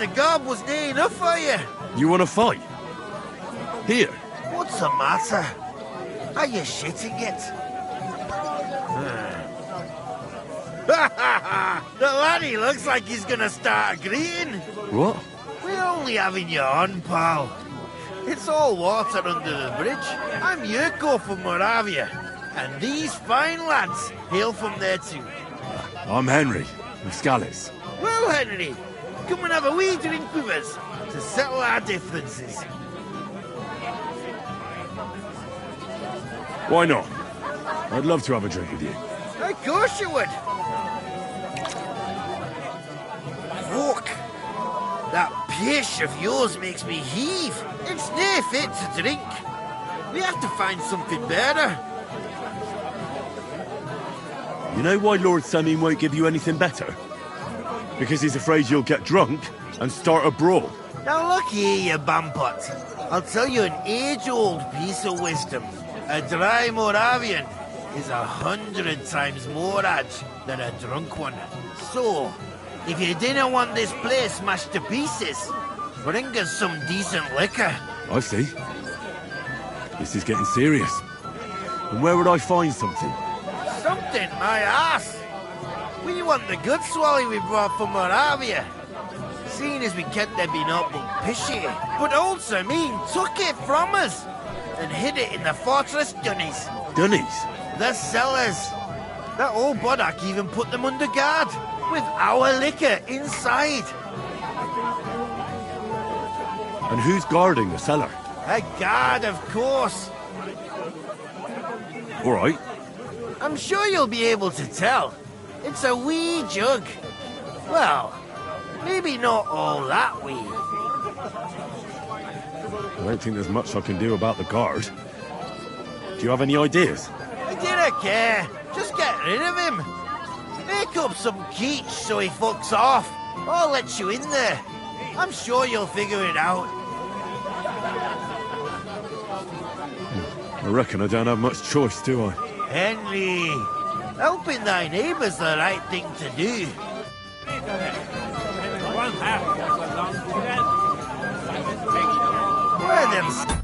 the gob was near enough for you. You want to fight? Here. What's the matter? Are you shitting it? The laddie looks like he's gonna start agreeing. What? We're only having you on, pal. It's all water under the bridge. I'm Yurko from Moravia, and these fine lads hail from there too. I'm Henry, of Scales. Well, Henry, come and have a wee drink with us to settle our differences. Why not? I'd love to have a drink with you. Of course you would. Fuck. That pish of yours makes me heave. It's near fit to drink. We have to find something better. You know why Lord Samin won't give you anything better? Because he's afraid you'll get drunk and start a brawl. Now look here, you bampot. I'll tell you an age-old piece of wisdom. A dry Moravian is 100 times more edge than a drunk one. So, if you didn't want this place smashed to pieces, bring us some decent liquor. I see. This is getting serious. And where would I find something? Something, my ass. We want the good swally we brought from Moravia. Seeing as we can't there be no but pishy. But old Samin took it from us and hid it in the fortress dunnies. Dunnies? The cellars. That old Bodach even put them under guard, with our liquor inside. And who's guarding the cellar? A guard, of course. All right. I'm sure you'll be able to tell. It's a wee jug. Well, maybe not all that wee. I don't think there's much I can do about the guard. Do you have any ideas? I didn't care. Just get rid of him. Make up some quiche so he fucks off. I'll let you in there. I'm sure you'll figure it out. I reckon I don't have much choice, do I? Henry, helping thy neighbour's the right thing to do. Where them...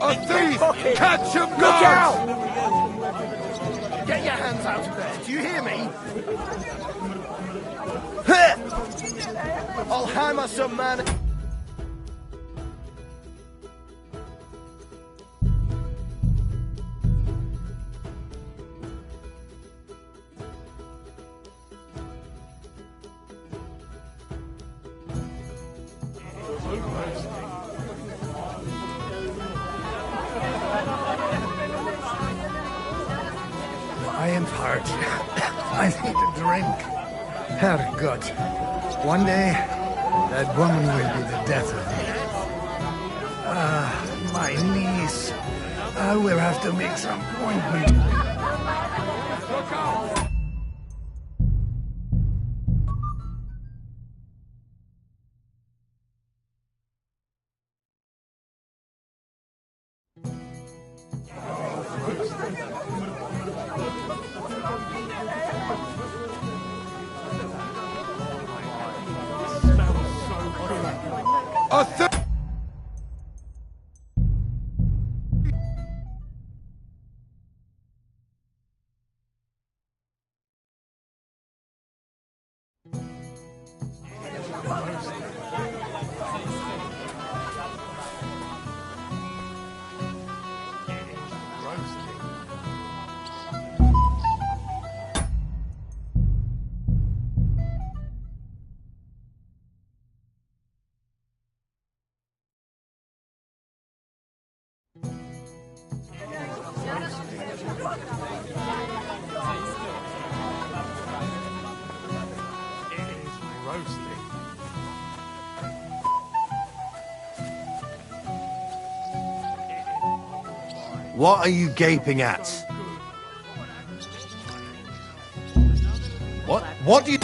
A thief! Catch him, Look guards! out! Get your hands out of there. Do you hear me? I'll hammer some man. I am tired. I need a drink. Herregud. One day, that woman will be the death of me. My knees. I will have to make some ointment. Look out! A thief! What are you gaping at? What do you...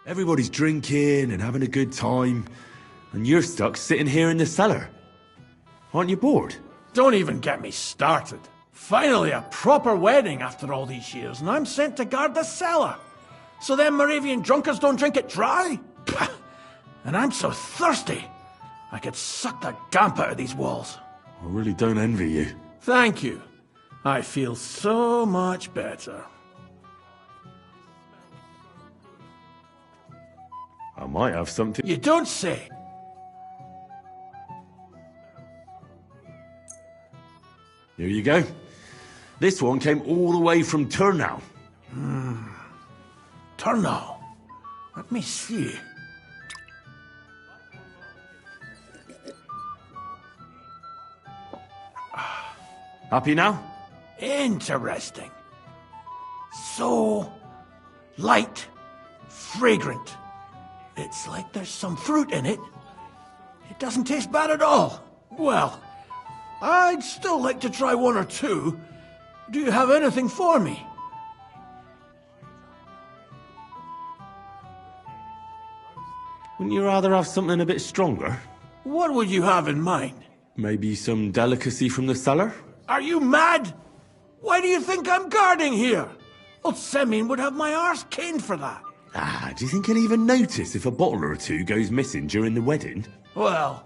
Everybody's drinking and having a good time, and you're stuck sitting here in the cellar. Aren't you bored? Don't even get me started. Finally, a proper wedding after all these years, and I'm sent to guard the cellar. So them Moravian drunkards don't drink it dry? Pah! And I'm so thirsty, I could suck the damp out of these walls. I really don't envy you. Thank you. I feel so much better. I might have something... You don't say. Here you go. This one came all the way from Turnau. Turnau. Let me see. Happy now? Interesting. So light, fragrant. It's like there's some fruit in it. It doesn't taste bad at all. Well, I'd still like to try one or two. Do you have anything for me? Wouldn't you rather have something a bit stronger? What would you have in mind? Maybe some delicacy from the cellar? Are you mad? Why do you think I'm guarding here? Old Semin would have my arse caned for that. Do you think he'll even notice if a bottle or two goes missing during the wedding? Well,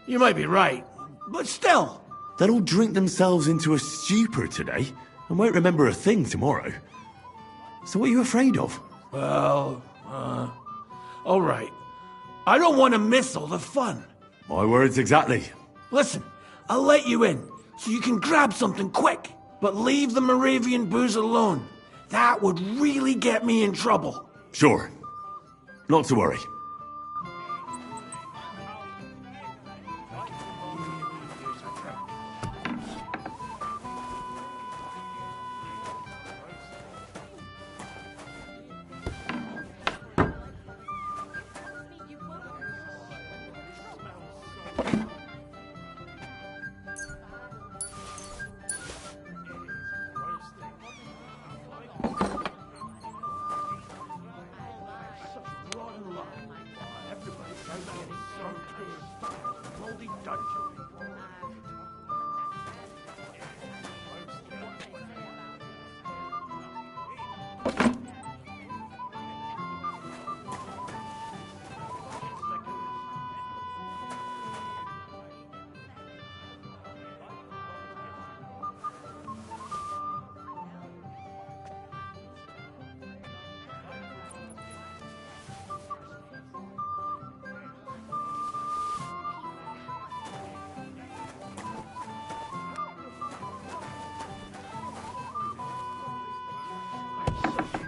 you might be right, but still. They'll all drink themselves into a stupor today and won't remember a thing tomorrow. So what are you afraid of? Well, all right. I don't want to miss all the fun. My words exactly. Listen, I'll let you in, so you can grab something quick. But leave the Moravian booze alone. That would really get me in trouble. Sure. Not to worry.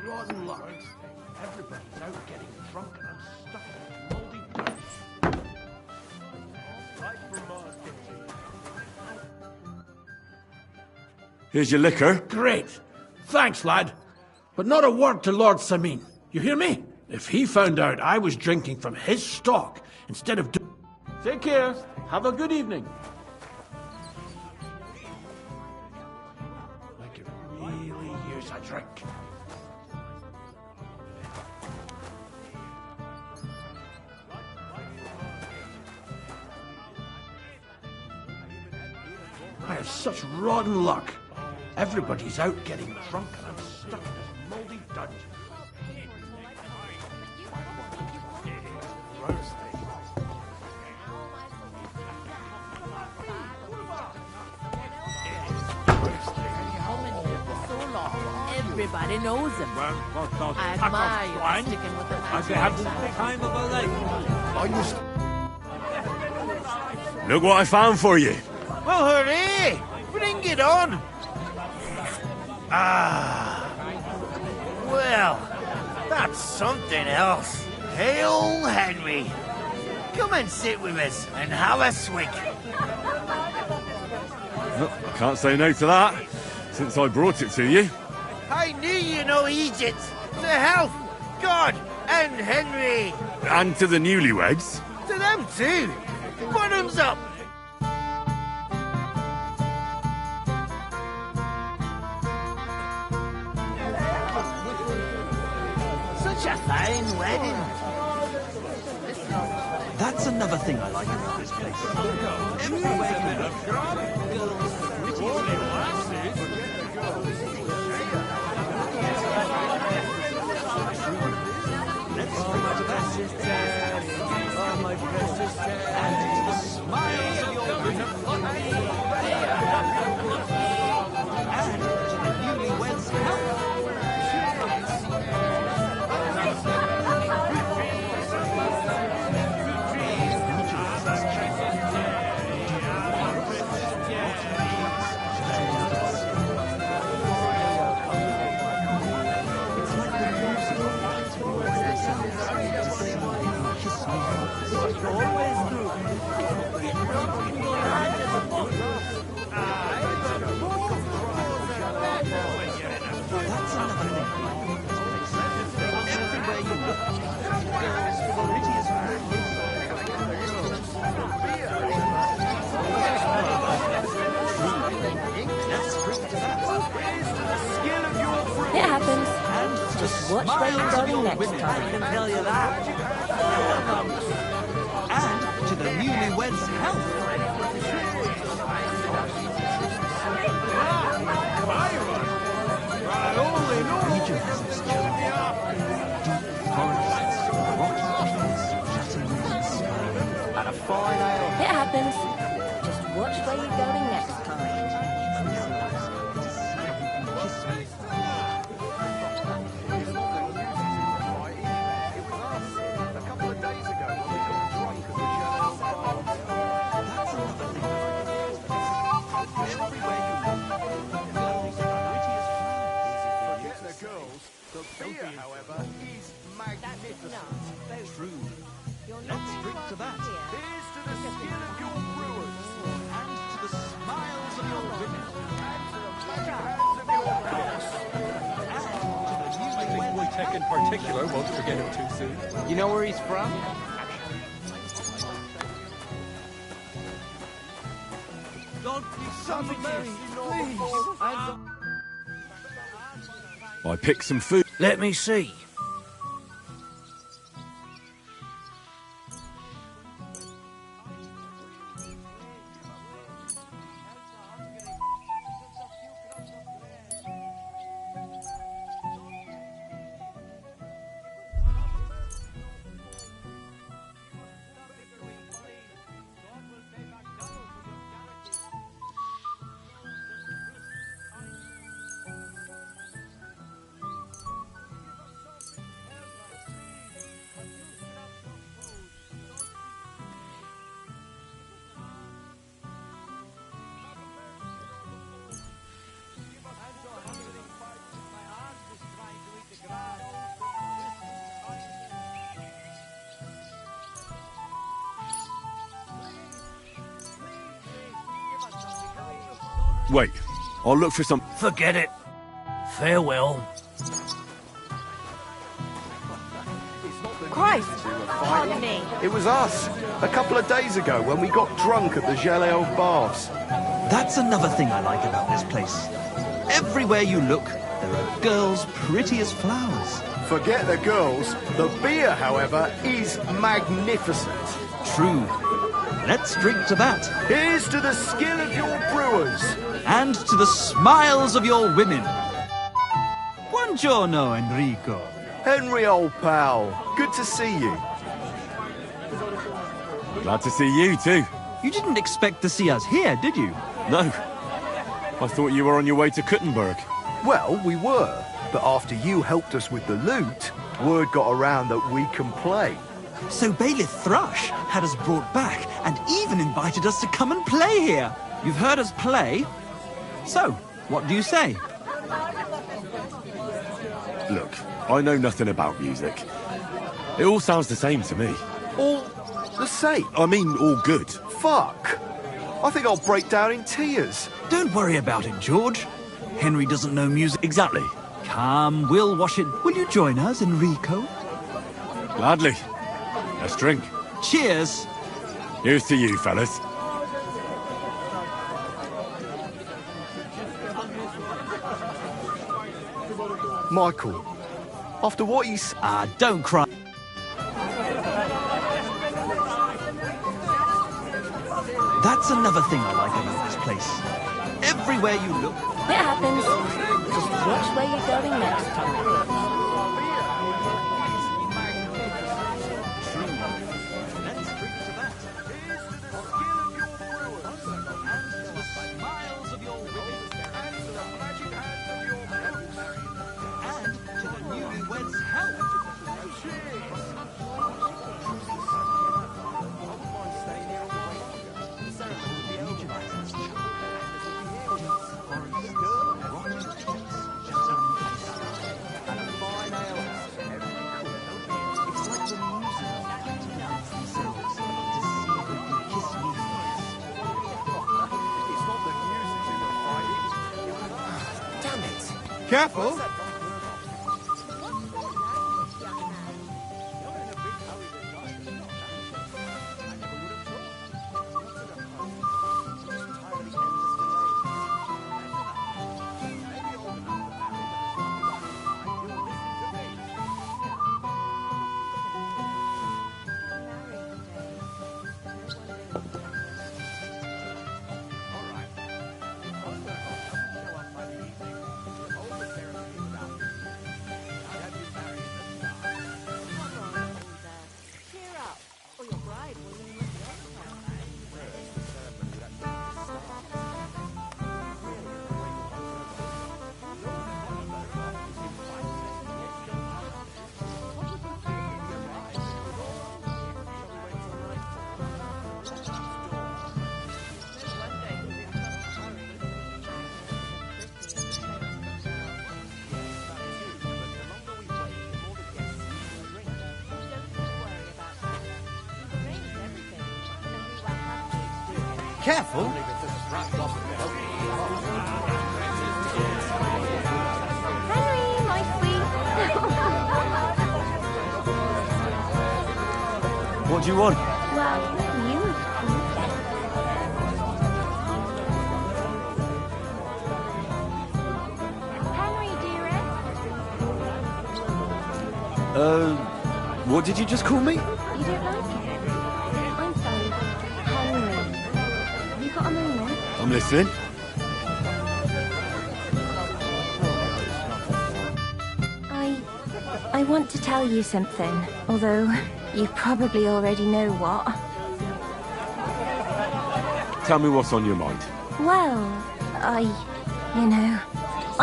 Rotten luck. Everybody's out getting drunk and I'm stuck in this moldy dungeon. Here's your liquor. Great. Thanks, lad. But not a word to Lord Semin. You hear me? If he found out I was drinking from his stock instead of... Take care. Have a good evening. I could really use a drink. I have such rotten luck. Everybody's out getting drunk and I'm stuck in this moldy dungeon. Everybody knows him. I admire you sticking with the They have the time of a life. Look what I found for you. Well, hooray! Bring it on! Ah. Well, that's something else. Hail Henry! Come and sit with us and have a swig. I can't say no to that, since I brought it to you. I knew you know Egypt. To health, God, and Henry. And to the newlyweds. To them too. Bottoms up. Such a fine wedding. That's another thing I like about this place. Everywhere It happens. Just watch where you're going next time. I can tell you that. And to the newly newlyweds' health. Region has its geography. Deep forests, rocky cliffs, jutting into the sky, and a fine ale. It happens. Just watch where you're going next time. However, is magnificent. True. Let's drink to that. Here's to the skill of your brewers, And to the smiles of your women. and to the magic hands of your cooks. I think Wojtek in particular won't forget him too soon. You know where he's from? Son of Mary, please. I picked some food. Let me see. Wait, I'll look for some. Forget it. Farewell. Christ! Pardon me. It was us, a couple of days ago when we got drunk at the Jaleo Baths. That's another thing I like about this place. Everywhere you look, there are girls pretty as flowers. Forget the girls, the beer, however, is magnificent. True. Let's drink to that. Here's to the skill of your brewers. And to the smiles of your women. Buongiorno, Enrico. Henry, old pal, good to see you. Glad to see you too. You didn't expect to see us here, did you? No. I thought you were on your way to Kuttenberg. Well, we were, but after you helped us with the loot, word got around that we can play. So Bailiff Thrush had us brought back and even invited us to come and play here. You've heard us play? So, what do you say? Look, I know nothing about music. It all sounds the same to me. All the same. I mean, all good. Fuck. I think I'll break down in tears. Don't worry about it, George. Henry doesn't know music. Exactly. Come, we'll wash it. Will you join us, Enrico? Gladly. Let's drink. Cheers. Here's to you, fellas. Michael, after what you said... Ah, don't cry. That's another thing I like about this place. Everywhere you look. It happens. Just watch where you're going next time. Careful. Careful. Henry, my sweet. What do you want? Well, you of course. Henry, dearest. What did you just call me? You don't like it? I'm sorry. Henry. You got a moment? I'm listening. I want to tell you something, although you probably already know what. Tell me what's on your mind. Well, I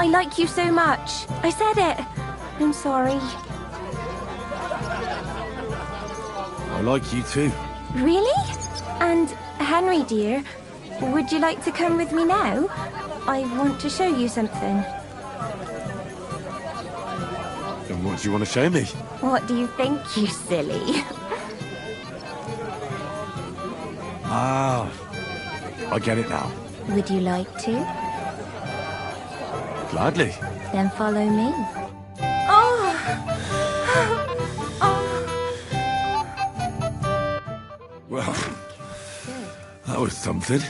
like you so much. I said it. I'm sorry. I like you too. Really? And Henry, dear, would you like to come with me now? I want to show you something. And what do you want to show me? What do you think, you silly? Ah, I get it now. Would you like to? Gladly. Then follow me. Oh! Oh! Well, that was something.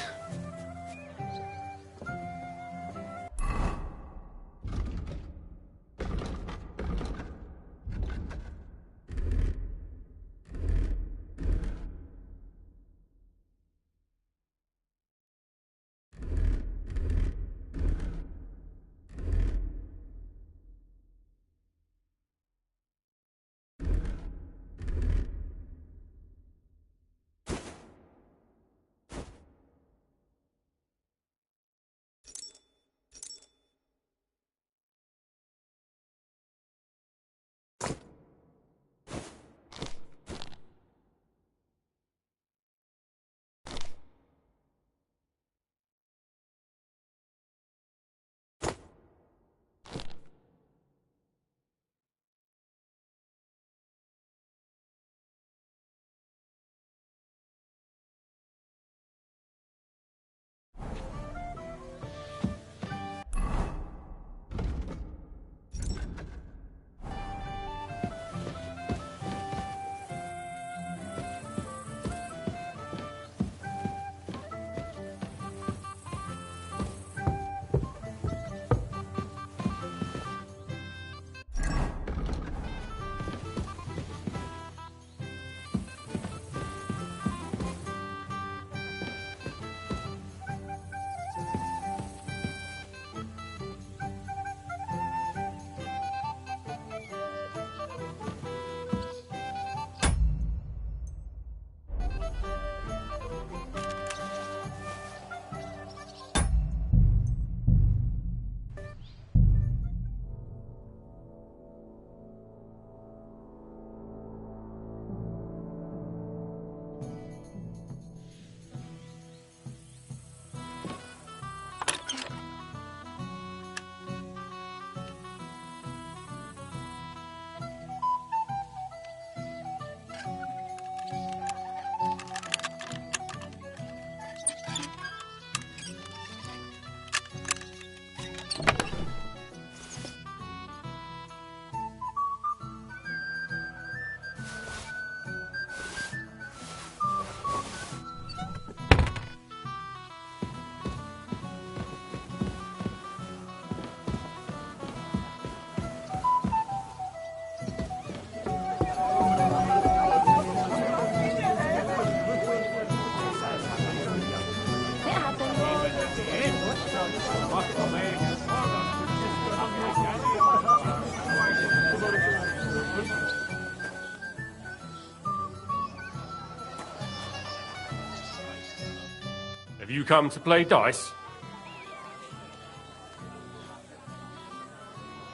Have you come to play dice?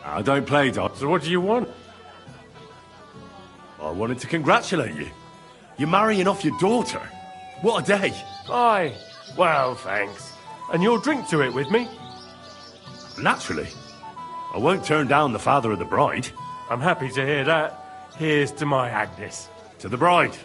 I don't play dice. So what do you want? I wanted to congratulate you. You're marrying off your daughter. What a day. Aye. Well, thanks. And you'll drink to it with me? Naturally. I won't turn down the father of the bride. I'm happy to hear that. Here's to my Agnes. To the bride.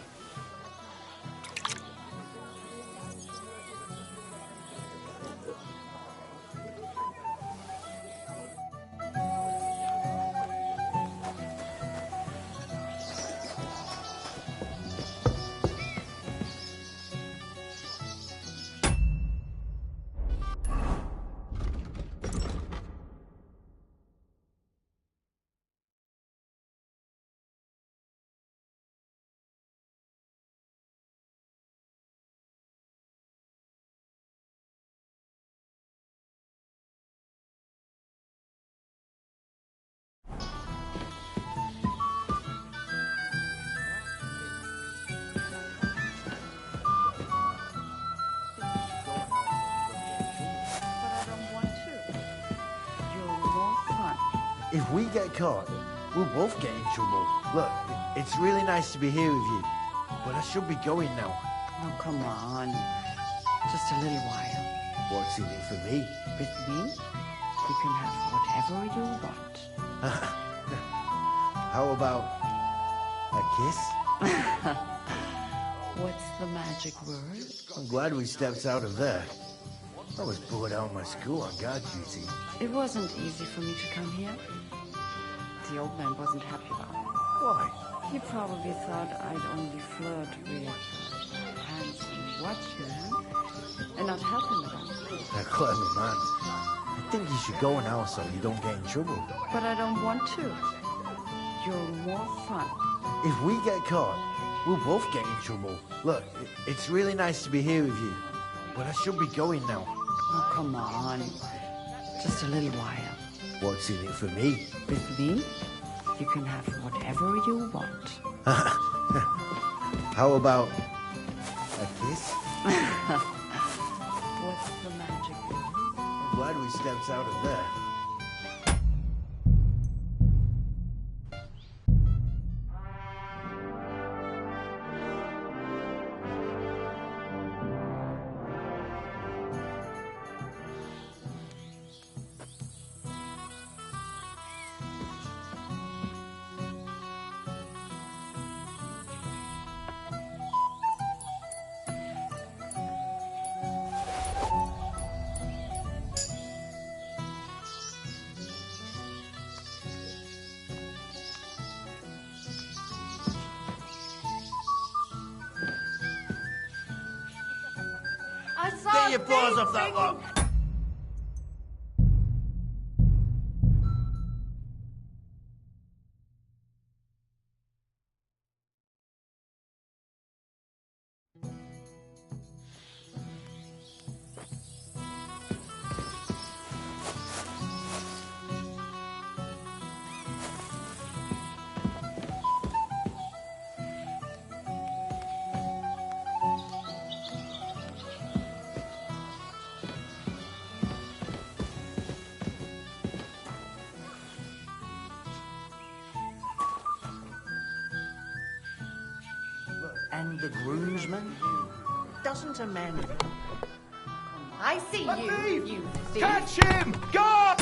we get caught, we'll both get in trouble. Look, it's really nice to be here with you, but I should be going now. Oh, come on. Just a little while. What's in it for me? With me, you can have whatever you want. How about a kiss? What's the magic word? I'm glad we stepped out of there. I was bored out of my school on guard duty. It wasn't easy for me to come here. The old man wasn't happy about it. Why? He probably thought I'd only flirt with a handsome watchman and not help him at all. A clever man. I think you should go now so you don't get in trouble. But I don't want to. You're more fun. If we get caught, we'll both get in trouble. Look, it's really nice to be here with you, but I should be going now. Oh, come on. Just a little while. What's in it for me? With me, you can have whatever you want. How about a kiss? What's the magic word? I'm glad we stepped out of there. Get your paws off that lock! And the groomsman? Doesn't a man... I see you, you thief. Catch him! Go!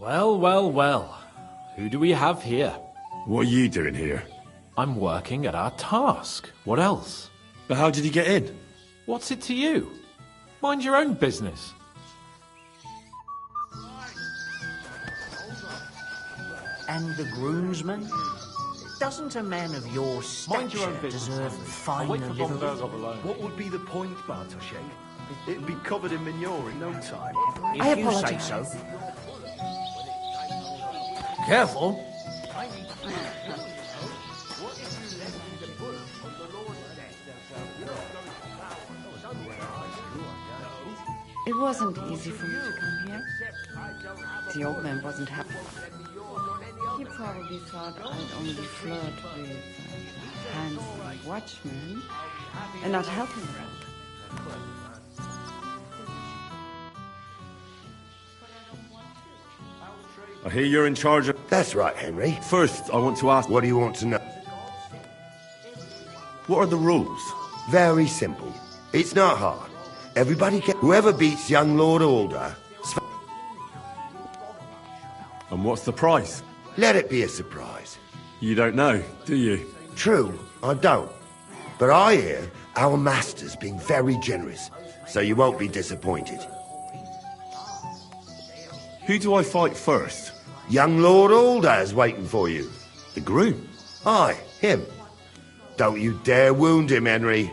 Well, well, well. Who do we have here? What are you doing here? I'm working at our task. What else? But how did he get in? What's it to you? Mind your own business. And the groomsman? Doesn't a man of your Mind your own stature business. deserve I'll finer wait for Von living? Bergov alone. What would be the point, Bartoszek? It'd be covered in manure in no time. If you say so. Careful! It wasn't easy for me to come here. The old man wasn't happy. He probably thought I'd only flirt with a handsome watchman and not help him around. I hear you're in charge of... That's right, Henry. First, I want to ask... What do you want to know? What are the rules? Very simple. It's not hard. Everybody can... Whoever beats young Lord Alder... And what's the price? Let it be a surprise. You don't know, do you? True, I don't. But I hear our master's being very generous, so you won't be disappointed. Who do I fight first? Young Lord Alder is waiting for you. The groom? Aye, him. Don't you dare wound him, Henry.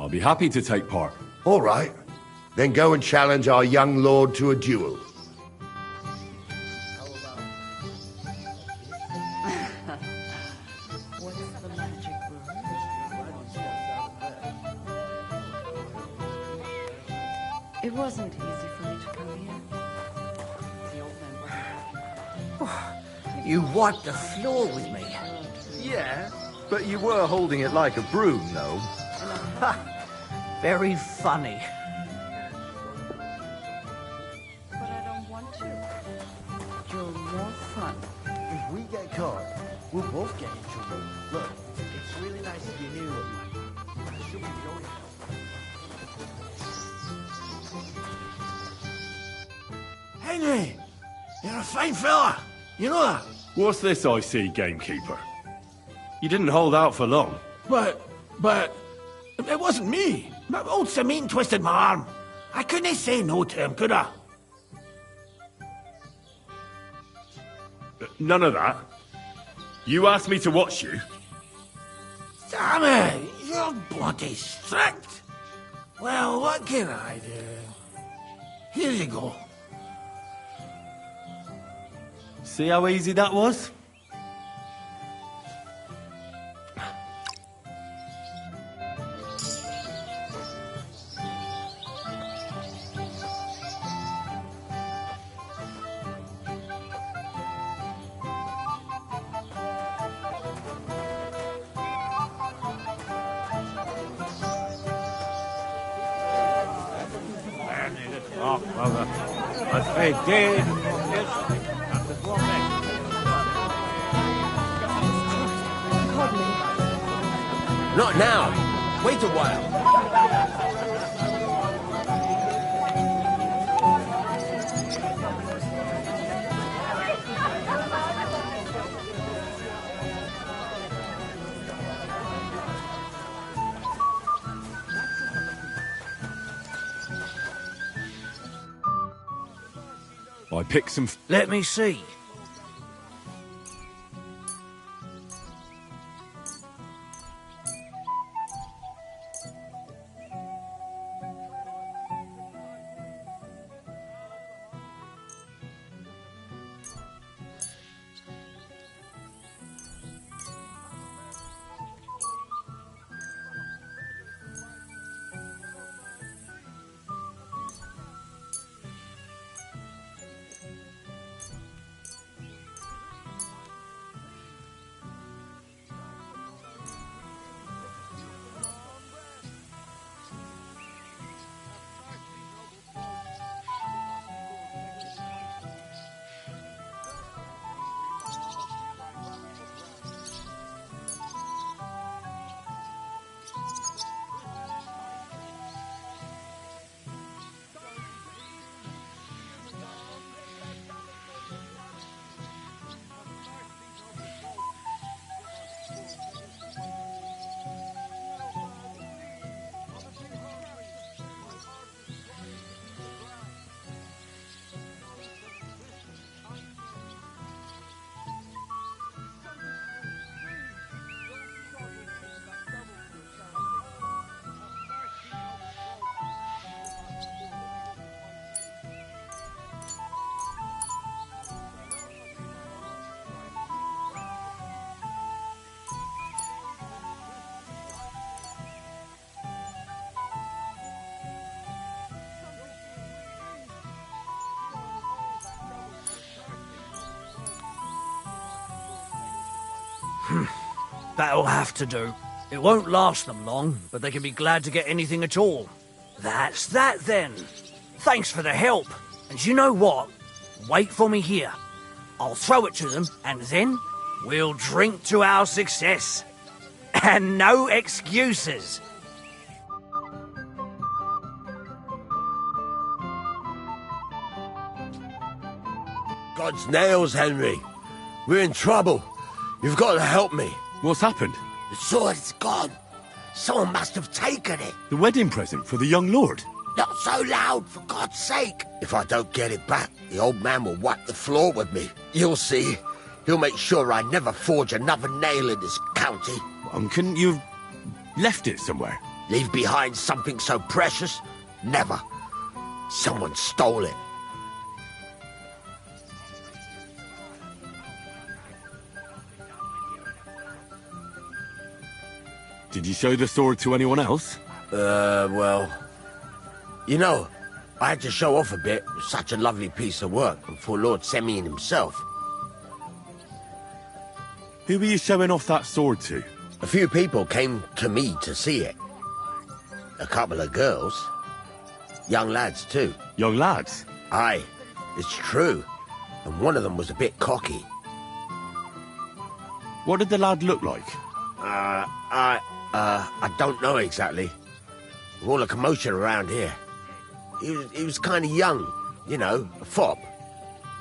I'll be happy to take part. All right. Then go and challenge our young lord to a duel. What's the magic word? It wasn't easy for me to come here. The old man wasn't. You wiped the floor with me. Yeah, but you were holding it like a broom, though. Very funny. But I don't want to. You're more fun. If we get caught, we'll both get in trouble. Look, it's really nice of you here. I should be going now. Henry, you're a fine fella. You know that? What's this I see, gamekeeper? You didn't hold out for long. But, it wasn't me. Old Sameen twisted my arm. I couldn't say no to him, could I? None of that. You asked me to watch you. Damn it, you're bloody strict. Well, what can I do? Here you go. See how easy that was? Not now. Wait a while. I picked some... Let me see. That'll have to do. It won't last them long, but they can be glad to get anything at all. That's that then. Thanks for the help. And you know what? Wait for me here. I'll throw it to them, and then we'll drink to our success. And no excuses. God's nails, Henry. We're in trouble. You've got to help me. What's happened? The sword's gone. Someone must have taken it. The wedding present for the young lord? Not so loud, for God's sake. If I don't get it back, the old man will wipe the floor with me. You'll see. He'll make sure I never forge another nail in this county. Couldn't you have left it somewhere? Leave behind something so precious? Never. Someone stole it. Did you show the sword to anyone else? Well... You know, I had to show off a bit. It was such a lovely piece of work for Lord Semyon himself. Who were you showing off that sword to? A few people came to me to see it. A couple of girls. Young lads, too. Young lads? Aye, it's true. And one of them was a bit cocky. What did the lad look like? I don't know exactly. With all the commotion around here. He was kind of young, you know, a fop.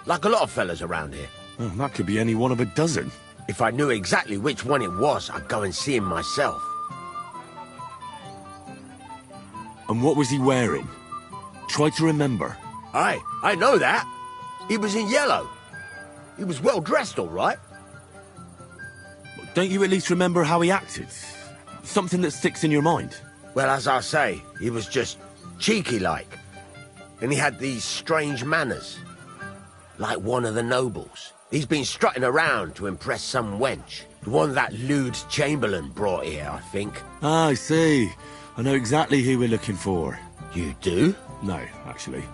Like a lot of fellas around here. Oh, that could be any one of a dozen. If I knew exactly which one it was, I'd go and see him myself. And what was he wearing? Try to remember. Aye, I know that. He was in yellow. He was well dressed, all right. Don't you at least remember how he acted? Something that sticks in your mind? Well, as I say, he was just cheeky-like. And he had these strange manners. Like one of the nobles. He's been strutting around to impress some wench. The one that lewd Chamberlain brought here, I think. Ah, I see. I know exactly who we're looking for. You do? No, actually.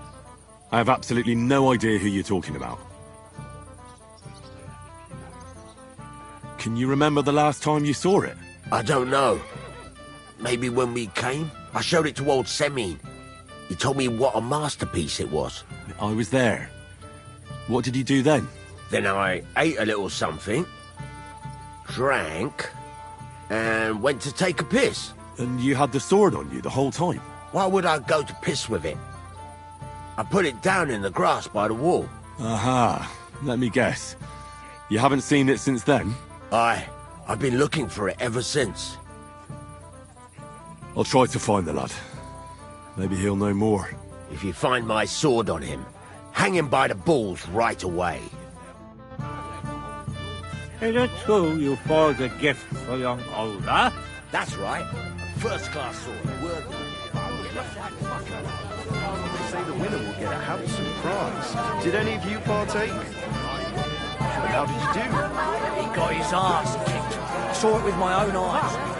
I have absolutely no idea who you're talking about. Can you remember the last time you saw it? I don't know. Maybe when we came? I showed it to old Semyon. He told me what a masterpiece it was. I was there. What did you do then? Then I ate a little something, drank, and went to take a piss. And you had the sword on you the whole time? Why would I go to piss with it? I put it down in the grass by the wall. Aha. Let me guess. You haven't seen it since then? Aye. I've been looking for it ever since. I'll try to find the lad. Maybe he'll know more. If you find my sword on him, hang him by the balls right away. Is it true you forged a gift for young Olga? That's right. First-class sword. Worthy. They say the winner will get a handsome prize. Did any of you partake? And how did you do? He got his arse kicked. I saw it with my own eyes.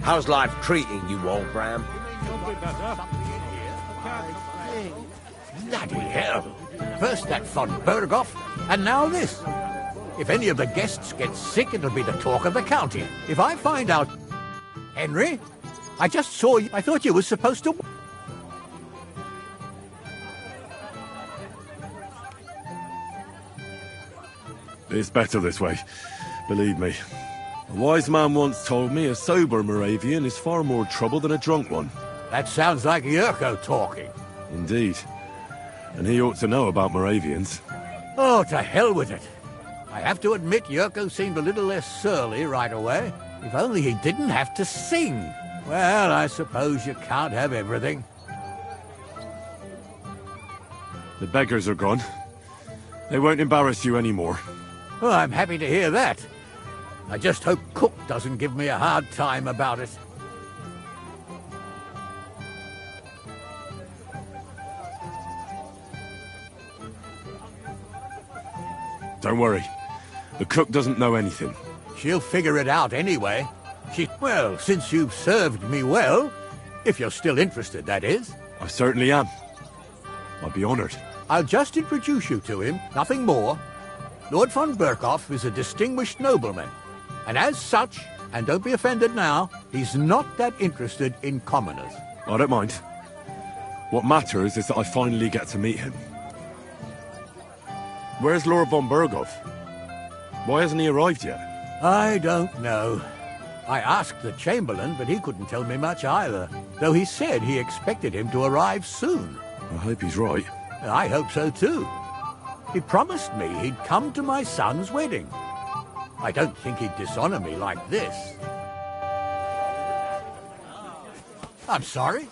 How's life treating you, old Bram? Bloody hell. First that von Berghoff, and now this. If any of the guests get sick, it'll be the talk of the county. If I find out... Henry, I just saw you. I thought you were supposed to... It's better this way. Believe me. A wise man once told me a sober Moravian is far more trouble than a drunk one. That sounds like Yurko talking. Indeed. And he ought to know about Moravians. Oh, to hell with it. I have to admit Yurko seemed a little less surly right away. If only he didn't have to sing. Well, I suppose you can't have everything. The beggars are gone. They won't embarrass you anymore. Oh, I'm happy to hear that. I just hope Cook doesn't give me a hard time about it. Don't worry. The cook doesn't know anything. She'll figure it out anyway. Well, since you've served me well, if you're still interested, that is. I certainly am. I'd be honored. I'll just introduce you to him, nothing more. Lord von Berkhoff is a distinguished nobleman, and as such, and don't be offended now, he's not that interested in commoners. I don't mind. What matters is that I finally get to meet him. Where's Lord von Berghoff? Why hasn't he arrived yet? I don't know. I asked the Chamberlain, but he couldn't tell me much either, though he said he expected him to arrive soon. I hope he's right. I hope so too. He promised me he'd come to my son's wedding. I don't think he'd dishonor me like this. I'm sorry.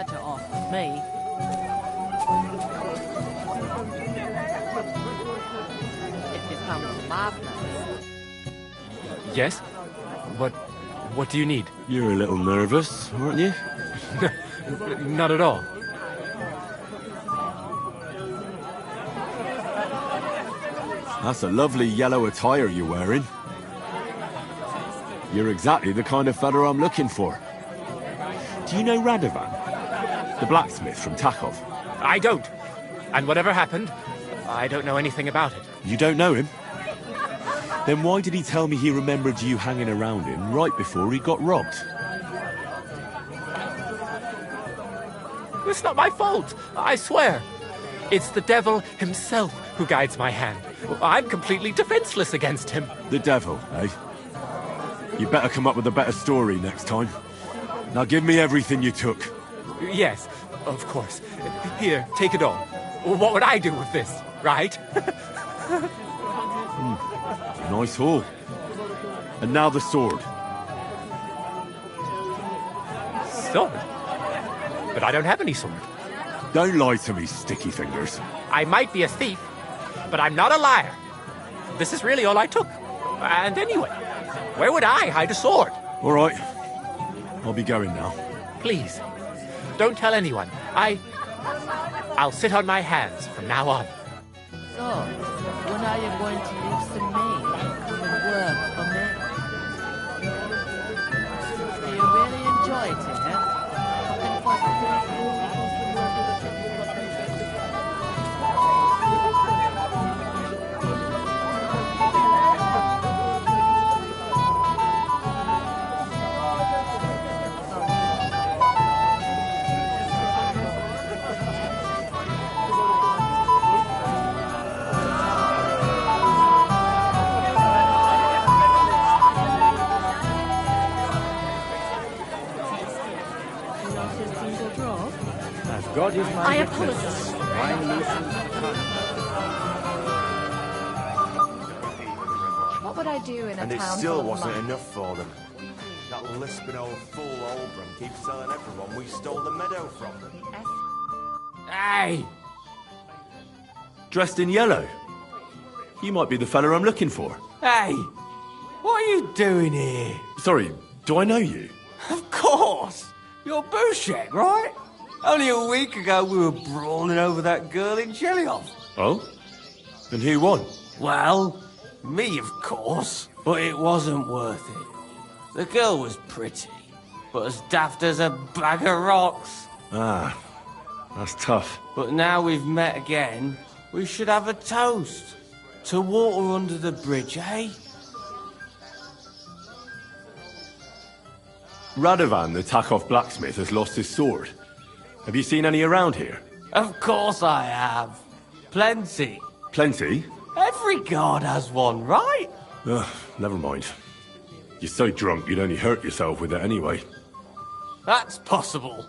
better off than me. If you come to my place. Yes? What do you need? You're a little nervous, aren't you? Not at all. That's a lovely yellow attire you're wearing. You're exactly the kind of fella I'm looking for. Do you know Radovan? The blacksmith from Takov? I don't. And whatever happened, I don't know anything about it. You don't know him? Then why did he tell me he remembered you hanging around him right before he got robbed? It's not my fault, I swear. It's the devil himself who guides my hand. I'm completely defenseless against him. The devil, eh? You better come up with a better story next time. Now give me everything you took. Yes, of course. Here, take it all. What would I do with this, right? Nice haul. And now the sword. Sword? But I don't have any sword. Don't lie to me, sticky fingers. I might be a thief, but I'm not a liar. This is really all I took. And anyway, where would I hide a sword? All right. I'll be going now. Please, don't tell anyone. I'll sit on my hands from now on. So, when are you going to leave St. Maine and come and work for me? Do you really enjoy it here? Cooking for God is my I witness. apologize. Wine loosens What would I do in a And it town still full of wasn't money? enough for them. That lisping old fool Oldram keeps telling everyone we stole the meadow from them. Hey! Dressed in yellow. You might be the fella I'm looking for. Hey! What are you doing here? Sorry, do I know you? Of course! You're Bushek, right? Only a week ago we were brawling over that girl in Chelyov. Oh? And who won? Well, me, of course. But it wasn't worth it. The girl was pretty, but as daft as a bag of rocks. Ah, that's tough. But now we've met again, we should have a toast. To water under the bridge, eh? Radovan, the Takov blacksmith, has lost his sword. Have you seen any around here? Of course I have. Plenty. Plenty? Every god has one, right? Ugh, never mind. You're so drunk you'd only hurt yourself with it anyway. That's possible.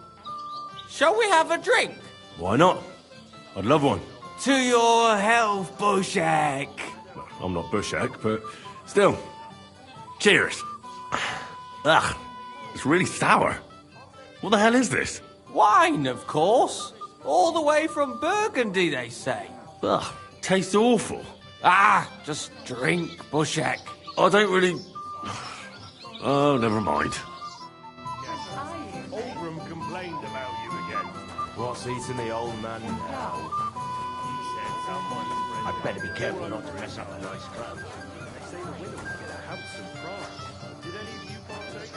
Shall we have a drink? Why not? I'd love one. To your health, Bushek. I'm not Bushek, but still. Cheers. Ugh, it's really sour. What the hell is this? Wine, of course. All the way from Burgundy, they say. Ugh, tastes awful. Ah, just drink, Bushek. I don't really... Oh, never mind. Oldram complained about you again. What's eating the old man now? He said someone... I'd better be careful not to mess up a nice club. They say the winner will get a handsome prize. Did any of you partake?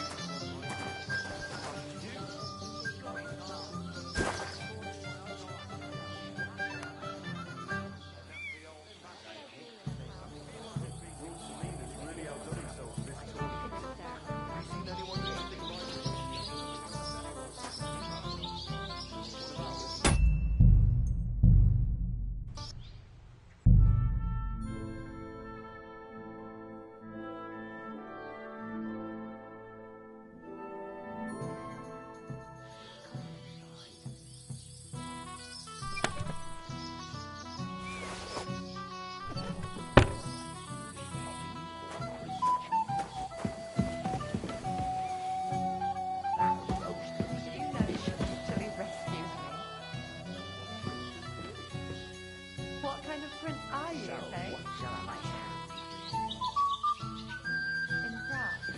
kind of prince are you, eh? In Prague.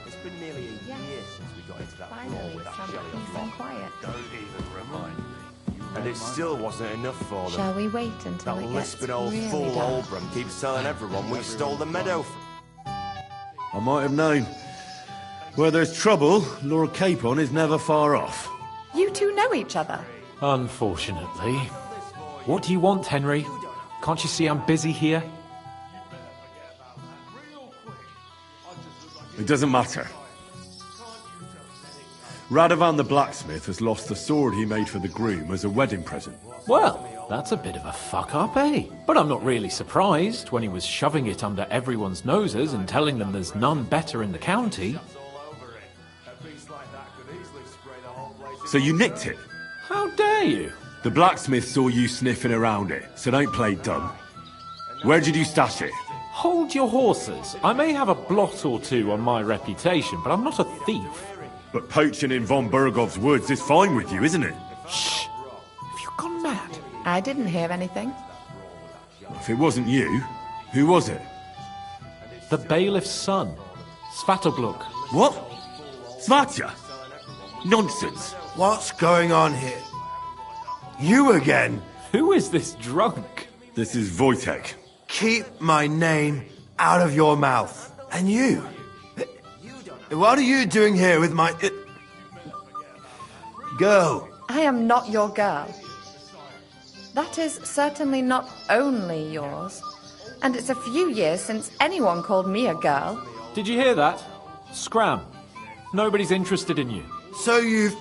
It's been nearly a year since we got into that brawl Finally, with that some jelly peace on and quiet. Don't even remind me. And it still wasn't enough for them. Shall we wait until That it gets lisping old really fool dark? Olbram keeps telling everyone we stole the meadow from... I might have known. Where there's trouble, Lord Capon is never far off. You two know each other? Unfortunately. What do you want, Henry? Can't you see I'm busy here? It doesn't matter. Radovan the blacksmith has lost the sword he made for the groom as a wedding present. Well, that's a bit of a fuck-up, eh? But I'm not really surprised when he was shoving it under everyone's noses and telling them there's none better in the county. So you nicked it? How dare you? The blacksmith saw you sniffing around it, so don't play dumb. Where did you stash it? Hold your horses. I may have a blot or two on my reputation, but I'm not a thief. But poaching in von Bergov's woods is fine with you, isn't it? Shh! Have you gone mad? I didn't hear anything. If it wasn't you, who was it? The bailiff's son, Svatogluk. What? Svatya? Nonsense. What's going on here? You again? Who is this drunk? This is Wojtek. Keep my name out of your mouth. And you? What are you doing here with my... girl? I am not your girl. That is certainly not only yours. And it's a few years since anyone called me a girl. Did you hear that? Scram. Nobody's interested in you. So you've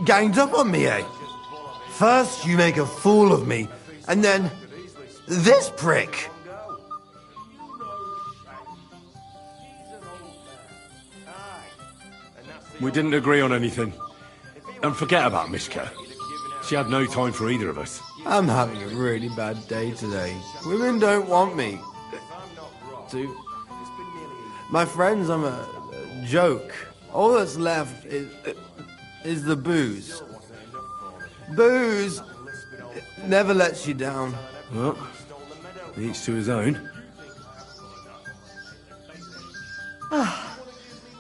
ganged up on me, eh? First you make a fool of me, and then this prick. We didn't agree on anything. And forget about Mishka. She had no time for either of us. I'm having a really bad day today. Women don't want me. My friends, I'm a joke. All that's left is the booze. Booze never lets you down. Well, each to his own.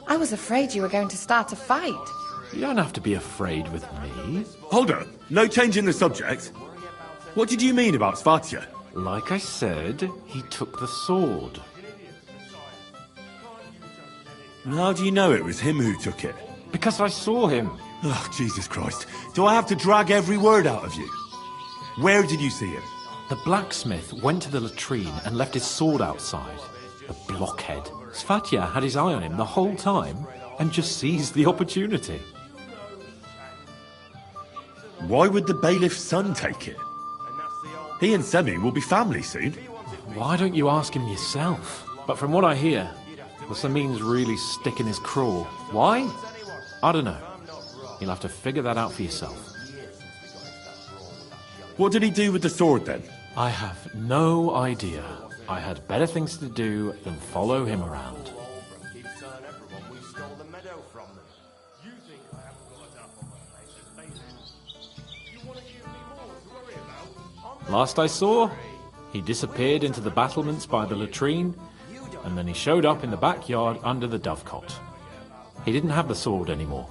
I was afraid you were going to start a fight. You don't have to be afraid with me. Hold on. No change in the subject. What did you mean about Svatya? Like I said, he took the sword. And how do you know it was him who took it? Because I saw him. Oh, Jesus Christ. Do I have to drag every word out of you? Where did you see him? The blacksmith went to the latrine and left his sword outside. The blockhead. Svatya had his eye on him the whole time and just seized the opportunity. Why would the bailiff's son take it? He and Semi will be family soon. Why don't you ask him yourself? But from what I hear, the Samin's really sticking his craw. Why? I don't know. You'll have to figure that out for yourself. What did he do with the sword then? I have no idea. I had better things to do than follow him around. Last I saw, he disappeared into the battlements by the latrine, and then he showed up in the backyard under the dovecot. He didn't have the sword anymore.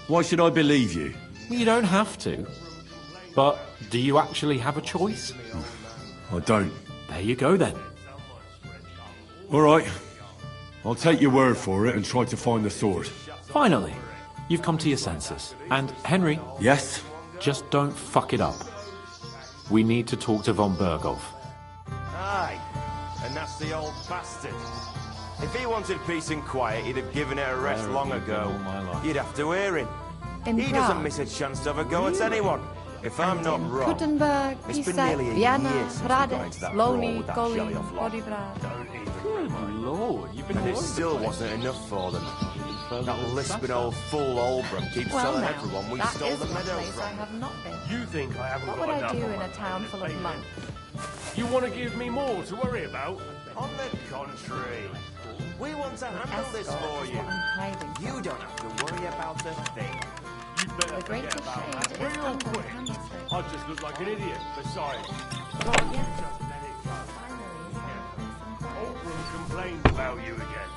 Why should I believe you? You don't have to. But do you actually have a choice? I don't. There you go then. All right. I'll take your word for it and try to find the sword. Finally, you've come to your senses. And Henry... Yes? Just don't fuck it up. We need to talk to von Bergov. Aye, and that's the old bastard. If he wanted peace and quiet, he'd have given it a rest long ago. You'd have to hear him. In He Prague. doesn't miss a chance to have a go at anyone. If I'm not wrong, Gutenberg, it's been Písek, nearly a Vienna, year since we got Hradec, into that brawl Loni, with that Kolín, Shelly-off lot. Poděbrad. Good lord, you've been And all it over still the place. wasn't enough for them. That little lisping Sasha. old fool Olbram keeps Well, telling now, everyone we that stole is the one meadow place I from. have not been. You think I haven't What got would I enough do on in my a town full of plate? monks? You want to give me more to worry about? On the contrary, we want to handle this Escort for is you. what I'm hiding from. You don't have to worry about a thing. You better The greater forget about shade that is real under the quick. candlestick. I just look like an idiot besides. Yes, Just let it go. Oldham complained about you again.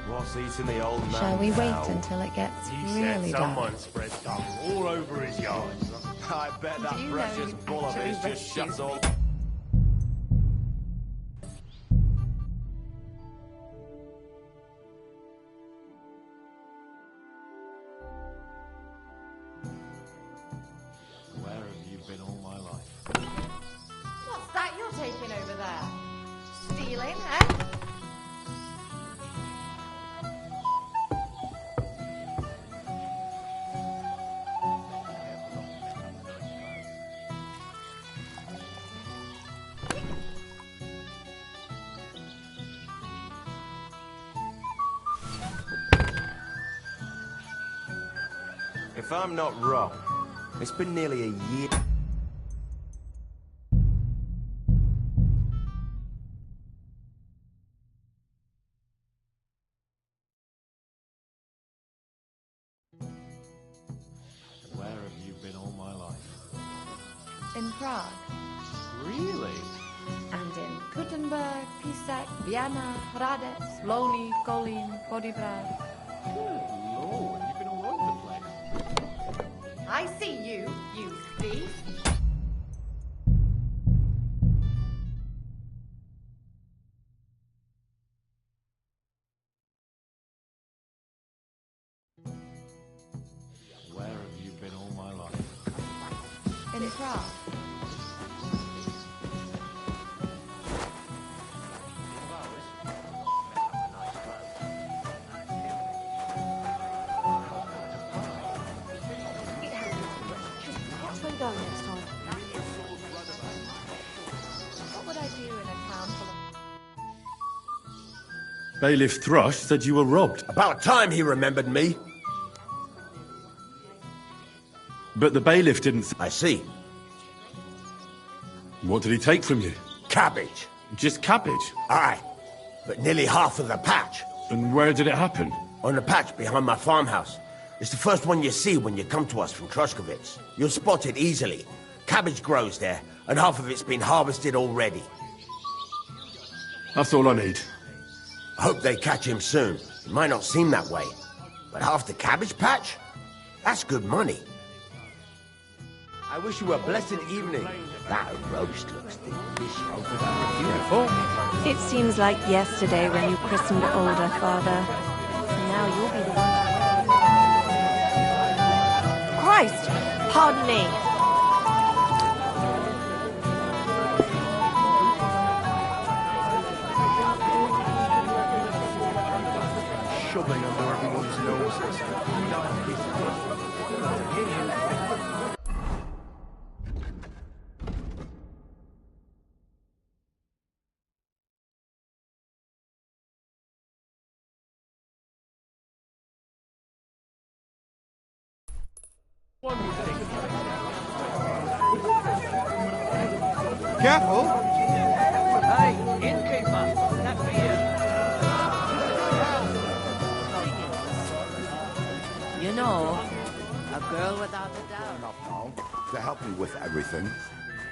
What's eating the old man Shall we wait now? until it gets He really said dark? someone spread stuff all over his yard. I bet that Do you know precious you bull of his actually just shuts rescued all... Where have you been all my life? What's that you're taking over there? Stealing, eh? If I'm not wrong, it's been nearly a year... Where have you been all my life? In Prague. Really? And in Gutenberg, Písek, Vienna, Hradec, Loni, Kolín, Poděbrad. Good lord, you've been all over the place. I see you, you thief. Where have you been all my life? In Prague. Watch where you go next time. What would I do in a town full of... Bailiff Thrush said you were robbed. About time he remembered me. But the bailiff didn't... I see. What did he take from you? Cabbage. Just cabbage? Aye, but nearly half of the patch. And where did it happen? On the patch behind my farmhouse. It's the first one you see when you come to us from Trushkovitz. You'll spot it easily. Cabbage grows there, and half of it's been harvested already. That's all I need. I hope they catch him soon. It might not seem that way, but half the cabbage patch? That's good money. I wish you a blessed evening. That roast looks delicious. It seems like yesterday when you christened older, Father. Now you'll be the one. Christ! Pardon me. Shoving under everyone's noses. Careful! Hey, innkeeper, that for you. You know, a girl without a doubt. Now, to help me with everything.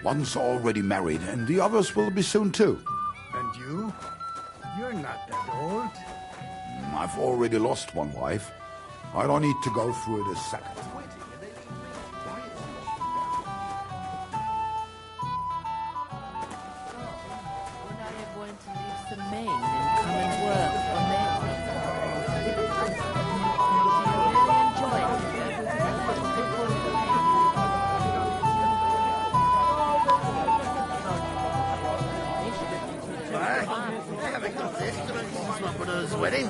One's already married, and the others will be soon too. And you? You're not that old. I've already lost one wife. I don't need to go through it a second. wedding.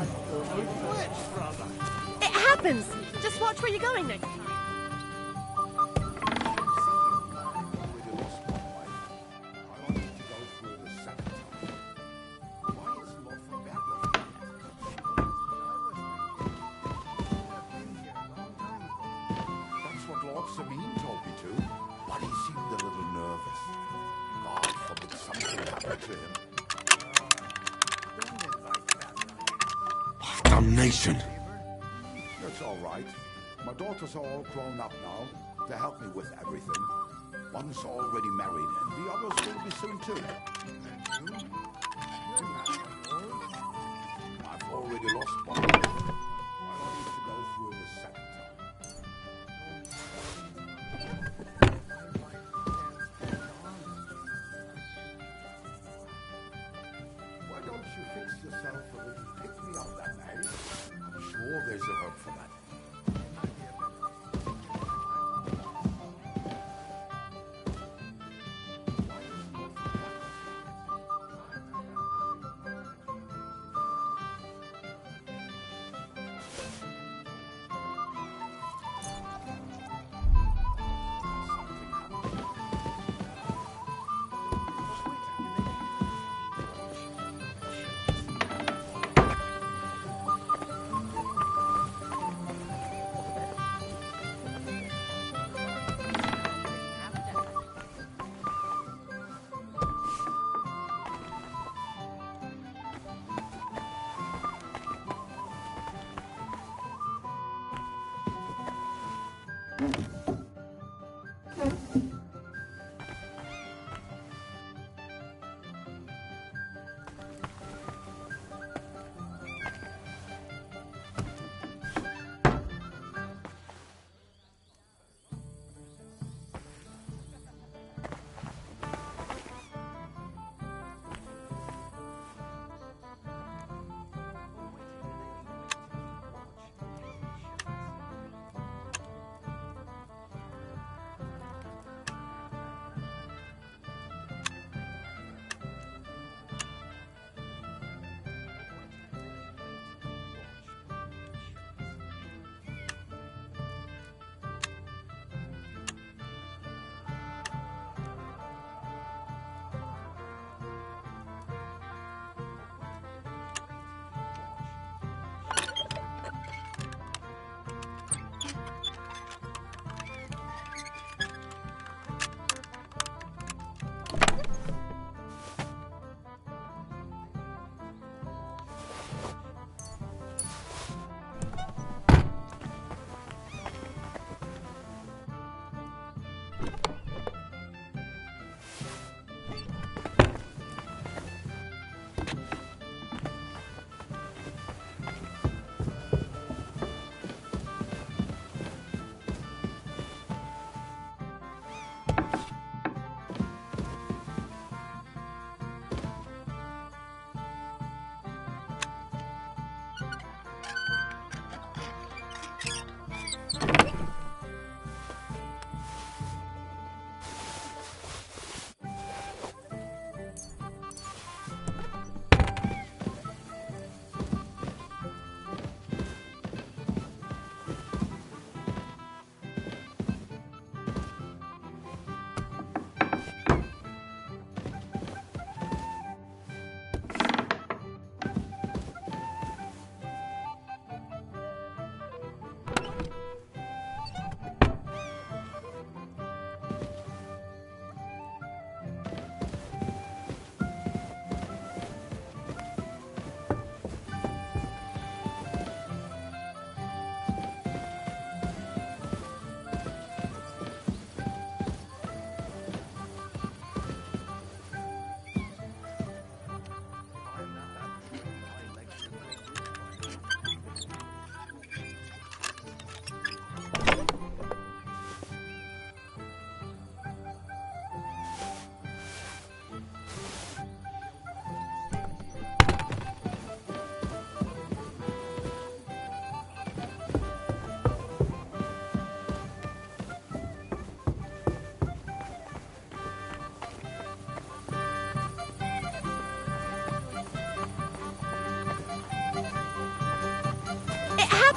It happens. Just watch where you're going next time. That's what Lord Sabine told me to, but he seemed a little nervous. God forbid something happened to him. Damnation! That's all right. My daughters are all grown up now to help me with everything. One's already married, and the others will be soon too. I've already lost one. I don't need to go through the second time. Why don't you fix yourself a little pick-me-up that night? I'm sure there's a herb for that.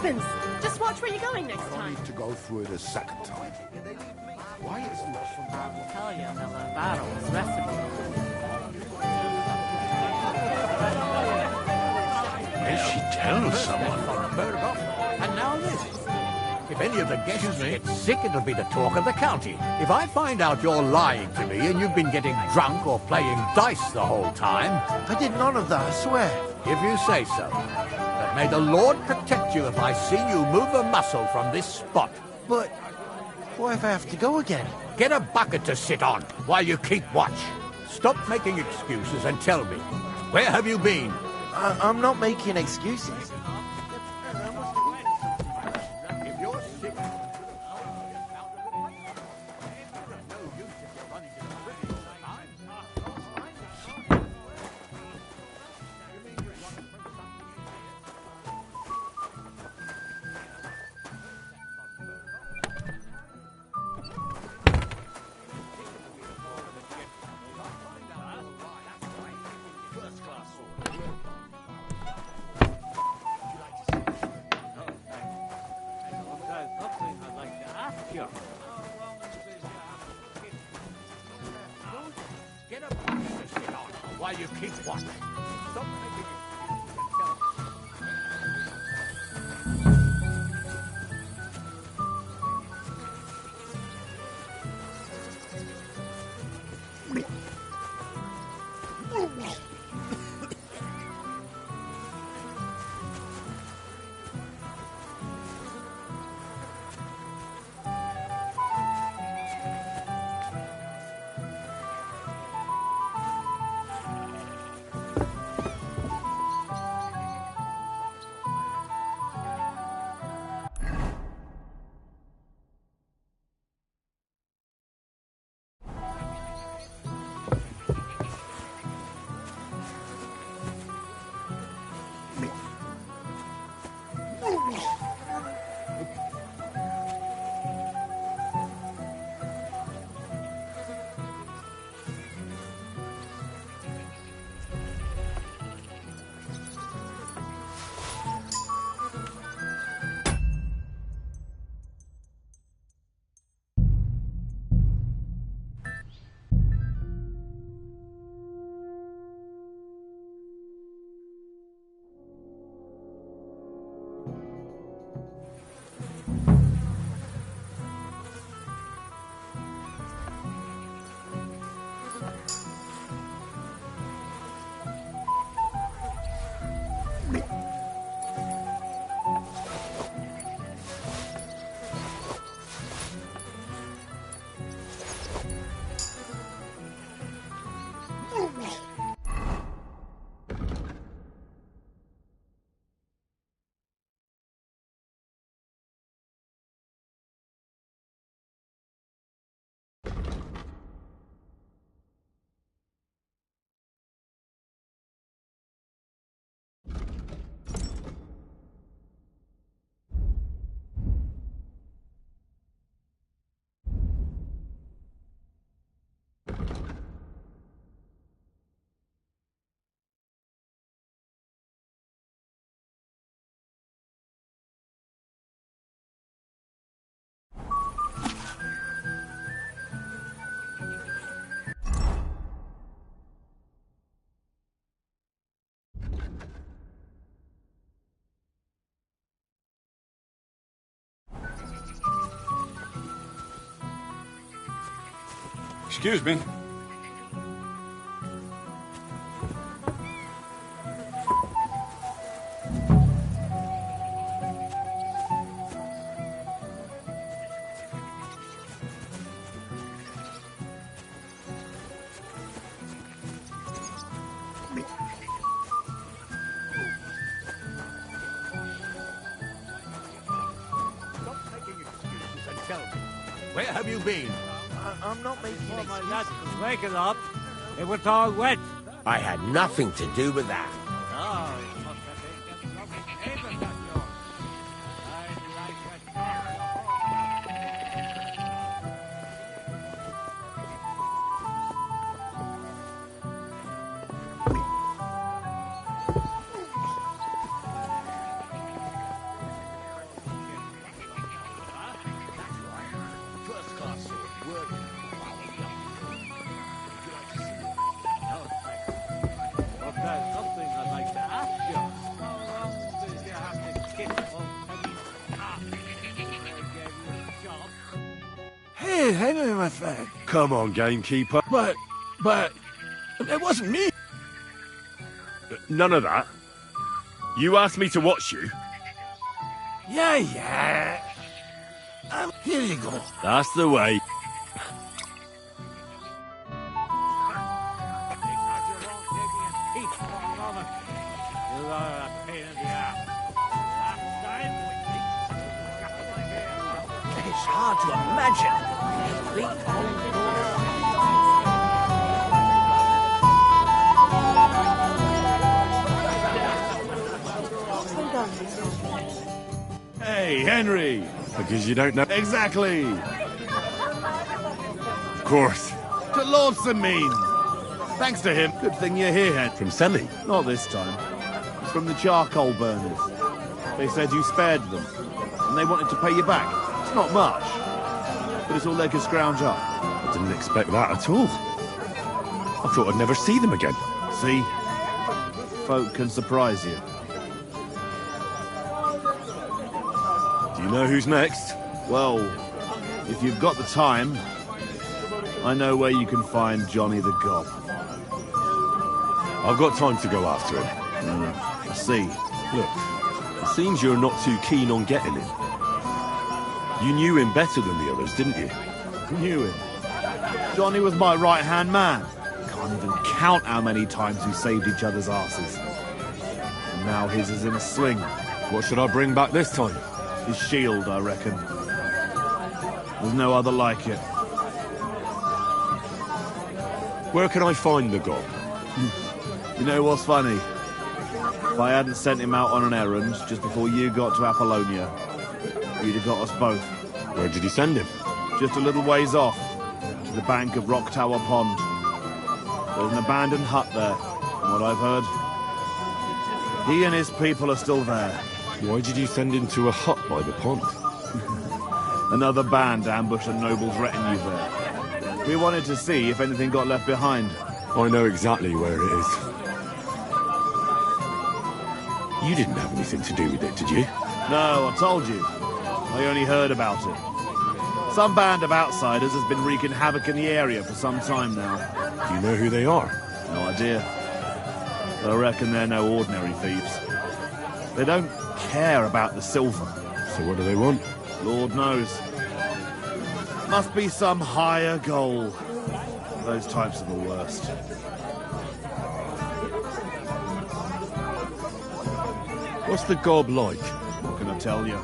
happens. Just watch where you're going next I time. need to go through it a second time. Why is it from I'll tell you the Lavaro's recipe. Is she telling someone? And now this. If any of the guests get sick, it'll be the talk of the county. If I find out you're lying to me and you've been getting drunk or playing dice the whole time... I did none of that, I swear. If you say so. But may the Lord protect you if I see you move a muscle from this spot. But what if I have to go again? Get a bucket to sit on while you keep watch. Stop making excuses and tell me, where have you been? I'm not making excuses. Get a bucket to sit on while you keep watch. Stop making excuses and tell me. Excuse me. Stop making excuses and tell me, where have you been? I'm not making Before my excuses. lad was waking up, it was all wet. I had nothing to do with that. Oh, you must have been getting lovely neighbours at yours. I'd like to talk. my face. Come on, gamekeeper. But, it wasn't me. None of that. You asked me to watch you. Yeah. Here you go. That's the way. It's hard to imagine. Hey, Henry! Because you don't know... Exactly! Of course. To Lord Sameen. Thanks to him. Good thing you're here, Hen. From Selly? Not this time. It's from the charcoal burners. They said you spared them, and they wanted to pay you back. It's not much, but it's all they could scrounge up. I didn't expect that at all. I thought I'd never see them again. See? Folk can surprise you. Do you know who's next? Well, if you've got the time, I know where you can find Johnny the Gob. I've got time to go after him. I see. Look, it seems you're not too keen on getting him. You knew him better than the others, didn't you? Knew him. Johnny was my right-hand man. Can't even count how many times we saved each other's asses. And now his is in a sling. What should I bring back this time? His shield, I reckon. There's no other like it. Where can I find the Gob? You know what's funny? If I hadn't sent him out on an errand just before you got to Apollonia, you'd have got us both. Where did you send him? Just a little ways off, to the bank of Rock Tower Pond. There's an abandoned hut there, from what I've heard. He and his people are still there. Why did you send him to a hut by the pond? Another band ambushed a noble's retinue there. We wanted to see if anything got left behind. I know exactly where it is. You didn't have anything to do with it, did you? No, I told you. I only heard about it. Some band of outsiders has been wreaking havoc in the area for some time now. Do you know who they are? No idea. But I reckon they're no ordinary thieves. They don't care about the silver. So what do they want? Lord knows. Must be some higher goal. Those types are the worst. What's the Gob like? What can I tell you?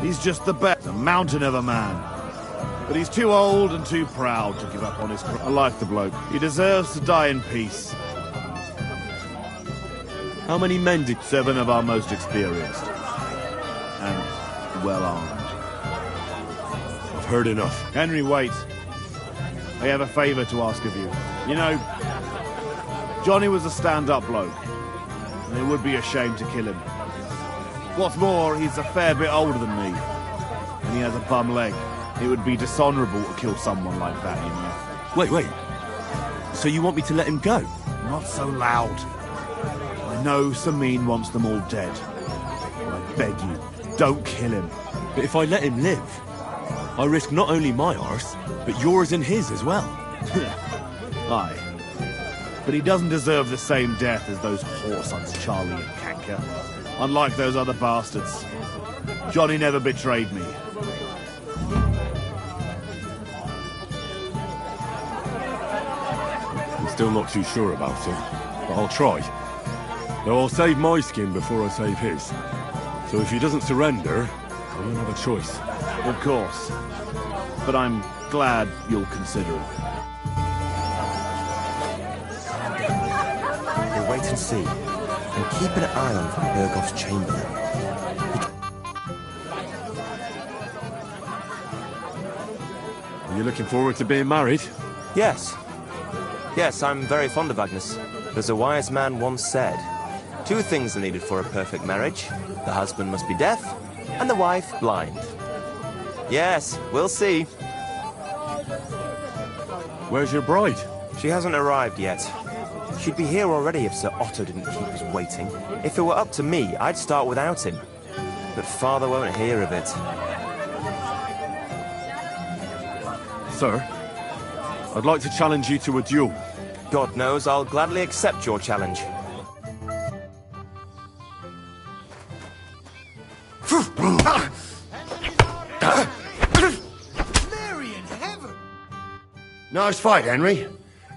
He's just the best, a mountain of a man. But he's too old and too proud to give up on his... I like the bloke. He deserves to die in peace. How many men did... 7 of our most experienced. And well-armed. I've heard enough. Henry, wait. I have a favour to ask of you. You know, Johnny was a stand-up bloke. And it would be a shame to kill him. What's more, he's a fair bit older than me. And he has a bum leg. It would be dishonourable to kill someone like that, you know. Wait. So you want me to let him go? Not so loud. I know Sameen wants them all dead. But I beg you, don't kill him. But if I let him live, I risk not only my arse, but yours and his as well. Aye. But he doesn't deserve the same death as those whoresons Charlie and Kanker. Unlike those other bastards. Johnny never betrayed me. I'm still not too sure about it, but I'll try. Though I'll save my skin before I save his. So if he doesn't surrender, I won't have a choice. Of course. But I'm glad you'll consider it. We'll wait and see. And keep an eye on from Urgoff's chamberlain. Are you looking forward to being married? Yes. Yes, I'm very fond of Agnes. As a wise man once said, 2 things are needed for a perfect marriage. The husband must be deaf, and the wife blind. Yes, we'll see. Where's your bride? She hasn't arrived yet. She'd be here already if Sir Otto didn't keep us waiting. If it were up to me, I'd start without him. But Father won't hear of it. Sir, I'd like to challenge you to a duel. God knows I'll gladly accept your challenge. Nice fight, Henry.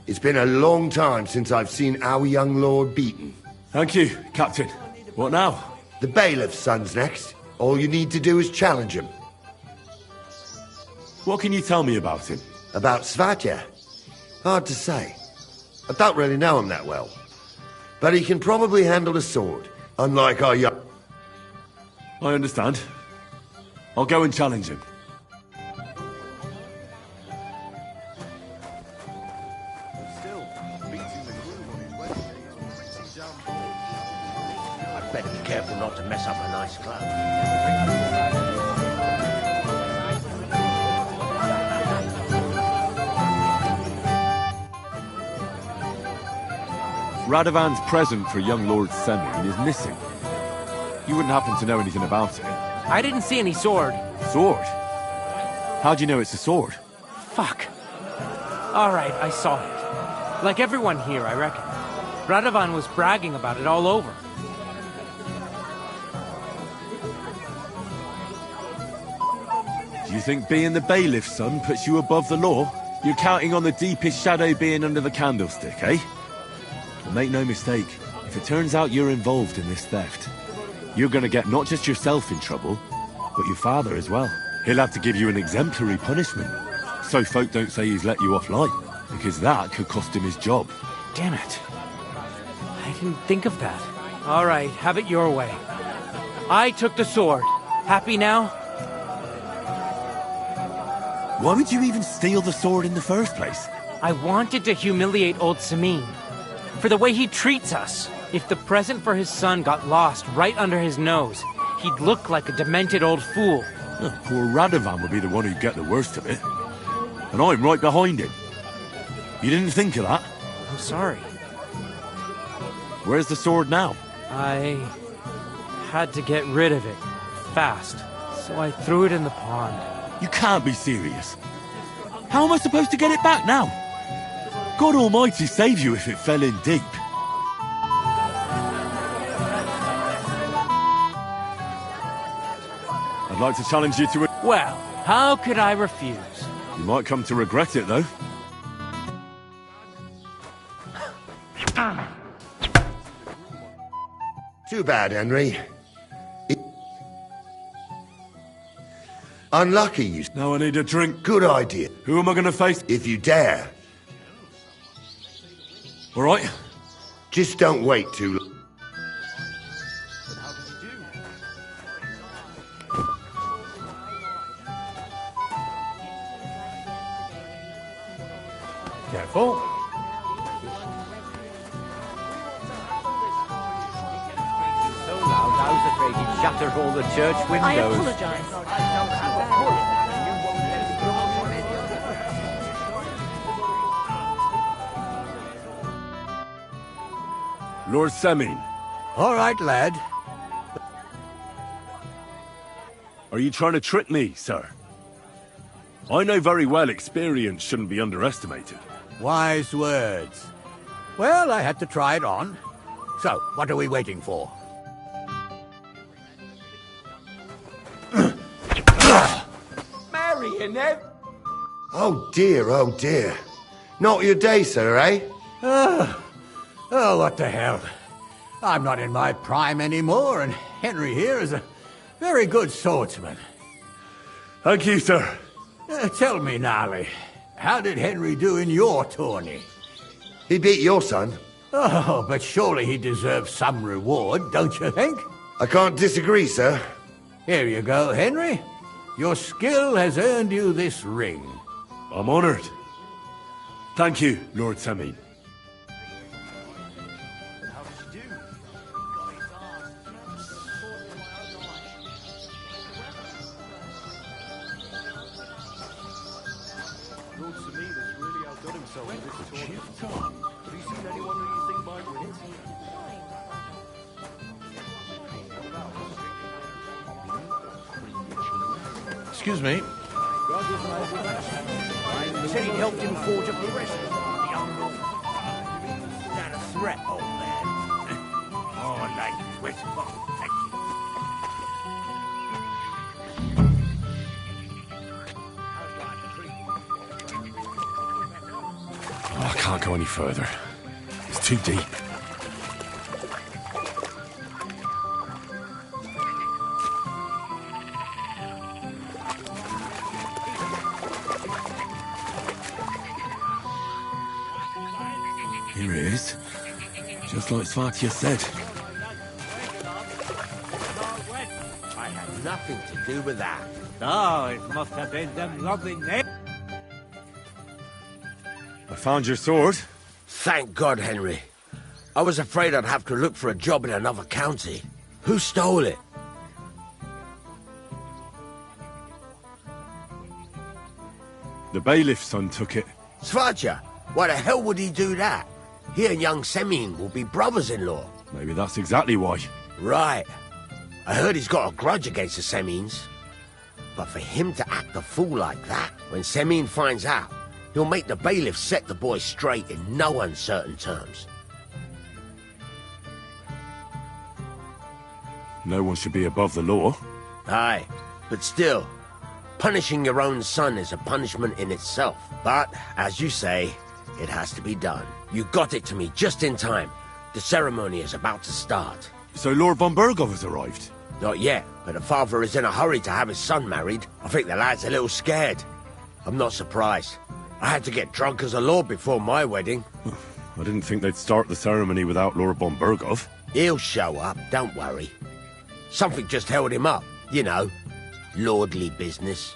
It's been a long time since I've seen our young lord beaten. Thank you, Captain. What now? The bailiff's son's next. All you need to do is challenge him. What can you tell me about him? About Svatya? Hard to say. I don't really know him that well. But he can probably handle a sword, unlike our young... I understand. I'll go and challenge him. I'd better be careful not to mess up a nice club. Radovan's present for young Lord Semyon is missing. You wouldn't happen to know anything about it? I didn't see any sword. Sword? How do you know it's a sword? Fuck. Alright, I saw it. Like everyone here, I reckon. Radovan was bragging about it all over. Do you think being the bailiff's son puts you above the law? You're counting on the deepest shadow being under the candlestick, eh? But make no mistake, if it turns out you're involved in this theft, you're gonna get not just yourself in trouble, but your father as well. He'll have to give you an exemplary punishment, so folk don't say he's let you off light, because that could cost him his job. Damn it. I didn't think of that. Alright, have it your way. I took the sword. Happy now? Why would you even steal the sword in the first place? I wanted to humiliate old Samin. For the way he treats us. If the present for his son got lost right under his nose, he'd look like a demented old fool. Oh, poor Radovan would be the one who'd get the worst of it. And I'm right behind him. You didn't think of that? I'm sorry. Where's the sword now? I had to get rid of it. Fast. So I threw it in the pond. You can't be serious. How am I supposed to get it back now? God Almighty save you if it fell in deep. I'd like to challenge you to a... Well, how could I refuse? You might come to regret it, though. Too bad, Henry. Unlucky, you... Now I need a drink. Good idea. Who am I going to face? If you dare. All right. Just don't wait too long. Careful. So loud, I was afraid he'd shatter all the church windows. I apologize. Lord Semyon. All right, lad. Are you trying to trick me, sir? I know very well experience shouldn't be underestimated. Wise words. Well, I had to try it on. So, what are we waiting for? Marionette? Oh dear, oh dear. Not your day, sir, eh? Oh, what the hell. I'm not in my prime anymore, and Henry here is a very good swordsman. Thank you, sir. Tell me, Gnarly, how did Henry do in your tourney? He beat your son. Oh, but surely he deserves some reward, don't you think? I can't disagree, sir. Here you go, Henry. Your skill has earned you this ring. I'm honored. Thank you, Lord Semyon. Lord Samin has really outdone himself with this tournament. Have you seen anyone who you think might win it? Excuse me. Said he helped him forge up the rest of the uncle. Is that a threat, old man? Oh, like it. Thank you. Oh, I can't go any further. It's too deep. Here it is. Just like Svatia said. I had nothing to do with that. Oh, it must have been them lovely names. I found your sword. Thank God, Henry. I was afraid I'd have to look for a job in another county. Who stole it? The bailiff's son took it. Svaja? Why the hell would he do that? He and young Semyon will be brothers-in-law. Maybe that's exactly why. Right. I heard he's got a grudge against the Semyons. But for him to act a fool like that, when Semyon finds out, he'll make the bailiff set the boy straight in no uncertain terms. No one should be above the law. Aye, but still, punishing your own son is a punishment in itself. But, as you say, it has to be done. You got it to me just in time. The ceremony is about to start. So Lord von Burgov has arrived? Not yet, but the father is in a hurry to have his son married. I think the lad's a little scared. I'm not surprised. I had to get drunk as a lord before my wedding. I didn't think they'd start the ceremony without Lord von Burgov. He'll show up, don't worry. Something just held him up, you know. Lordly business.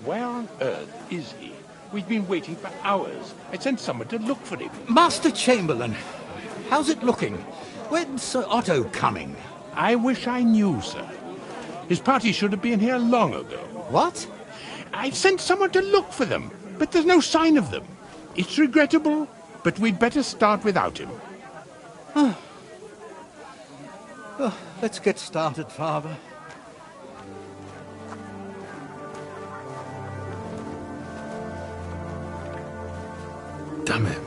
Where on earth is he? We've been waiting for hours. I sent someone to look for him. Master Chamberlain, how's it looking? When's Sir Otto coming? I wish I knew, sir. His party should have been here long ago. What? I sent someone to look for them, but there's no sign of them. It's regrettable, but we'd better start without him. Oh, let's get started, Father. Damn it.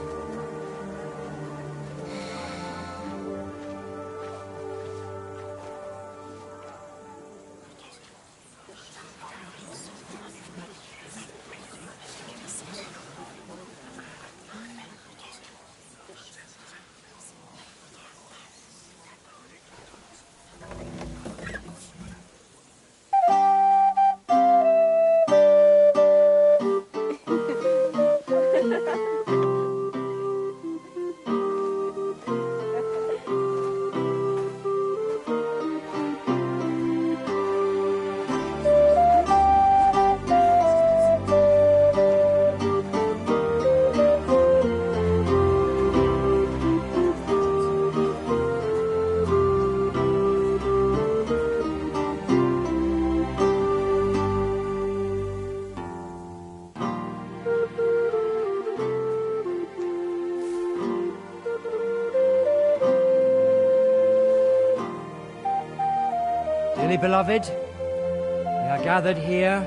Dearly beloved, we are gathered here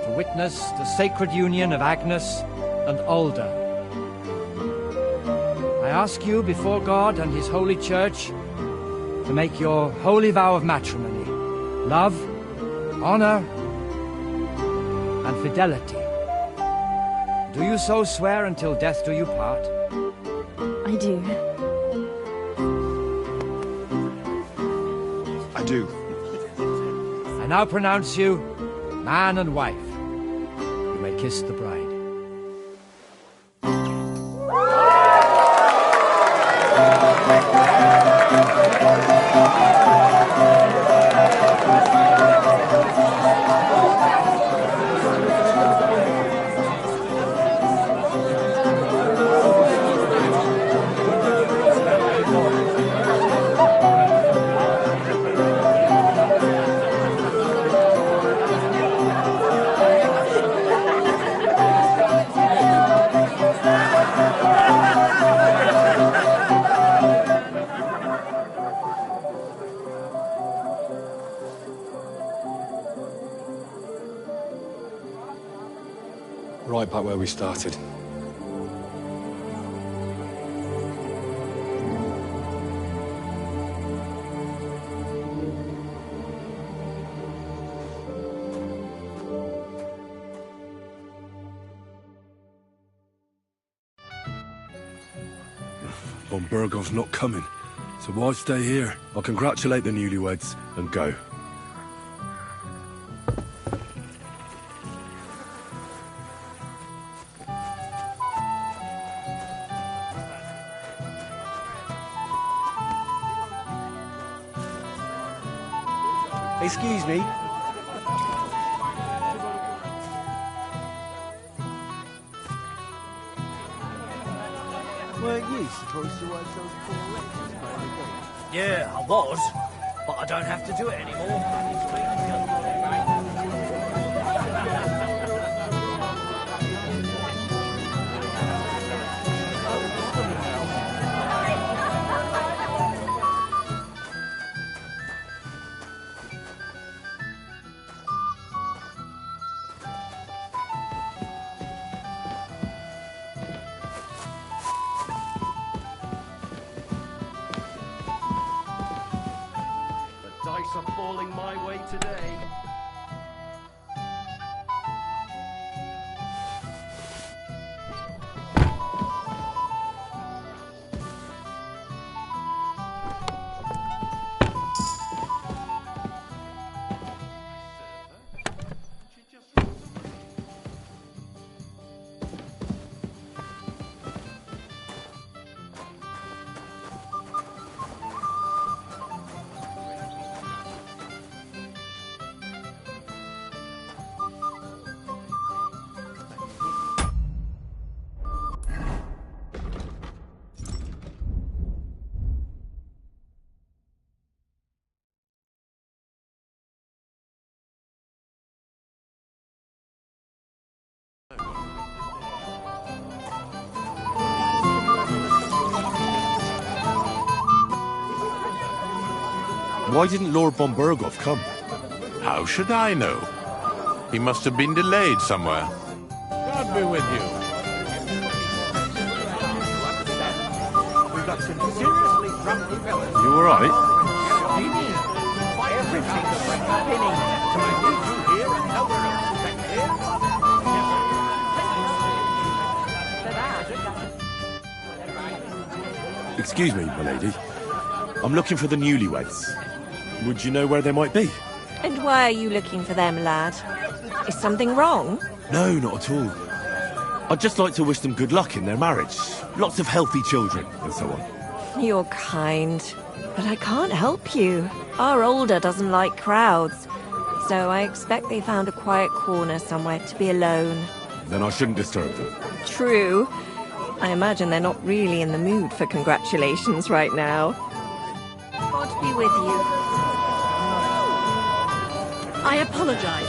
to witness the sacred union of Agnes and Alda. I ask you before God and His holy church to make your holy vow of matrimony, love, honor, and fidelity. Do you so swear until death do you part? I do. I do. I now pronounce you man and wife. You may kiss the bride. Right back where we started. Von Burgov's not coming, so why stay here? I'll congratulate the newlyweds and go. Excuse me. Weren't you supposed to watch those poor wretches by the gate? Yeah, I was, but I don't have to do it anymore. The dice are falling my way today. Why didn't Lord von Burgov come? How should I know? He must have been delayed somewhere. God be with you. We've got some seriously drunky fellas. You alright? Everything's spinning. So I need you here and nowhere else. Is that clear? Excuse me, my lady. I'm looking for the newlyweds. Would you know where they might be? And why are you looking for them, lad? Is something wrong? No, not at all. I'd just like to wish them good luck in their marriage. Lots of healthy children, and so on. You're kind, but I can't help you. Our older doesn't like crowds, so I expect they found a quiet corner somewhere to be alone. Then I shouldn't disturb them. True. I imagine they're not really in the mood for congratulations right now. God be with you. I apologize.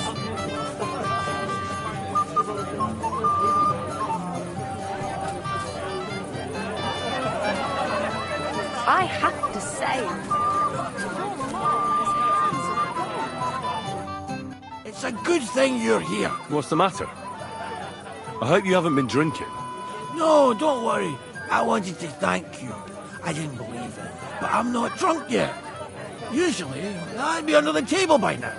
I have to say, It's a good thing you're here. What's the matter? I hope you haven't been drinking. No, don't worry. I wanted to thank you. I didn't believe it, but I'm not drunk yet. Usually, I'd be under the table by now.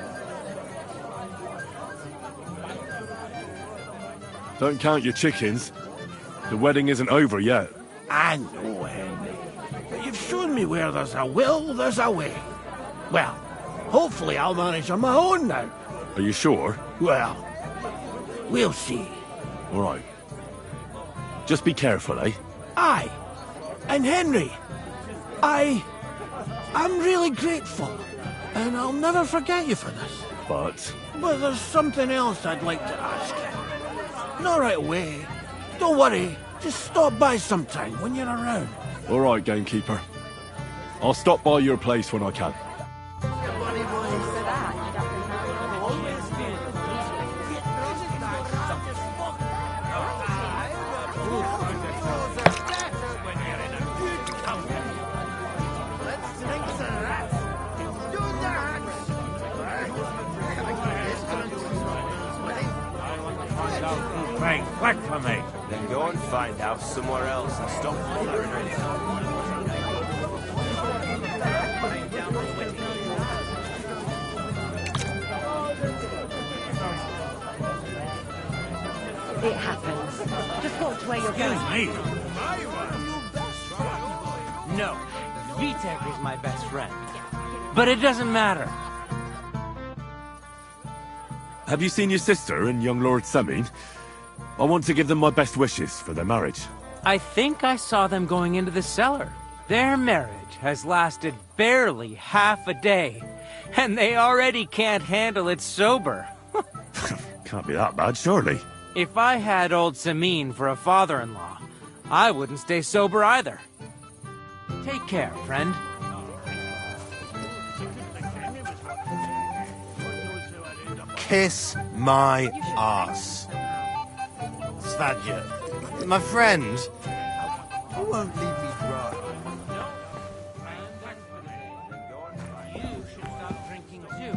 Don't count your chickens. The wedding isn't over yet. I know, Henry. But you've shown me where there's a will, there's a way. Well, hopefully I'll manage on my own now. Are you sure? Well, we'll see. All right. Just be careful, eh? Aye. And Henry, I'm really grateful. And I'll never forget you for this. But there's something else I'd like to ask you. Not right away. Don't worry. Just stop by sometime when you're around. All right, gamekeeper. I'll stop by your place when I can. Bang, back for me. Then go and find out somewhere else and stop bothering us. It happens. Just watch where you're going. No, Vitek is my best friend. But it doesn't matter. Have you seen your sister and young Lord Semin? I want to give them my best wishes for their marriage. I think I saw them going into the cellar. Their marriage has lasted barely half a day, and they already can't handle it sober. Can't be that bad, surely. If I had old Samin for a father-in-law, I wouldn't stay sober either. Take care, friend. Kiss my ass. Svadja, my friend, you won't leave me dry. You should stop drinking too.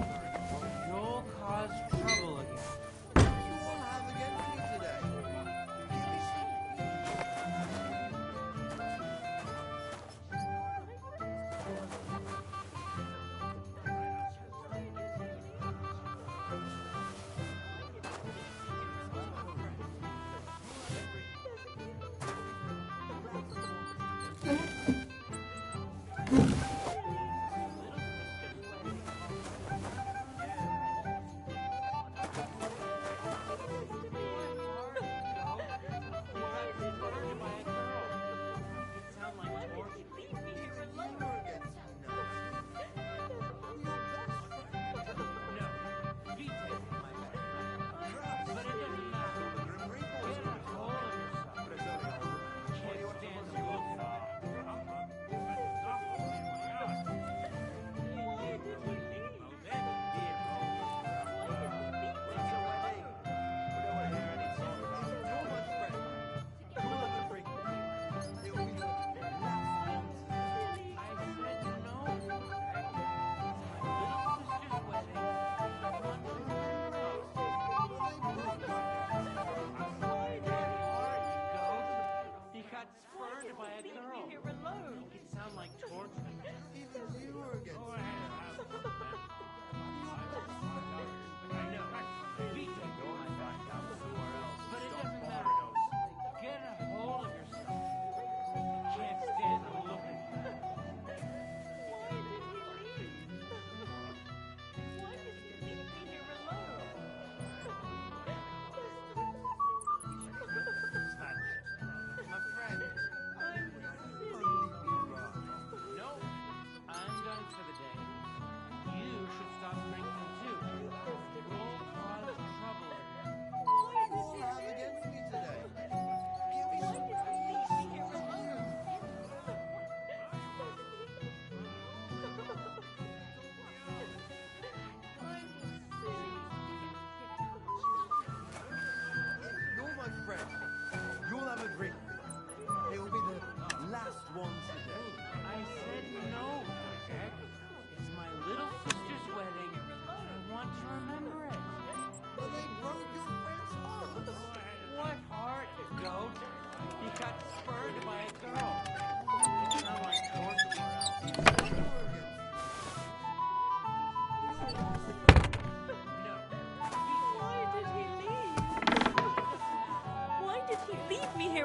You'll cause trouble again.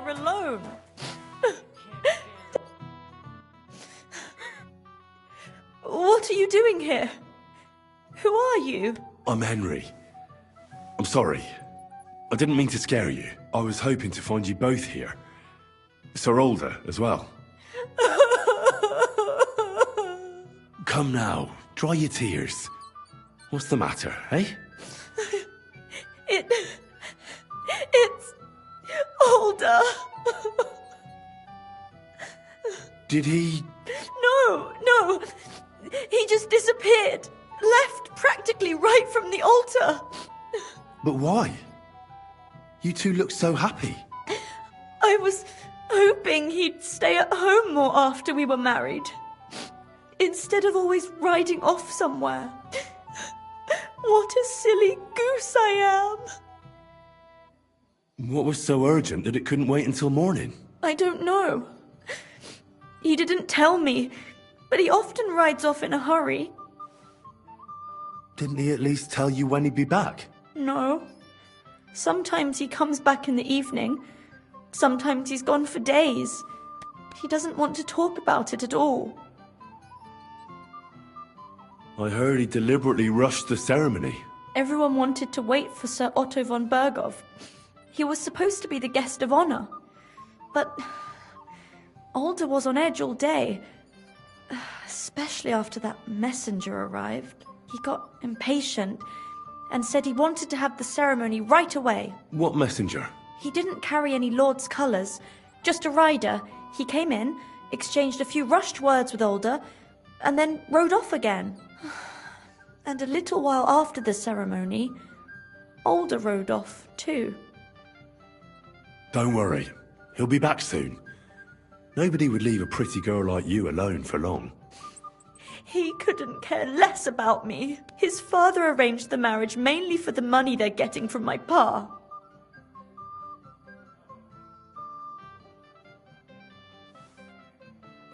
Alone. What are you doing here? Who are you? I'm Henry. I'm sorry. I didn't mean to scare you. I was hoping to find you both here. Sir Older as well. Come now, dry your tears. What's the matter, eh? It's Older. Did he... No. He just disappeared. Left practically right from the altar. But why? You two look so happy. I was hoping he'd stay at home more after we were married. Instead of always riding off somewhere. What a silly goose I am. What was so urgent that it couldn't wait until morning? I don't know. He didn't tell me, but he often rides off in a hurry. Didn't he at least tell you when he'd be back? No. Sometimes he comes back in the evening. Sometimes he's gone for days. He doesn't want to talk about it at all. I heard he deliberately rushed the ceremony. Everyone wanted to wait for Sir Otto von Berghoff. He was supposed to be the guest of honor. But Alder was on edge all day, especially after that messenger arrived. He got impatient and said he wanted to have the ceremony right away. What messenger? He didn't carry any lord's colours, just a rider. He came in, exchanged a few rushed words with Alder, and then rode off again. And a little while after the ceremony, Alder rode off too. Don't worry, he'll be back soon. Nobody would leave a pretty girl like you alone for long. He couldn't care less about me. His father arranged the marriage mainly for the money they're getting from my pa.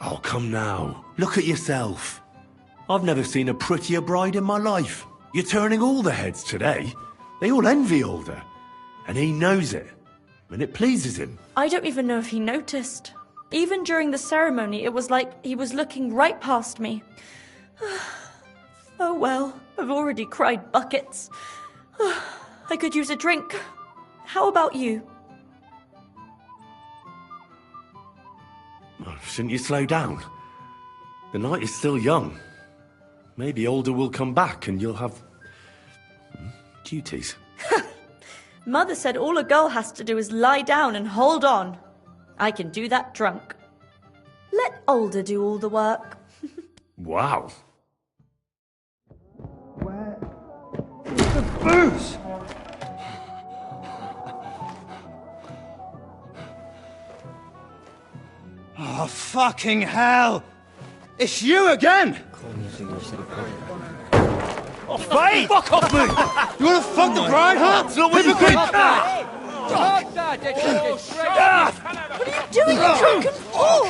Oh, come now. Look at yourself. I've never seen a prettier bride in my life. You're turning all the heads today. They all envy Alder. And he knows it. And it pleases him. I don't even know if he noticed. Even during the ceremony, it was like he was looking right past me. Oh well, I've already cried buckets. I could use a drink. How about you? Oh, shouldn't you slow down? The night is still young. Maybe Alder will come back and you'll have duties. Mother said all a girl has to do is lie down and hold on. I can do that drunk. Let Alder do all the work. Wow. The booze! Oh, fucking hell! It's you again! Oh, Faye! Fuck off me! You wanna fuck the bride, huh? It's not what you think! What are you doing, you drunken fool?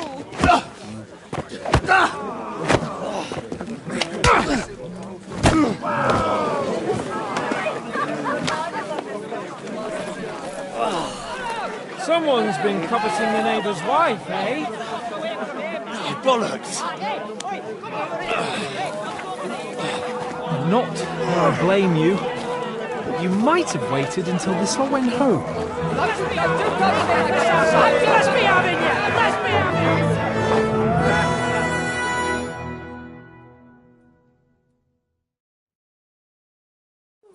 Someone's been coveting the neighbour's wife, eh? Oh, bollocks! Not that I blame you, but you might have waited until this lot went home. Let's be having you! Let's be having you!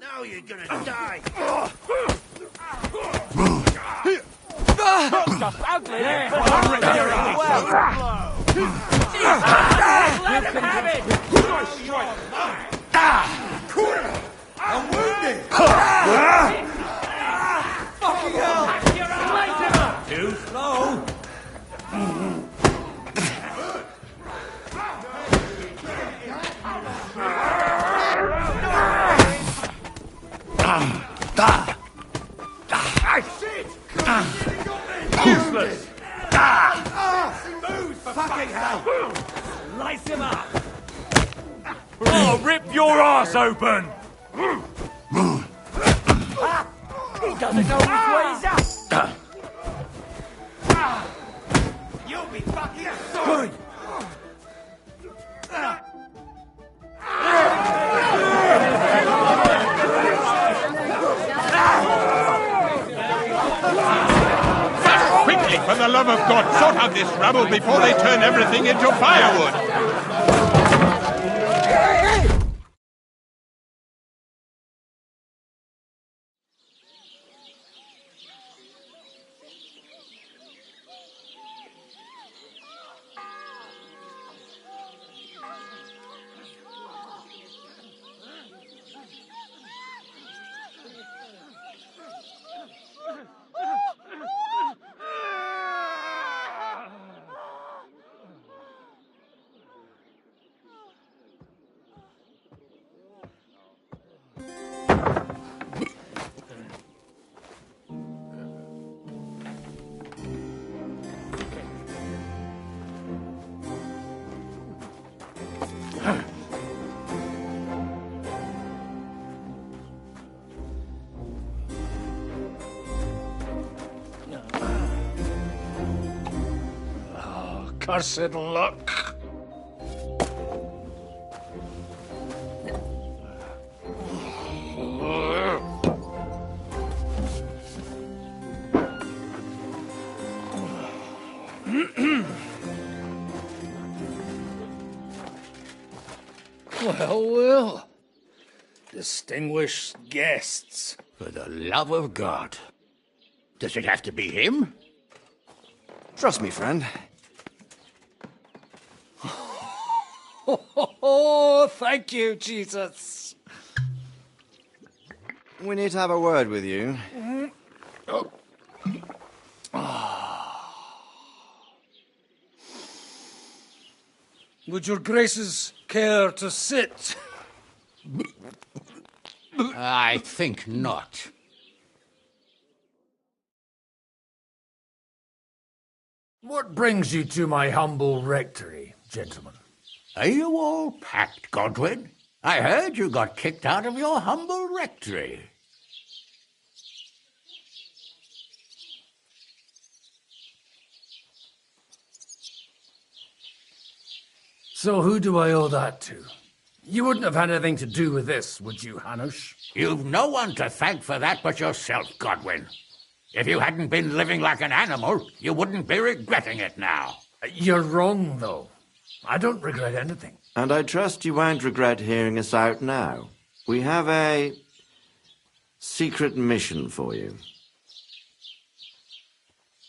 Now you're gonna die! Just ugly! Let him have it! I'm wounded! Fucking hell! Too slow! Useless! Fucking hell! Lice him up! I'll rip your ass open! He doesn't know which way he's up! You'll be fucking sorry! Quickly, for the love of God, sort out this rabble before they turn everything into firewood! cursed luck. Well, well. Distinguished guests. For the love of God. Does it have to be him? Trust me, friend. Oh, thank you, Jesus. We need to have a word with you. Oh. Would your graces care to sit? I think not. What brings you to my humble rectory, gentlemen? Are you all packed, Godwin? I heard you got kicked out of your humble rectory. So who do I owe that to? You wouldn't have had anything to do with this, would you, Hanush? You've no one to thank for that but yourself, Godwin. If you hadn't been living like an animal, you wouldn't be regretting it now. You're wrong, though. I don't regret anything. And I trust you won't regret hearing us out now. We have a secret mission for you.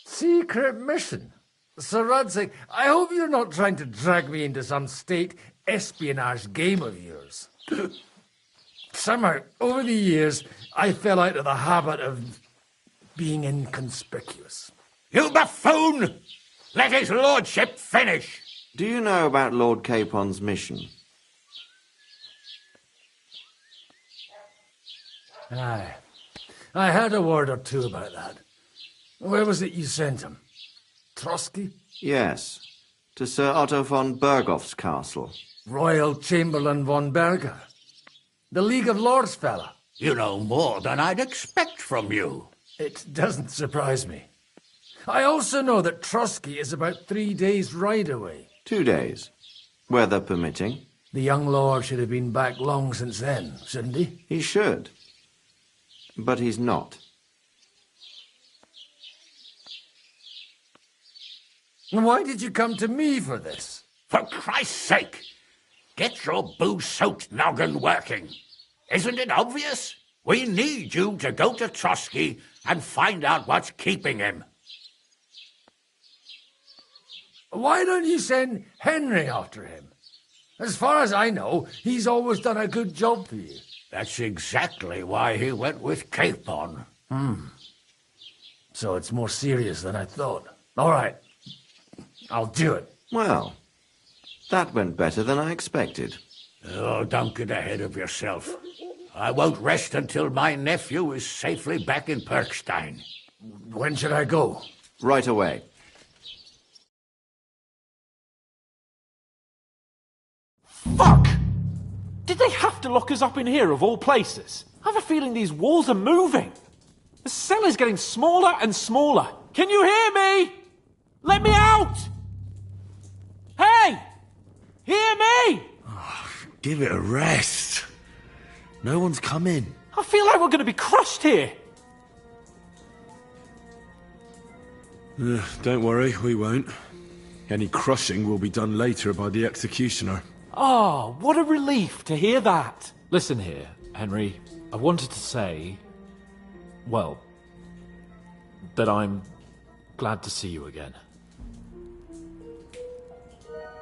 Secret mission? Sir Radzig, I hope you're not trying to drag me into some state espionage game of yours. Somehow, over the years, I fell out of the habit of being inconspicuous. You buffoon! Let his lordship finish! Do you know about Lord Capon's mission? Aye. I heard a word or two about that. Where was it you sent him? Trotsky? Yes, to Sir Otto von Bergoff's castle. Royal Chamberlain von Berger. The League of Lords fella. You know more than I'd expect from you. It doesn't surprise me. I also know that Trotsky is about 3 days' ride away. 2 days, weather permitting. The young lord should have been back long since then, shouldn't he? He should. But he's not. Why did you come to me for this? For Christ's sake! Get your booze-soaked noggin working. Isn't it obvious? We need you to go to Trotsky and find out what's keeping him. Why don't you send Henry after him? As far as I know, he's always done a good job for you. That's exactly why he went with Capon. So it's more serious than I thought. All right. I'll do it. Well, that went better than I expected. Oh, don't get ahead of yourself. I won't rest until my nephew is safely back in Perkstein. When should I go? Right away. Fuck! Did they have to lock us up in here, of all places? I have a feeling these walls are moving. The cell is getting smaller and smaller. Can you hear me? Let me out! Hey! Hear me! Oh, give it a rest. No one's coming. I feel like we're going to be crushed here. Don't worry, we won't. Any crushing will be done later by the executioner. Oh, what a relief to hear that. Listen here, Henry. I wanted to say, well, that I'm glad to see you again.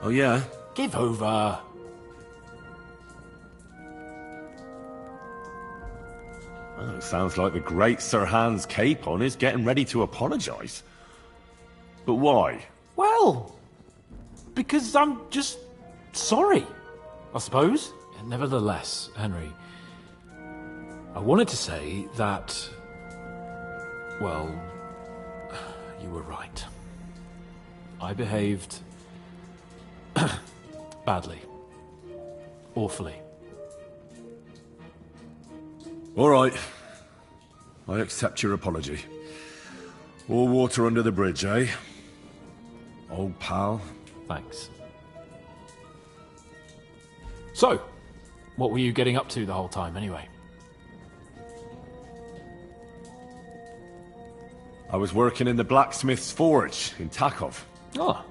Oh, yeah? Give over. Well, it sounds like the great Sir Hans Capon is getting ready to apologise. But why? Well, because I'm just sorry, I suppose. Nevertheless, Henry, I wanted to say that, well, you were right. I behaved badly. Awfully. All right. I accept your apology. All water under the bridge, eh? Old pal, Thanks. So, what were you getting up to the whole time, anyway? I was working in the blacksmith's forge in Takov. Oh.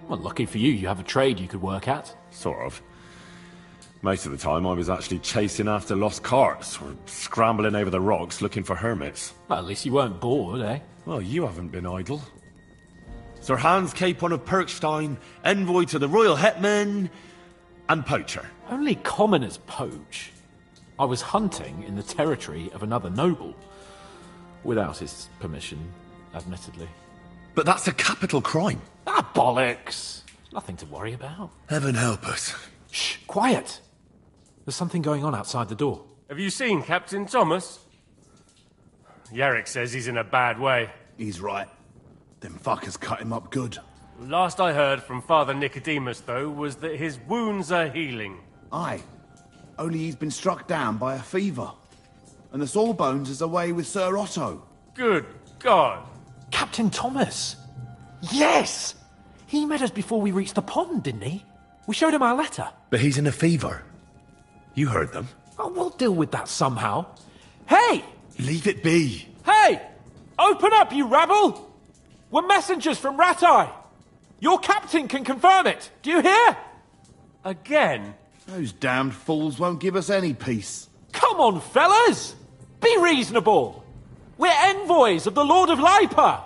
Well, lucky for you, you have a trade you could work at. Sort of. Most of the time I was actually chasing after lost carts, or scrambling over the rocks looking for hermits. Well, at least you weren't bored, eh? Well, you haven't been idle. Sir Hans Capon of Perkstein, envoy to the royal hetman, and poacher. Only commoners poach. I was hunting in the territory of another noble. Without his permission, admittedly. But that's a capital crime. Ah, bollocks! Nothing to worry about. Heaven help us. Shh, quiet! There's something going on outside the door. Have you seen Captain Thomas? Yarrick says he's in a bad way. He's right. Them fuckers cut him up good. Last I heard from Father Nicodemus, though, was that his wounds are healing. Aye. Only he's been struck down by a fever. And the Sawbones is away with Sir Otto. Good God. Captain Thomas! Yes! He met us before we reached the pond, didn't he? We showed him our letter. But he's in a fever. You heard them. Oh, we'll deal with that somehow. Hey! Leave it be. Hey! Open up, you rabble! We're messengers from Ratai. Your captain can confirm it. Do you hear? Again? Those damned fools won't give us any peace. Come on, fellas! Be reasonable! We're envoys of the Lord of Lipa!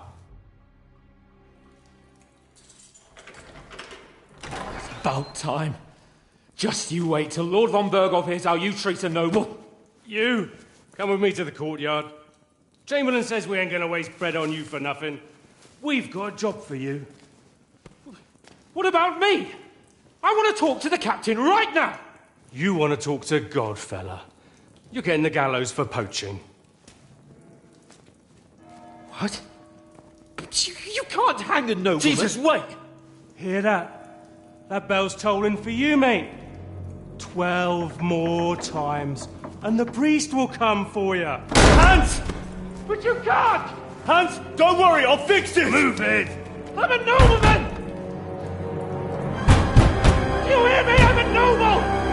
It's about time. Just you wait till Lord von Berghoff hears how you treat a noble. You, come with me to the courtyard. Chamberlain says we ain't gonna waste bread on you for nothing. We've got a job for you. What about me? I want to talk to the captain right now! You want to talk to God, fella. You're getting the gallows for poaching. What? But you can't hang a nobleman. Jesus, wait! Hear that? That bell's tolling for you, mate. 12 more times, and the priest will come for you. Hans! But you can't! Hans, don't worry, I'll fix it! Move it! I'm a nobleman! You hear me? I'm a noble!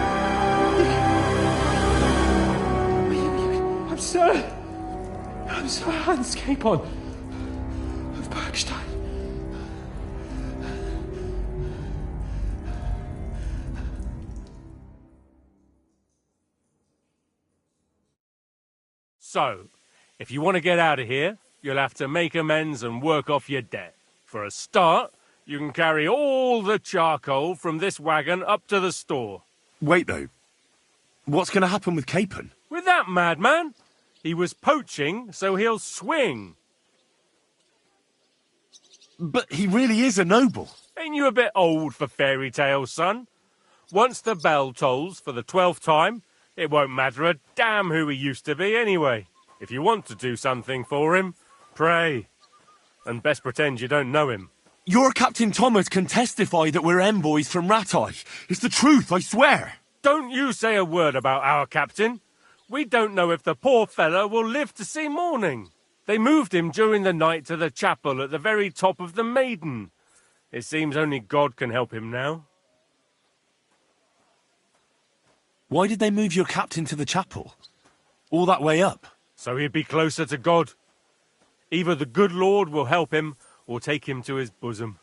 I'm Sir Hans Capon of Bergstein. So, if you want to get out of here, you'll have to make amends and work off your debt. For a start, you can carry all the charcoal from this wagon up to the store. Wait, though. What's going to happen with Capon? With that madman? He was poaching, so he'll swing. But he really is a noble. Ain't you a bit old for fairy tales, son? Once the bell tolls for the 12th time, it won't matter a damn who he used to be anyway. If you want to do something for him, pray. And best pretend you don't know him. Your Captain Thomas can testify that we're envoys from Ratai. It's the truth, I swear. Don't you say a word about our captain. We don't know if the poor fellow will live to see morning. They moved him during the night to the chapel at the very top of the Maiden. It seems only God can help him now. Why did they move your captain to the chapel? All that way up? So he'd be closer to God. Either the good Lord will help him, or take him to his bosom.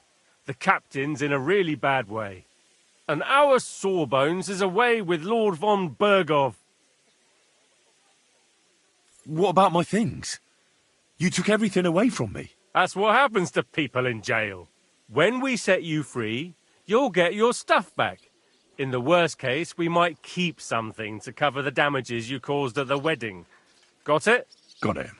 The captain's in a really bad way. And our Sawbones is away with Lord von Berghoff. What about my things? You took everything away from me. That's what happens to people in jail. When we set you free, you'll get your stuff back. In the worst case, we might keep something to cover the damages you caused at the wedding. Got it? Got it.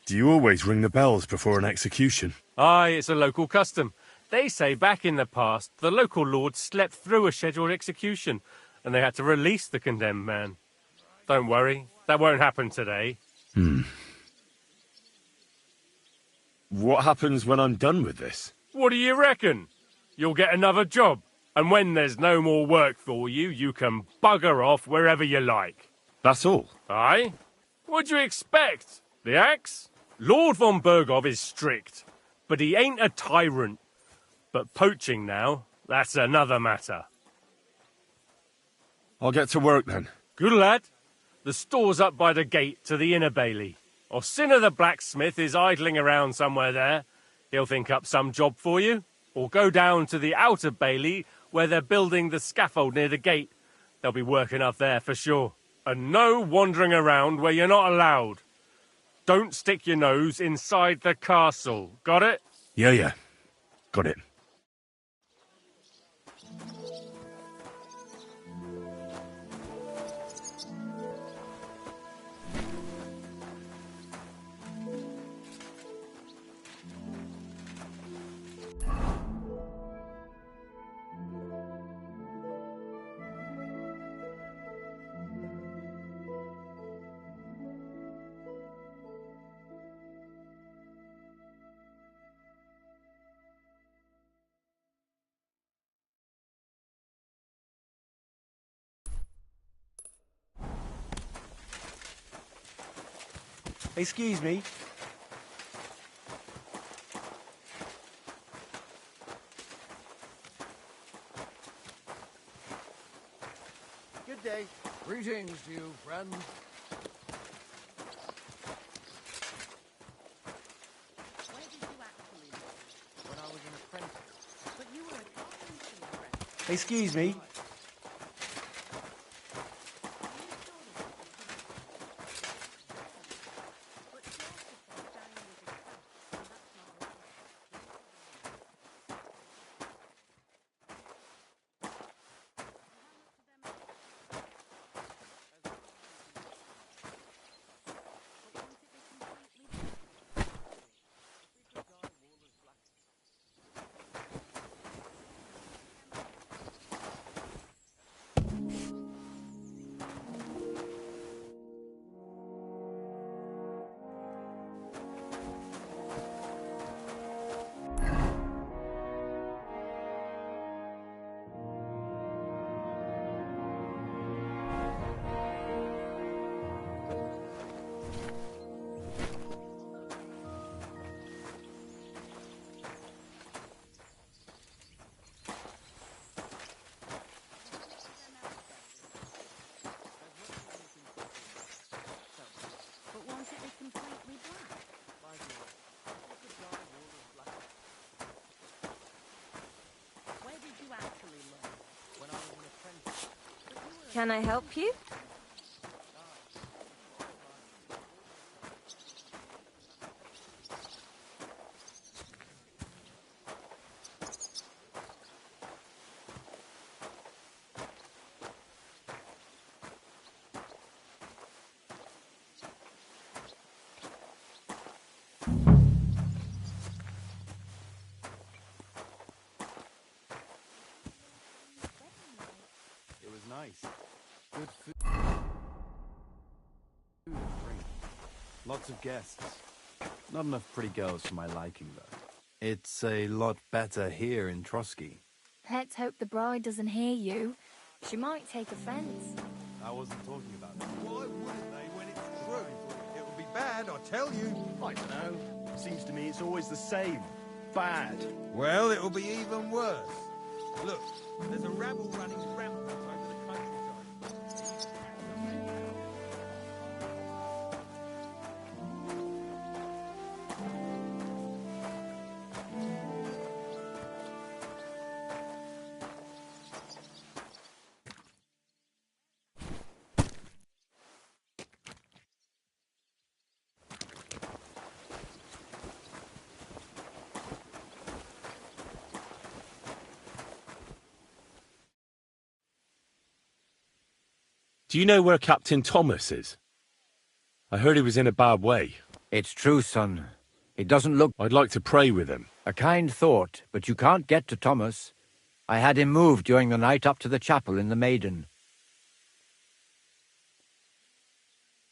Do you always ring the bells before an execution? Aye, it's a local custom. They say back in the past, the local lord slept through a scheduled execution, and they had to release the condemned man. Don't worry, that won't happen today. What happens when I'm done with this? What do you reckon? You'll get another job, and when there's no more work for you, you can bugger off wherever you like. That's all? Aye? What do you expect? The axe? Lord von Berghoff is strict, but he ain't a tyrant. But poaching now, that's another matter. I'll get to work then. Good lad. The store's up by the gate to the inner bailey. Orsina the blacksmith is idling around somewhere there. He'll think up some job for you. Or go down to the outer bailey where they're building the scaffold near the gate. They'll be working up there for sure. And no wandering around where you're not allowed. Don't stick your nose inside the castle. Got it? Yeah. Got it. Excuse me. Good day. Greetings to you, friend. Where did you actually live? When I was an apprentice. But you were a carpentry apprentice. Excuse me. Can I help you? It was nice. Good food. Lots of guests. Not enough pretty girls for my liking, though. It's a lot better here in Trotsky. Let's hope the bride doesn't hear you. She might take offense. I wasn't talking about that. Why wouldn't they when it's true? It would be bad, I tell you. I don't know. Seems to me it's always the same. Bad. Well, it'll be even worse. Look, there's a rabble running rampant over the countryside. Do you know where Captain Thomas is? I heard he was in a bad way. It's true, son. It doesn't look... I'd like to pray with him. A kind thought, but you can't get to Thomas. I had him moved during the night up to the chapel in the Maiden.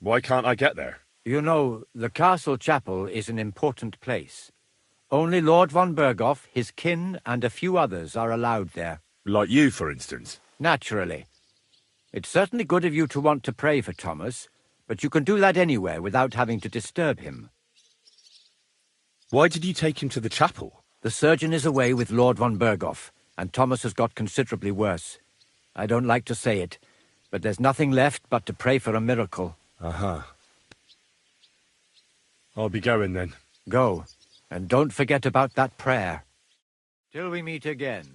Why can't I get there? You know, the castle chapel is an important place. Only Lord von Berghoff, his kin, and a few others are allowed there. Like you, for instance? Naturally. It's certainly good of you to want to pray for Thomas, but you can do that anywhere without having to disturb him. Why did you take him to the chapel? The surgeon is away with Lord von Berghoff, and Thomas has got considerably worse. I don't like to say it, but there's nothing left but to pray for a miracle. Uh-huh. I'll be going then. Go, and don't forget about that prayer. Till we meet again.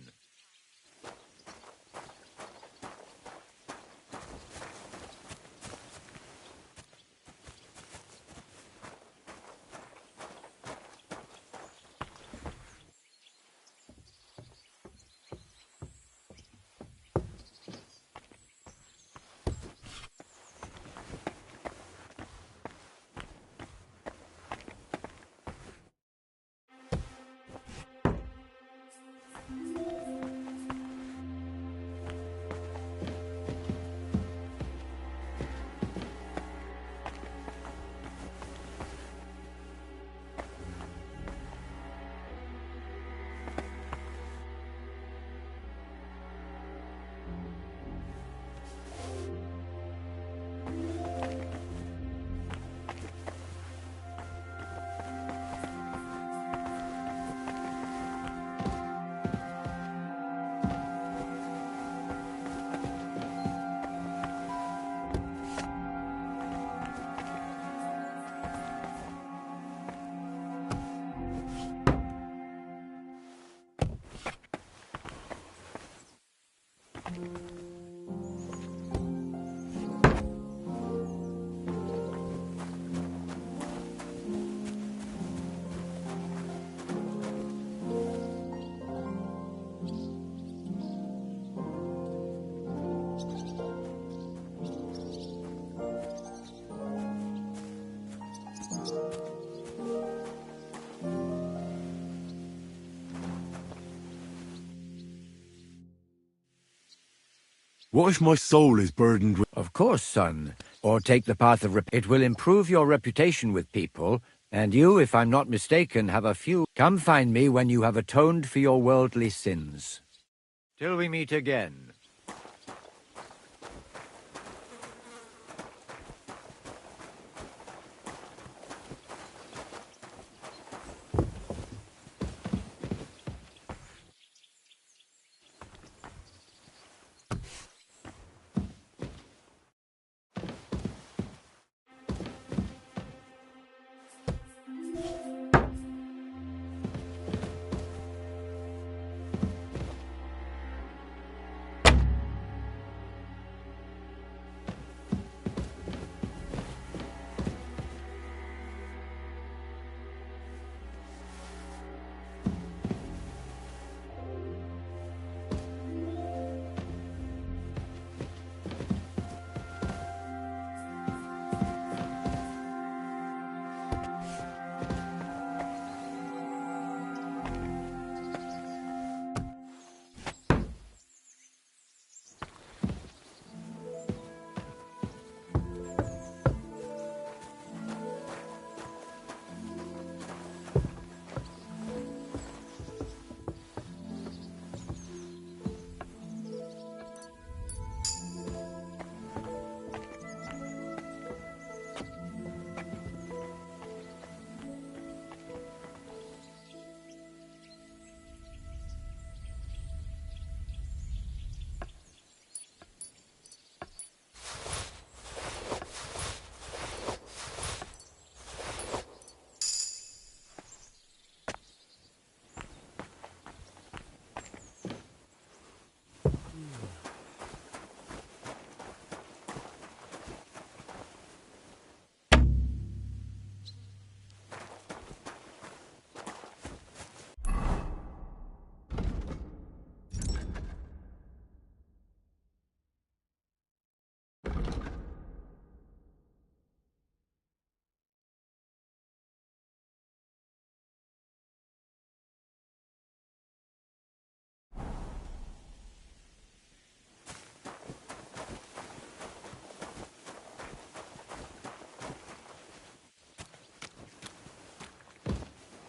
What if my soul is burdened with... Of course, son. Or take the path of it will improve your reputation with people, and you, if I'm not mistaken, have a few. Come find me when you have atoned for your worldly sins. Till we meet again.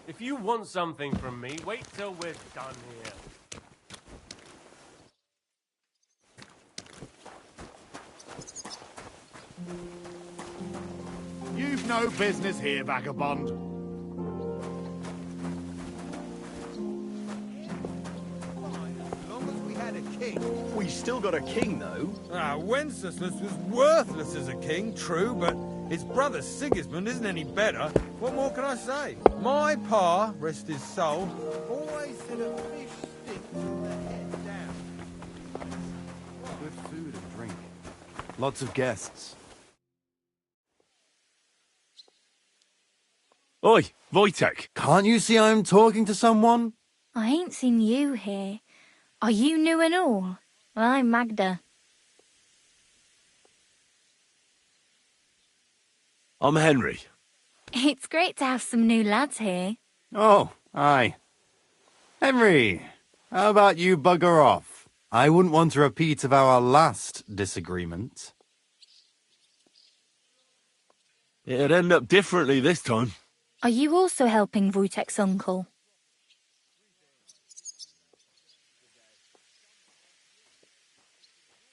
If you want something from me, wait till we're done here. You've no business here, vagabond. king. We still got a king, though. Wenceslas was worthless as a king, true, but his brother Sigismund isn't any better. What more can I say? My pa, rest his soul, always said a fish stinks from the head down. Good food and drink. Lots of guests. Oi, Wojtek. Can't you see I'm talking to someone? I ain't seen you here. Are you new and all? Well, I'm Magda. I'm Henry. It's great to have some new lads here. Oh, aye. Henry, how about you bugger off? I wouldn't want a repeat of our last disagreement. It'd end up differently this time. Are you also helping Wojtek's uncle?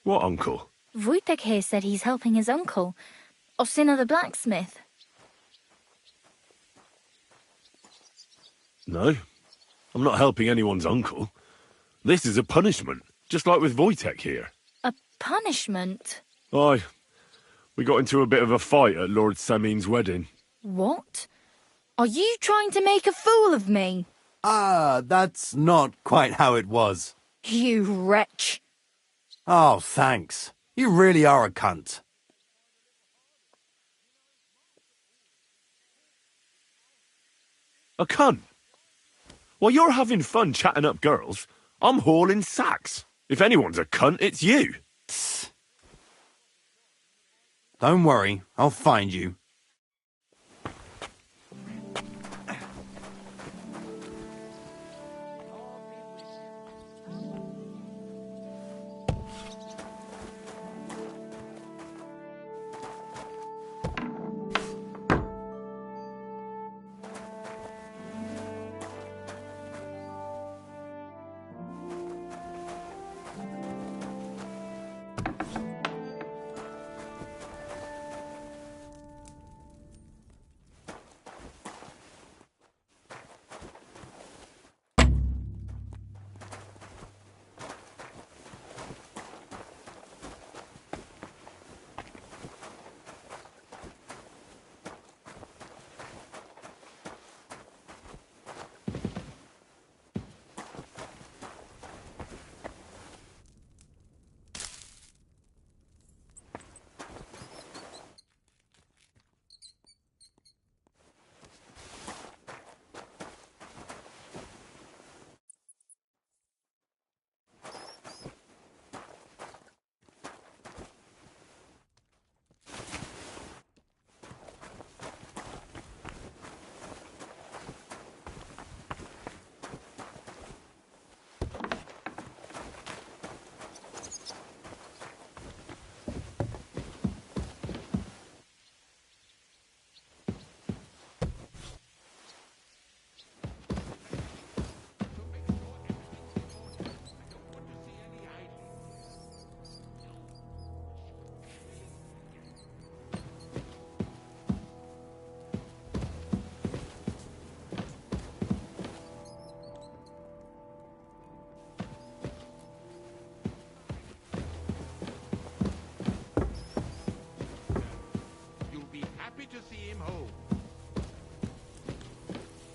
What uncle? Wojtek here said he's helping his uncle, Osina the blacksmith. No, I'm not helping anyone's uncle. This is a punishment, just like with Wojtek here. A punishment? Aye. We got into a bit of a fight at Lord Samin's wedding. What? Are you trying to make a fool of me? That's not quite how it was. You wretch. Oh, thanks. You really are a cunt. A cunt? While you're having fun chatting up girls, I'm hauling sacks. If anyone's a cunt, it's you. Tss. Don't worry, I'll find you.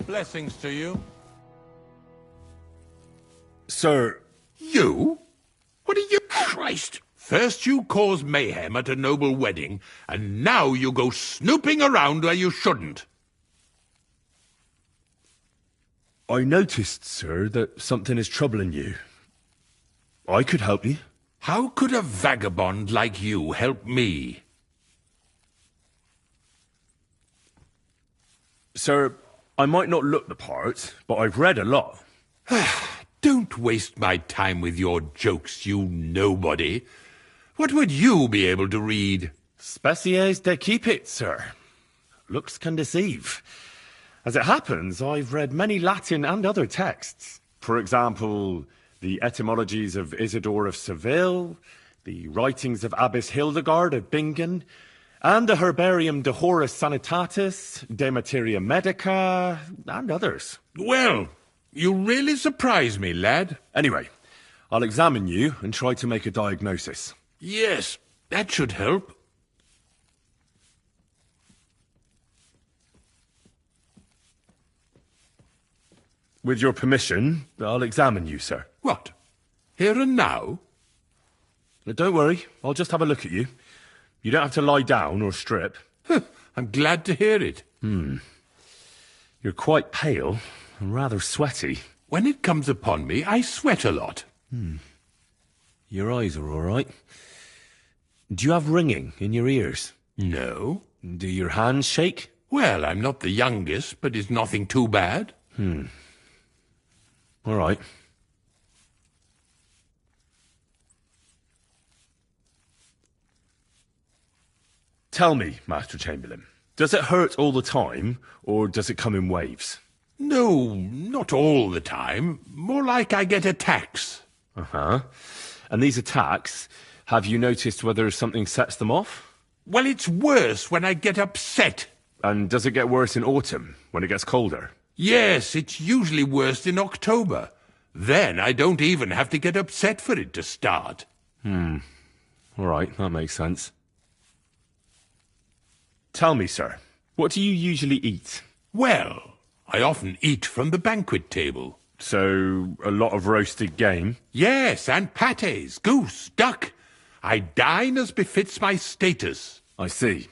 Blessings to you. Sir. You? What are you... Christ! First you cause mayhem at a noble wedding, and now you go snooping around where you shouldn't. I noticed, sir, that something is troubling you. I could help you. How could a vagabond like you help me? Sir, I might not look the part, but I've read a lot. Don't waste my time with your jokes, you nobody. What would you be able to read? Species de cipit, sir. Looks can deceive. As it happens, I've read many Latin and other texts. For example, the etymologies of Isidore of Seville, the writings of Abbess Hildegard of Bingen, and the Herbarium de Horis Sanitatis, De Materia Medica, and others. Well, you really surprise me, lad. Anyway, I'll examine you and try to make a diagnosis. Yes, that should help. With your permission, I'll examine you, sir. What? Here and now? Don't worry, I'll just have a look at you. You don't have to lie down or strip. I'm glad to hear it. You're quite pale and rather sweaty. When it comes upon me, I sweat a lot. Your eyes are all right. Do you have ringing in your ears? No. Do your hands shake? Well, I'm not the youngest, but it's nothing too bad. All right. Tell me, Master Chamberlain, does it hurt all the time, or does it come in waves? No, not all the time. More like I get attacks. Uh-huh. And these attacks, have you noticed whether something sets them off? Well, it's worse when I get upset. And does it get worse in autumn, when it gets colder? Yes, it's usually worst in October. Then I don't even have to get upset for it to start. All right, that makes sense. Tell me, sir, what do you usually eat? Well, I often eat from the banquet table. So, a lot of roasted game? Yes, and pâtés, goose, duck. I dine as befits my status. I see.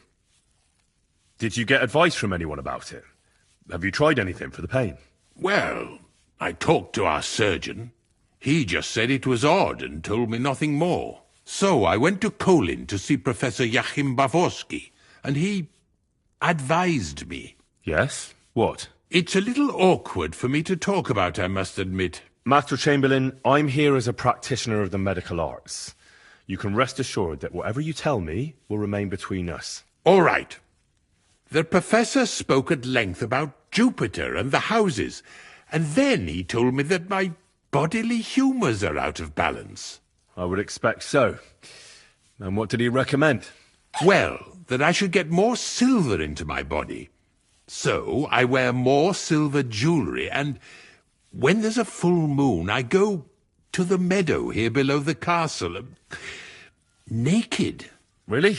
Did you get advice from anyone about it? Have you tried anything for the pain? Well, I talked to our surgeon. He just said it was odd and told me nothing more. So I went to Kolin to see Professor Joachim Bavorsky, and he advised me. Yes? What? It's a little awkward for me to talk about, I must admit. Master Chamberlain, I'm here as a practitioner of the medical arts. You can rest assured that whatever you tell me will remain between us. All right. The professor spoke at length about Jupiter and the houses, and then he told me that my bodily humours are out of balance. I would expect so. And what did he recommend? Well, that I should get more silver into my body. So I wear more silver jewellery, and when there's a full moon, I go to the meadow here below the castle, naked. Really?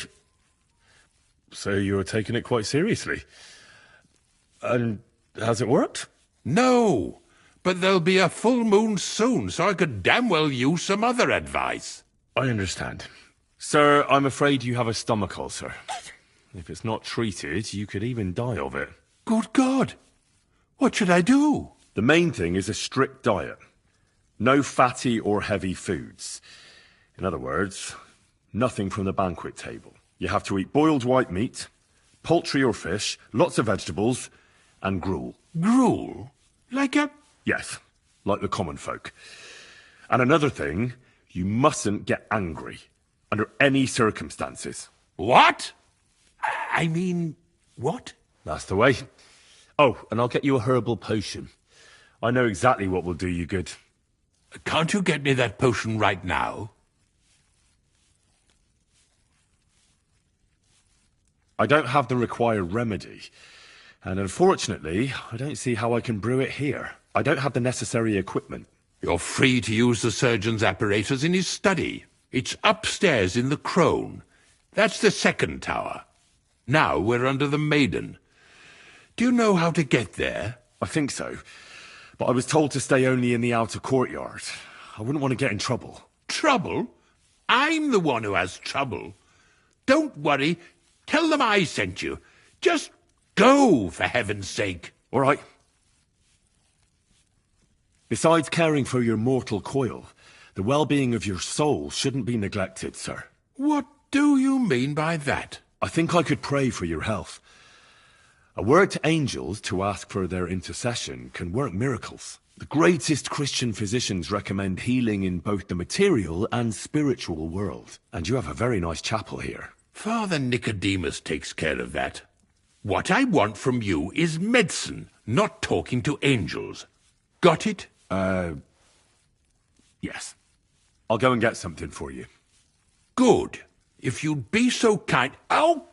So you're taking it quite seriously. And has it worked? No, but there'll be a full moon soon, so I could damn well use some other advice. I understand. Sir, I'm afraid you have a stomach ulcer. If it's not treated, you could even die of it. Good God! What should I do? The main thing is a strict diet. No fatty or heavy foods. In other words, nothing from the banquet table. You have to eat boiled white meat, poultry or fish, lots of vegetables, and gruel. Gruel? Like a... Yes, like the common folk. And another thing, you mustn't get angry, under any circumstances. What? I mean, what? That's the way. Oh, and I'll get you a herbal potion. I know exactly what will do you good. Can't you get me that potion right now? I don't have the required remedy. And unfortunately, I don't see how I can brew it here. I don't have the necessary equipment. You're free to use the surgeon's apparatus in his study. It's upstairs in the Crone. That's the second tower. Now we're under the Maiden. Do you know how to get there? I think so. But I was told to stay only in the outer courtyard. I wouldn't want to get in trouble. Trouble? I'm the one who has trouble. Don't worry. Tell them I sent you. Just go, for heaven's sake. All right. Besides caring for your mortal coil, the well-being of your soul shouldn't be neglected, sir. What do you mean by that? I think I could pray for your health. A word to angels to ask for their intercession can work miracles. The greatest Christian physicians recommend healing in both the material and spiritual world. And you have a very nice chapel here. Father Nicodemus takes care of that. What I want from you is medicine, not talking to angels. Got it? Yes. I'll go and get something for you. Good. If you'd be so kind... Oh!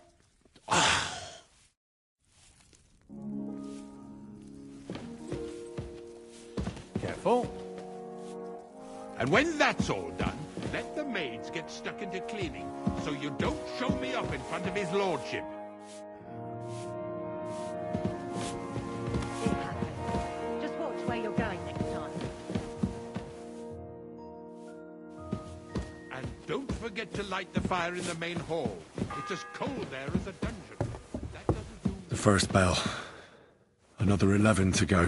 Careful. And when that's all done, let the maids get stuck into cleaning, so you don't show me up in front of his lordship. Just watch where you're going next time. And don't forget to light the fire in the main hall. It's as cold there as a dungeon. The first bell. Another 11 to go.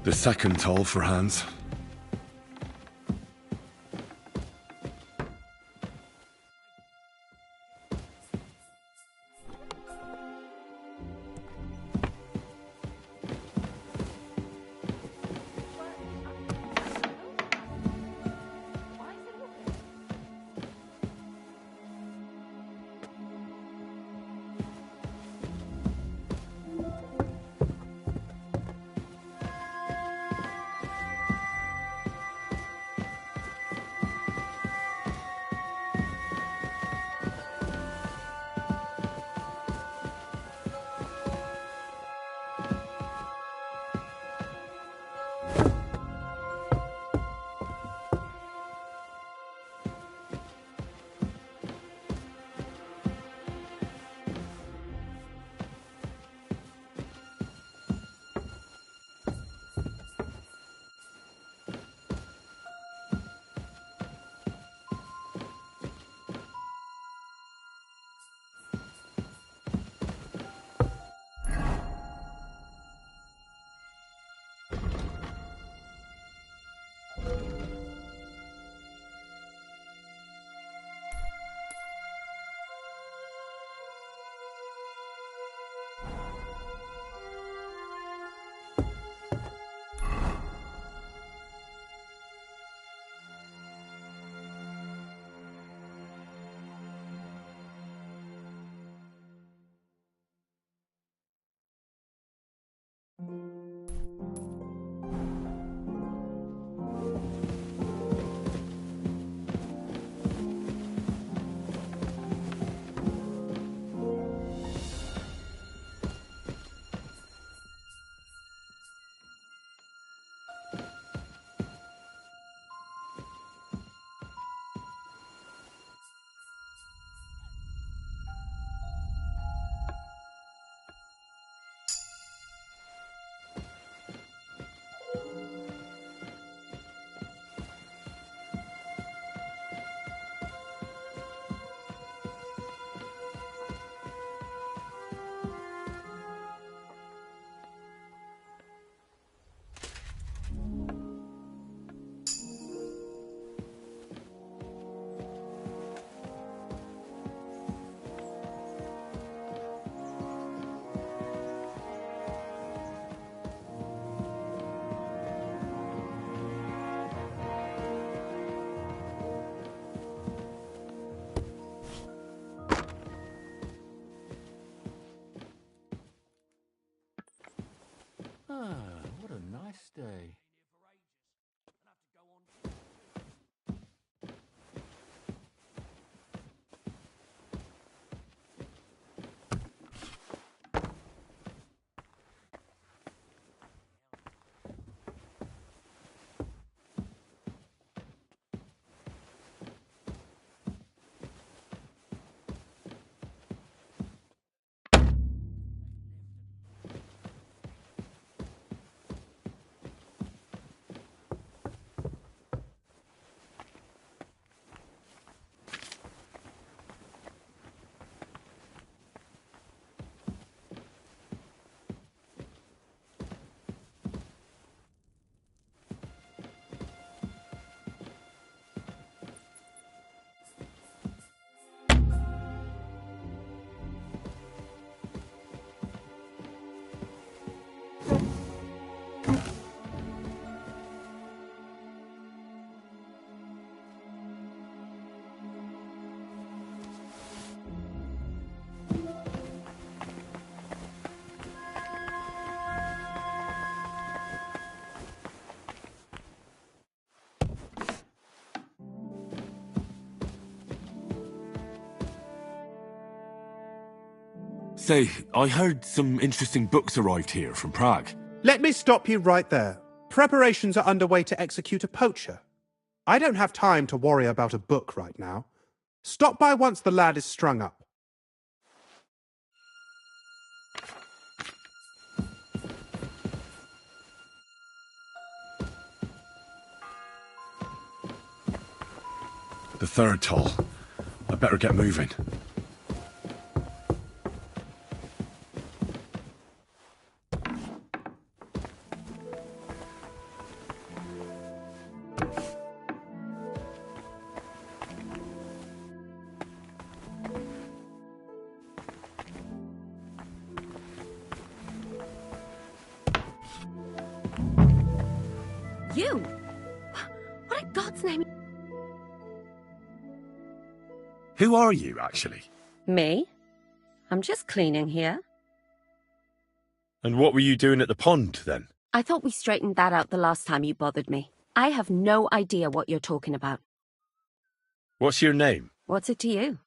The second toll for Hans. Ah, what a nice day. Say, I heard some interesting books arrived here from Prague. Let me stop you right there. Preparations are underway to execute a poacher. I don't have time to worry about a book right now. Stop by once the lad is strung up. The third toll. I better get moving. You? What in God's name? Who are you, actually? Me? I'm just cleaning here. And what were you doing at the pond, then? I thought we straightened that out the last time you bothered me. I have no idea what you're talking about. What's your name? What's it to you?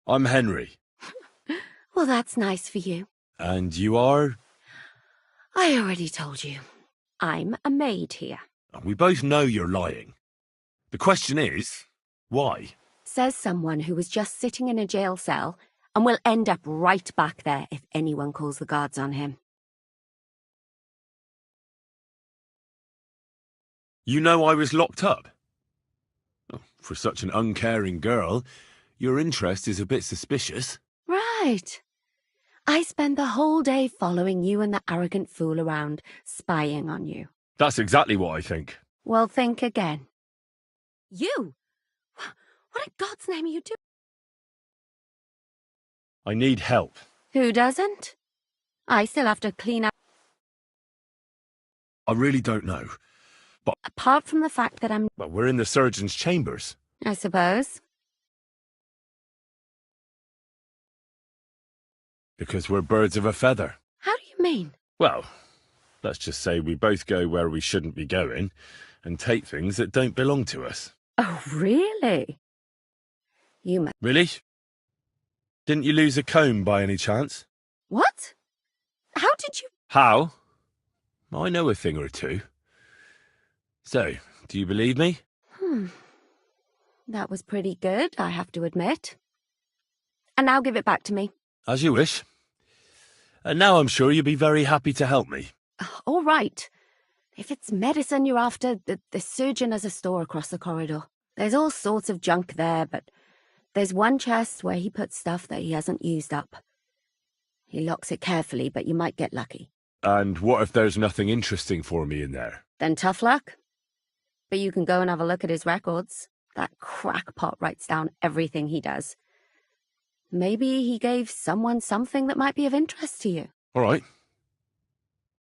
I'm Henry. Well, that's nice for you. And you are? I already told you. I'm a maid here. We both know you're lying. The question is, why? Says someone who was just sitting in a jail cell and will end up right back there if anyone calls the guards on him. You know I was locked up? Oh, for such an uncaring girl, your interest is a bit suspicious. Right. I spend the whole day following you and the arrogant fool around, spying on you. That's exactly what I think. Well, think again. You? What in God's name are you doing? I need help. Who doesn't? I still have to clean up. I really don't know. But apart from the fact that I'm... Well, we're in the surgeon's chambers. I suppose. Because we're birds of a feather. How do you mean? Well, let's just say we both go where we shouldn't be going and take things that don't belong to us. Oh, really? You must... Really? Didn't you lose a comb by any chance? What? How did you... How? I know a thing or two. So, do you believe me? That was pretty good, I have to admit. And now give it back to me. As you wish. And now I'm sure you'll be very happy to help me. All right. If it's medicine you're after, the surgeon has a store across the corridor. There's all sorts of junk there, but there's one chest where he puts stuff that he hasn't used up. He locks it carefully, but you might get lucky. And what if there's nothing interesting for me in there? Then tough luck. But you can go and have a look at his records. That crackpot writes down everything he does. Maybe he gave someone something that might be of interest to you. All right.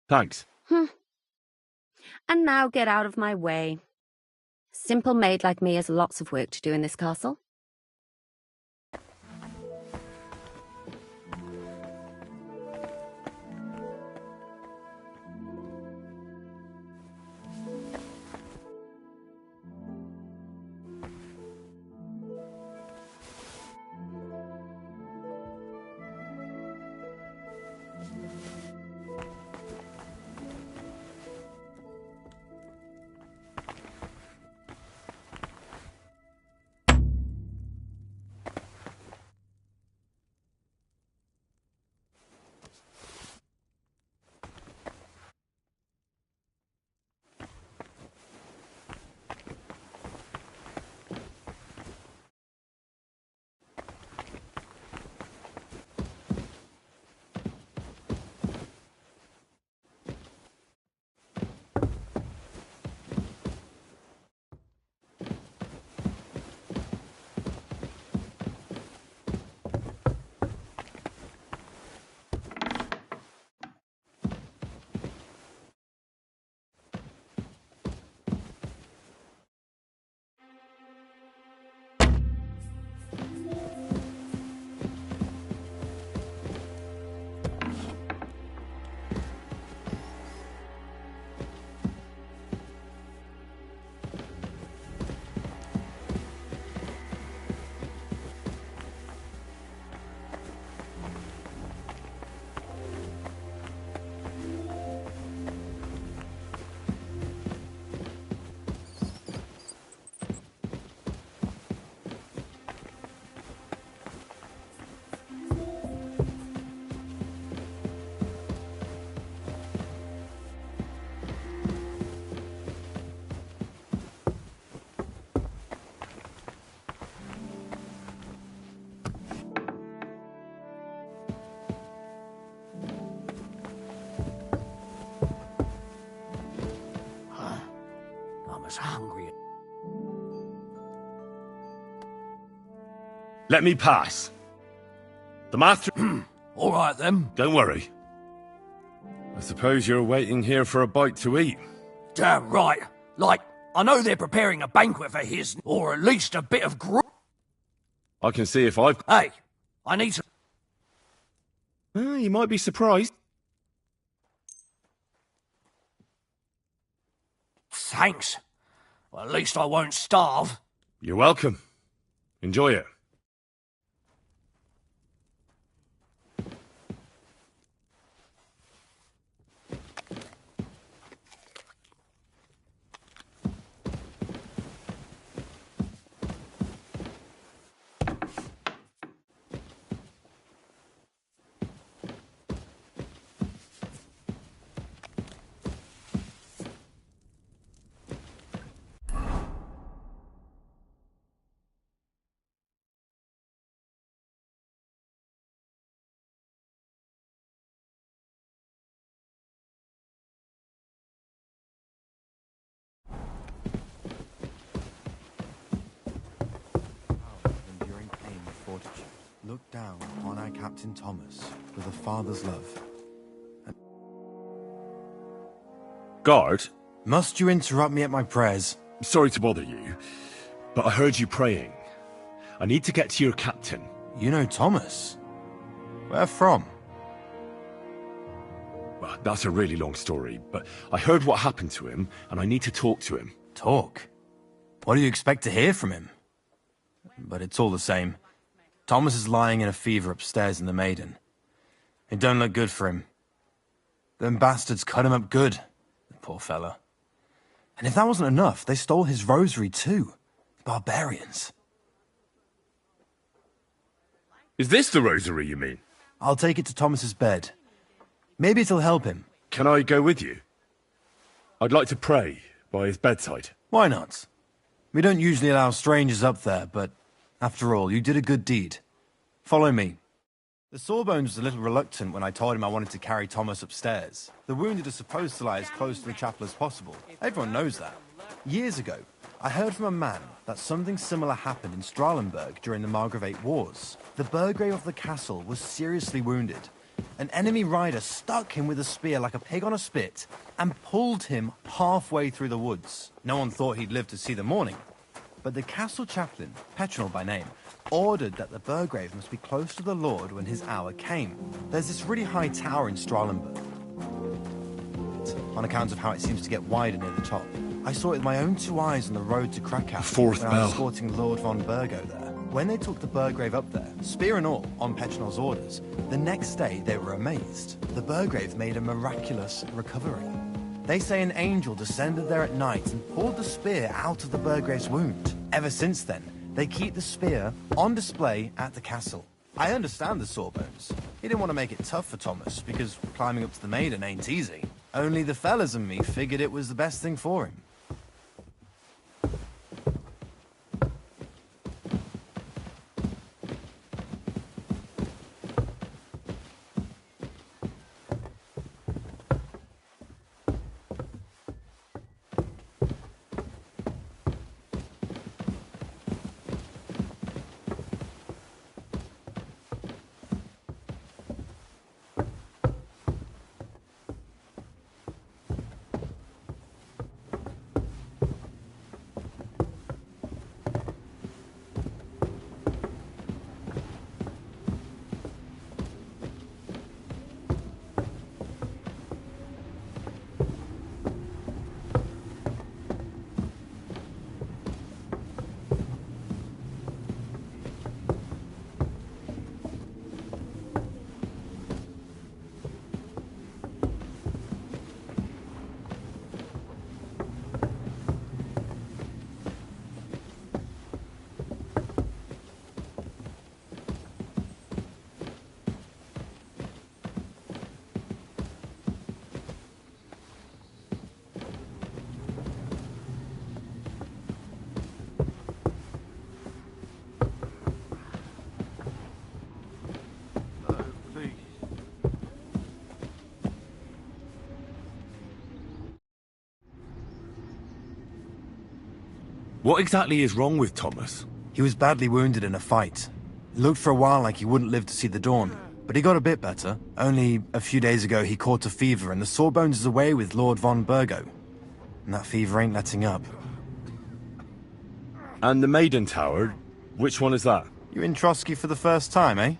Thanks. And now get out of my way. Simple maid like me has lots of work to do in this castle. Hungry. Let me pass. The master... All right, then. Don't worry. I suppose you're waiting here for a bite to eat. Damn right. Like, I know they're preparing a banquet for his, or at least a bit of I can see if I've... Hey, I need some... You might be surprised. Thanks. Well, at least I won't starve. You're welcome. Enjoy it. Enduring pain with fortitude. Look down upon our Captain Thomas with a father's love. Guard? Must you interrupt me at my prayers? Sorry to bother you, but I heard you praying. I need to get to your captain. You know Thomas? Where from? Well, that's a really long story, but I heard what happened to him, and I need to talk to him. Talk? What do you expect to hear from him? But it's all the same. Thomas is lying in a fever upstairs in the Maiden. It don't look good for him. Them bastards cut him up good, the poor fella. And if that wasn't enough, they stole his rosary too. The barbarians. Is this the rosary, you mean? I'll take it to Thomas's bed. Maybe it'll help him. Can I go with you? I'd like to pray by his bedside. Why not? We don't usually allow strangers up there, but after all, you did a good deed. Follow me. The Sawbones was a little reluctant when I told him I wanted to carry Thomas upstairs. The wounded are supposed to lie as close to the chapel as possible. Everyone knows that. Years ago, I heard from a man that something similar happened in Stralenberg during the Margravate Wars. The Burgrave of the castle was seriously wounded. An enemy rider stuck him with a spear like a pig on a spit and pulled him halfway through the woods. No one thought he'd live to see the morning. But the castle chaplain, Petronel by name, ordered that the Burgrave must be close to the Lord when his hour came. There's this really high tower in Stralenberg, on account of how it seems to get wider near the top. I saw it with my own 2 eyes on the road to Krakow when I was escorting Lord von Burgo there. When they took the Burgrave up there, spear and all, on Petronel's orders, the next day they were amazed. The Burgrave made a miraculous recovery. They say an angel descended there at night and pulled the spear out of the Burgrave's wound. Ever since then, they keep the spear on display at the castle. I understand the Sawbones. He didn't want to make it tough for Thomas, because climbing up to the Maiden ain't easy. Only the fellas and me figured it was the best thing for him. What exactly is wrong with Thomas? He was badly wounded in a fight. It looked for a while like he wouldn't live to see the dawn, but but he got a bit better. Only a few days ago he caught a fever and the Sawbones is away with Lord von Burgo. And that fever ain't letting up. And the Maiden Tower, which one is that? You're in Trotsky for the first time, eh?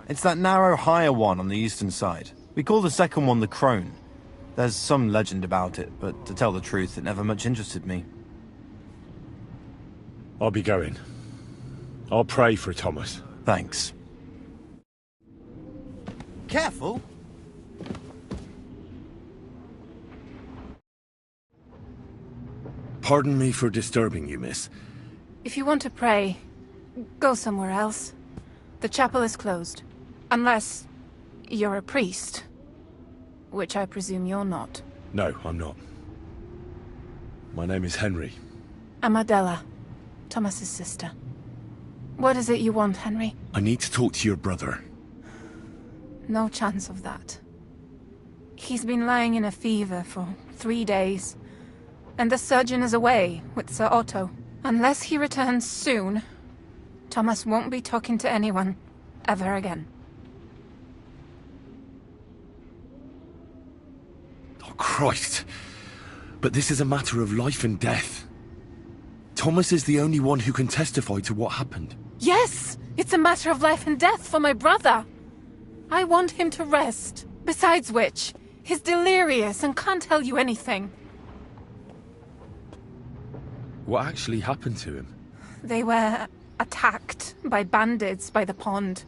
It's that narrow, higher one on the eastern side. We call the second one the Crone. There's some legend about it, but to tell the truth, it never much interested me. I'll be going. I'll pray for Thomas. Thanks. Careful! Pardon me for disturbing you, miss. If you want to pray, go somewhere else. The chapel is closed. Unless you're a priest. Which I presume you're not. No, I'm not. My name is Henry. I'm Adela, Thomas's sister. What is it you want, Henry? I need to talk to your brother. No chance of that. He's been lying in a fever for 3 days. And the surgeon is away with Sir Otto. Unless he returns soon, Thomas won't be talking to anyone ever again. Oh, Christ. But this is a matter of life and death. Thomas is the only one who can testify to what happened. Yes! It's a matter of life and death for my brother! I want him to rest. Besides which, he's delirious and can't tell you anything. What actually happened to him? They were attacked by bandits by the pond.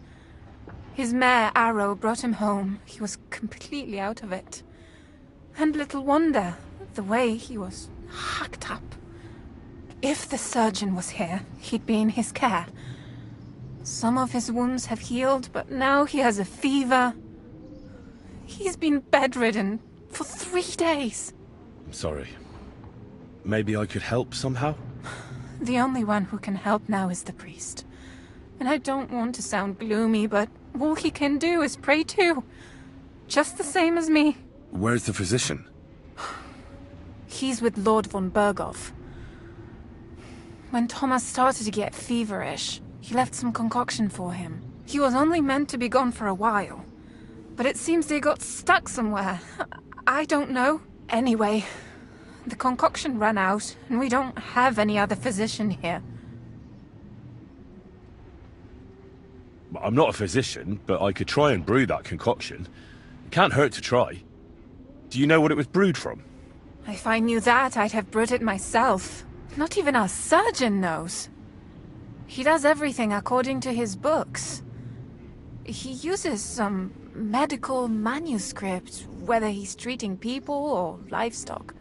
His mare, Arrow, brought him home. He was completely out of it. And little wonder, the way he was hacked up. If the surgeon was here, he'd be in his care. Some of his wounds have healed, but now he has a fever. He's been bedridden for 3 days. I'm sorry. Maybe I could help somehow? The only one who can help now is the priest. And I don't want to sound gloomy, but all he can do is pray too. Just the same as me. Where's the physician? He's with Lord von Burgov. When Thomas started to get feverish, he left some concoction for him. He was only meant to be gone for a while. But it seems they got stuck somewhere. I don't know. Anyway, the concoction ran out, and we don't have any other physician here. I'm not a physician, but I could try and brew that concoction. It can't hurt to try. Do you know what it was brewed from? If I knew that, I'd have brewed it myself. Not even our surgeon knows. He does everything according to his books. He uses some medical manuscript, whether he's treating people or livestock.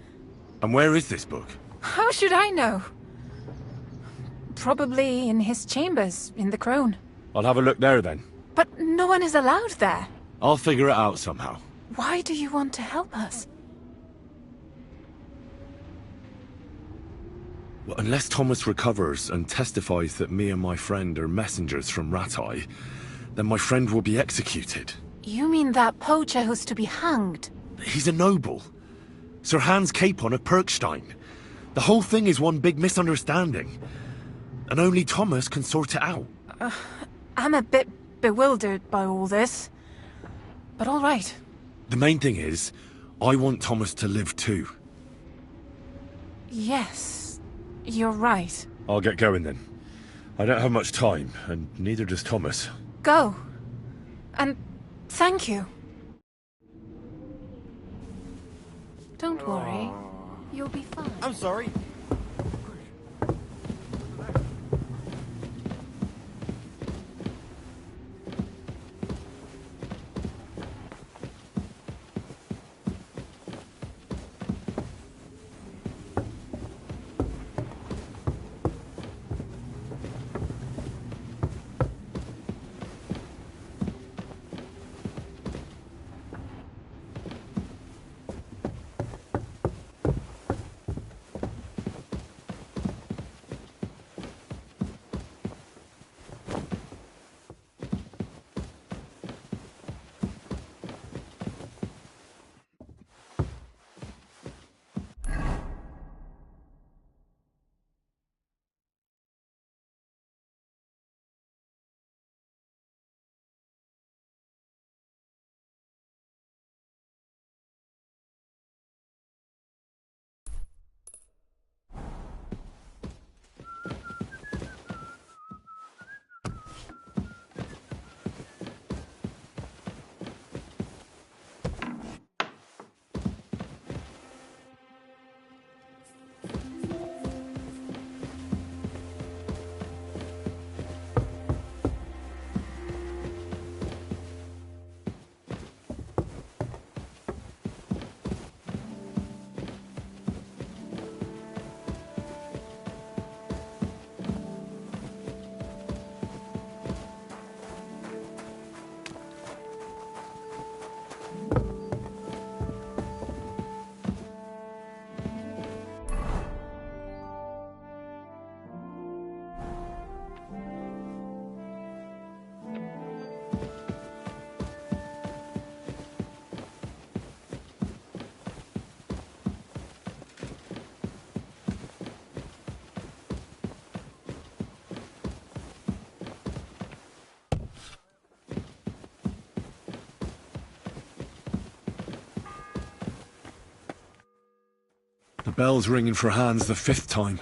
And where is this book? How should I know? Probably in his chambers, in the Crone. I'll have a look there then. But no one is allowed there. I'll figure it out somehow. Why do you want to help us? Well, unless Thomas recovers and testifies that me and my friend are messengers from Rattay, then my friend will be executed. You mean that poacher who's to be hanged? He's a noble. Sir Hans Capon of Perkstein. The whole thing is one big misunderstanding. And only Thomas can sort it out. I'm a bit bewildered by all this. But all right. The main thing is, I want Thomas to live too. Yes, you're right. I'll get going then. I don't have much time, and neither does Thomas. Go. And thank you. Don't worry. You'll be fine. I'm sorry. The bell's ringing for Hans the 5th time.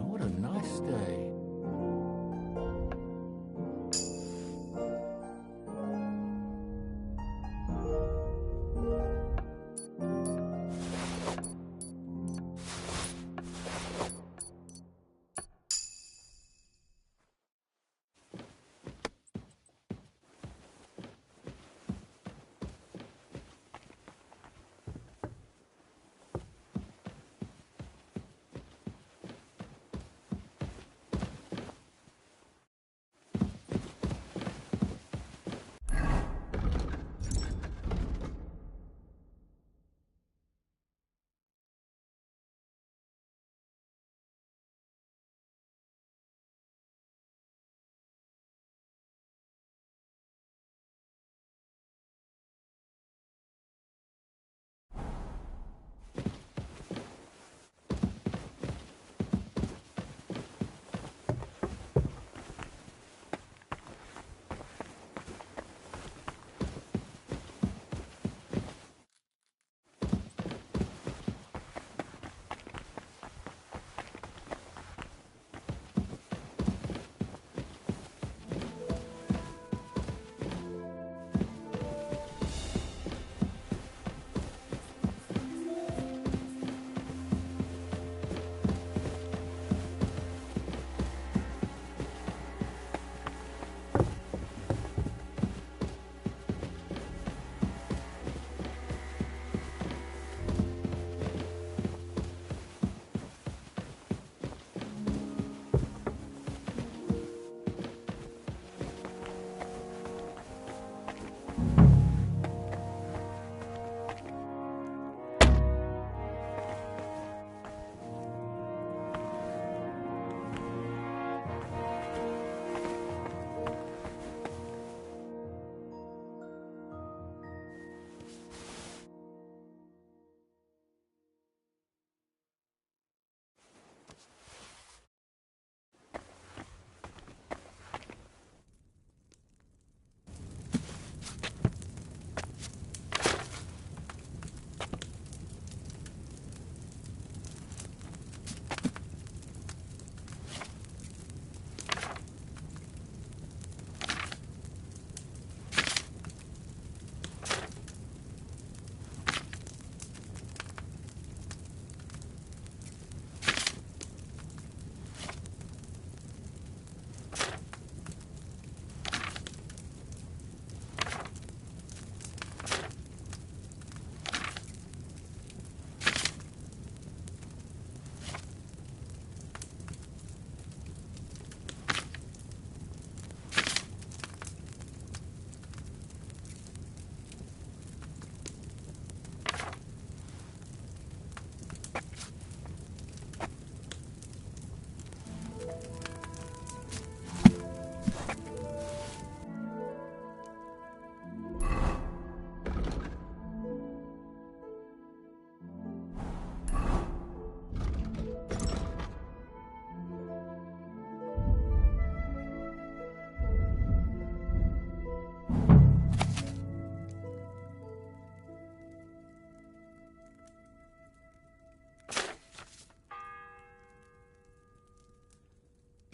What a nice day.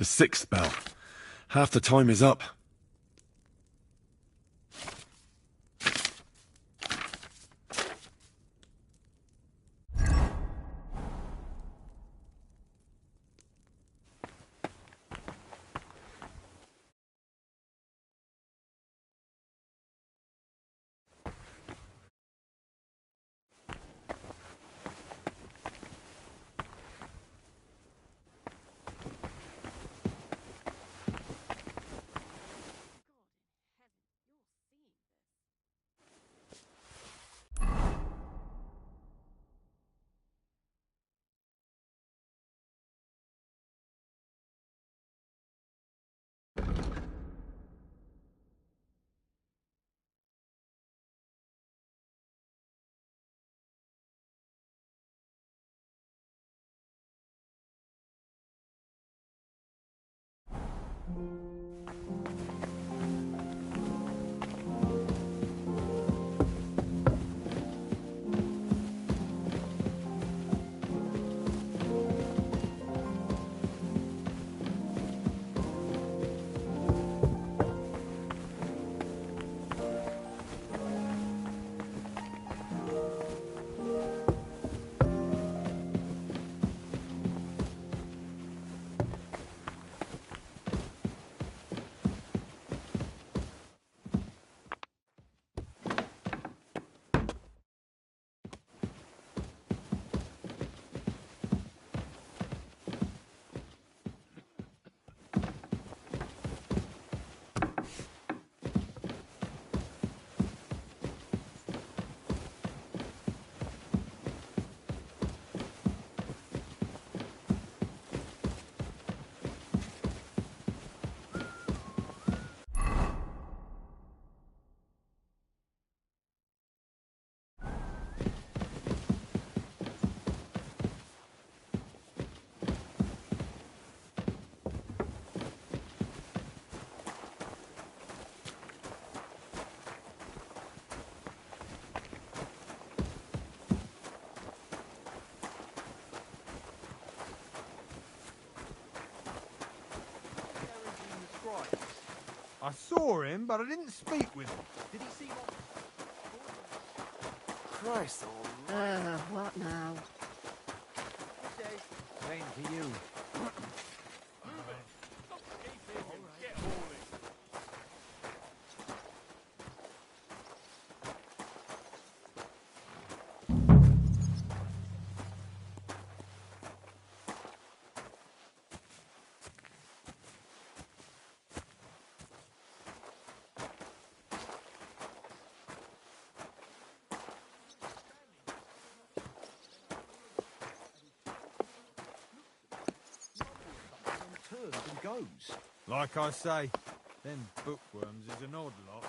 The 6th bell. Half the time is up. I saw him, but I didn't speak with him. Did he see what... Christ almighty. What now? Same to you. And goes. Like I say, them bookworms is an odd lot.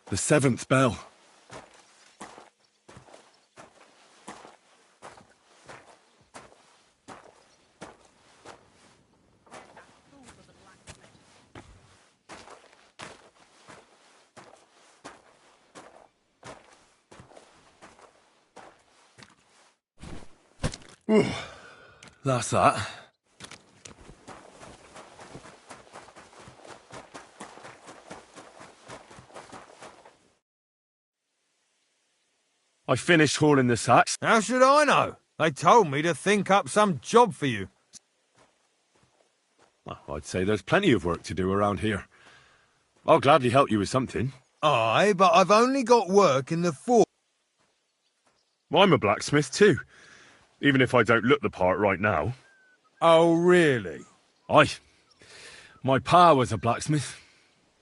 The 7th bell. Ooh, that's that. I finished hauling the sacks. How should I know? They told me to think up some job for you. Well, I'd say there's plenty of work to do around here. I'll gladly help you with something. Aye, but I've only got work in the fort. Well, I'm a blacksmith too, even if I don't look the part right now. Oh, really? Aye. My pa was a blacksmith.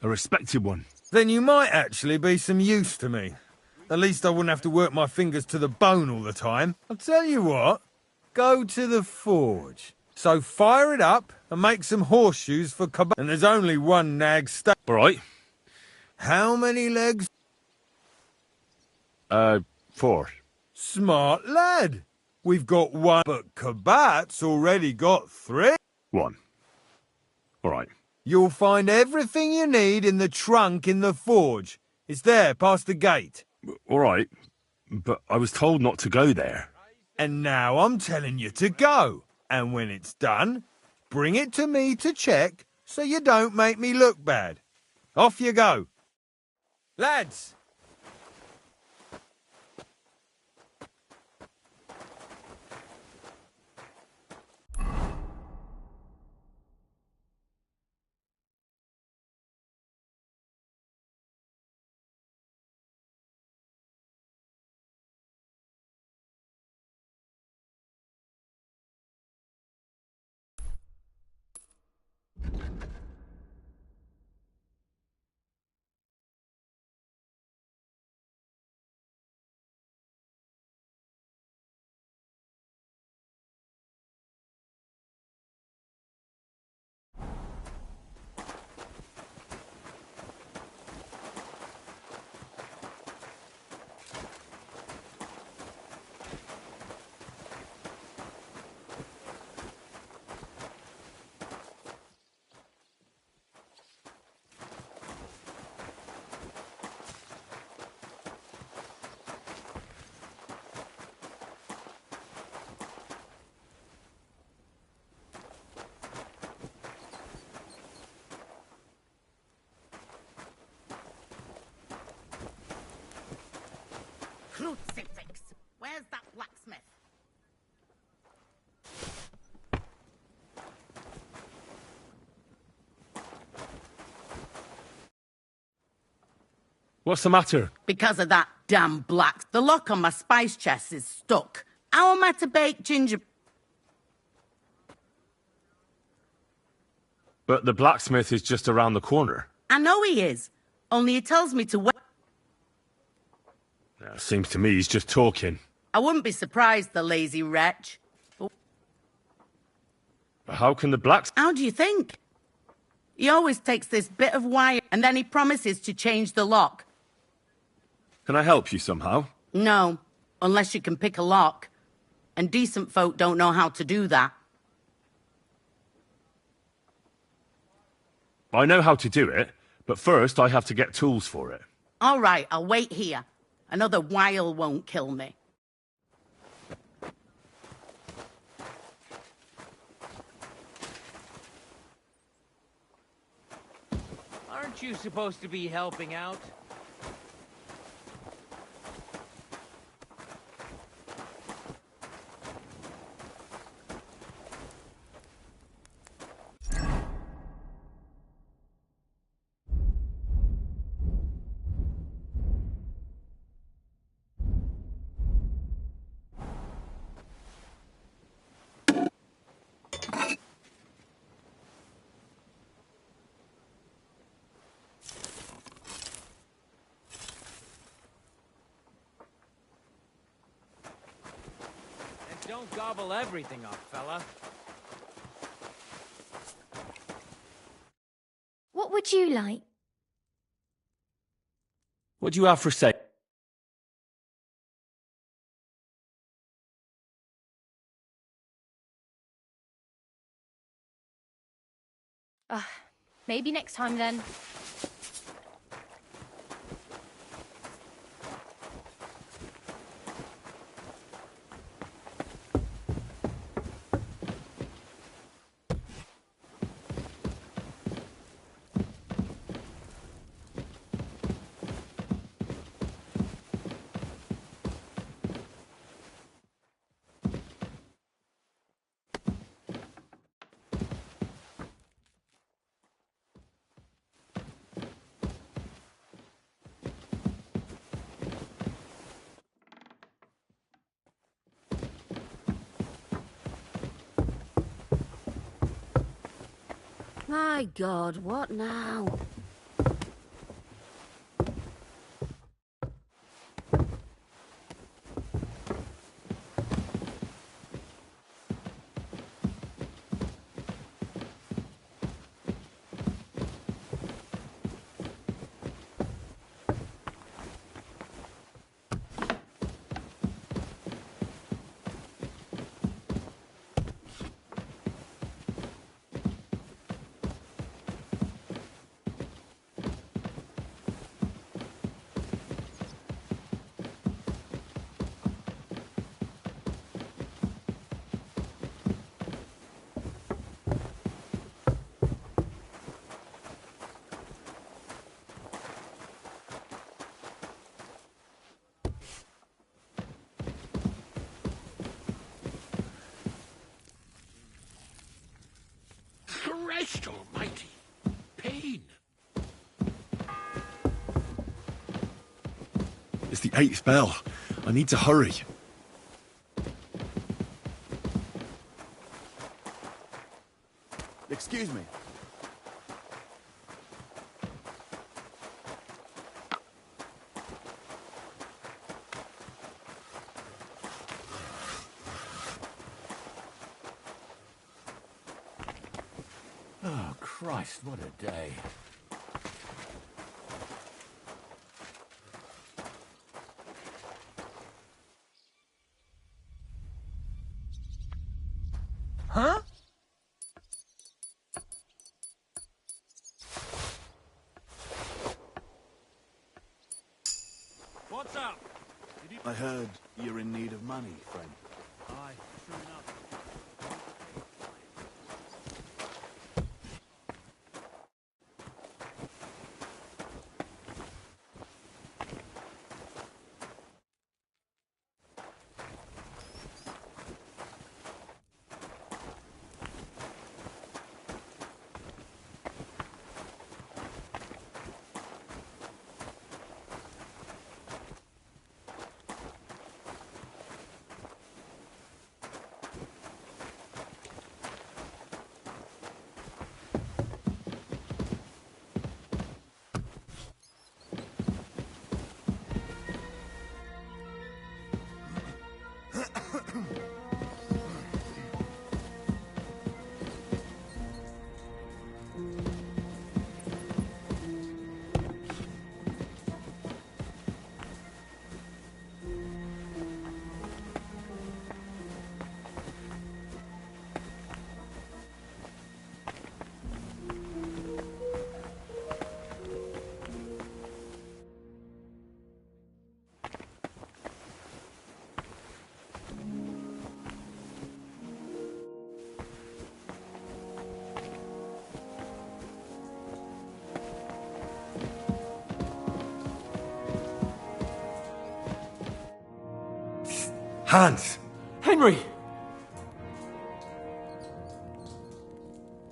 A respected one. Then you might actually be some use to me. At least I wouldn't have to work my fingers to the bone all the time. I'll tell you what, go to the forge. So fire it up and make some horseshoes for Cabal. And there's only one nag stake. All right. How many legs? 4. Smart lad. We've got 1, but Kabat's already got 3. 1. All right. You'll find everything you need in the trunk in the forge. It's there, past the gate. All right, but I was told not to go there. And now I'm telling you to go. And when it's done, bring it to me to check so you don't make me look bad. Off you go. Lads! Crucifix! Where's that blacksmith? What's the matter? Because of that damn black. The lock on my spice chest is stuck. How am I to bake ginger... But the blacksmith is just around the corner. I know he is. Only he tells me to wait. Seems to me he's just talking. I wouldn't be surprised, the lazy wretch. But how can the blacks... How do you think? He always takes this bit of wire and then he promises to change the lock. Can I help you somehow? No, unless you can pick a lock. And decent folk don't know how to do that. I know how to do it, but first I have to get tools for it. All right, I'll wait here. Another while won't kill me. Aren't you supposed to be helping out? Don't gobble everything up, fella. What would you like? What do you have for sale? Maybe next time then. My God, what now? Christ almighty! Pain! It's the 8th bell. I need to hurry. Excuse me. Oh, Christ, what a day. Huh? What's up? I heard you're in need of money, friend. Aye, true enough. Hans! Henry!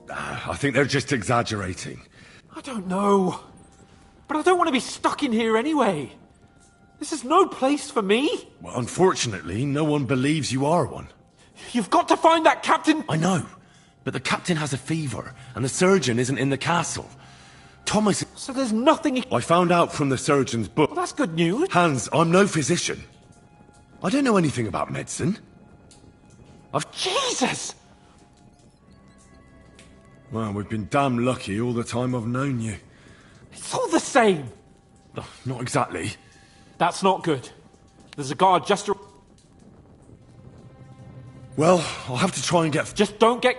I think they're just exaggerating. I don't know. But I don't want to be stuck in here anyway. This is no place for me. Well, unfortunately, no one believes you are one. You've got to find that captain. I know, but the captain has a fever, and the surgeon isn't in the castle. Thomas... So there's nothing... I found out from the surgeon's book. Well, that's good news. Hans, I'm no physician. I don't know anything about medicine. Jesus! Well, we've been damn lucky all the time I've known you. It's all the same. Not exactly. That's not good. There's a guard just... Well, I'll have to try and get... Just don't get...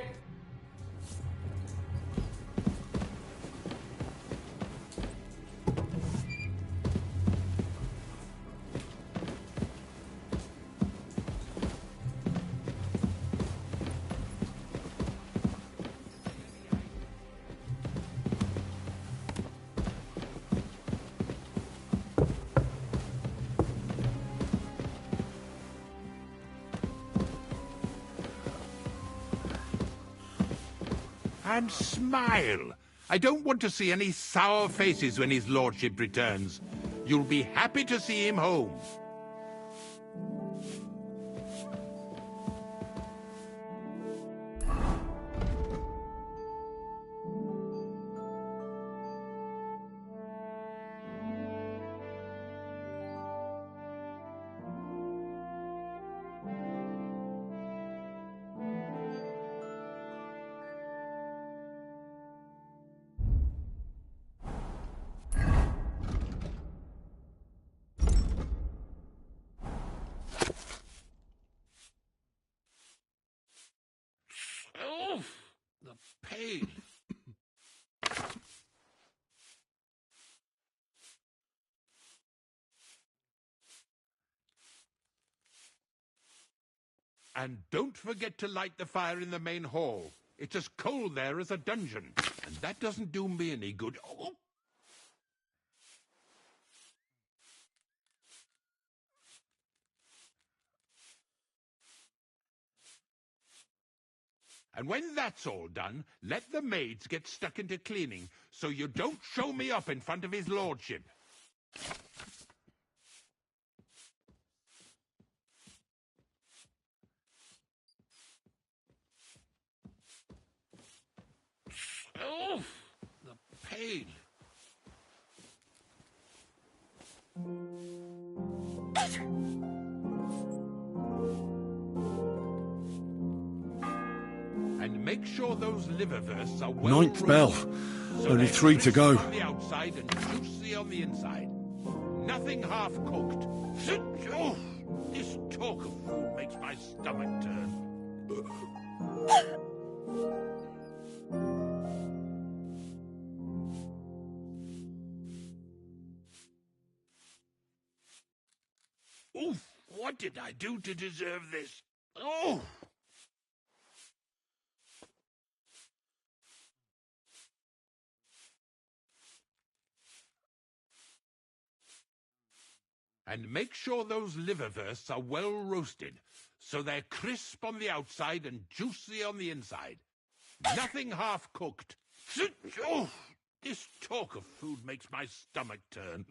And smile. I don't want to see any sour faces when his lordship returns. You'll be happy to see him home. Oh, the pain. And don't forget to light the fire in the main hall. It's as cold there as a dungeon, and that doesn't do me any good. Oh. And when that's all done, let the maids get stuck into cleaning, so you don't show me up in front of his lordship. Oh, the pain. And make sure those liverwursts are well Ninth bell. roasted, so Only they're 3 to crisp go. on the outside and juicy on the inside. Nothing half cooked. Oh, this talk of food makes my stomach turn. Oof, what did I do to deserve this? Oh! And make sure those liverwursts are well roasted, so they're crisp on the outside and juicy on the inside. Nothing half cooked. Oh, this talk of food makes my stomach turn.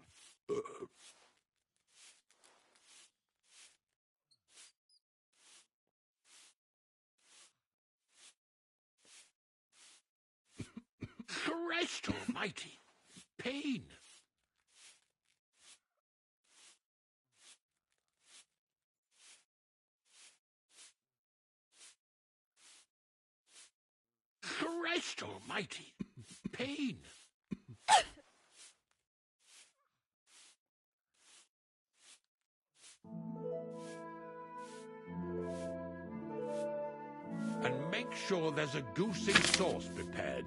Christ almighty! Pain! Christ almighty! Pain! And make sure there's a goosey sauce prepared,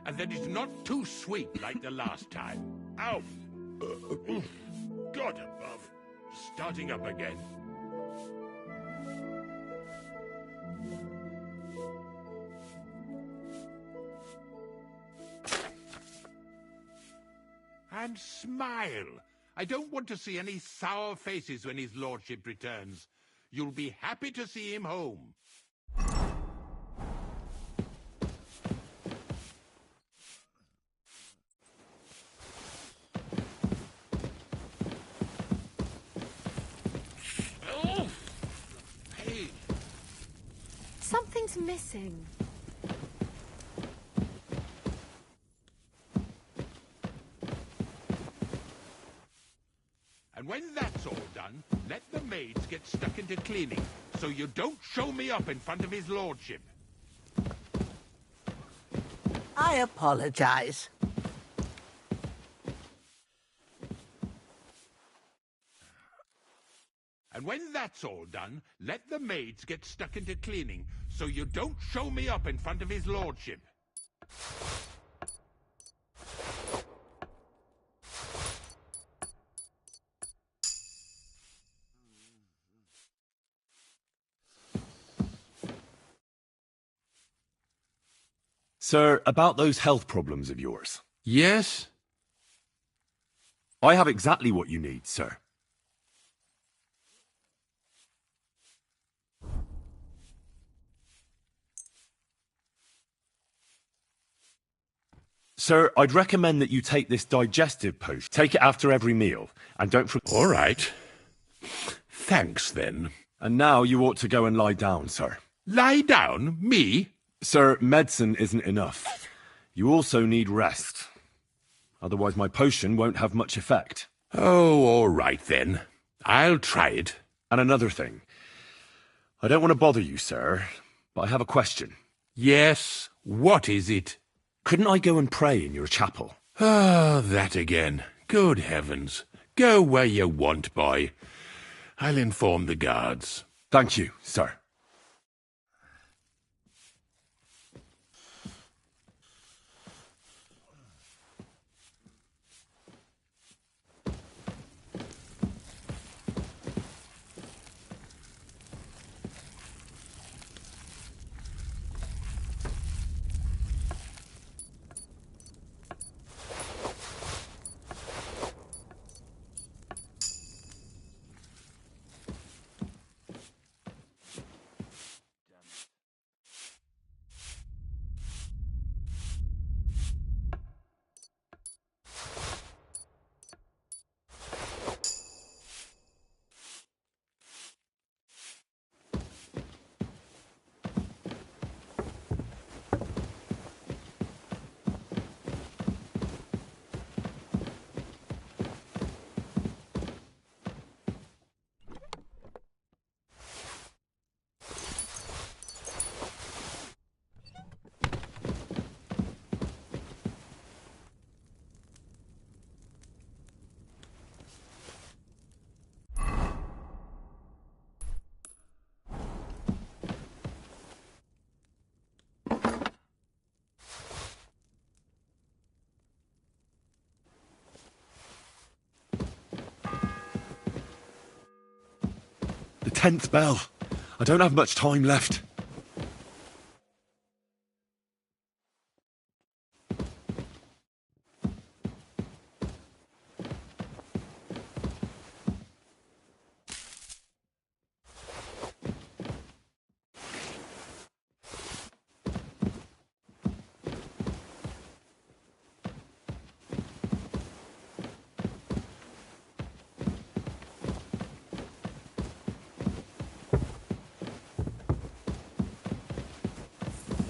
and that it's not too sweet like the last time. Ow! God above. Starting up again. And smile. I don't want to see any sour faces when his lordship returns. You'll be happy to see him home. Oh, the pain. Something's missing. And when that's all done, let the maids get stuck into cleaning, so you don't show me up in front of his lordship. I apologize. And when that's all done, let the maids get stuck into cleaning, so you don't show me up in front of his lordship. Sir, about those health problems of yours. Yes? I have exactly what you need, sir. Sir, I'd recommend that you take this digestive potion. Take it after every meal, and don't forget... All right. Thanks, then. And now you ought to go and lie down, sir. Lie down? Me? Sir, medicine isn't enough. You also need rest. Otherwise my potion won't have much effect. Oh, all right, then. I'll try it. And another thing. I don't want to bother you, sir, but I have a question. Yes? What is it? Couldn't I go and pray in your chapel? Ah, that again. Good heavens. Go where you want, boy. I'll inform the guards. Thank you, sir. 10th bell. I don't have much time left.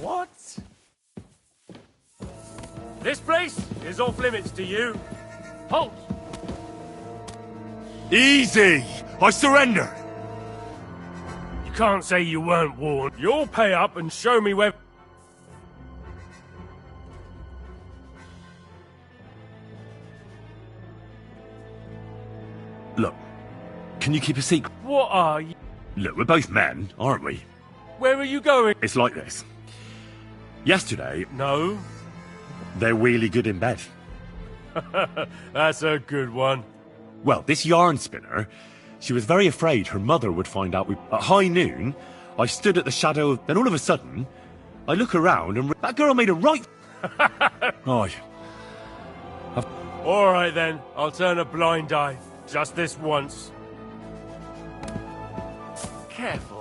What? This place is off limits to you. Halt! Easy! I surrender! You can't say you weren't warned. You'll pay up and show me where... Look, can you keep a secret? What are you? Look, we're both men, aren't we? Where are you going? It's like this. Yesterday... No. They're really good in bed. That's a good one. Well, this yarn spinner, she was very afraid her mother would find out At high noon, I stood at the shadow, then all of a sudden, I look around and that girl made a right... Oh, All right then, I'll turn a blind eye. Just this once. Careful.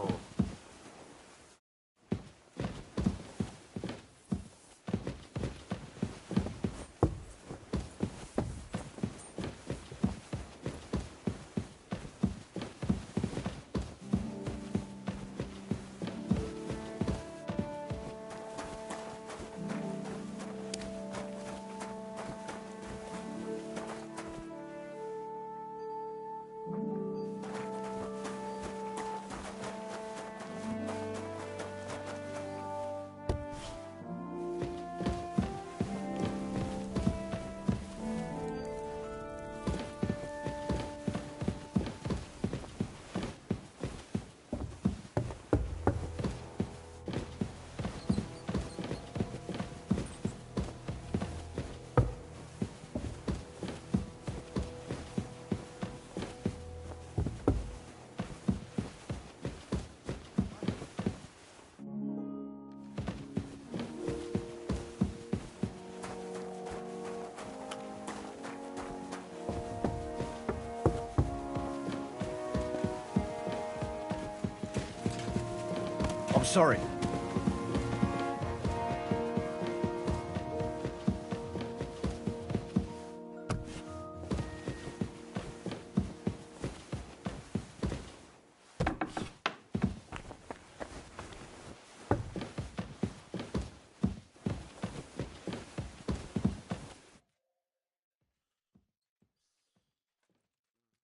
I'm sorry.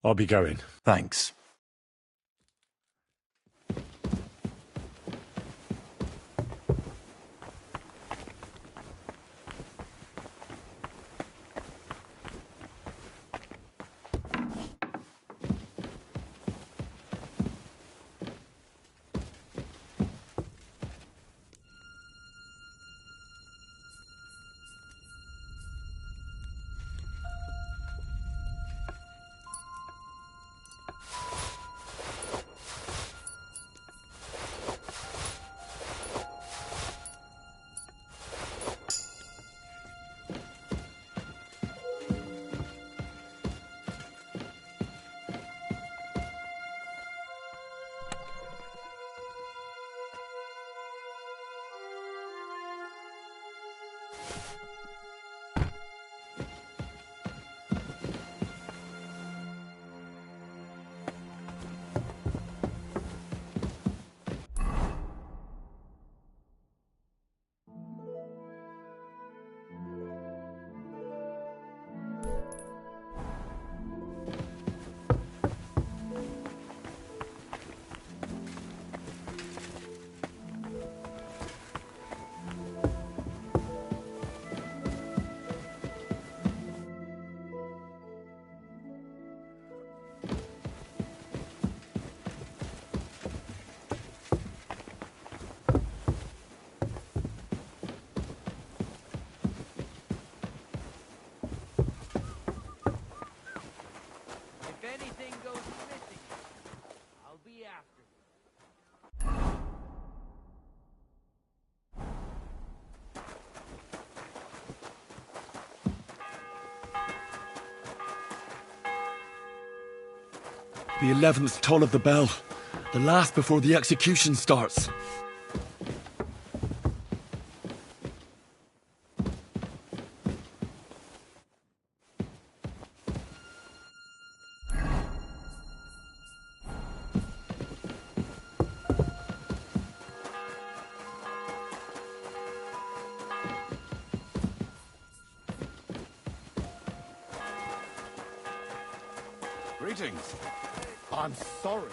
I'll be going. Thanks. If anything goes missing, I'll be after The 11th toll of the bell. The last before the execution starts. Greetings. I'm sorry.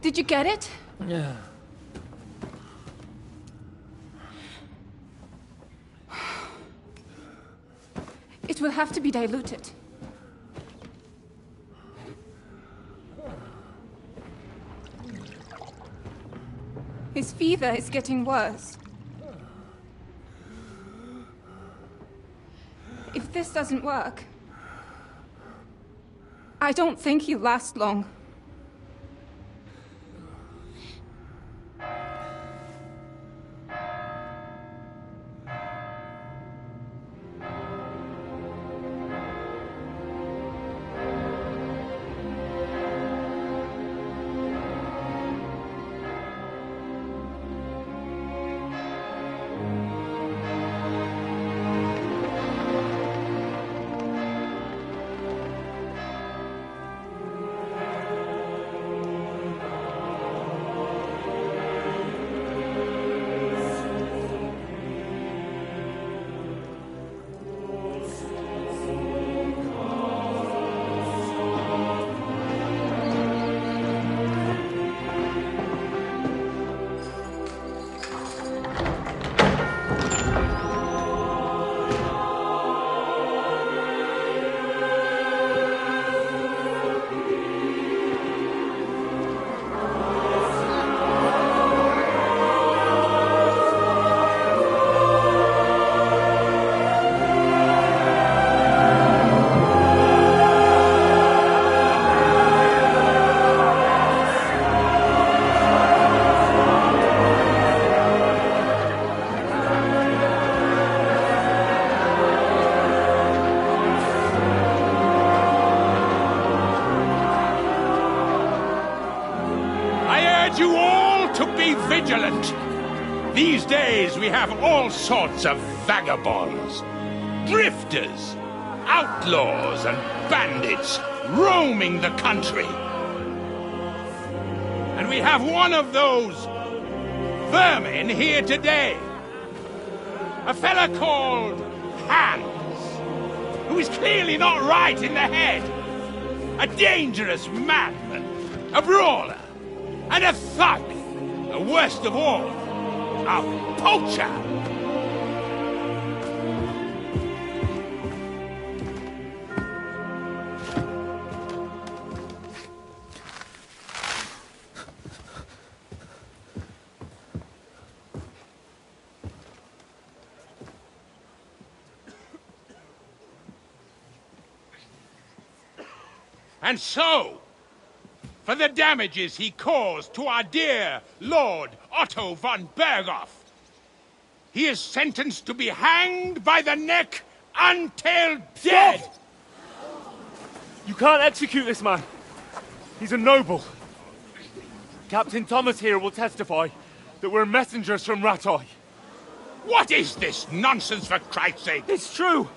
Did you get it? Yeah. It will have to be diluted. His fever is getting worse. If this doesn't work, I don't think he'll last long. You all to be vigilant. These days we have all sorts of vagabonds, drifters, outlaws and bandits roaming the country. And we have one of those vermin here today. A fella called Hans, who is clearly not right in the head. A dangerous madman, a brawler, and a thug, the worst of all, a poacher. And so, for the damages he caused to our dear Lord Otto von Berghoff, he is sentenced to be hanged by the neck until dead! Stop! You can't execute this man. He's a noble. Captain Thomas here will testify that we're messengers from Rattay. What is this nonsense, for Christ's sake? It's true.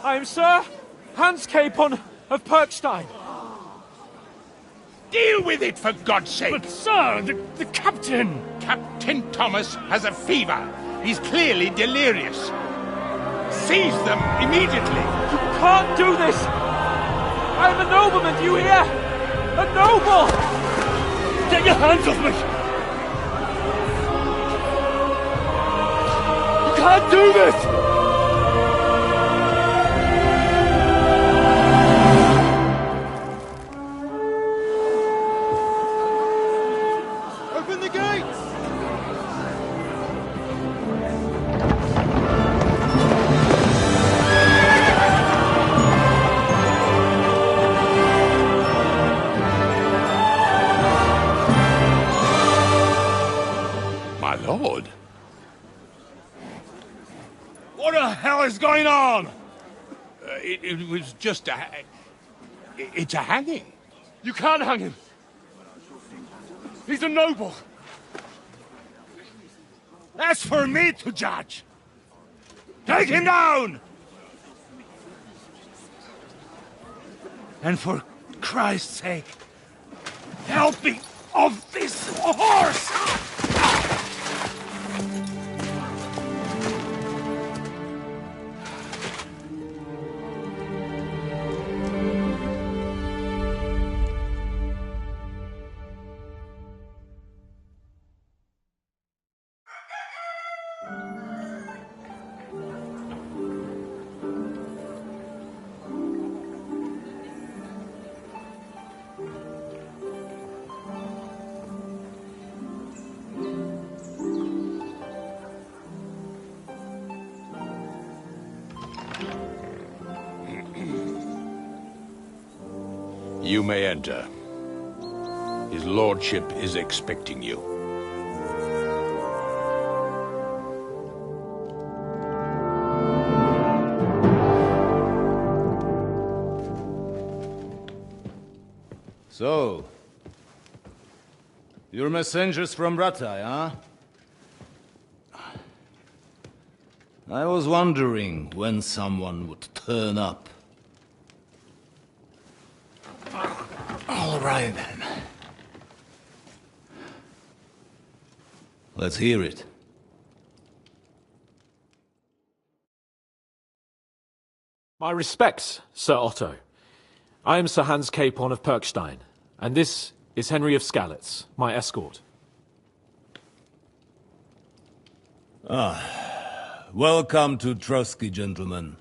I am Sir Hans Capon of Perkstein. Deal with it, for God's sake! But, sir, the captain... Captain Thomas has a fever. He's clearly delirious. Seize them immediately. You can't do this! I am a nobleman, do you hear? A noble! Get your hands off me! You can't do this! Open the gates! My lord. What the hell is going on? It was just a... It's a hanging. You can't hang him. He's a noble. That's for me to judge. Take him down! And for Christ's sake, help me off this horse! You may enter. His lordship is expecting you. So, you're messengers from Rattay, huh? I was wondering when someone would turn up. All right, then. Let's hear it. My respects, Sir Otto. I am Sir Hans Capon of Perkstein, and this is Henry of Skalitz, my escort. Welcome to Trotsky, gentlemen.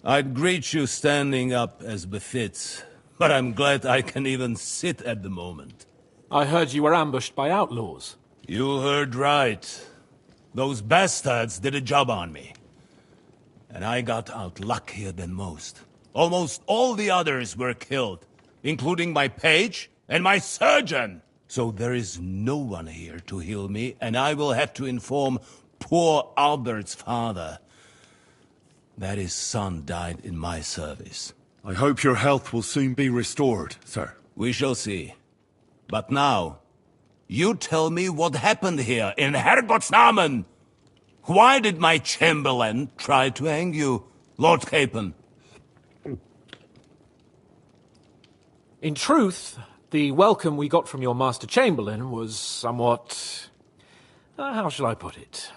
I'd greet you standing up as befits, but I'm glad I can even sit at the moment. I heard you were ambushed by outlaws. You heard right. Those bastards did a job on me. And I got out luckier than most. Almost all the others were killed, including my page and my surgeon. So there is no one here to heal me, and I will have to inform poor Albert's father that his son died in my service. I hope your health will soon be restored, sir. We shall see. But now, you tell me what happened here in Herrgottsnamen. Why did my chamberlain try to hang you, Lord Capon? In truth, the welcome we got from your Master Chamberlain was somewhat... how shall I put it?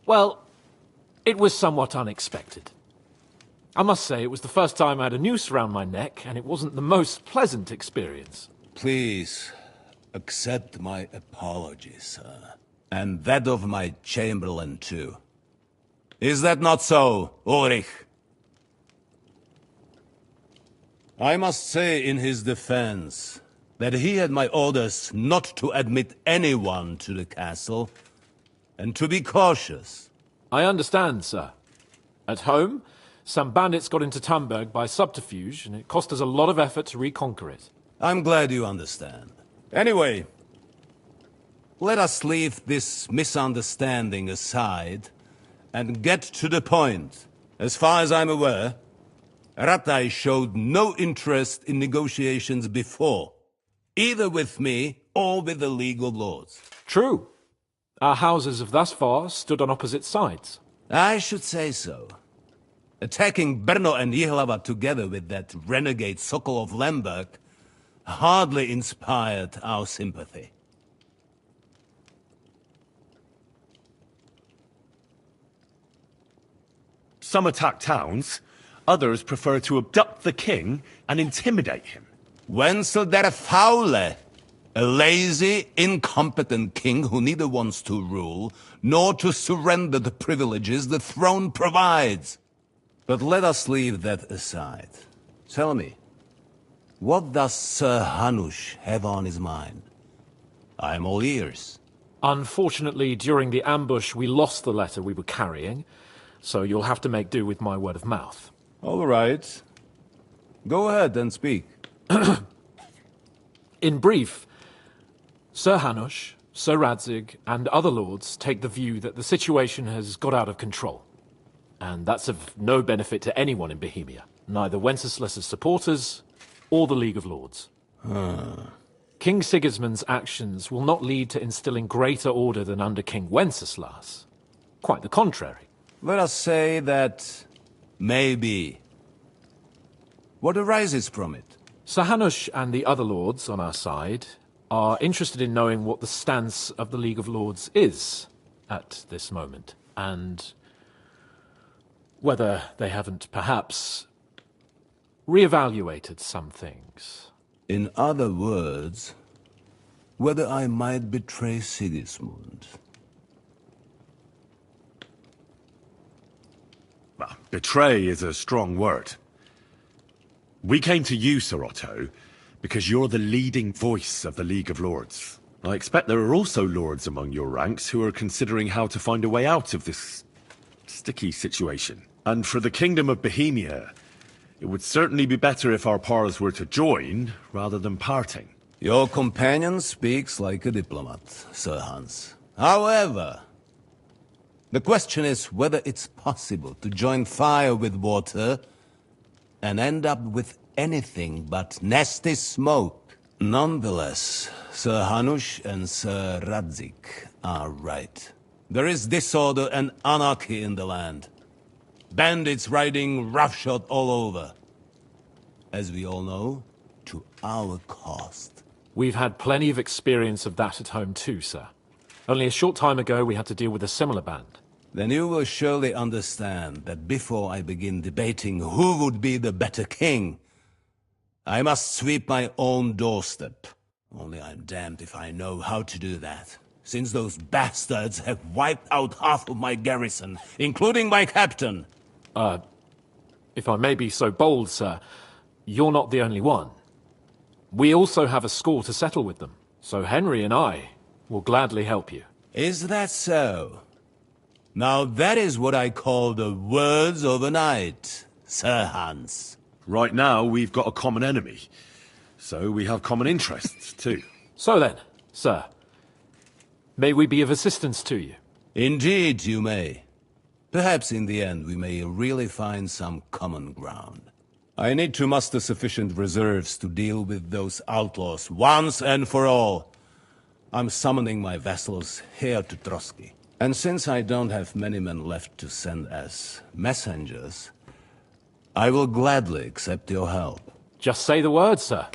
Well, it was somewhat unexpected. I must say, it was the first time I had a noose around my neck, and it wasn't the most pleasant experience. Please, accept my apologies, sir. And that of my chamberlain, too. Is that not so, Ulrich? I must say in his defense that he had my orders not to admit anyone to the castle, and to be cautious. I understand, sir. At home, some bandits got into Tamberg by subterfuge, and it cost us a lot of effort to reconquer it. I'm glad you understand. Anyway, let us leave this misunderstanding aside and get to the point. As far as I'm aware, Rattay showed no interest in negotiations before, either with me or with the League of Lords. True. Our houses have thus far stood on opposite sides. I should say so. Attacking Brno and Jihlava together with that renegade Sokol of Lemberg hardly inspired our sympathy. Some attack towns, others prefer to abduct the king and intimidate him. Wenzel der Faule, a lazy, incompetent king who neither wants to rule nor to surrender the privileges the throne provides. But let us leave that aside. Tell me, what does Sir Hanush have on his mind? I am all ears. Unfortunately, during the ambush, we lost the letter we were carrying, so you'll have to make do with my word of mouth. All right. Go ahead and speak. In brief, Sir Hanush, Sir Radzig, and other lords take the view that the situation has got out of control. And that's of no benefit to anyone in Bohemia, neither Wenceslas's supporters or the League of Lords. King Sigismund's actions will not lead to instilling greater order than under King Wenceslas. Quite the contrary. Let us say that maybe. What arises from it? Sir Hanush and the other lords on our side are interested in knowing what the stance of the League of Lords is at this moment, and whether they haven't perhaps reevaluated some things. In other words, whether I might betray Sigismund. Well, betray is a strong word. We came to you, Sir Otto, because you're the leading voice of the League of Lords. I expect there are also lords among your ranks who are considering how to find a way out of this sticky situation. And for the Kingdom of Bohemia, it would certainly be better if our powers were to join, rather than parting. Your companion speaks like a diplomat, Sir Hans. However, the question is whether it's possible to join fire with water and end up with anything but nasty smoke. Nonetheless, Sir Hanush and Sir Radzig are right. There is disorder and anarchy in the land. Bandits riding roughshod all over. As we all know, to our cost. We've had plenty of experience of that at home too, sir. Only a short time ago we had to deal with a similar band. Then you will surely understand that before I begin debating who would be the better king, I must sweep my own doorstep. Only I'm damned if I know how to do that, since those bastards have wiped out half of my garrison, including my captain. If I may be so bold, sir, you're not the only one. We also have a score to settle with them, so Henry and I will gladly help you. Is that so? Now that is what I call the words of a knight, Sir Hans. Right now, we've got a common enemy, so we have common interests, too. So then, sir, may we be of assistance to you? Indeed, you may. Perhaps in the end we may really find some common ground. I need to muster sufficient reserves to deal with those outlaws once and for all. I'm summoning my vassals here to Trotsky. And since I don't have many men left to send as messengers, I will gladly accept your help. Just say the word, sir.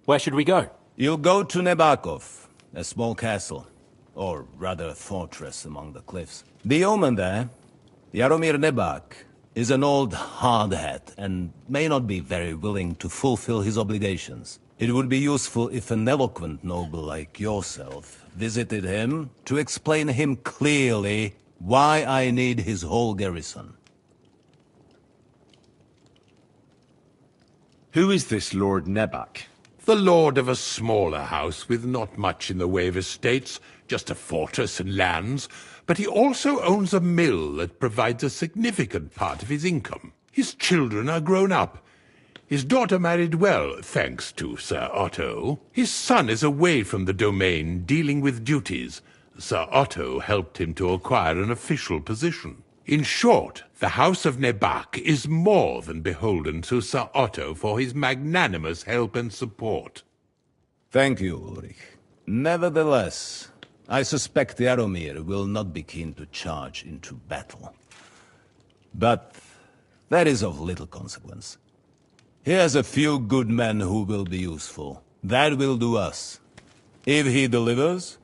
Where should we go? You'll go to Nebakov, a small castle, or rather a fortress among the cliffs. The yeoman there, Jaromir Nebak, is an old hardhat and may not be very willing to fulfill his obligations. It would be useful if an eloquent noble like yourself visited him to explain him clearly why I need his whole garrison. Who is this Lord Nebak? The lord of a smaller house with not much in the way of estates, just a fortress and lands, but he also owns a mill that provides a significant part of his income. His children are grown up. His daughter married well, thanks to Sir Otto. His son is away from the domain, dealing with duties. Sir Otto helped him to acquire an official position. In short, the House of Nebak is more than beholden to Sir Otto for his magnanimous help and support. Thank you, Ulrich. Nevertheless, I suspect Jaromir will not be keen to charge into battle. But that is of little consequence. He has a few good men who will be useful. That will do us. If he delivers,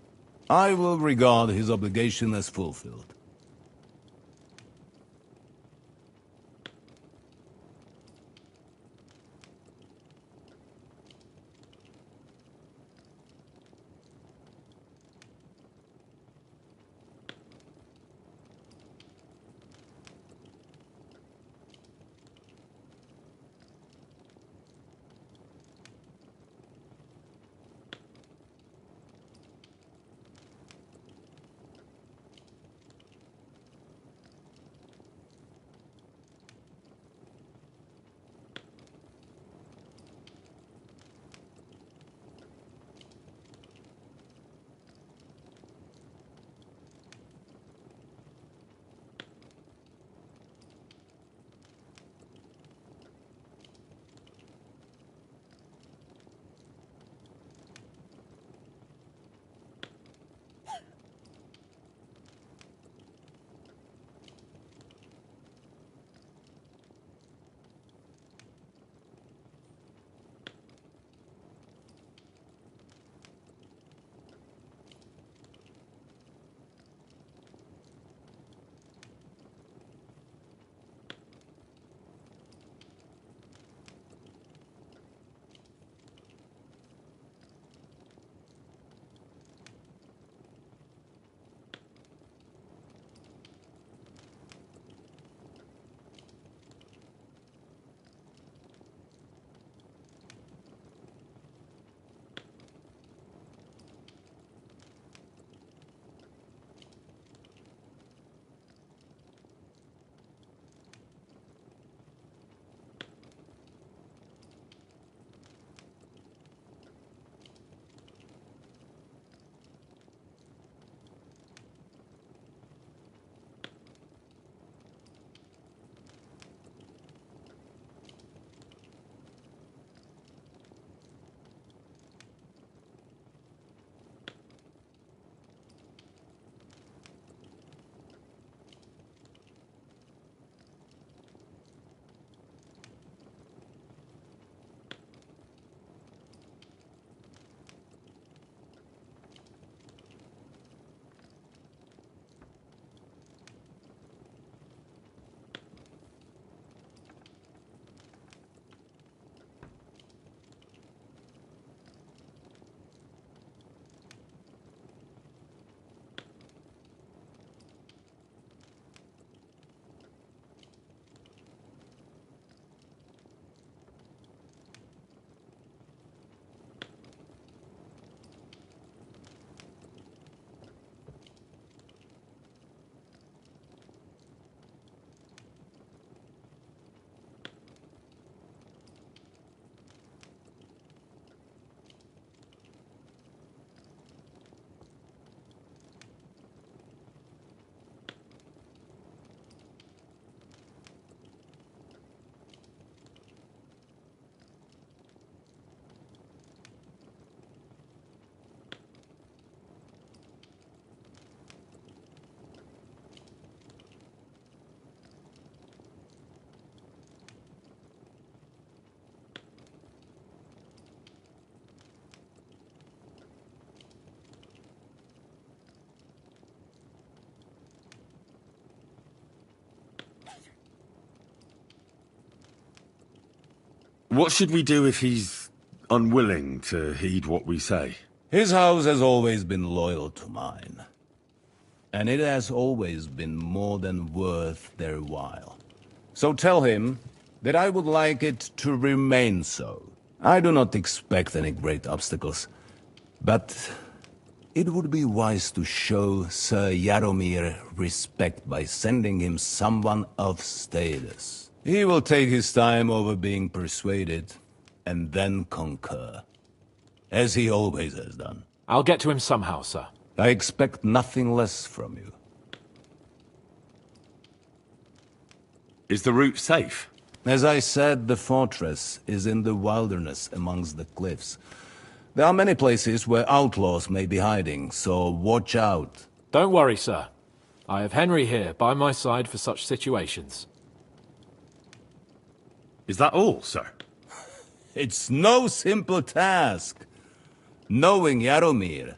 I will regard his obligation as fulfilled. What should we do if he's unwilling to heed what we say? His house has always been loyal to mine. And it has always been more than worth their while. So tell him that I would like it to remain so. I do not expect any great obstacles, but it would be wise to show Sir Jaromir respect by sending him someone of status. He will take his time over being persuaded, and then concur. As he always has done. I'll get to him somehow, sir. I expect nothing less from you. Is the route safe? As I said, the fortress is in the wilderness amongst the cliffs. There are many places where outlaws may be hiding, so watch out. Don't worry, sir. I have Henry here by my side for such situations. Is that all, sir? It's no simple task. Knowing Jaromir,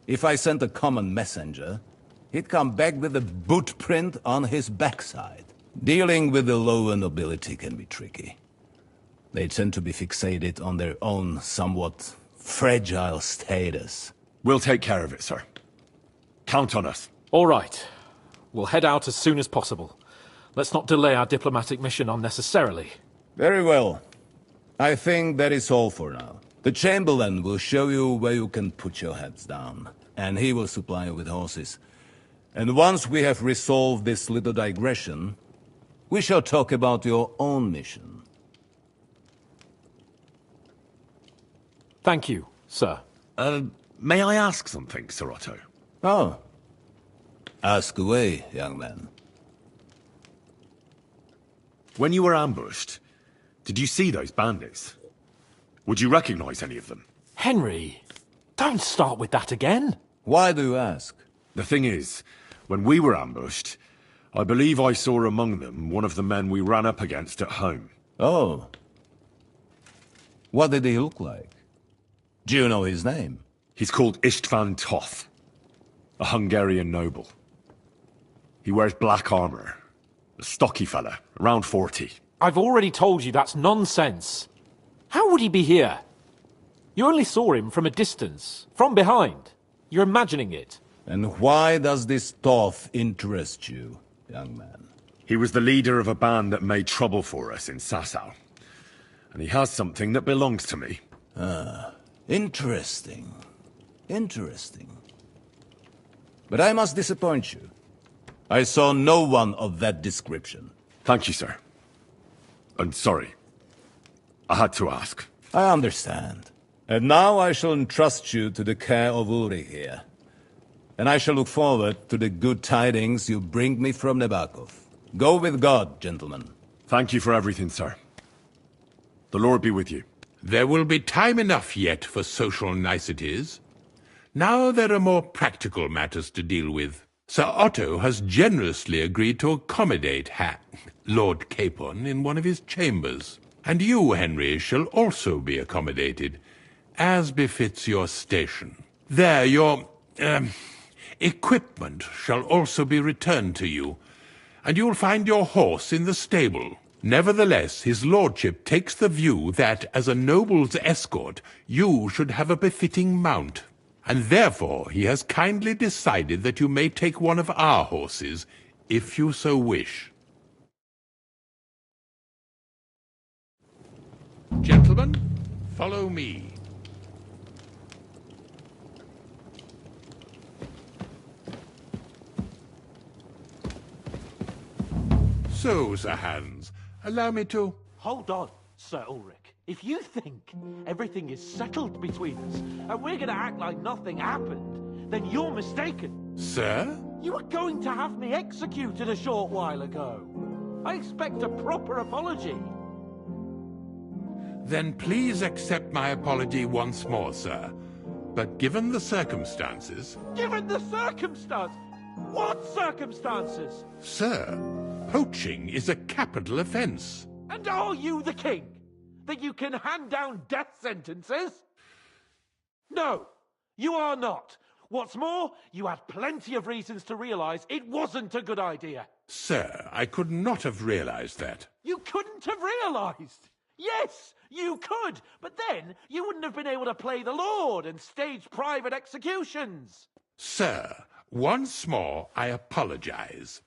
if I sent a common messenger, he'd come back with a boot print on his backside. Dealing with the lower nobility can be tricky. They tend to be fixated on their own somewhat fragile status. We'll take care of it, sir. Count on us. All right. We'll head out as soon as possible. Let's not delay our diplomatic mission unnecessarily. Very well. I think that is all for now. The Chamberlain will show you where you can put your heads down, and he will supply you with horses. And once we have resolved this little digression, we shall talk about your own mission. Thank you, sir. May I ask something, Sir Otto? Oh. Ask away, young man. When you were ambushed, did you see those bandits? Would you recognize any of them? Henry, don't start with that again. Why do you ask? The thing is, when we were ambushed, I believe I saw among them one of the men we ran up against at home. Oh. What did he look like? Do you know his name? He's called Istvan Toth, a Hungarian noble. He wears black armor. A stocky fella, around 40. I've already told you that's nonsense. How would he be here? You only saw him from a distance, from behind. You're imagining it. And why does this Toth interest you, young man? He was the leader of a band that made trouble for us in Sasau. And he has something that belongs to me. Ah, interesting. Interesting. But I must disappoint you. I saw no one of that description. Thank you, sir. I'm sorry. I had to ask. I understand. And now I shall entrust you to the care of Uri here. And I shall look forward to the good tidings you bring me from Nebakov. Go with God, gentlemen. Thank you for everything, sir. The Lord be with you. There will be time enough yet for social niceties. Now there are more practical matters to deal with. Sir Otto has generously agreed to accommodate Lord Capon in one of his chambers. And you, Henry, shall also be accommodated, as befits your station. There, your, equipment shall also be returned to you, and you'll find your horse in the stable. Nevertheless, his lordship takes the view that, as a noble's escort, you should have a befitting mount. And therefore he has kindly decided that you may take one of our horses, if you so wish. Gentlemen, follow me. So, Sir Hans, allow me to... Hold on, Sir Ulrich. If you think everything is settled between us, and we're going to act like nothing happened, then you're mistaken. Sir? You were going to have me executed a short while ago. I expect a proper apology. Then please accept my apology once more, sir. But given the circumstances... Given the circumstance? What circumstances? Sir, poaching is a capital offence. And are you the king? That you can hand down death sentences? No, you are not. What's more, you had plenty of reasons to realise it wasn't a good idea. Sir, I could not have realised that. You couldn't have realised? Yes, you could, but then you wouldn't have been able to play the Lord and stage private executions. Sir, once more I apologise.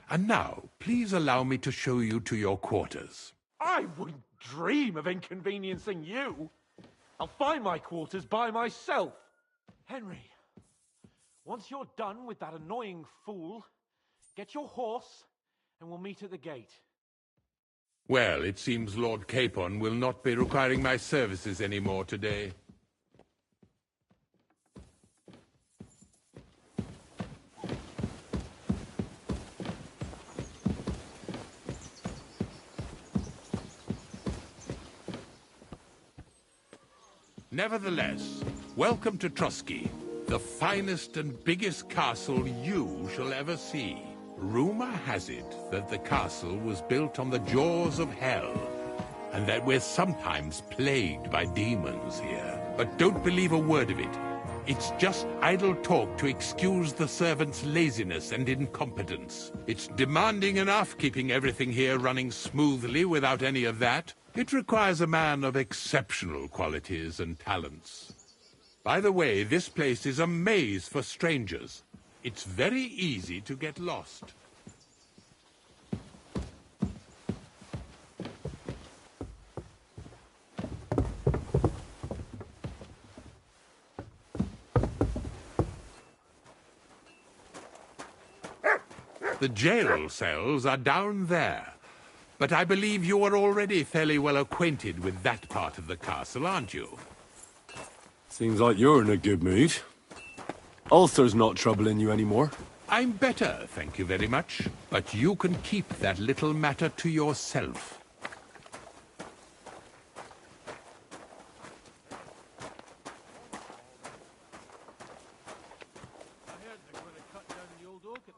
And now, please allow me to show you to your quarters. I wouldn't dream of inconveniencing you. I'll find my quarters by myself. Henry, once you're done with that annoying fool, get your horse and we'll meet at the gate. Well, it seems Lord Capon will not be requiring my services anymore today. Nevertheless, welcome to Trotsky, the finest and biggest castle you shall ever see. Rumor has it that the castle was built on the jaws of hell, and that we're sometimes plagued by demons here. But don't believe a word of it. It's just idle talk to excuse the servants' laziness and incompetence. It's demanding enough keeping everything here running smoothly without any of that. It requires a man of exceptional qualities and talents. By the way, this place is a maze for strangers. It's very easy to get lost. The jail cells are down there. But I believe you are already fairly well acquainted with that part of the castle, aren't you? Seems like you're in a good mood. Ulcer's not troubling you anymore. I'm better, thank you very much. But you can keep that little matter to yourself.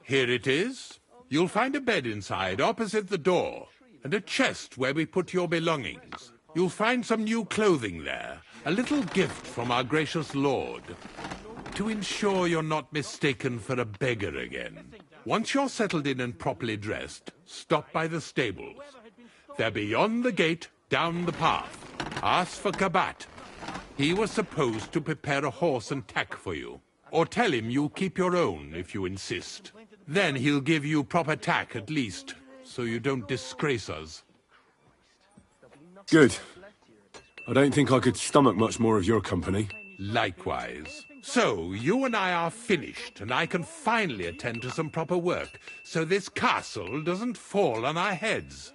Here it is. You'll find a bed inside, opposite the door, and a chest where we put your belongings. You'll find some new clothing there, a little gift from our gracious lord, to ensure you're not mistaken for a beggar again. Once you're settled in and properly dressed, stop by the stables. They're beyond the gate, down the path. Ask for Kabat. He was supposed to prepare a horse and tack for you. Or tell him you'll keep your own if you insist. Then he'll give you proper tack at least, so you don't disgrace us. Good. I don't think I could stomach much more of your company. Likewise. So, you and I are finished, and I can finally attend to some proper work, so this castle doesn't fall on our heads.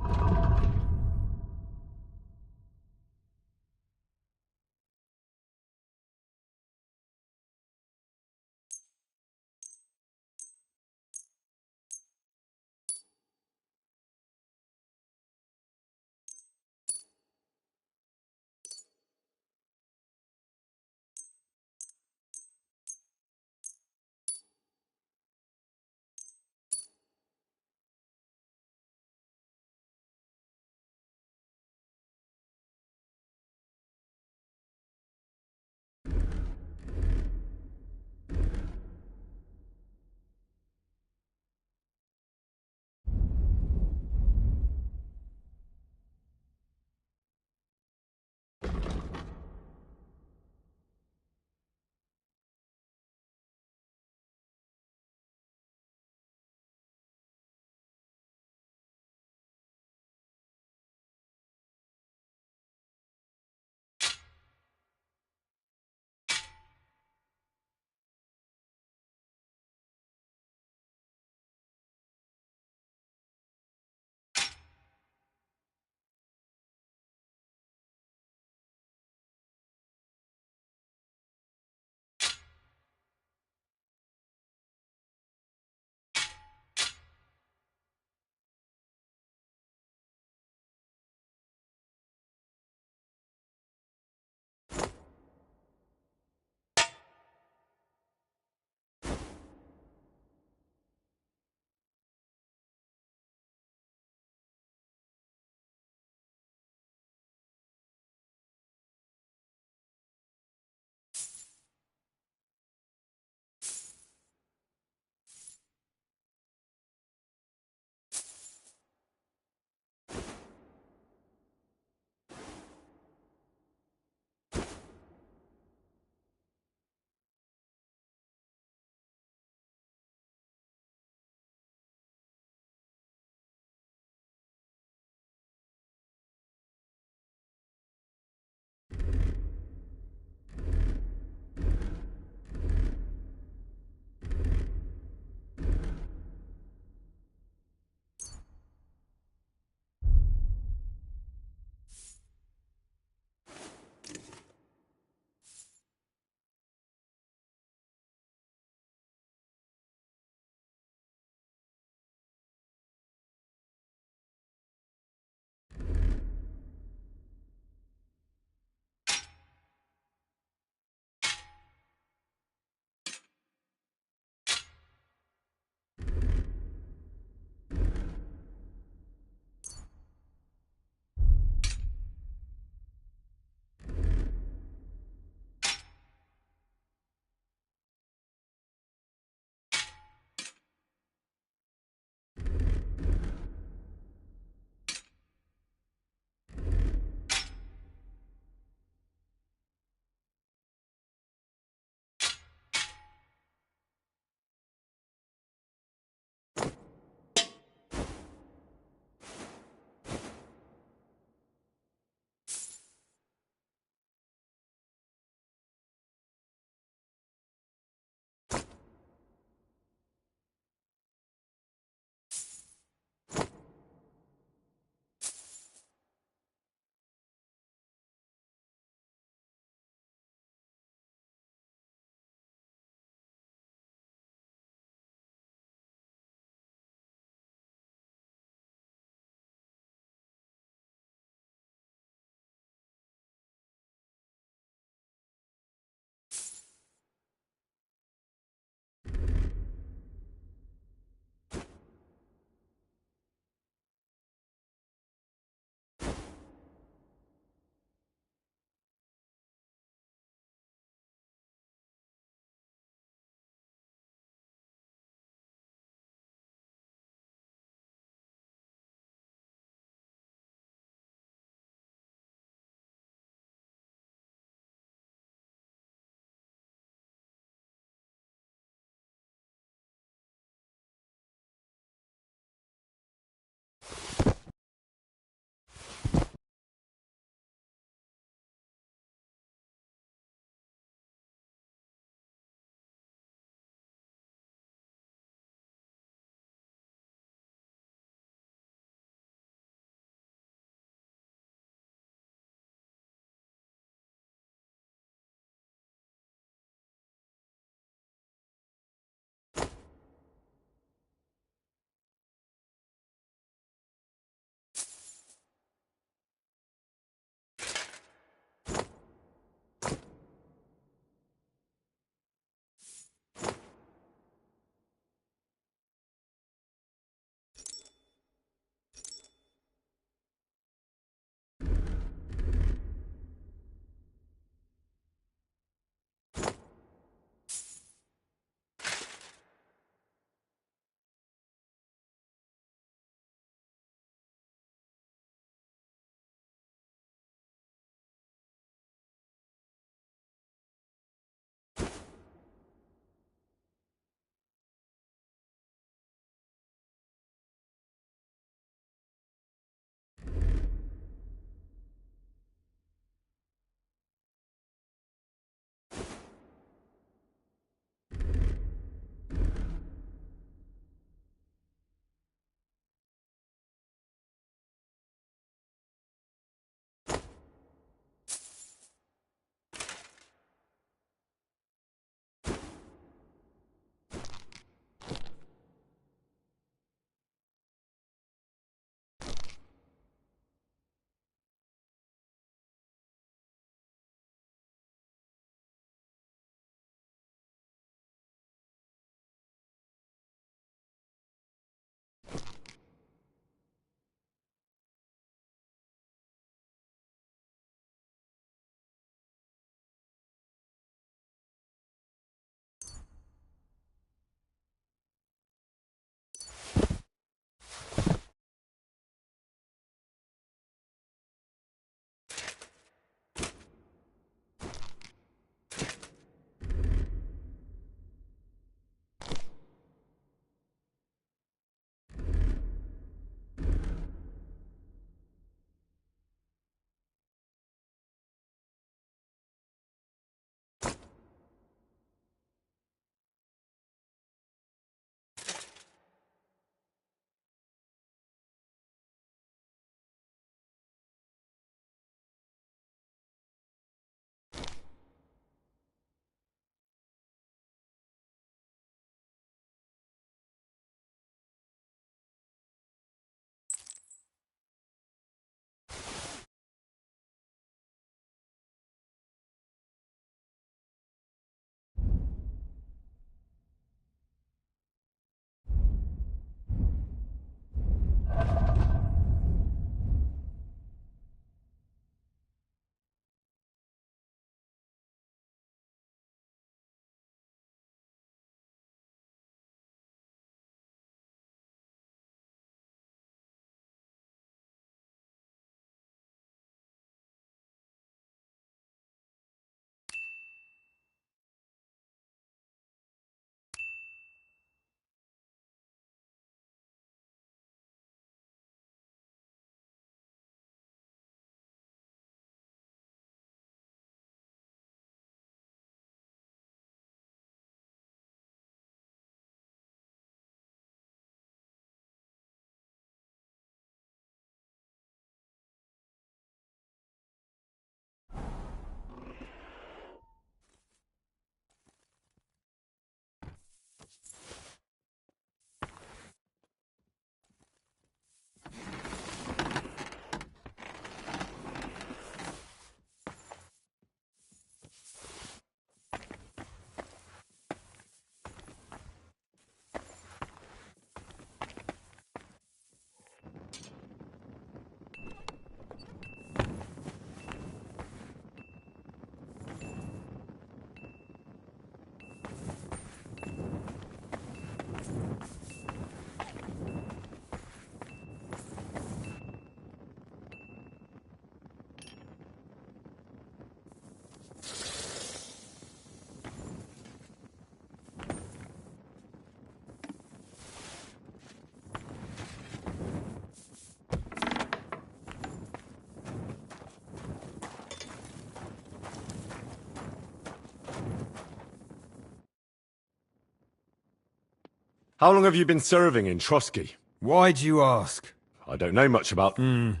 How long have you been serving in Trotsky? Why'd you ask? I don't know much about... I'm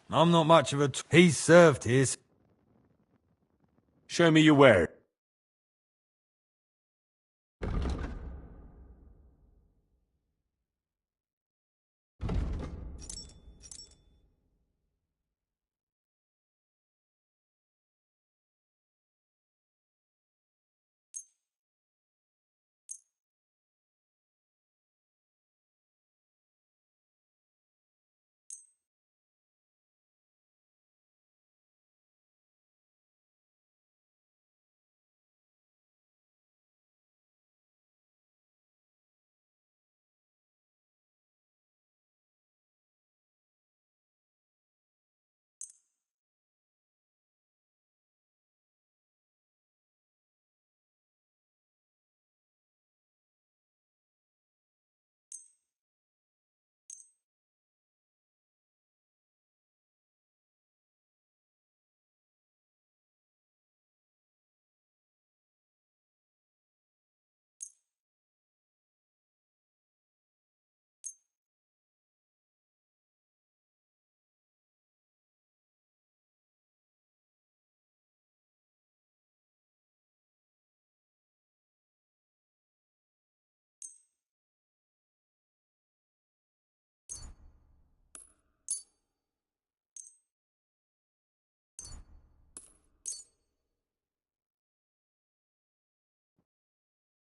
not much of a... He's served his. Show me your where.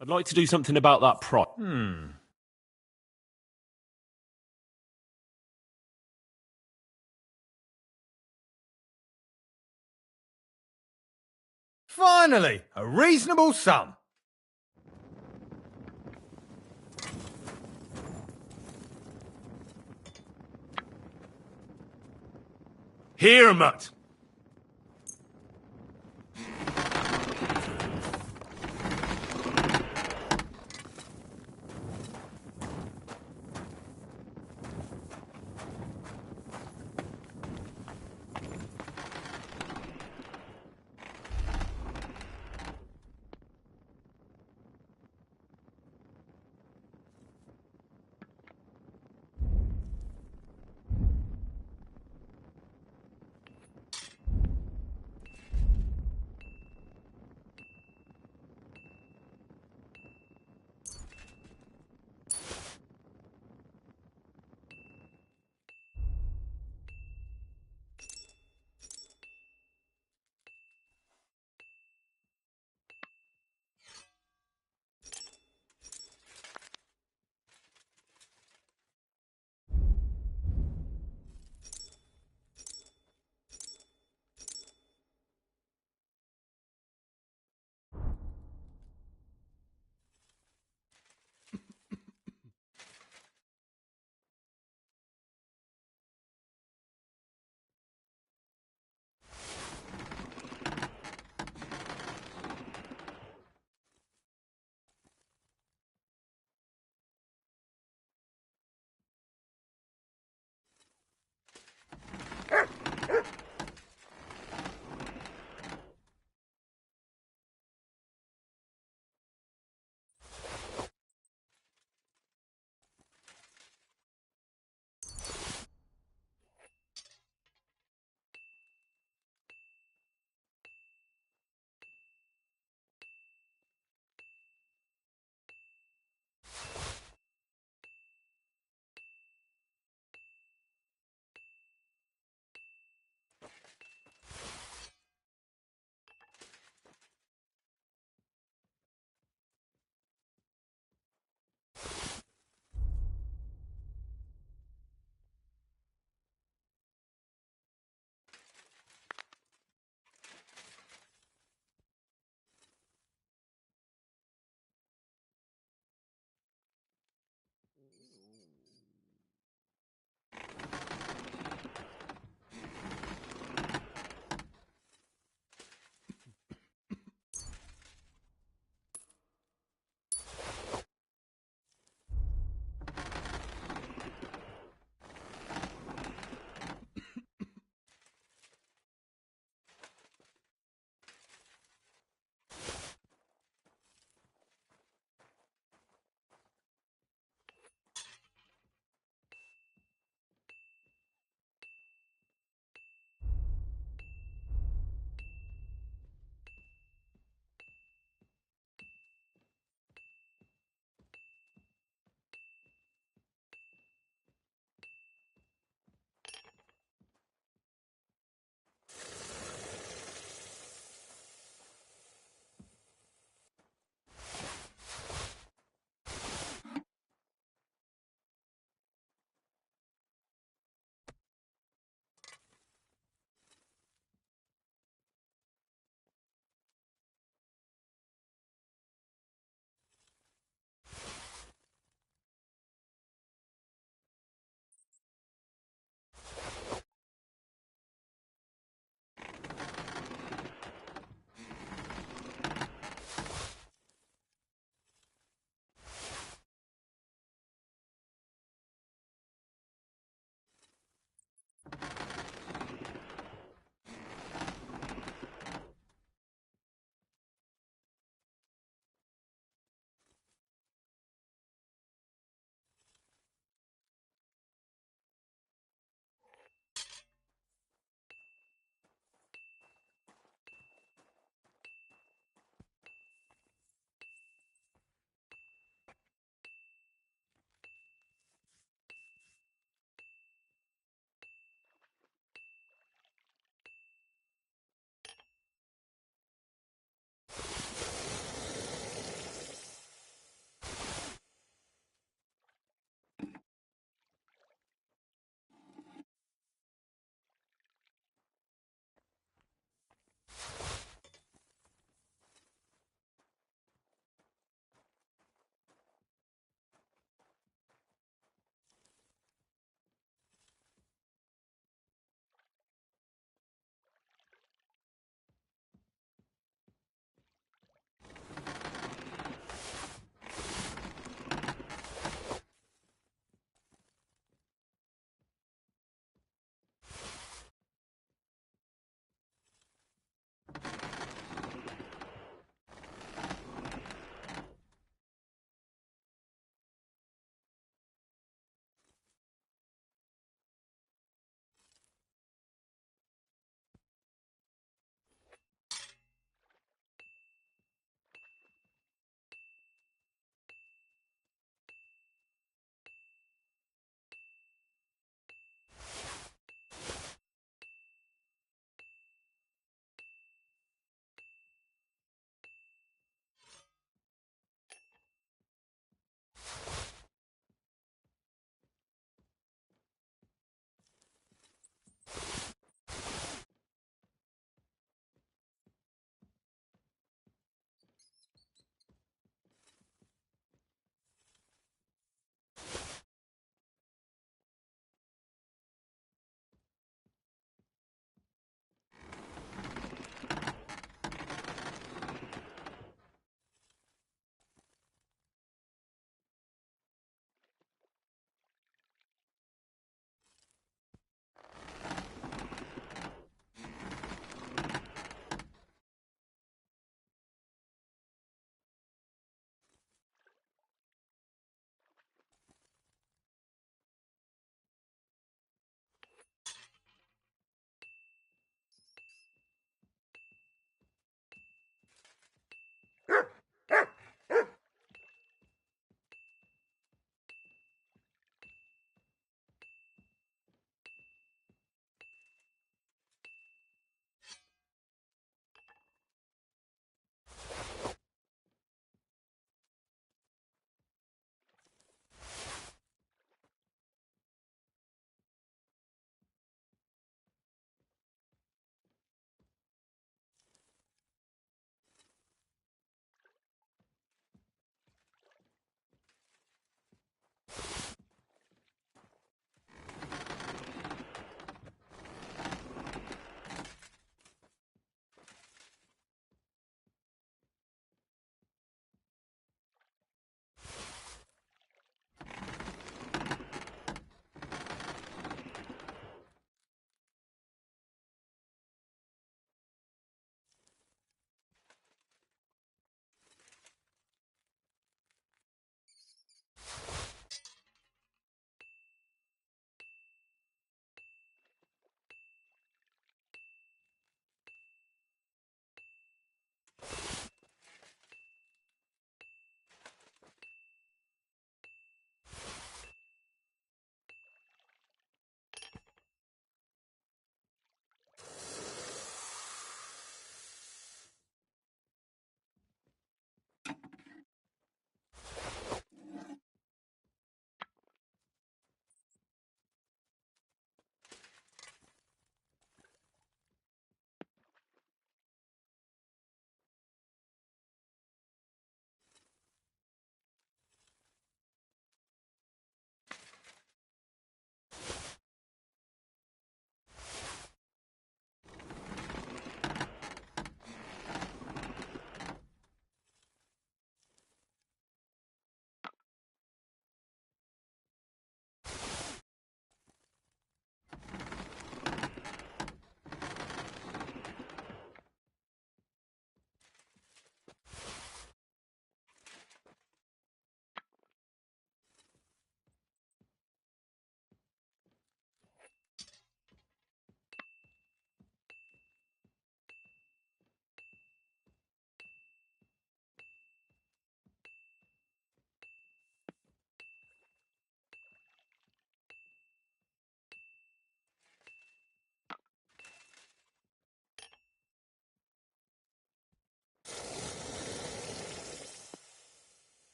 I'd like to do something about that price. Finally, a reasonable sum. Here, Mutt.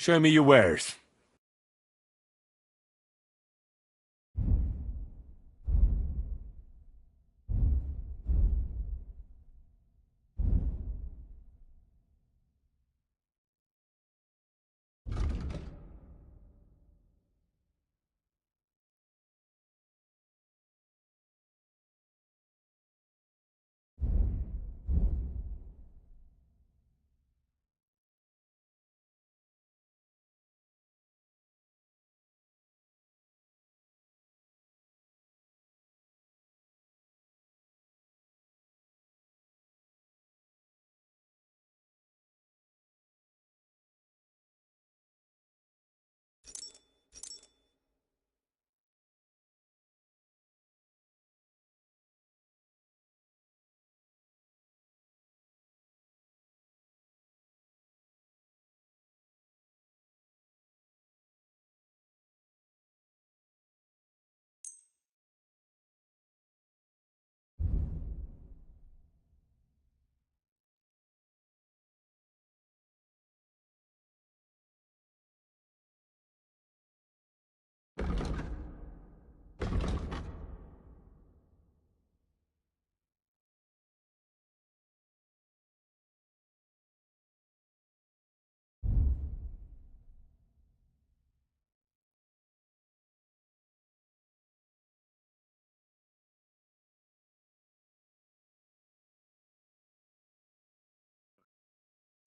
Show me your wares.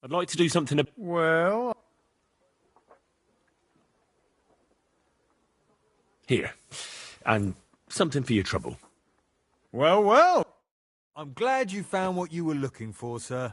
I'd like to do something. Well, Here. And something for your trouble. well, well. I'm glad you found what you were looking for, sir.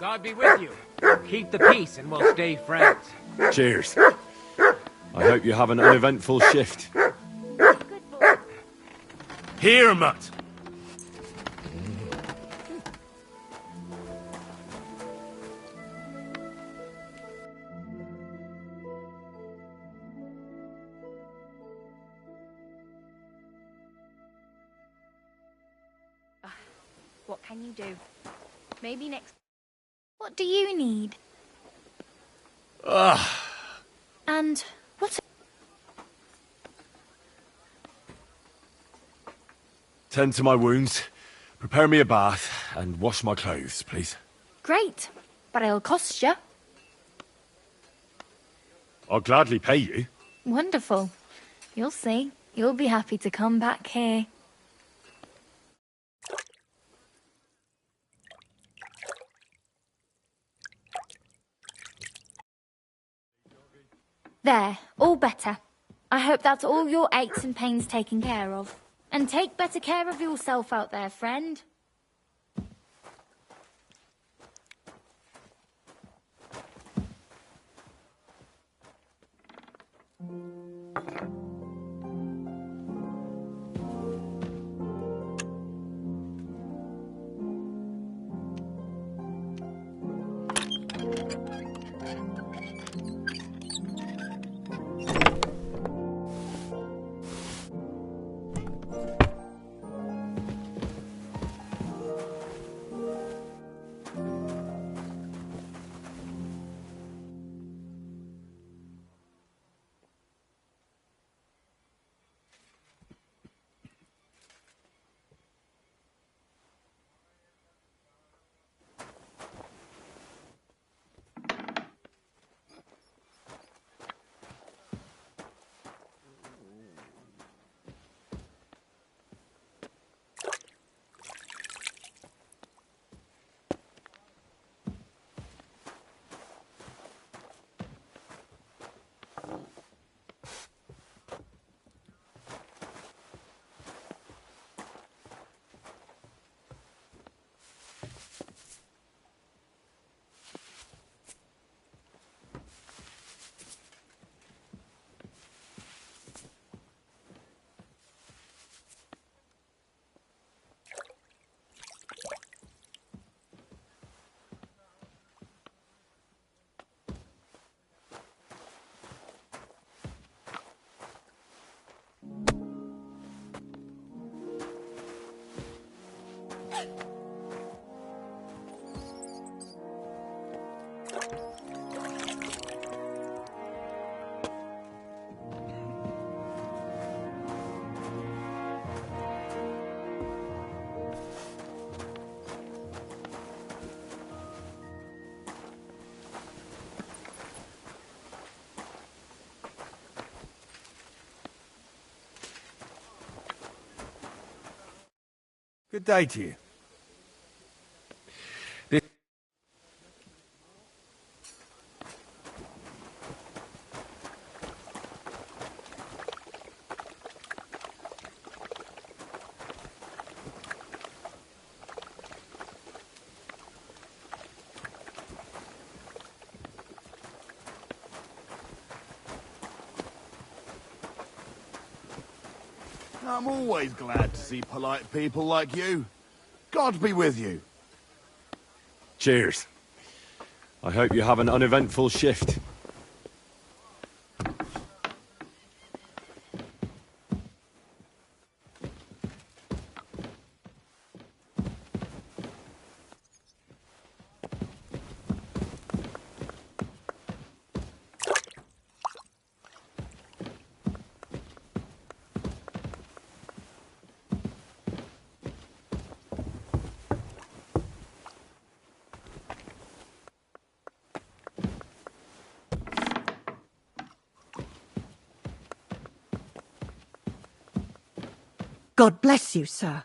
God be with you. Keep the peace and we'll stay friends. Cheers. I hope you have an uneventful shift. Here, Mutt. What can you do? Maybe next... What do you need? Ugh. And what... Tend to my wounds, prepare me a bath, and wash my clothes, please. Great, but it'll cost you. I'll gladly pay you. Wonderful. You'll see. You'll be happy to come back here. There, all better. I hope that's all your aches and pains taken care of. And take better care of yourself out there, friend. Good day to you. I'm always glad to see polite people like you. God be with you. Cheers. I hope you have an uneventful shift. God bless you, sir.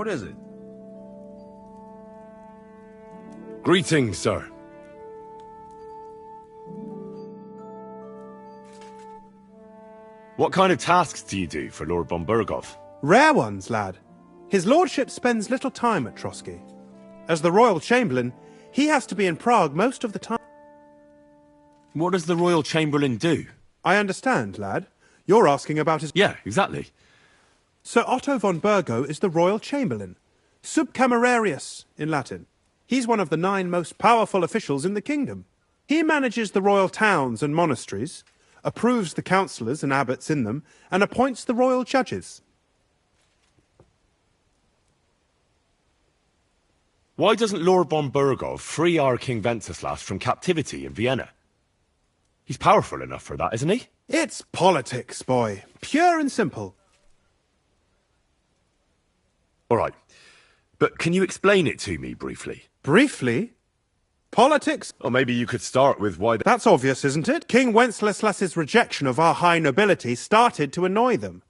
What is it? Greetings, sir. What kind of tasks do you do for Lord von Berghoff? Rare ones, lad. His lordship spends little time at Trotsky. As the Royal Chamberlain, he has to be in Prague most of the time. What does the Royal Chamberlain do? I understand, lad. You're asking about his... Yeah, exactly. Sir Otto von Bergo is the Royal Chamberlain. Subcamerarius, in Latin. He's one of the 9 most powerful officials in the kingdom. He manages the royal towns and monasteries, approves the councillors and abbots in them, and appoints the royal judges. Why doesn't Lord von Berghoff free our King Wenceslas from captivity in Vienna? He's powerful enough for that, isn't he? It's politics, boy. Pure and simple. All right. But can you explain it to me briefly? Briefly? Politics? Or maybe you could start with why... That's obvious, isn't it? King Wenceslas's rejection of our high nobility started to annoy them.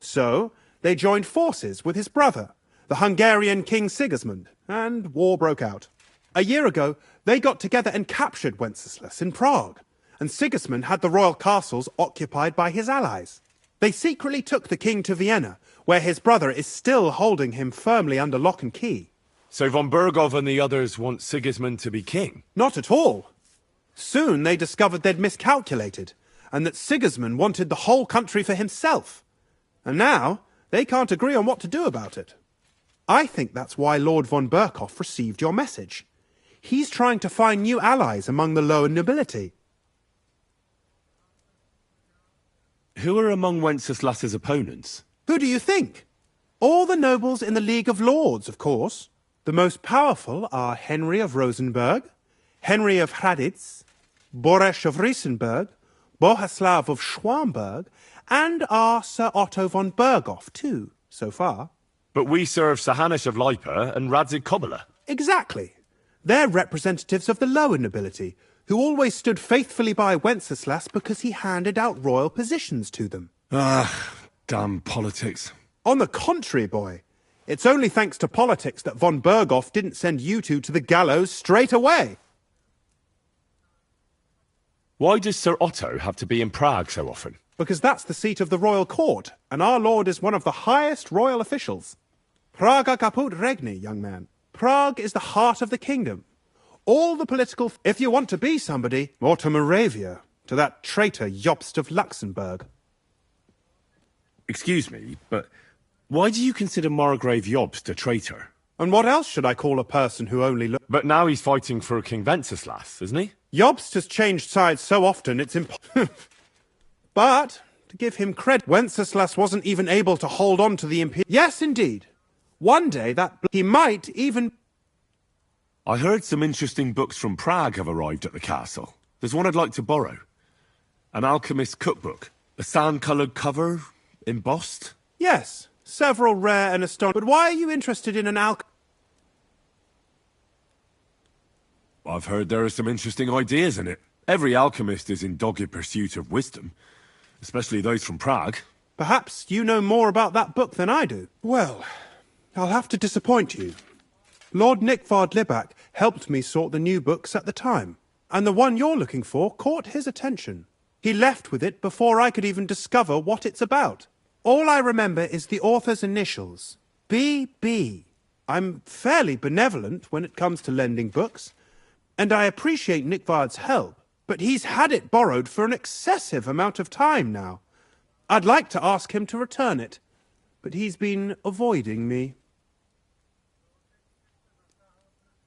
So, they joined forces with his brother, the Hungarian King Sigismund, and war broke out. A year ago, they got together and captured Wenceslas in Prague, and Sigismund had the royal castles occupied by his allies. They secretly took the king to Vienna, where his brother is still holding him firmly under lock and key. So von Berghoff and the others want Sigismund to be king? Not at all. Soon they discovered they'd miscalculated, and that Sigismund wanted the whole country for himself. And now, they can't agree on what to do about it. I think that's why Lord von Berghoff received your message. He's trying to find new allies among the lower nobility. Who are among Wenceslas's opponents? Who do you think? All the nobles in the League of Lords, of course. The most powerful are Henry of Rosenberg, Henry of Hraditz, Boresh of Riesenberg, Bohuslav of Schwamberg, and our Sir Otto von Berghoff, too, so far. But we serve Sahanish of Lipa and Radzig Kobyla. Exactly. They're representatives of the lower nobility, who always stood faithfully by Wenceslas because he handed out royal positions to them. Ah, damn politics. On the contrary, boy. It's only thanks to politics that von Berghoff didn't send you two to the gallows straight away. Why does Sir Otto have to be in Prague so often? Because that's the seat of the royal court, and our lord is one of the highest royal officials. Praga caput regni, young man. Prague is the heart of the kingdom. All the political... If you want to be somebody, more to Moravia, to that traitor Jobst of Luxembourg. Excuse me, but why do you consider Margrave Jobst a traitor? And what else should I call a person who only look... But now he's fighting for King Wenceslas, isn't he? Jobst has changed sides so often it's impossible. But, to give him credit, Wenceslas wasn't even able to hold on to the Imperial... Yes, indeed. One day he might even... I heard some interesting books from Prague have arrived at the castle. There's one I'd like to borrow. An alchemist's cookbook. A sand-coloured cover, embossed. Yes, several rare and astonishing... But why are you interested in an I've heard there are some interesting ideas in it. Every alchemist is in dogged pursuit of wisdom. Especially those from Prague. Perhaps you know more about that book than I do. Well, I'll have to disappoint you. Lord Nikvard Libak helped me sort the new books at the time, and the one you're looking for caught his attention. He left with it before I could even discover what it's about. All I remember is the author's initials. B.B. I'm fairly benevolent when it comes to lending books, and I appreciate Nikvard's help, but he's had it borrowed for an excessive amount of time now. I'd like to ask him to return it, but he's been avoiding me.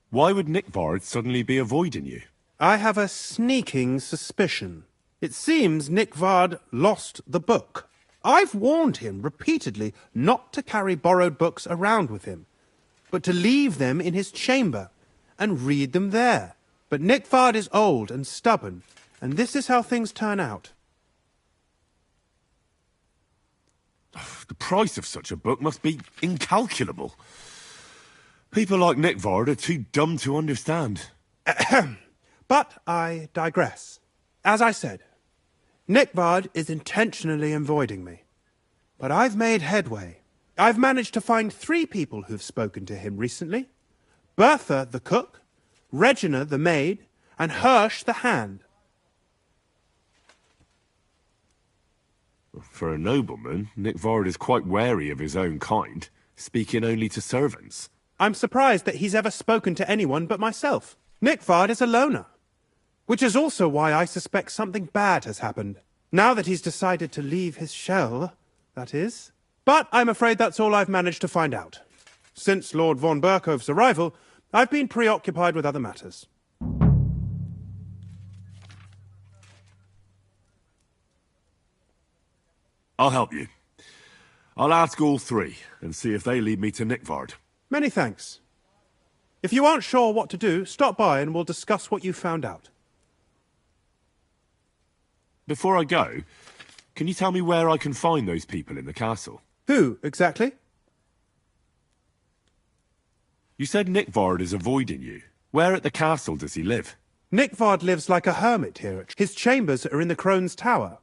Why would Nikvard suddenly be avoiding you? I have a sneaking suspicion. It seems Nikvard lost the book. I've warned him repeatedly not to carry borrowed books around with him, but to leave them in his chamber and read them there. But Nikvard is old and stubborn, and this is how things turn out. The price of such a book must be incalculable. People like Nikvard are too dumb to understand. But I digress. As I said, Nikvard is intentionally avoiding me. But I've made headway, I've managed to find 3 people who've spoken to him recently. Bertha, the cook, Regina, the maid, and Hirsch, the hand. For a nobleman, Nickvard is quite wary of his own kind, speaking only to servants. I'm surprised that he's ever spoken to anyone but myself. Nickvard is a loner, which is also why I suspect something bad has happened. Now that he's decided to leave his shell, that is. But I'm afraid that's all I've managed to find out. Since Lord von Berkhove's arrival, I've been preoccupied with other matters. I'll help you. I'll ask all 3 and see if they lead me to Nickvard. Many thanks. If you aren't sure what to do, stop by and we'll discuss what you found out. Before I go, can you tell me where I can find those people in the castle? Who, exactly? You said Nickvard is avoiding you. Where at the castle does he live? Nickvard lives like a hermit here. His chambers are in the Crone's Tower.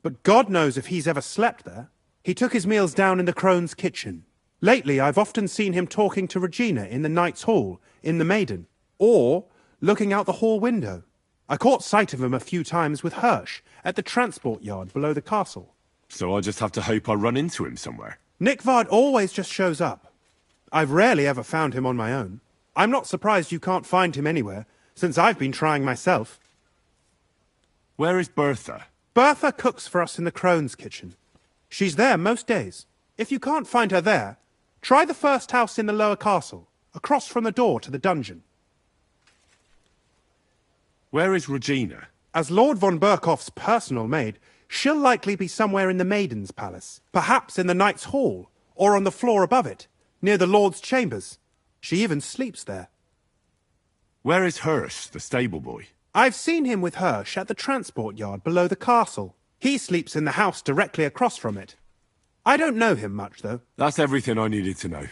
But God knows if he's ever slept there. He took his meals down in the Crone's kitchen. Lately, I've often seen him talking to Regina in the Knight's Hall, in the Maiden, or looking out the hall window. I caught sight of him a few times with Hirsch at the transport yard below the castle. So I just have to hope I run into him somewhere. Nickvard always just shows up. I've rarely ever found him on my own. I'm not surprised you can't find him anywhere, since I've been trying myself. Where is Bertha? Bertha cooks for us in the Crone's kitchen. She's there most days. If you can't find her there, try the first house in the lower castle, across from the door to the dungeon. Where is Regina? As Lord von Berkhoff's personal maid, she'll likely be somewhere in the Maiden's Palace, perhaps in the Knight's Hall, or on the floor above it, near the Lord's chambers. She even sleeps there. Where is Hirsch, the stable boy? I've seen him with Hirsch at the transport yard below the castle. He sleeps in the house directly across from it. I don't know him much, though. That's everything I needed to know.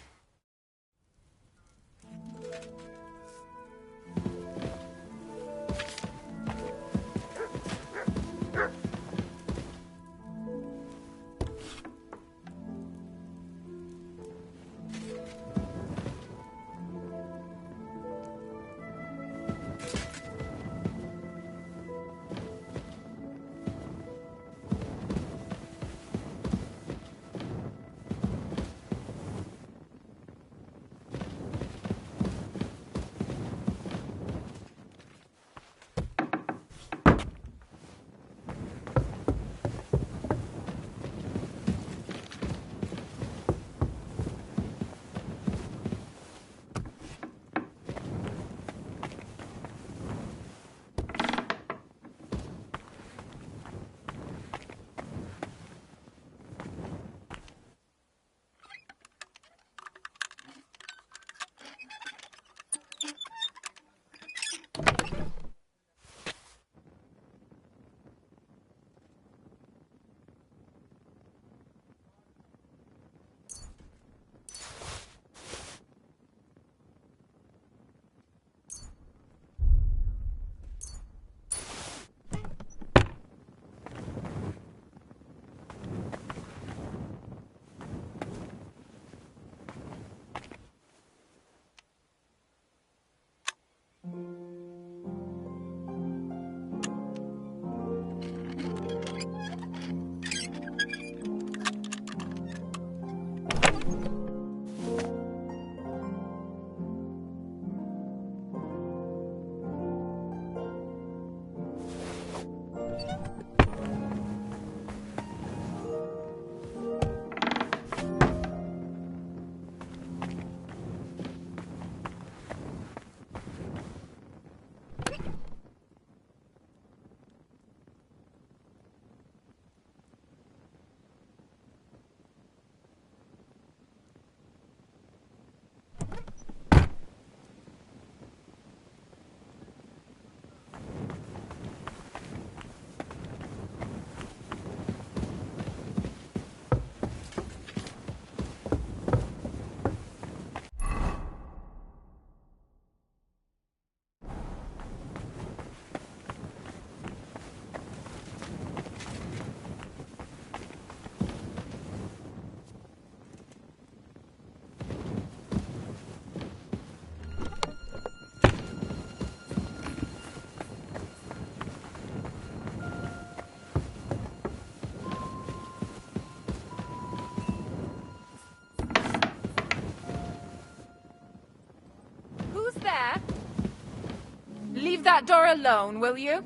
Leave that door alone, will you?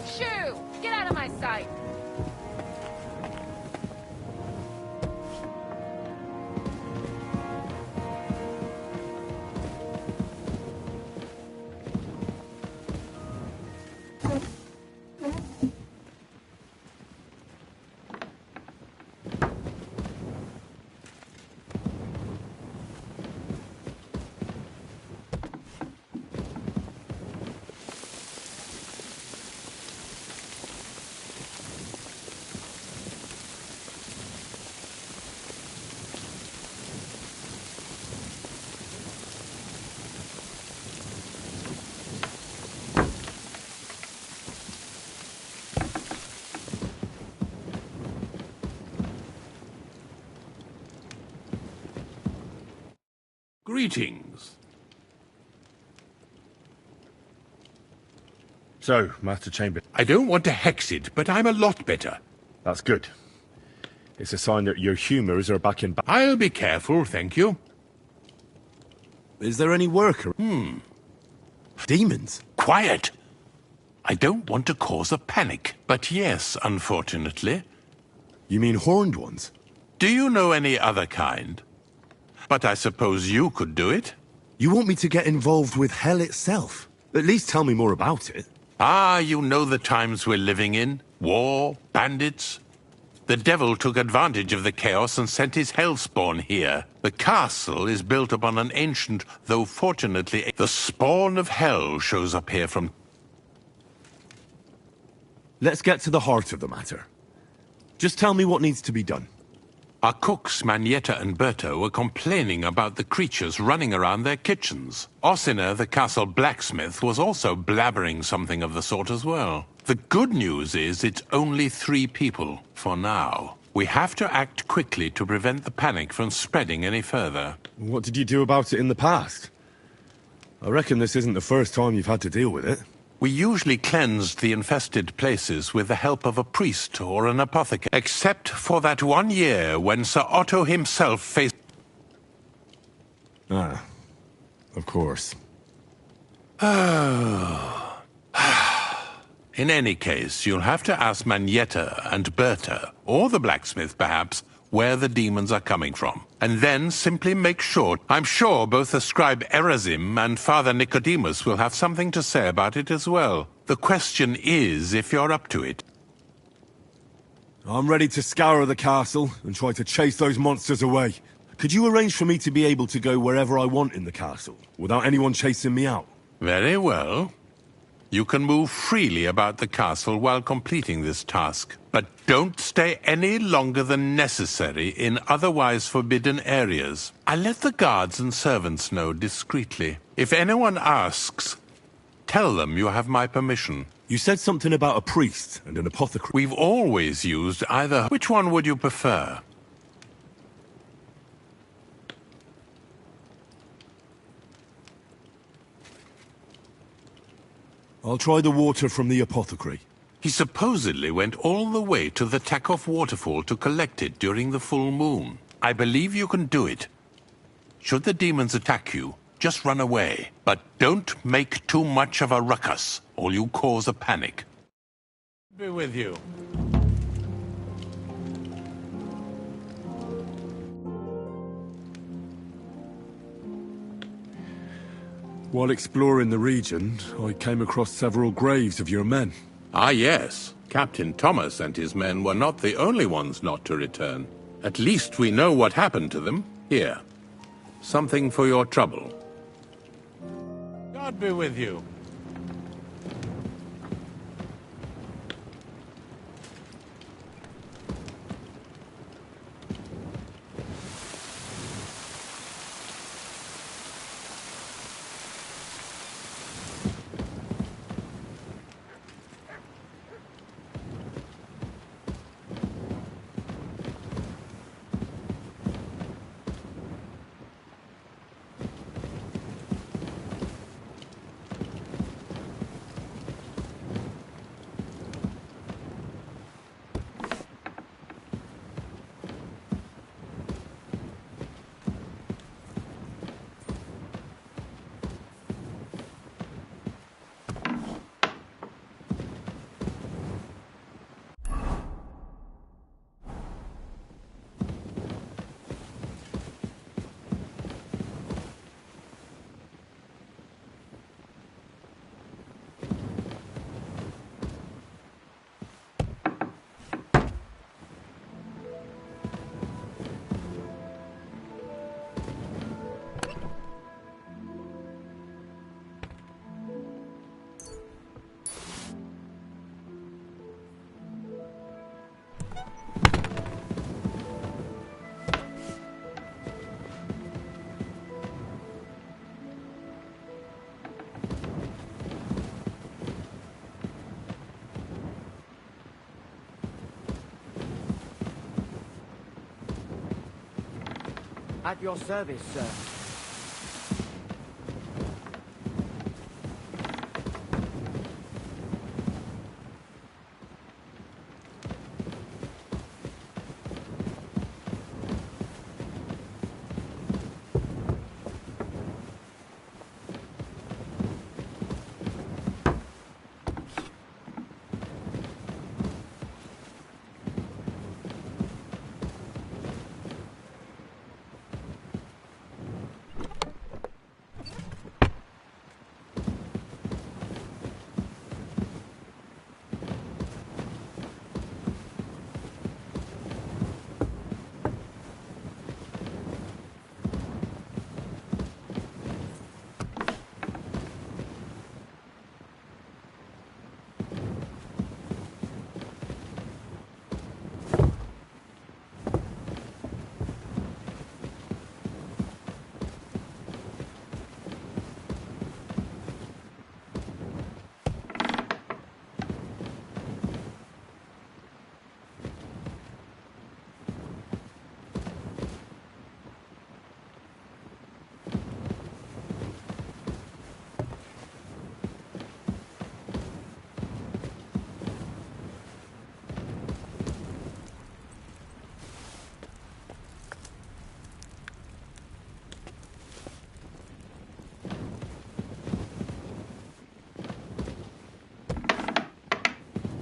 Shoo! Get out of my sight! Greetings. So, Master Chamber. I don't want to hex it, but I'm a lot better. That's good. It's a sign that your humours are back in... I'll be careful, thank you. Is there any worker? Demons? Quiet! I don't want to cause a panic, but yes, unfortunately. You mean horned ones? Do you know any other kind? But I suppose you could do it? You want me to get involved with hell itself? At least tell me more about it. Ah, you know the times we're living in. War, bandits. The devil took advantage of the chaos and sent his hellspawn here. The castle is built upon an ancient, though fortunately, the spawn of hell shows up here from... Let's get to the heart of the matter. Just tell me what needs to be done. Our cooks, Manietta and Berta, were complaining about the creatures running around their kitchens. Ossina, the castle blacksmith, was also blabbering something of the sort as well. The good news is it's only 3 people, for now. We have to act quickly to prevent the panic from spreading any further. What did you do about it in the past? I reckon this isn't the first time you've had to deal with it. We usually cleansed the infested places with the help of a priest or an apothecary, except for that one year when Sir Otto himself faced... Ah, of course. In any case, you'll have to ask Manietta and Berta, or the blacksmith perhaps, where the demons are coming from. And then simply make sure. I'm sure both the scribe Erazim and Father Nicodemus will have something to say about it as well. The question is if you're up to it. I'm ready to scour the castle and try to chase those monsters away. Could you arrange for me to be able to go wherever I want in the castle, without anyone chasing me out? Very well. You can move freely about the castle while completing this task, but don't stay any longer than necessary in otherwise forbidden areas. I'll let the guards and servants know discreetly. If anyone asks, tell them you have my permission. You said something about a priest and an apothecary. We've always used either. Which one would you prefer? I'll try the water from the apothecary. He supposedly went all the way to the Takoff waterfall to collect it during the full moon. I believe you can do it. Should the demons attack you, just run away. But don't make too much of a ruckus, or you'll cause a panic. Be with you. While exploring the region, I came across several graves of your men. Ah, yes. Captain Thomas and his men were not the only ones not to return. At least we know what happened to them. Here. Something for your trouble. God be with you. At your service, sir.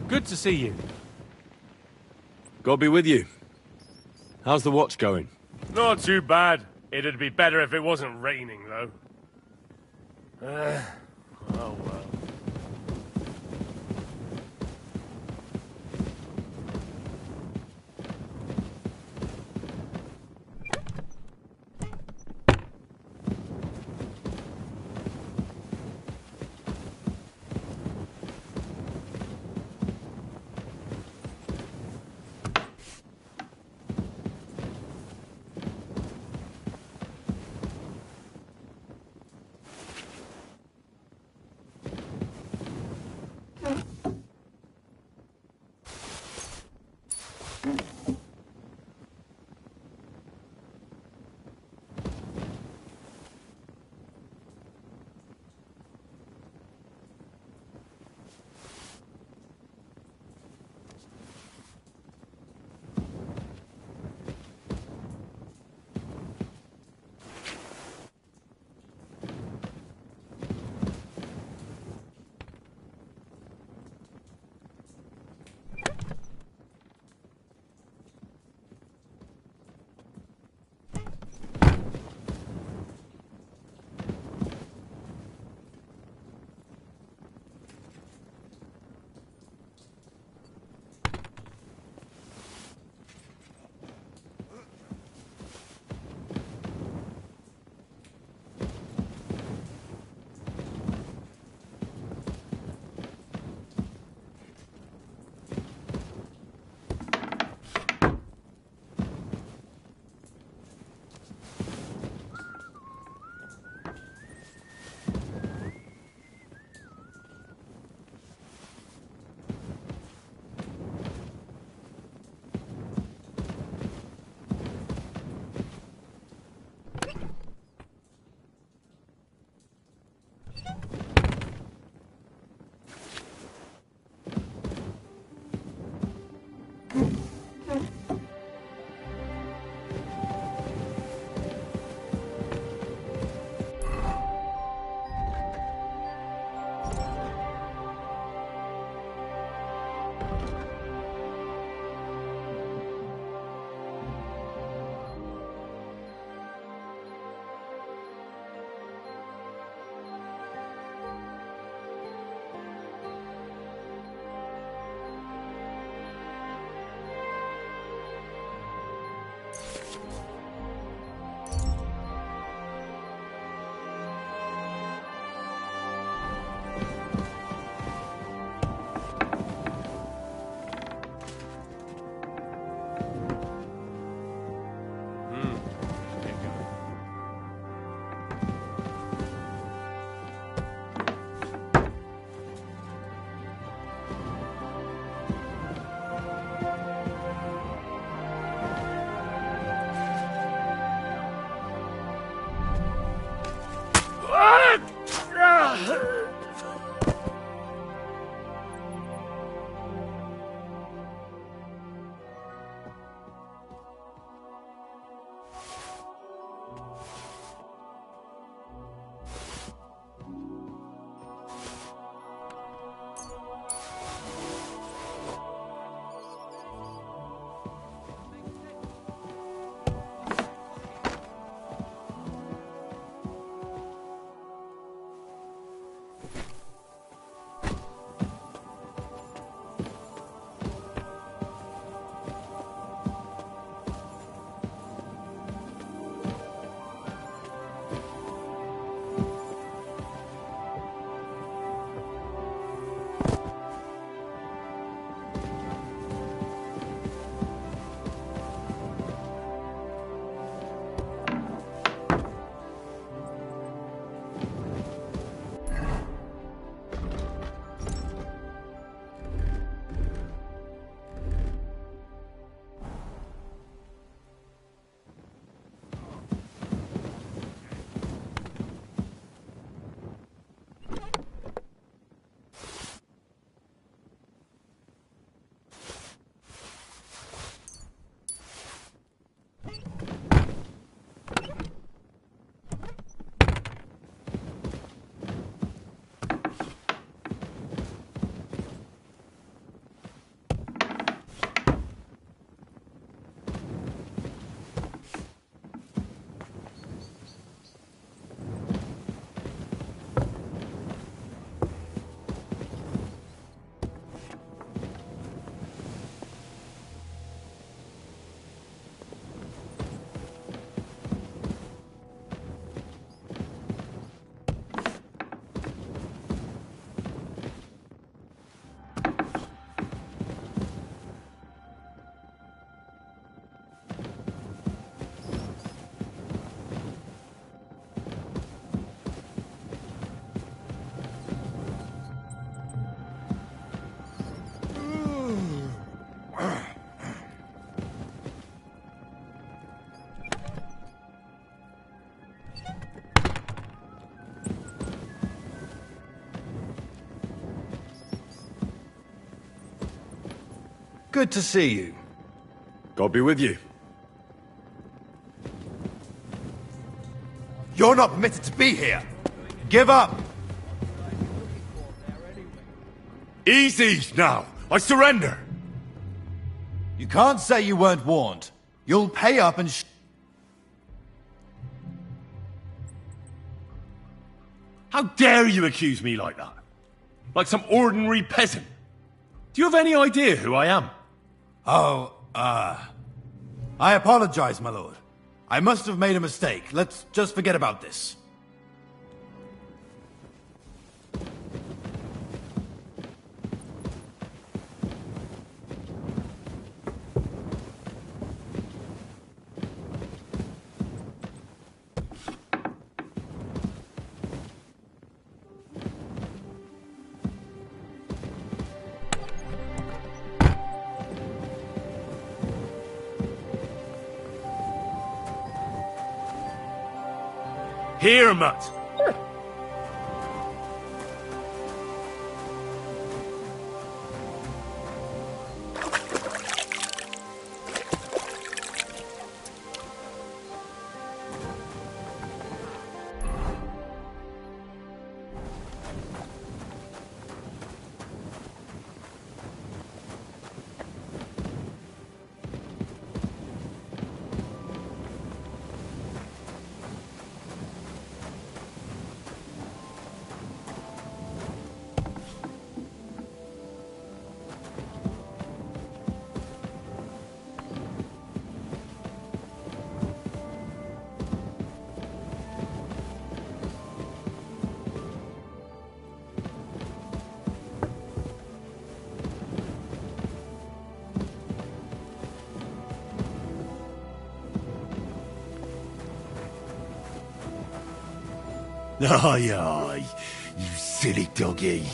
Good to see you. God be with you. How's the watch going? Not too bad. It'd be better if it wasn't raining, though. Oh well. Good to see you. God be with you. You're not permitted to be here. Give up. Easy now. I surrender. You can't say you weren't warned. You'll pay up and How dare you accuse me like that? Like some ordinary peasant. Do you have any idea who I am? Oh, I apologize, my lord. I must have made a mistake. Let's just forget about this. Here, Mutt. Aye, aye, you silly doggy.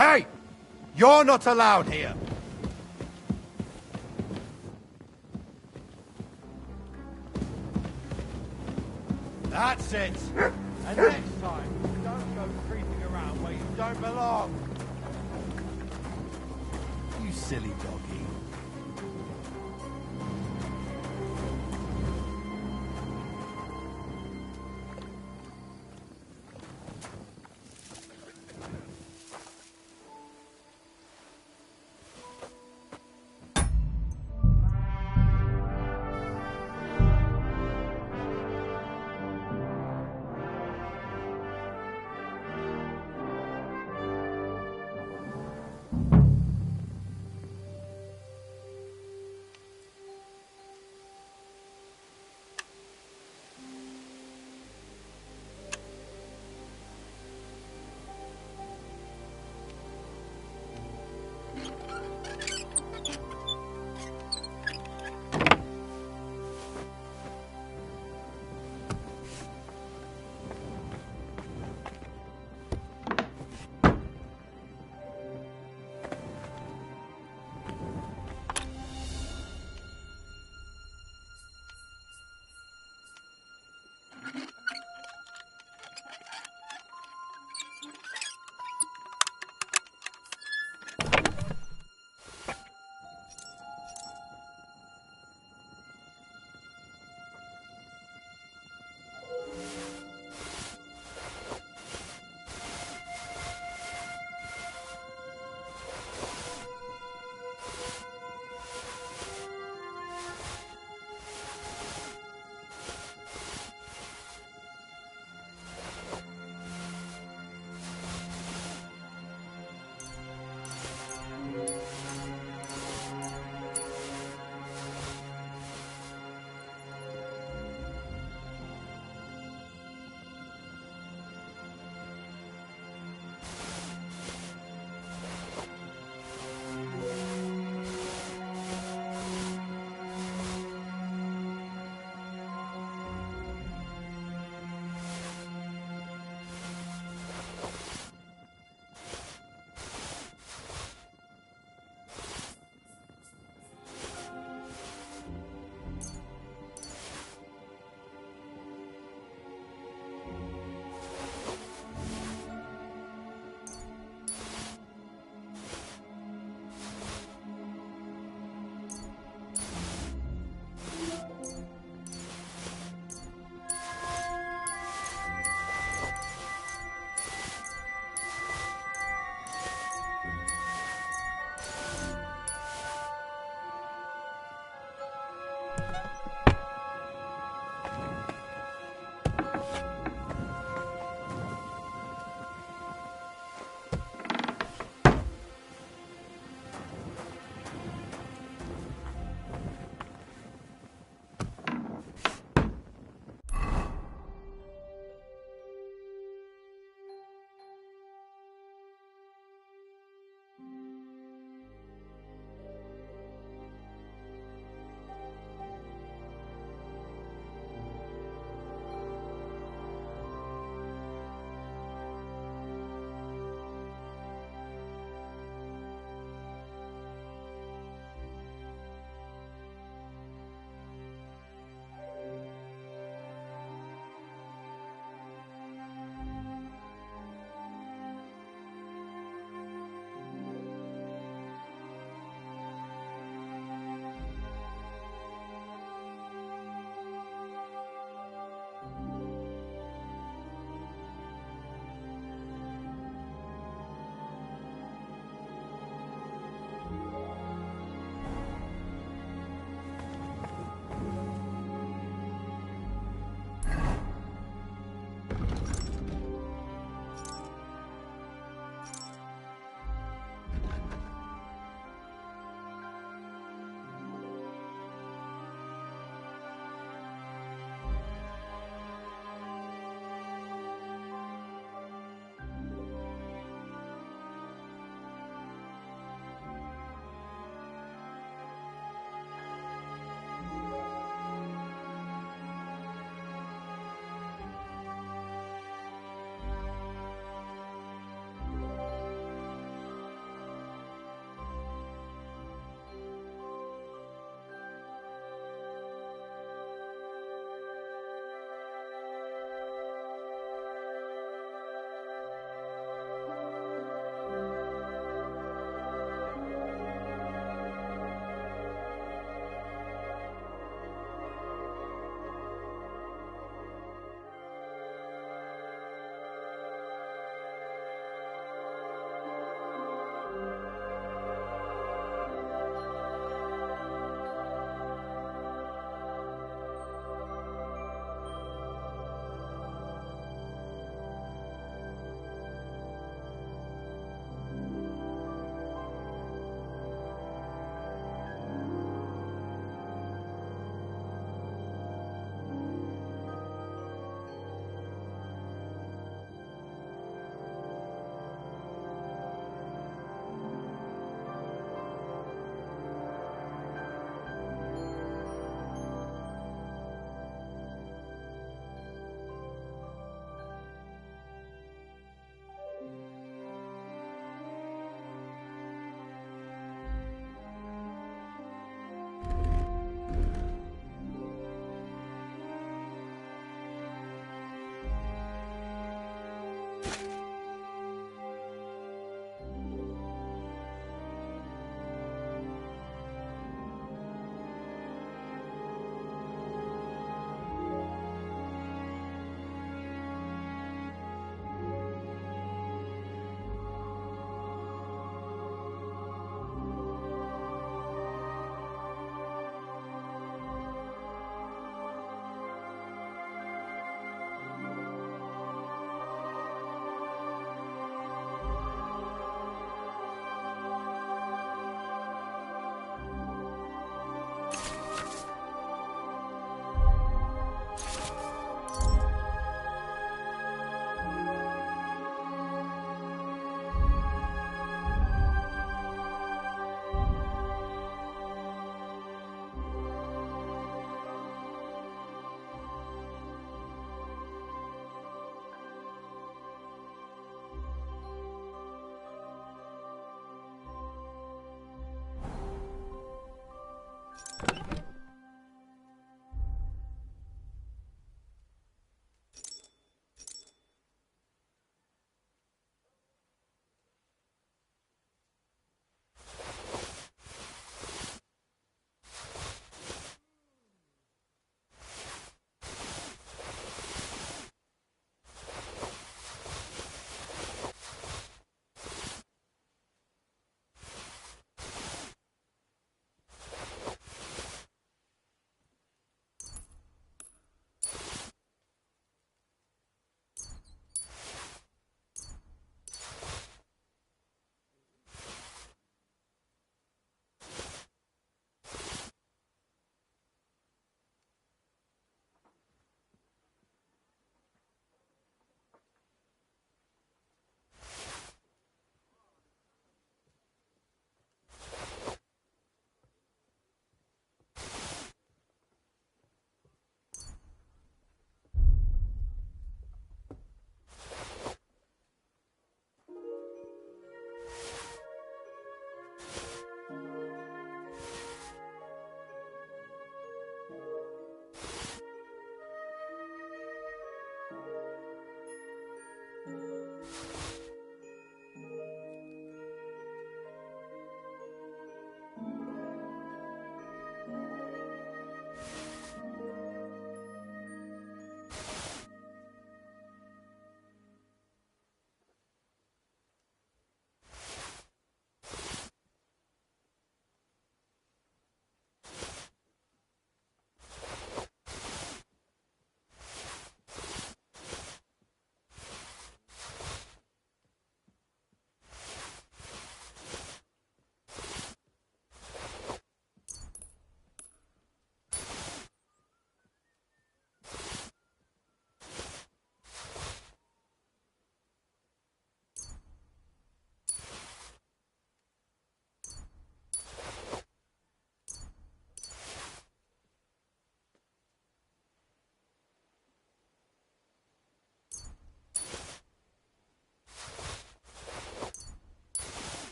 Hey! You're not allowed here! That's it! And next time, don't go creeping around where you don't belong! You silly doggy.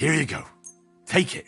Here you go. Take it.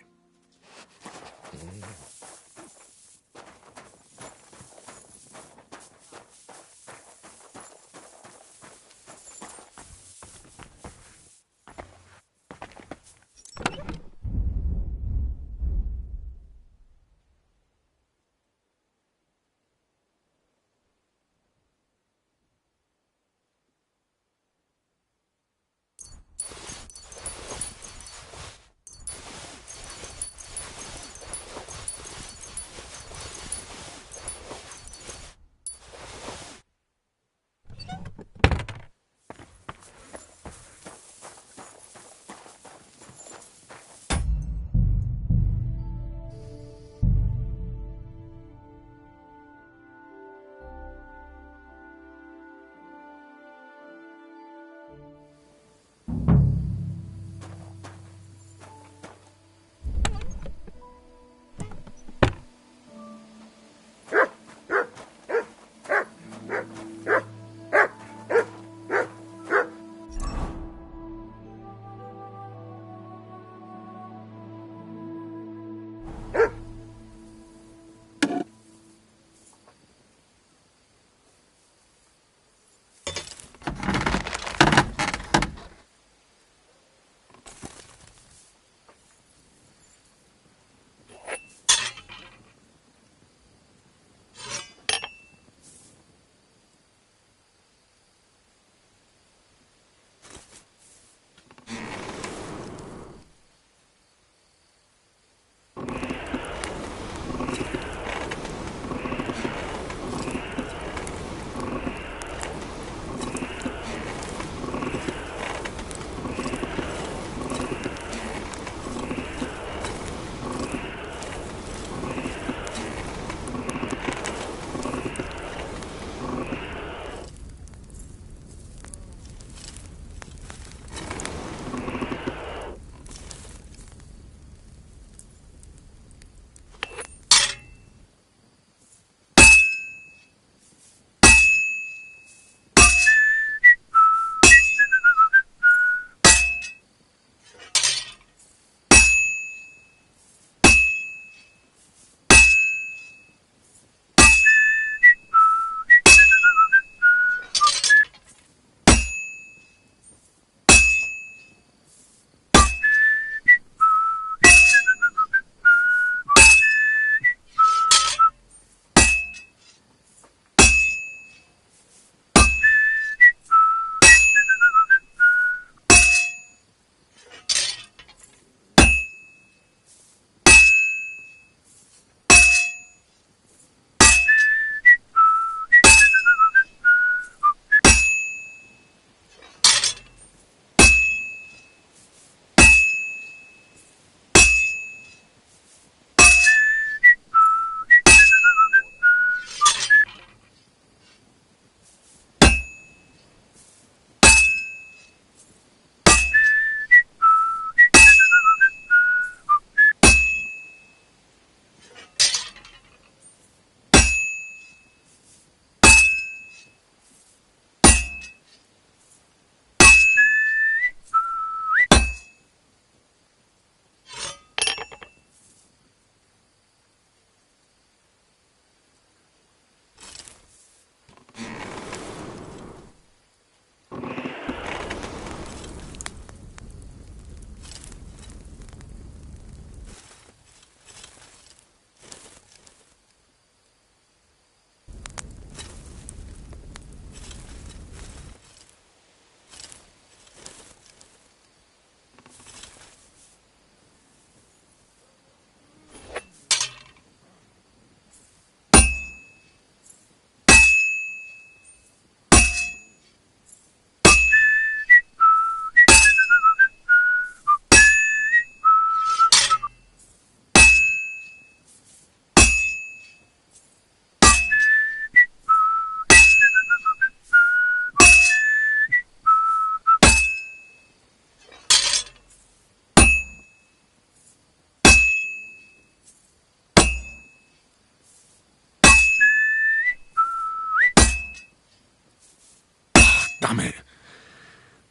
Damn it.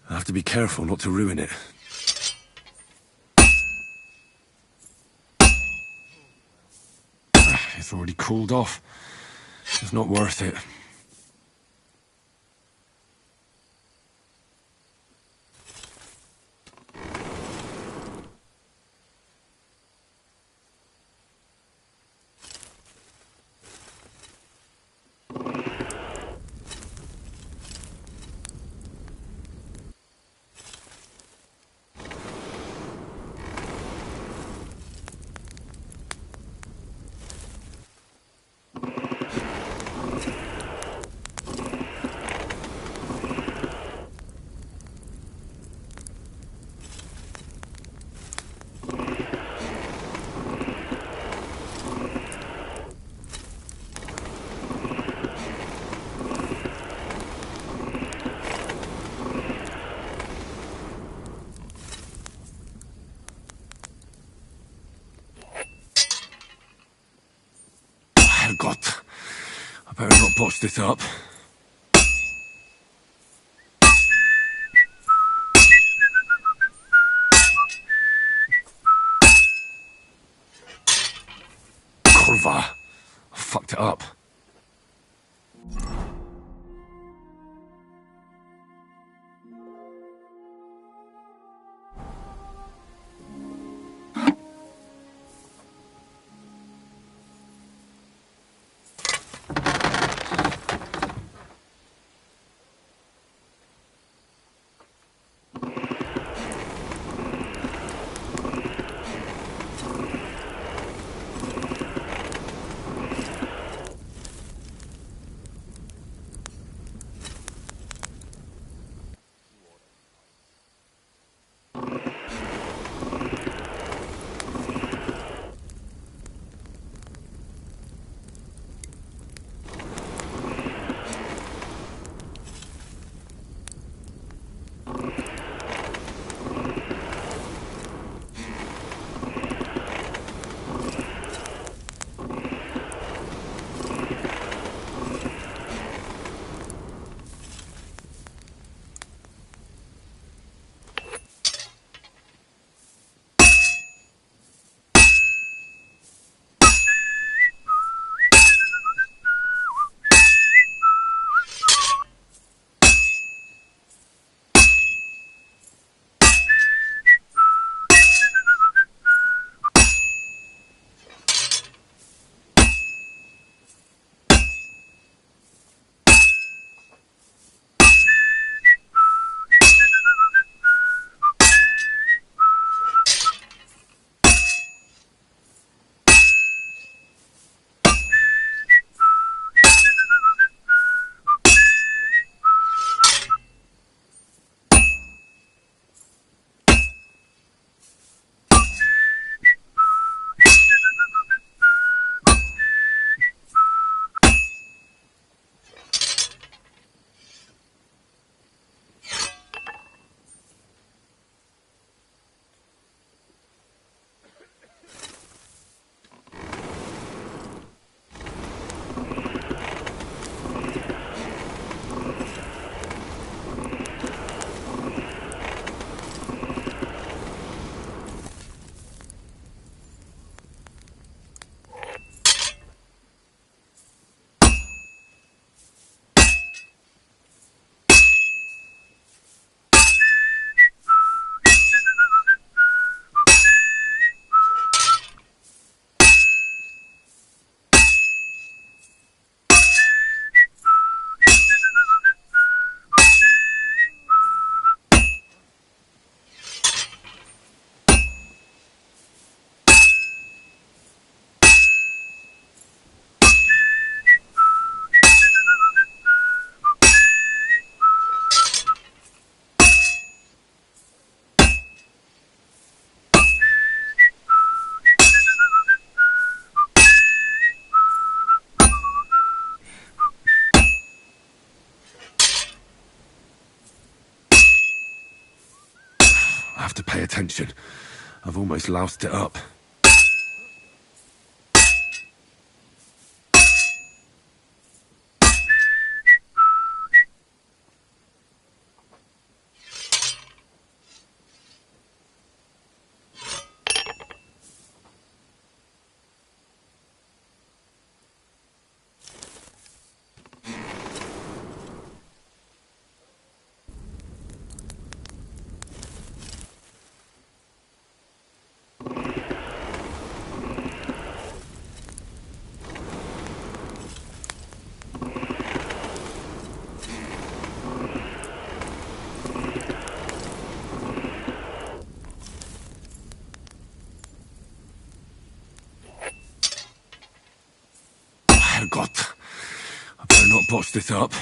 I have to be careful not to ruin it. It's already cooled off. It's not worth it. Herrgott. I better not botch this up. Kurva. I fucked it up. I have to pay attention. I've almost loused it up. better not botch this up.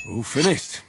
All finished.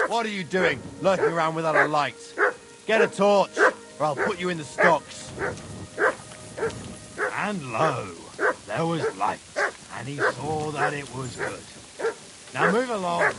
What are you doing, lurking around without a light? Get a torch, or I'll put you in the stocks. And lo, there was light, and he saw that it was good. Now move along.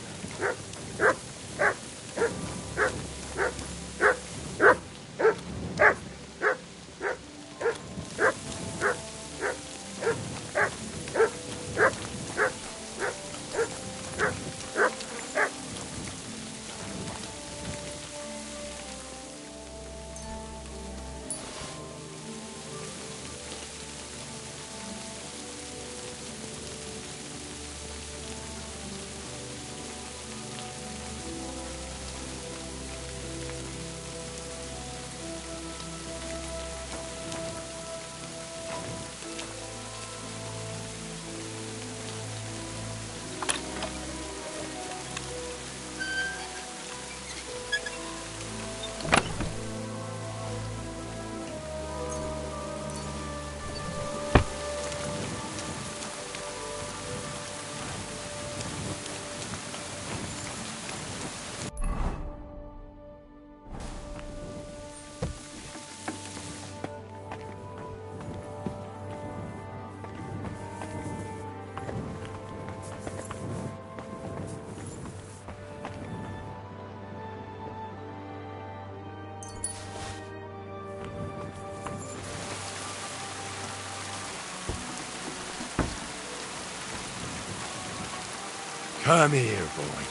Come here, boy.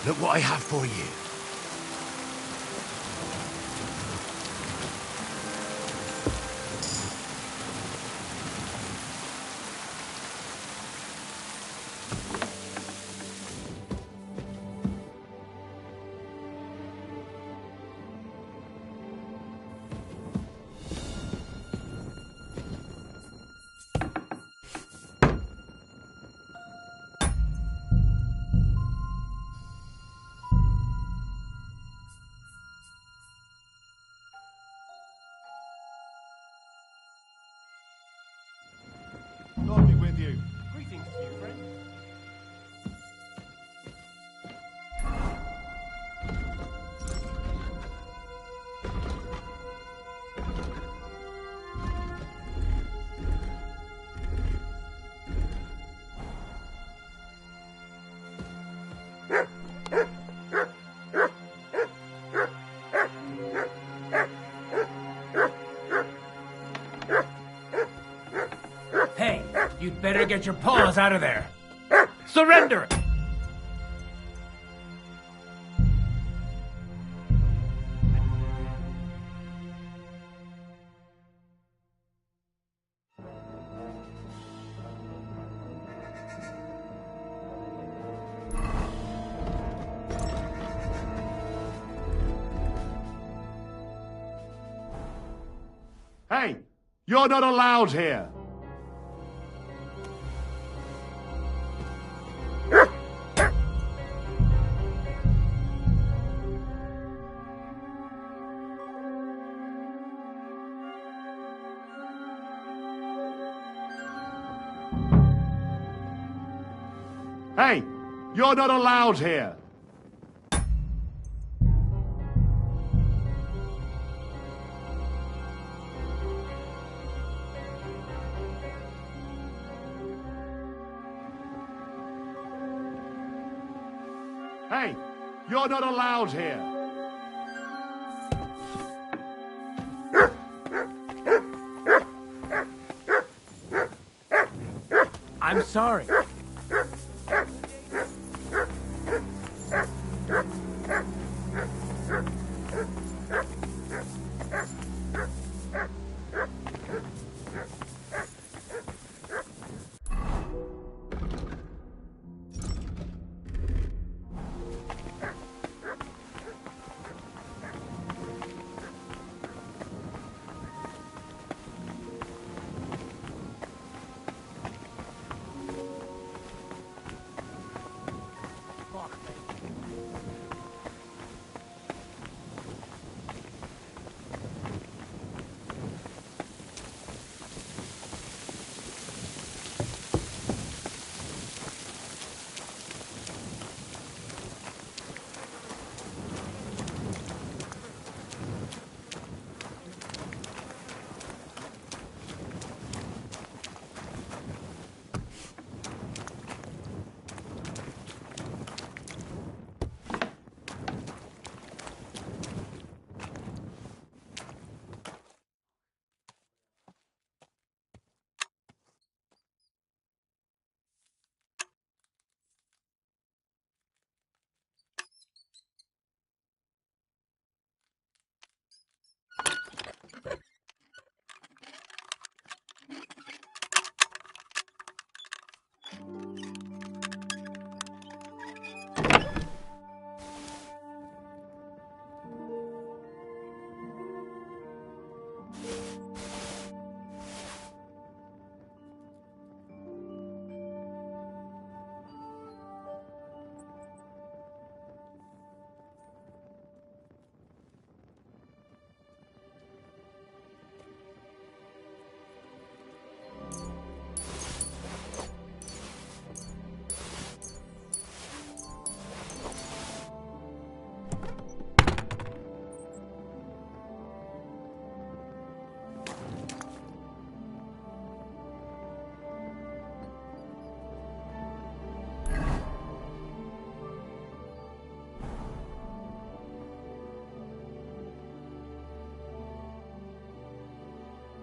Look what I have for you. with you. Greetings to you, friend. Hey, you'd better get your paws out of there. Surrender! Hey, you're not allowed here. Hey, you're not allowed here. Hey, you're not allowed here. I'm sorry.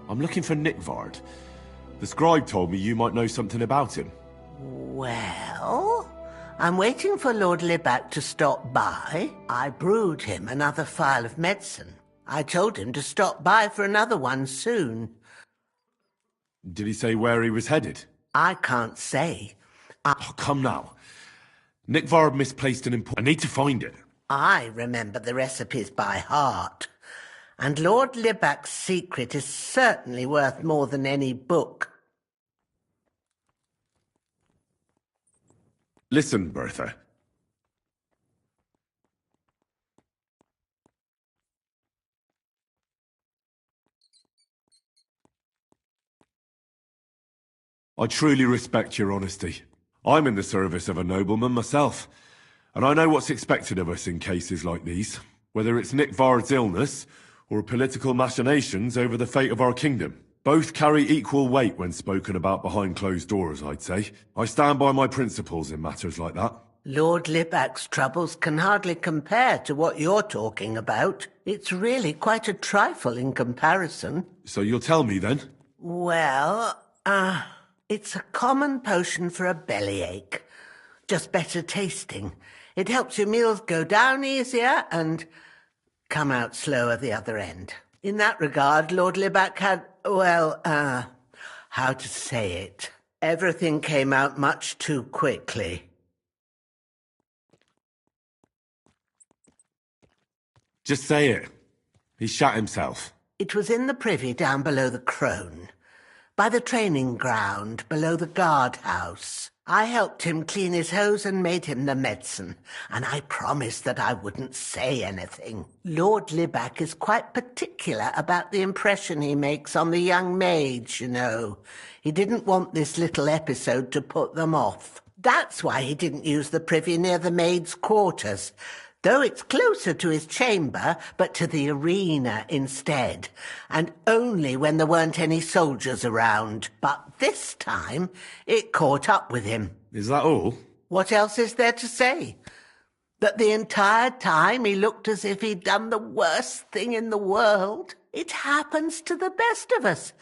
I'm looking for Nickvard. The scribe told me you might know something about him. Well, I'm waiting for Lord Libac to stop by. I brewed him another phial of medicine. I told him to stop by for another one soon. Did he say where he was headed? I can't say. Oh, come now. Nickvard misplaced an important... I need to find it. I remember the recipes by heart. And Lord Libac's secret is certainly worth more than any book. Listen, Bertha. I truly respect your honesty. I'm in the service of a nobleman myself, and I know what's expected of us in cases like these, whether it's Nick Vard's illness or political machinations over the fate of our kingdom. Both carry equal weight when spoken about behind closed doors, I'd say. I stand by my principles in matters like that. Lord Libac's troubles can hardly compare to what you're talking about. It's really quite a trifle in comparison. So you'll tell me then? Well, it's a common potion for a bellyache. Just better tasting. It helps your meals go down easier and come out slower the other end. In that regard, Lord Libac had, well, how to say it? Everything came out much too quickly. Just say it. He shot himself. It was in the privy down below the Crone, by the training ground below the guardhouse. I helped him clean his hose and made him the medicine, and I promised that I wouldn't say anything. Lord Libac is quite particular about the impression he makes on the young maids, you know. He didn't want this little episode to put them off. That's why he didn't use the privy near the maids' quarters, though it's closer to his chamber, but to the arena instead, and only when there weren't any soldiers around. But this time, it caught up with him. Is that all? What else is there to say? That the entire time he looked as if he'd done the worst thing in the world. It happens to the best of us,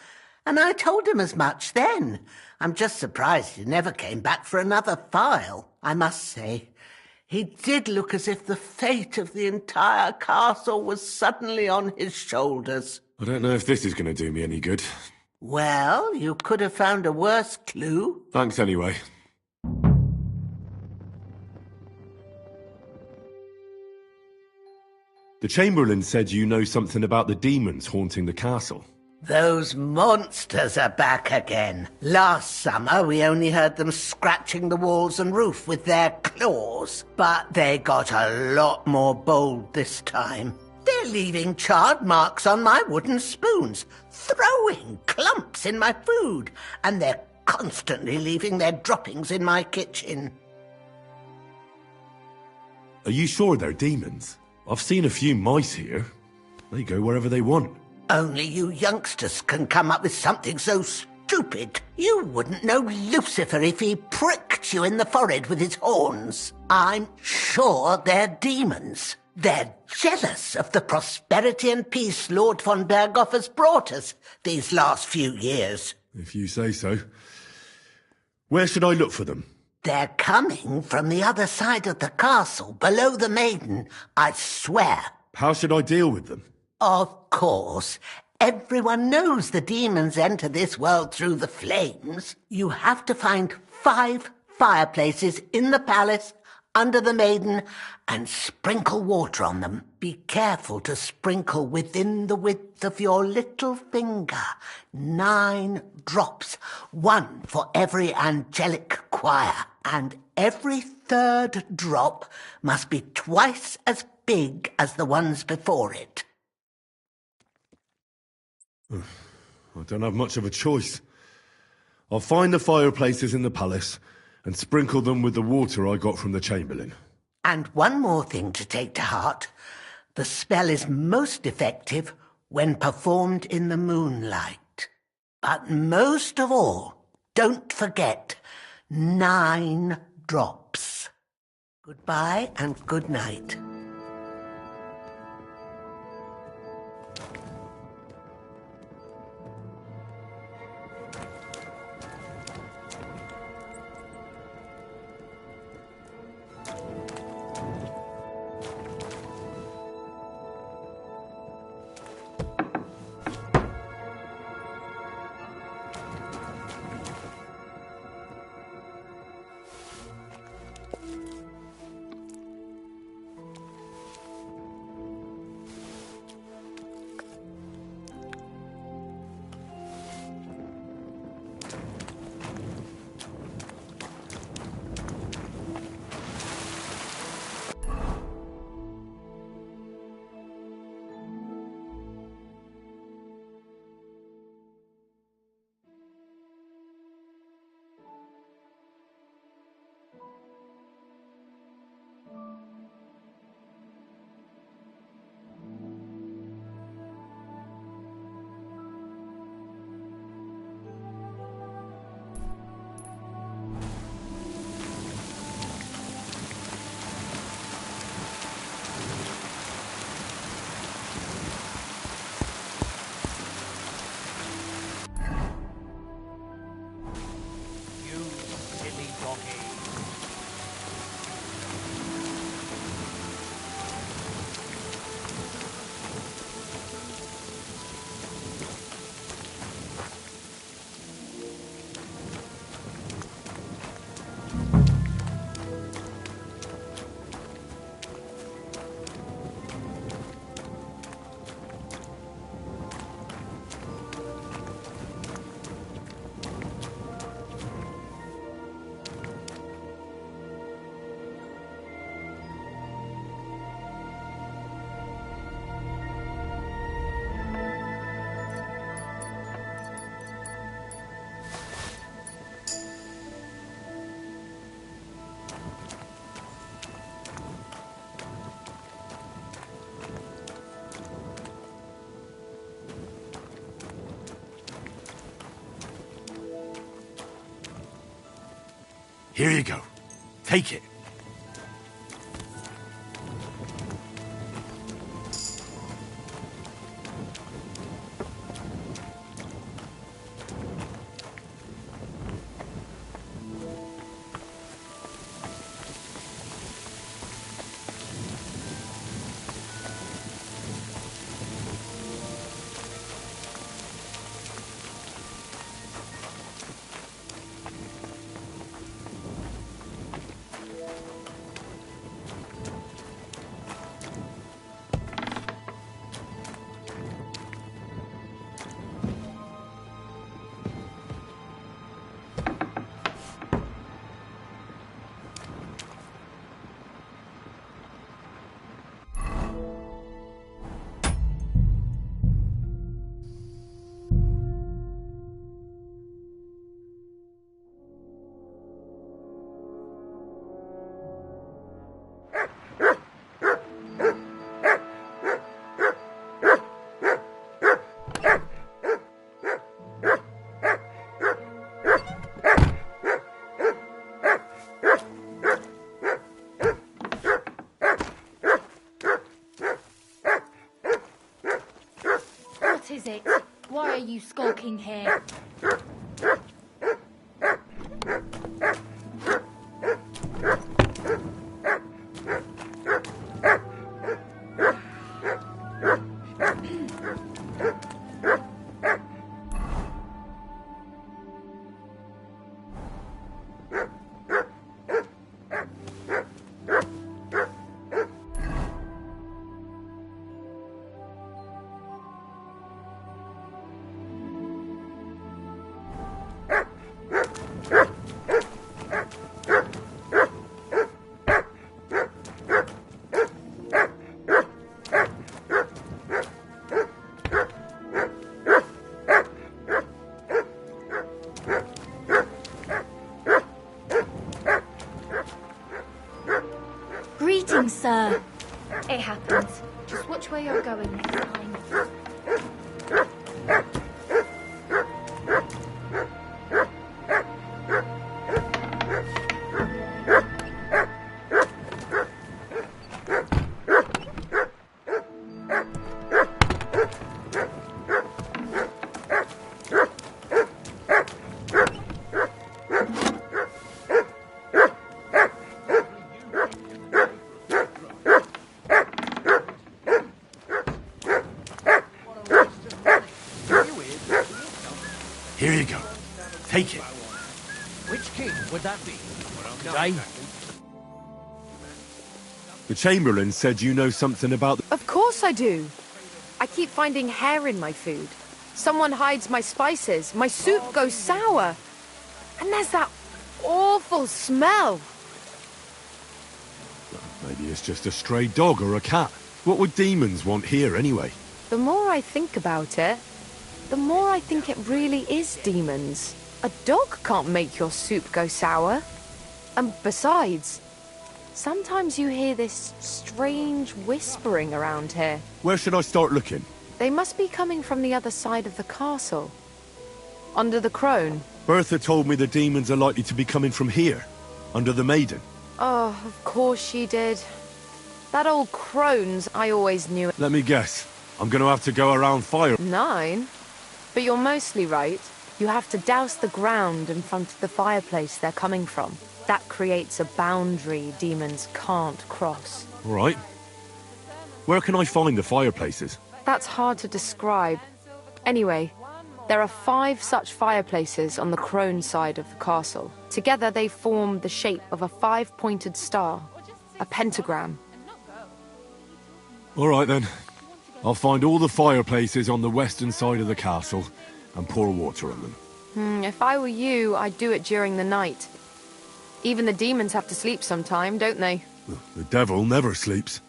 and I told him as much then. I'm just surprised he never came back for another file. I must say, he did look as if the fate of the entire castle was suddenly on his shoulders. I don't know if this is going to do me any good. Well, you could have found a worse clue. Thanks anyway. The Chamberlain said you know something about the demons haunting the castle. Those monsters are back again. Last summer, we only heard them scratching the walls and roof with their claws, but they got a lot more bold this time. They're leaving charred marks on my wooden spoons, throwing clumps in my food, and they're constantly leaving their droppings in my kitchen. Are you sure they're demons? I've seen a few mice here. They go wherever they want. Only you youngsters can come up with something so stupid. You wouldn't know Lucifer if he pricked you in the forehead with his horns. I'm sure they're demons. They're jealous of the prosperity and peace Lord von Berghoff has brought us these last few years. If you say so. Where should I look for them? They're coming from the other side of the castle, below the Maiden, I swear. How should I deal with them? Of course. Everyone knows the demons enter this world through the flames. You have to find 5 fireplaces in the palace, under the Maiden, and sprinkle water on them. Be careful to sprinkle within the width of your little finger. 9 drops, 1 for every angelic choir. And every 3rd drop must be twice as big as the ones before it. I don't have much of a choice. I'll find the fireplaces in the palace and sprinkle them with the water I got from the Chamberlain. And one more thing to take to heart. The spell is most effective when performed in the moonlight. But most of all, don't forget, 9 drops. Goodbye and good night. Here you go. Take it. What is it? Why are you skulking here? Greetings, sir. It happens. Just watch where you're going next time. Here you go. Take it. Which king would that be? Jay? The Chamberlain said you know something about... Of course I do. I keep finding hair in my food. Someone hides my spices. My soup goes sour. And there's that awful smell. Maybe it's just a stray dog or a cat. What would demons want here anyway? The more I think about it, the more I think it really is demons. A dog can't make your soup go sour. And besides, sometimes you hear this strange whispering around here. Where should I start looking? They must be coming from the other side of the castle. Under the crone. Bertha told me the demons are likely to be coming from here, under the Maiden. Oh, of course she did. That old crone's, I always knew it. Let me guess. I'm going to have to go around fire. 9? But you're mostly right. You have to douse the ground in front of the fireplace they're coming from. That creates a boundary demons can't cross. All right. Where can I find the fireplaces? That's hard to describe. Anyway, there are 5 such fireplaces on the crone side of the castle. Together they form the shape of a 5-pointed star, a pentagram. All right then. I'll find all the fireplaces on the western side of the castle and pour water on them. If I were you, I'd do it during the night. Even the demons have to sleep sometime, don't they? The devil never sleeps.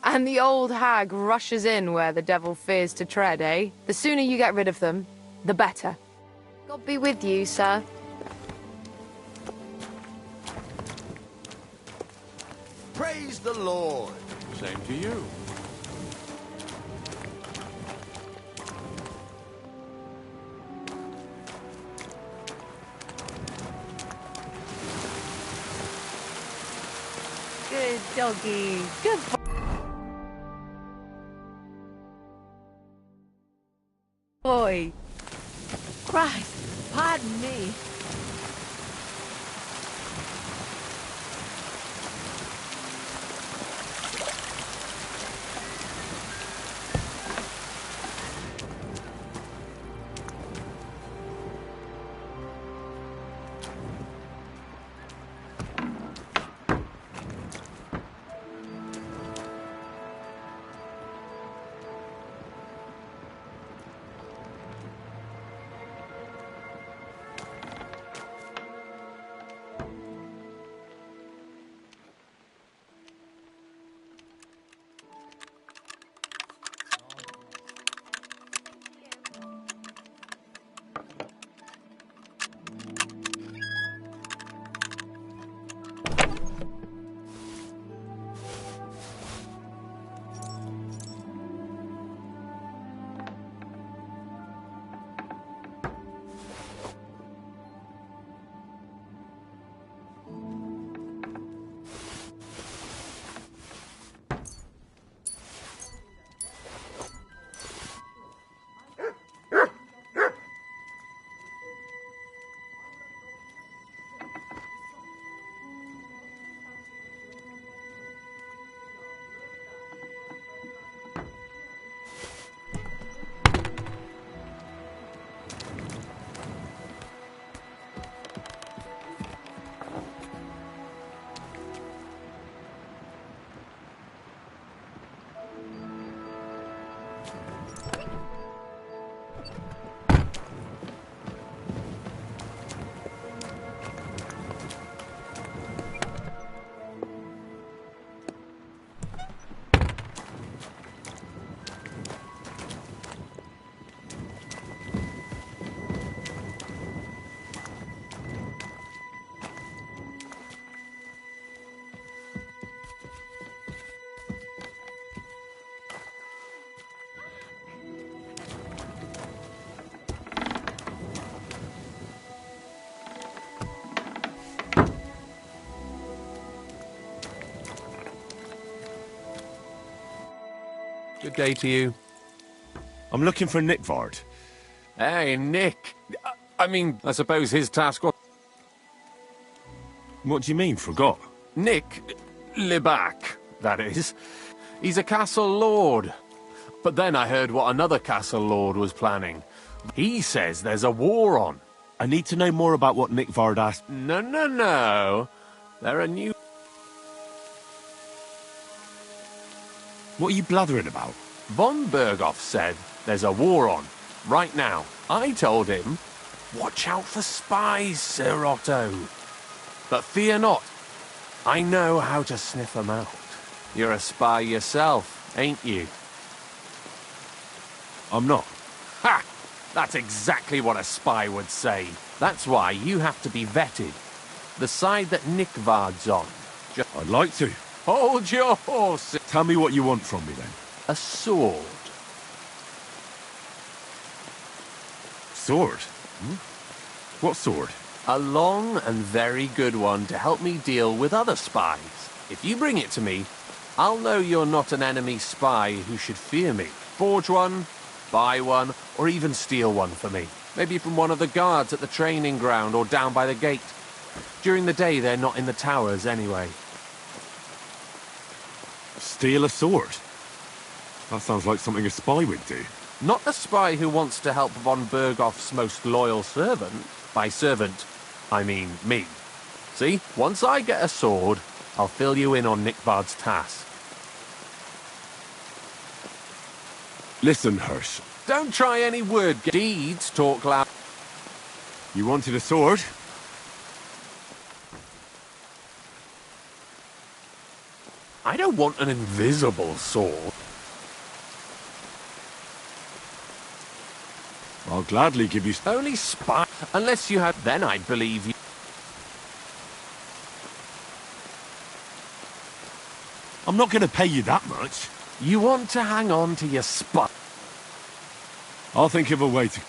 And the old hag rushes in where the devil fears to tread, eh? The sooner you get rid of them, the better. God be with you, sir. Praise the Lord. Same to you. doggy. Good boy. Christ, pardon me. Good day to you. I'm looking for Nickvard. Hey, Nick. I suppose his task was... What do you mean, forgot? Nick Libac, that is. He's a castle lord. But then I heard what another castle lord was planning. He says there's a war on. I need to know more about what Nickvard asked. No. They're a new... What are you blathering about? Von Berghoff said there's a war on, right now. I told him, watch out for spies, Sir Otto. But fear not, I know how to sniff them out. You're a spy yourself, ain't you? I'm not. Ha! That's exactly what a spy would say. That's why you have to be vetted. The side that Nickvard's on. I'd like to. Hold your horse. Tell me what you want from me, then. A sword. Sword? What sword? A long and very good one to help me deal with other spies. If you bring it to me, I'll know you're not an enemy spy who should fear me. Forge one, buy one, or even steal one for me. Maybe from one of the guards at the training ground or down by the gate. During the day, they're not in the towers anyway. Steal a sword? That sounds like something a spy would do. Not the spy who wants to help von Berghoff's most loyal servant. By servant, I mean me. See, once I get a sword, I'll fill you in on Nickvard's task. Listen, Hirsch. Don't try any word. Deeds talk loud. You wanted a sword? I don't want an invisible sword. I'll gladly give you... Only spy... Unless you had... Then I'd believe you. I'm not going to pay you that much. You want to hang on to your spy. I'll think of a way to...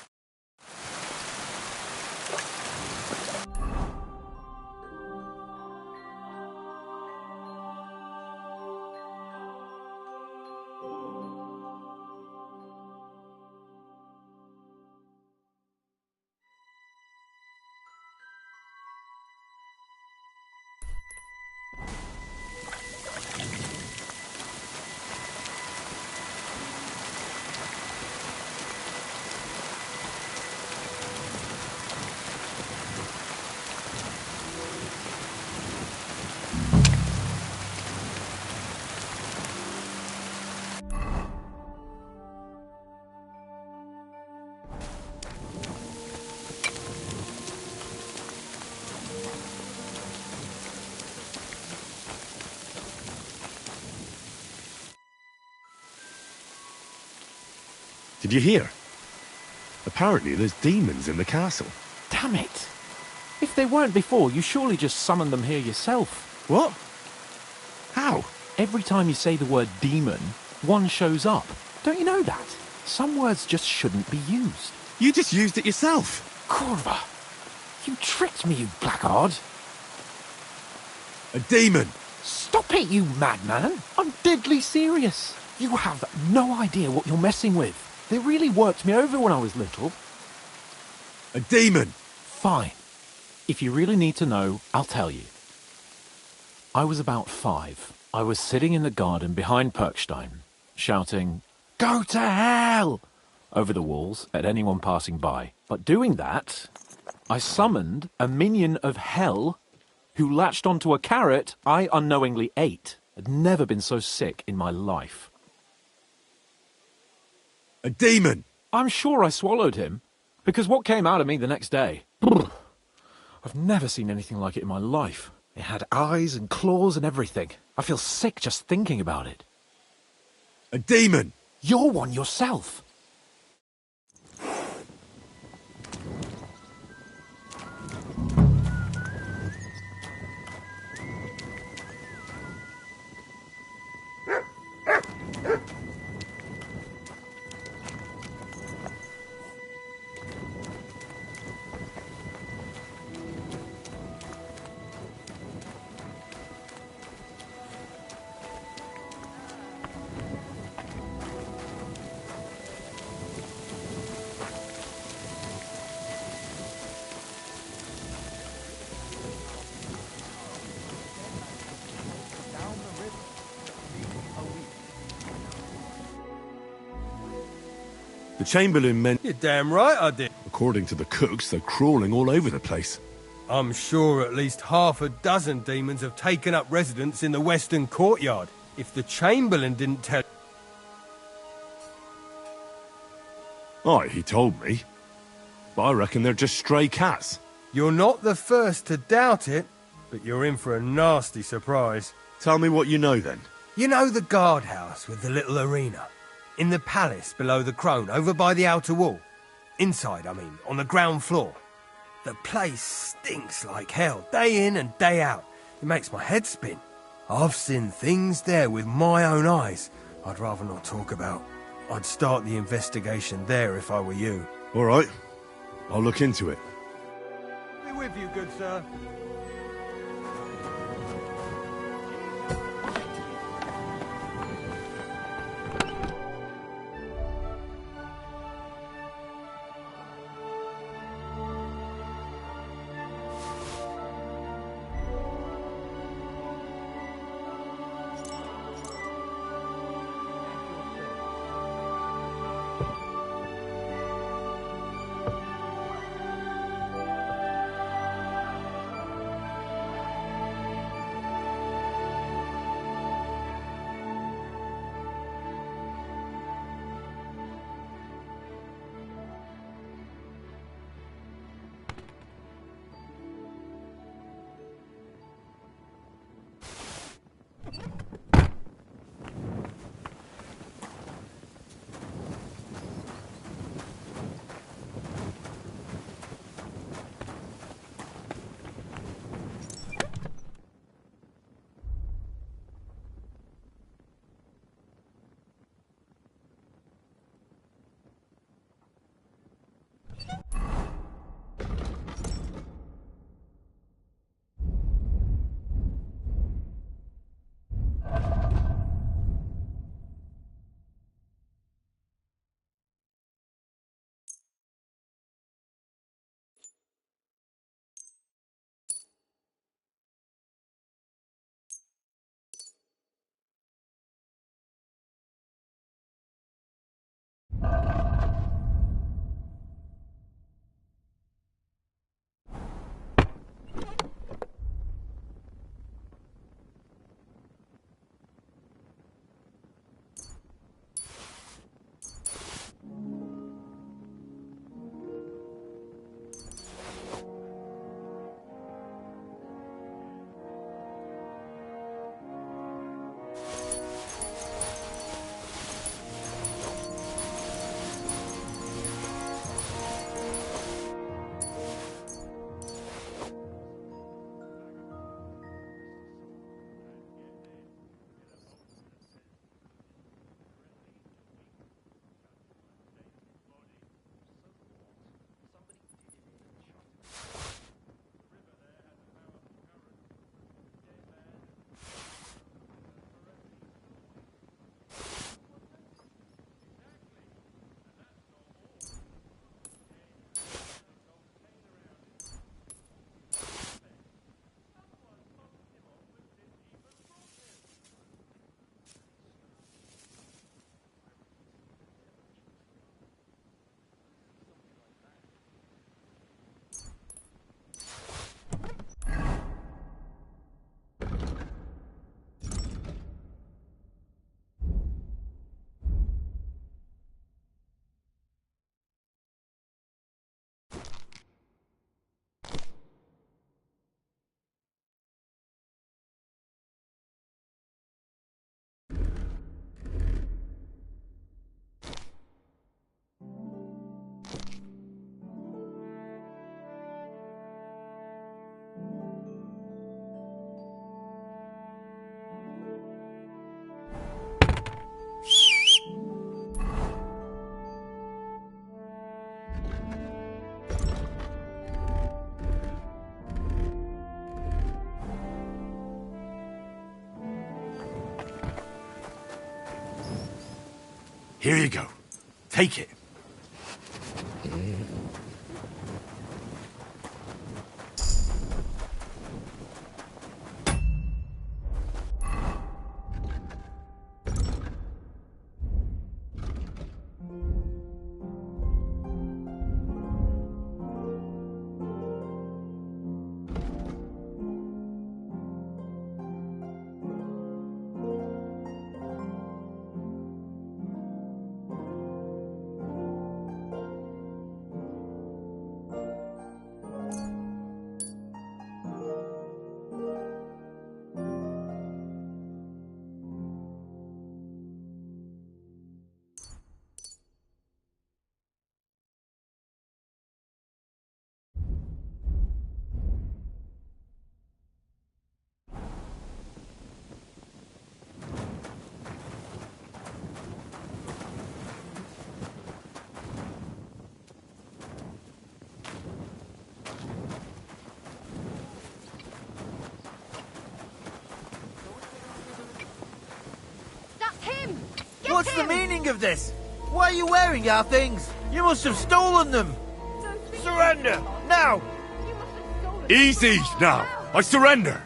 Did you hear? Apparently there's demons in the castle. Damn it! If they weren't before, you surely just summoned them here yourself. What? How? Every time you say the word demon, one shows up. Don't you know that? Some words just shouldn't be used. You just used it yourself. Corva! You tricked me, you blackguard! A demon! Stop it, you madman! I'm deadly serious. You have no idea what you're messing with. They really worked me over when I was little. A demon! Fine. If you really need to know, I'll tell you. I was about 5. I was sitting in the garden behind Perkstein, shouting, "Go to hell!" over the walls at anyone passing by. But doing that, I summoned a minion of hell who latched onto a carrot I unknowingly ate. I'd never been so sick in my life. A demon! I'm sure I swallowed him, because what came out of me the next day... I've never seen anything like it in my life. It had eyes and claws and everything. I feel sick just thinking about it. A demon! You're one yourself. The Chamberlain meant... You're damn right I did. According to the cooks, they're crawling all over the place. I'm sure at least half a dozen demons have taken up residence in the western courtyard. If the Chamberlain didn't tell... Aye, he told me. But I reckon they're just stray cats. You're not the first to doubt it, but you're in for a nasty surprise. Tell me what you know, then. You know the guardhouse with the little arena? In the palace below the Crone, over by the outer wall. Inside, I mean, on the ground floor. The place stinks like hell, day in and day out. It makes my head spin. I've seen things there with my own eyes I'd rather not talk about. I'd start the investigation there if I were you. All right. I'll look into it. Be with you, good sir. Here you go. Take it. What's the meaning of this? Why are you wearing our things? You must have stolen them! Surrender! Now! Easy now! I surrender!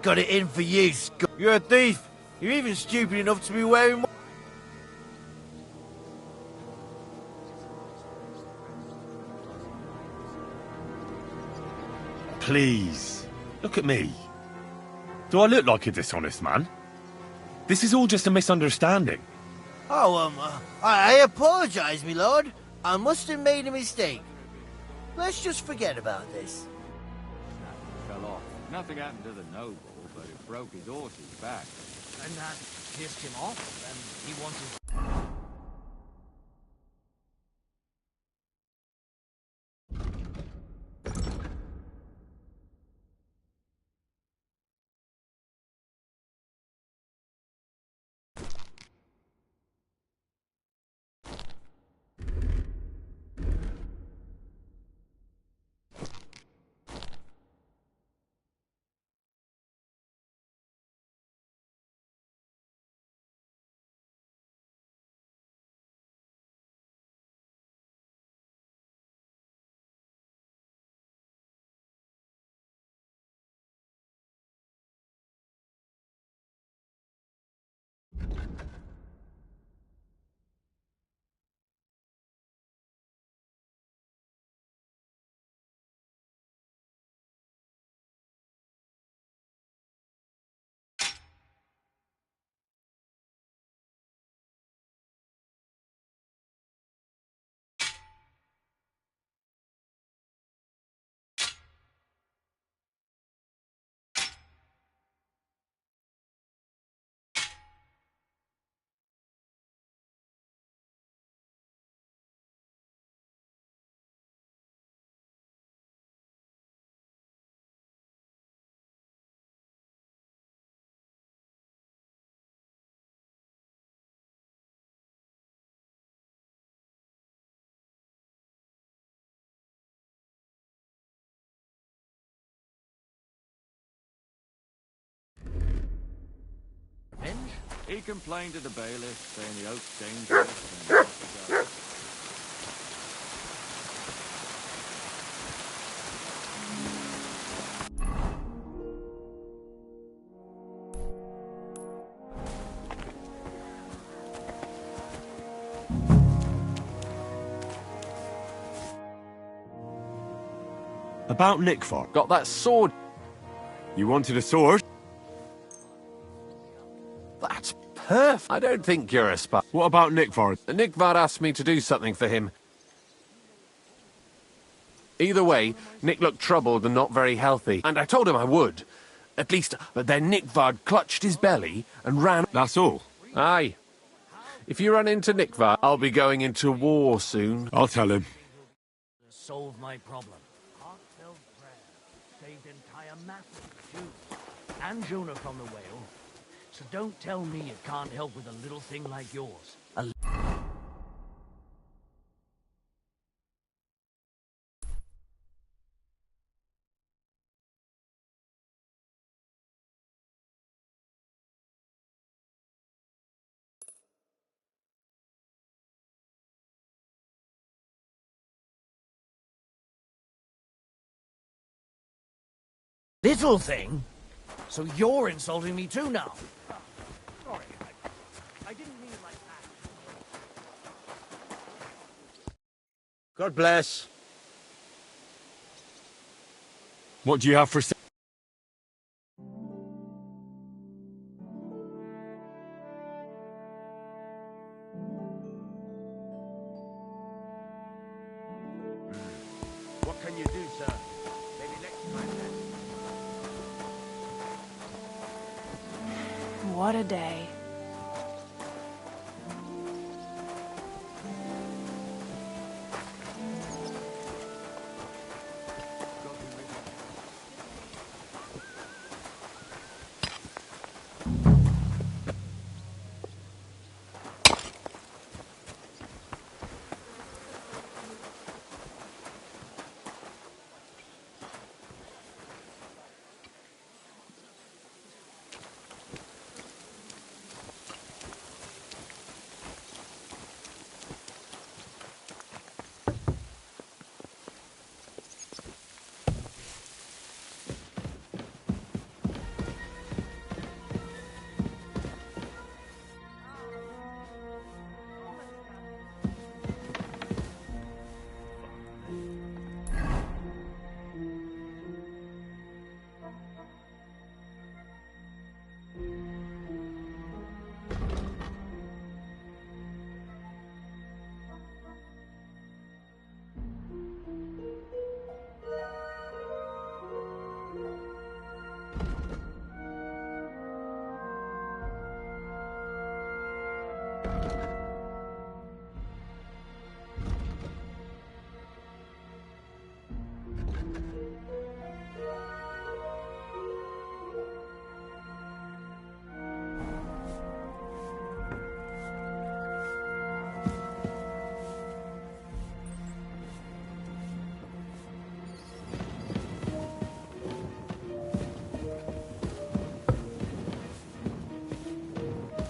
Got it in for you, You're a thief! You're even stupid enough to be wearing... Please, look at me. Do I look like a dishonest man? This is all just a misunderstanding. Oh, I apologize, my lord. I must have made a mistake. Let's just forget about this. Fell off. Nothing happened to the noble, but it broke his horse's back. And that pissed him off, and he wanted... He complained to the bailiff, saying the oak's dangerous. About Nickford. Got that sword. You wanted a sword? That's perfect. I don't think you're a spy. What about Nickford? Nickvard asked me to do something for him. Either way, Nick looked troubled and not very healthy, and I told him I would. At least, but then Nickvard clutched his belly and ran. That's all? Aye. If you run into Nickvard, I'll be going into war soon. I'll tell him. Solve my problem. Heartfelt prayer saved entire masses of Jews and Jonah from the whale. So don't tell me you can't help with a little thing like yours. Little thing? So you're insulting me too now? Sorry, I didn't mean it like that. God bless. What do you have for sale? What can you do, sir? Maybe next time then. What a day.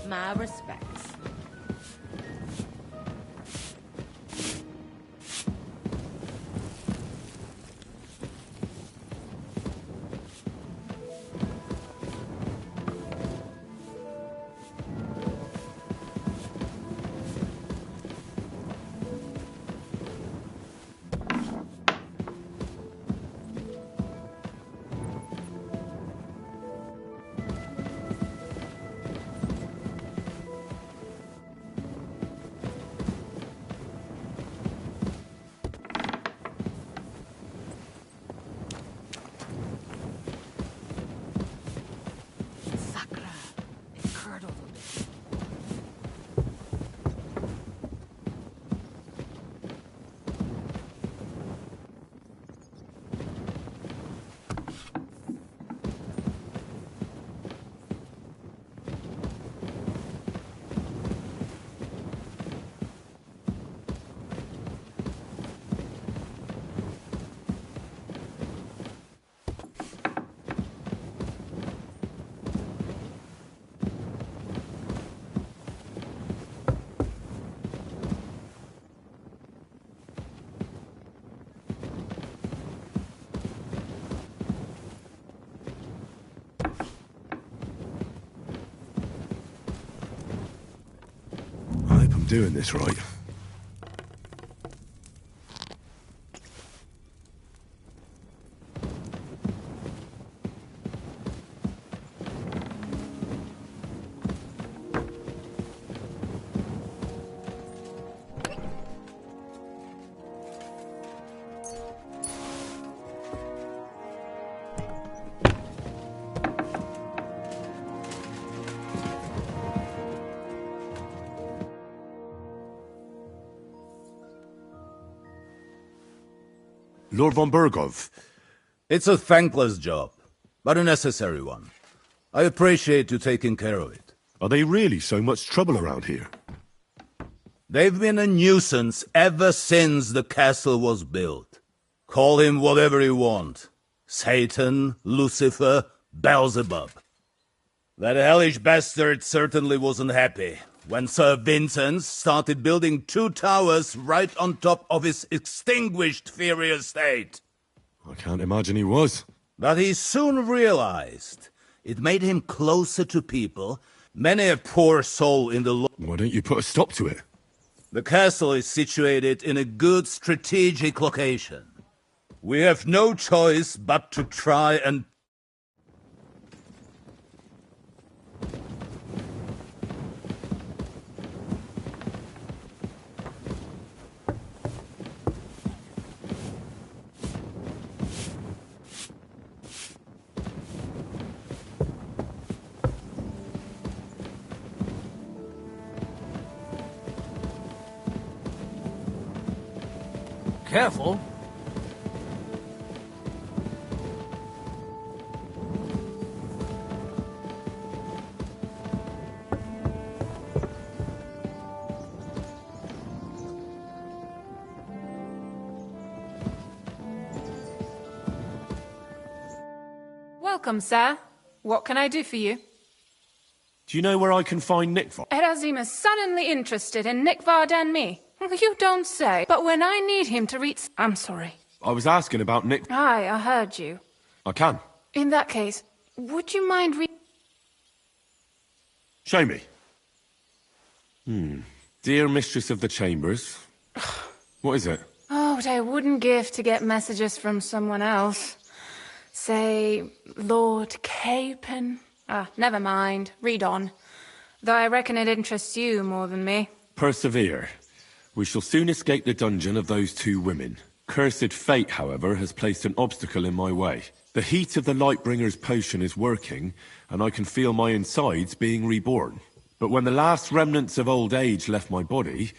My respects. Doing this right. Lord von Burgov. It's a thankless job, but a necessary one. I appreciate you taking care of it. Are they really so much trouble around here? They've been a nuisance ever since the castle was built. Call him whatever you want. Satan, Lucifer, Beelzebub. That hellish bastard certainly wasn't happy when Sir Vincent started building 2 towers right on top of his extinguished fairy estate. I can't imagine he was. But he soon realized it made him closer to people. Many a poor soul in the... Why don't you put a stop to it? The castle is situated in a good strategic location. We have no choice but to try and... Careful. Welcome, sir. What can I do for you? Do you know where I can find Nikvar? Erazim is suddenly interested in Nikvard and me. You don't say. But when I need him to read... I'm sorry. I was asking about Nick. Aye, I heard you. I can. In that case, would you mind Show me. Dear Mistress of the Chambers. What is it? Oh, what I wouldn't give to get messages from someone else. Say, Lord Capon. Never mind. Read on. Though I reckon it interests you more than me. Persevere. We shall soon escape the dungeon of those two women. Cursed fate, however, has placed an obstacle in my way. The heat of the Lightbringer's potion is working, and I can feel my insides being reborn. But when the last remnants of old age left my body,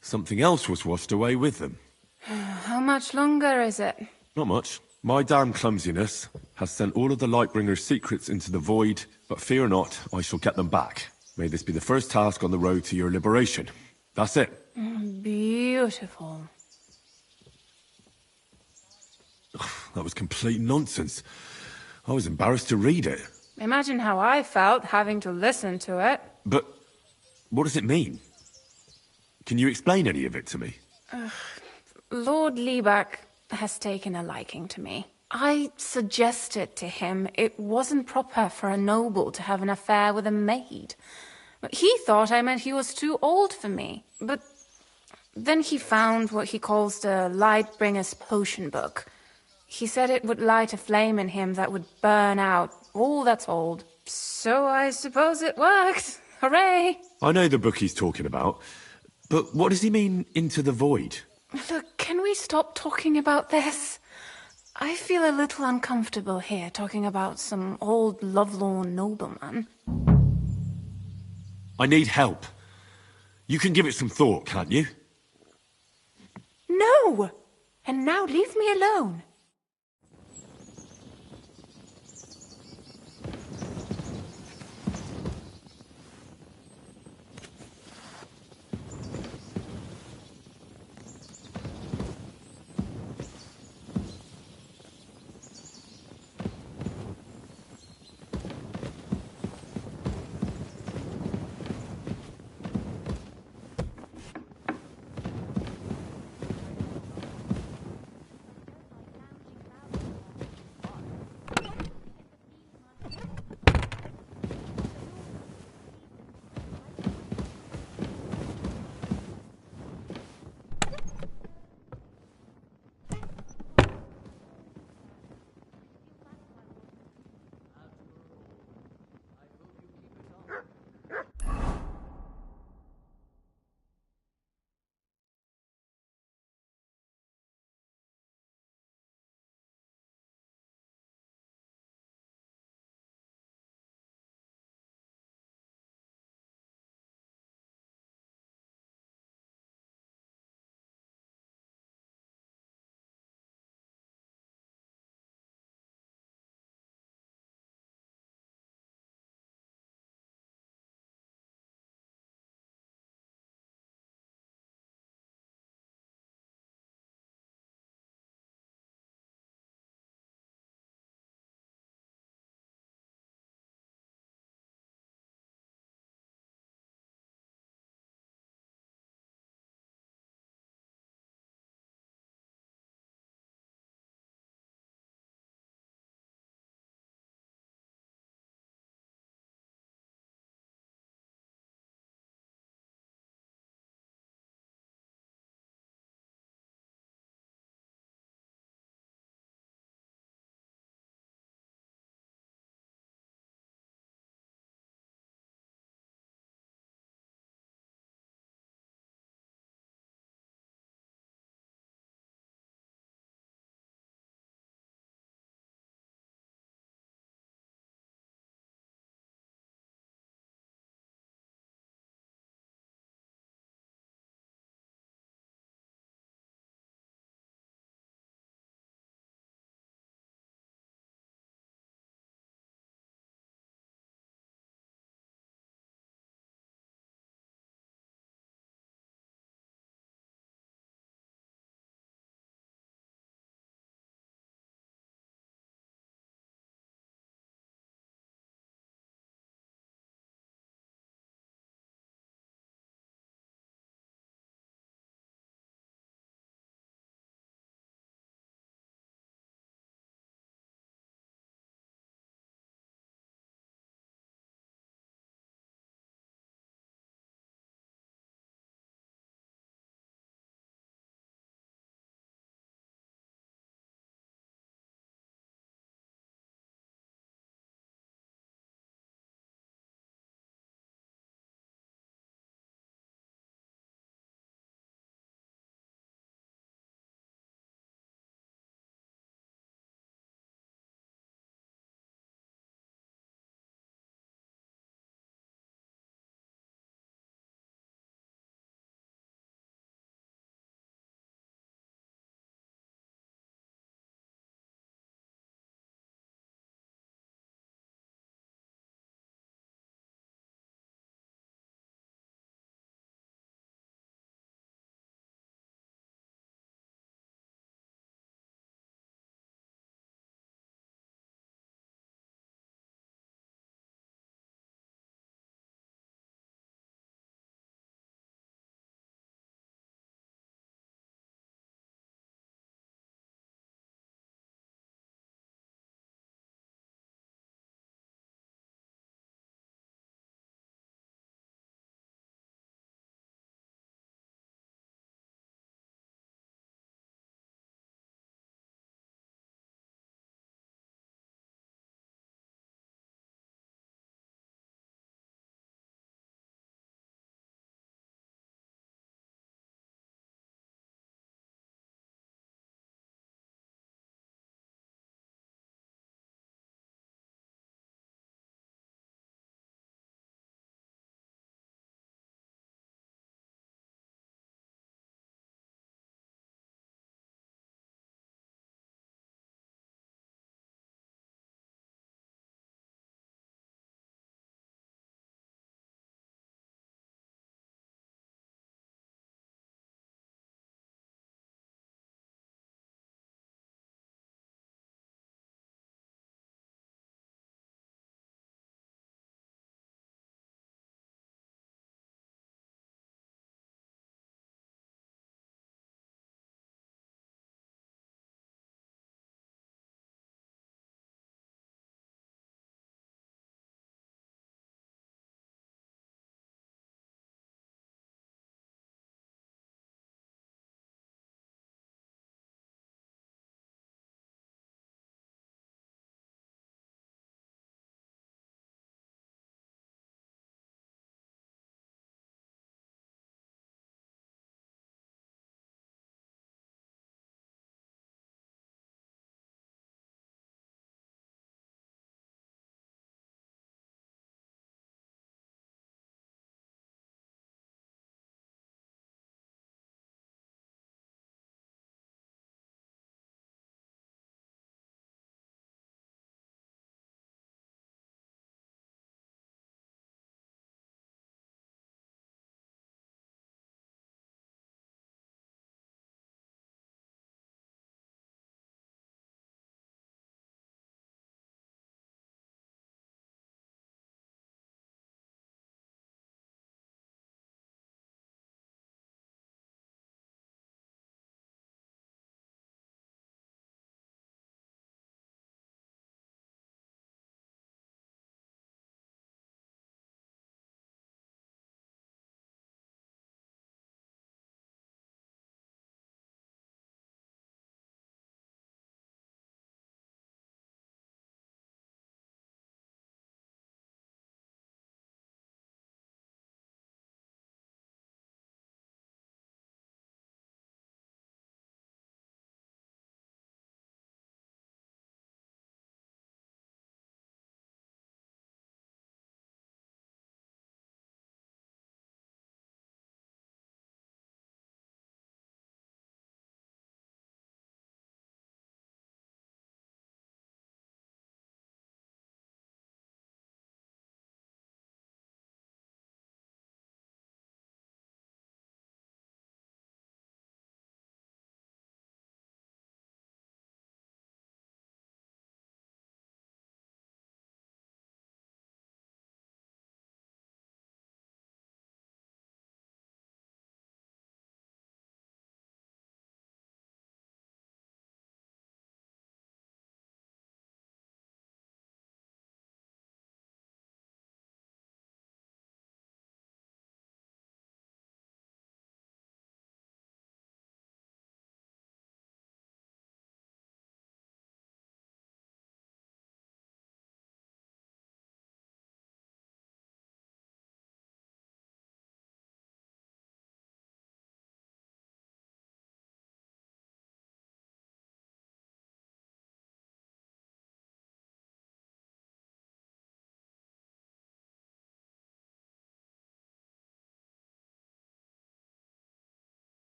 something else was washed away with them. How much longer is it? Not much. My damn clumsiness has sent all of the Lightbringer's secrets into the void, but fear not, I shall get them back. May this be the first task on the road to your liberation. That's it. Beautiful. That was complete nonsense. I was embarrassed to read it. Imagine how I felt having to listen to it. But what does it mean? Can you explain any of it to me? Lord Liebach has taken a liking to me. I suggested to him it wasn't proper for a noble to have an affair with a maid. But he thought I meant he was too old for me. But then he found what he calls the Lightbringer's potion book. He said it would light a flame in him that would burn out all that's old. So I suppose it worked. Hooray! I know the book he's talking about, but what does he mean, into the void? Look, can we stop talking about this? I feel a little uncomfortable here, talking about some old lovelorn nobleman. I need help. You can give it some thought, can't you? No! And now leave me alone.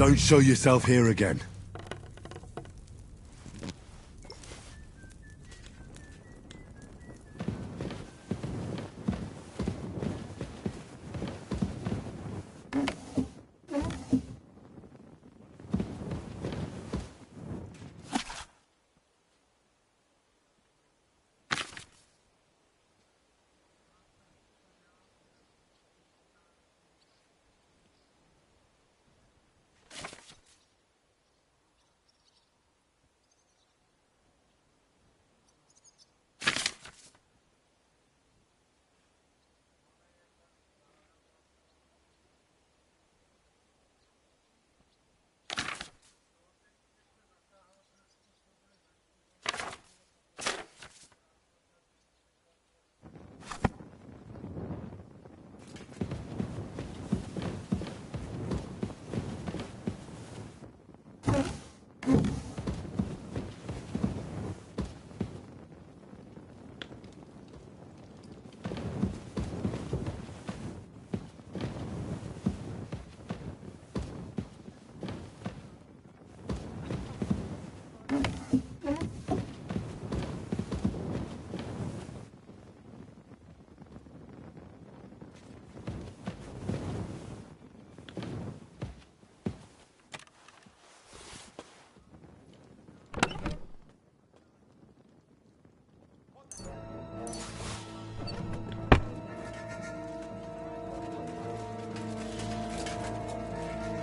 Don't show yourself here again.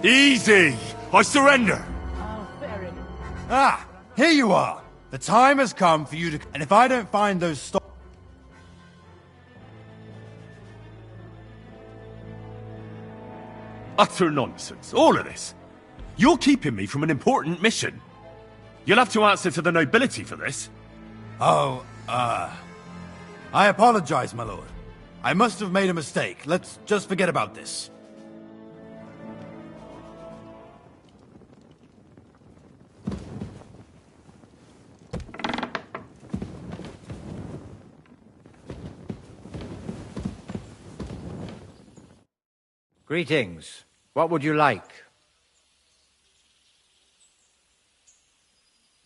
Easy! I surrender! Ah, here you are. The time has come for you to... And if I don't find those Utter nonsense, all of this. You're keeping me from an important mission. You'll have to answer to the nobility for this. Oh, I apologize, my lord. I must have made a mistake. Let's just forget about this. Greetings. What would you like?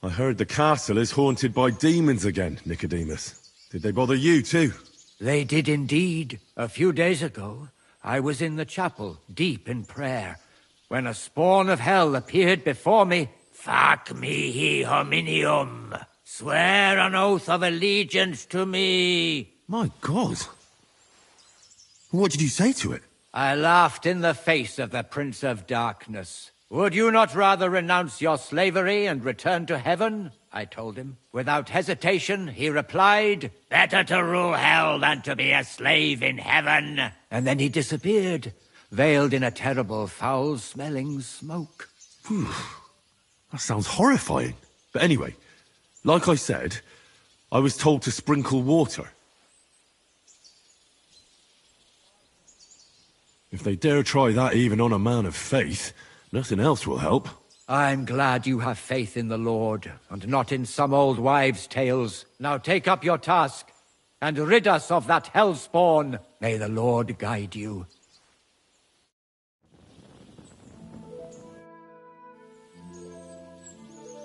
I heard the castle is haunted by demons again, Nicodemus. Did they bother you too? They did indeed. A few days ago, I was in the chapel, deep in prayer, when a spawn of hell appeared before me. Fac mihi hominium. Swear an oath of allegiance to me. My God. What did you say to it? I laughed in the face of the Prince of Darkness. Would you not rather renounce your slavery and return to heaven? I told him. Without hesitation, he replied, better to rule hell than to be a slave in heaven. And then he disappeared, veiled in a terrible, foul-smelling smoke. That sounds horrifying. But anyway, like I said, I was told to sprinkle water. If they dare try that even on a man of faith, nothing else will help. I'm glad you have faith in the Lord, and not in some old wives' tales. Now take up your task, and rid us of that hellspawn. May the Lord guide you.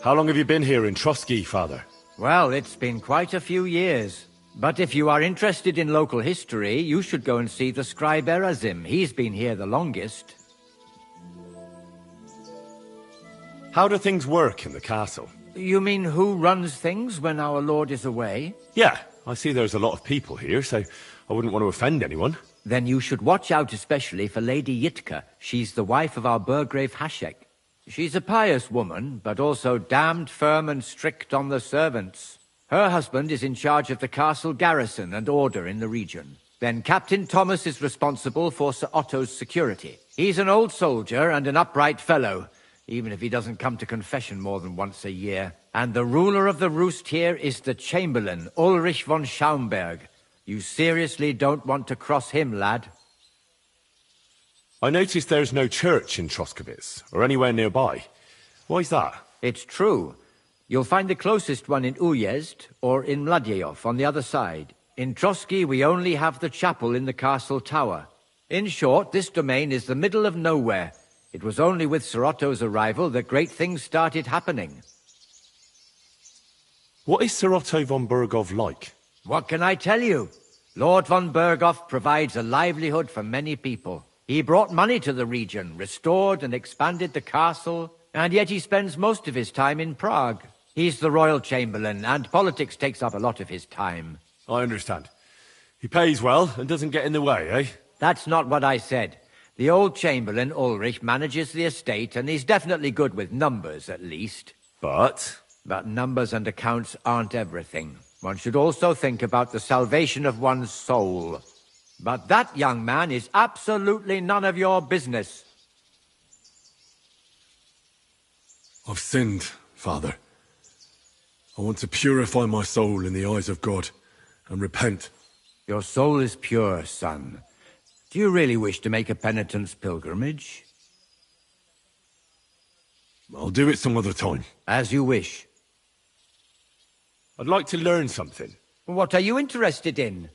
How long have you been here in Trotsky, Father? Well, it's been quite a few years. But if you are interested in local history, you should go and see the scribe Erazim. He's been here the longest. How do things work in the castle? You mean who runs things when our lord is away? Yeah, I see there's a lot of people here, so I wouldn't want to offend anyone. Then you should watch out especially for Lady Yitka. She's the wife of our Burgrave Hashek. She's a pious woman, but also damned firm and strict on the servants. Her husband is in charge of the castle garrison and order in the region. Then Captain Thomas is responsible for Sir Otto's security. He's an old soldier and an upright fellow, even if he doesn't come to confession more than once a year. And the ruler of the roost here is the Chamberlain, Ulrich von Schaumburg. You seriously don't want to cross him, lad? I noticed there's no church in Troskowitz, or anywhere nearby. Why's that? It's true. You'll find the closest one in Uyezd, or in Mladyeyov on the other side. In Trotsky, we only have the chapel in the castle tower. In short, this domain is the middle of nowhere. It was only with Sir Otto's arrival that great things started happening. What is Sir Otto von Berghoff like? What can I tell you? Lord von Berghoff provides a livelihood for many people. He brought money to the region, restored and expanded the castle, and yet he spends most of his time in Prague. He's the royal chamberlain, and politics takes up a lot of his time. I understand. He pays well and doesn't get in the way, eh? That's not what I said. The old chamberlain, Ulrich, manages the estate, and he's definitely good with numbers, at least. But numbers and accounts aren't everything. One should also think about the salvation of one's soul. But that young man is absolutely none of your business. I've sinned, Father. I want to purify my soul in the eyes of God and repent. Your soul is pure, son. Do you really wish to make a penitence pilgrimage? I'll do it some other time. As you wish. I'd like to learn something. What are you interested in?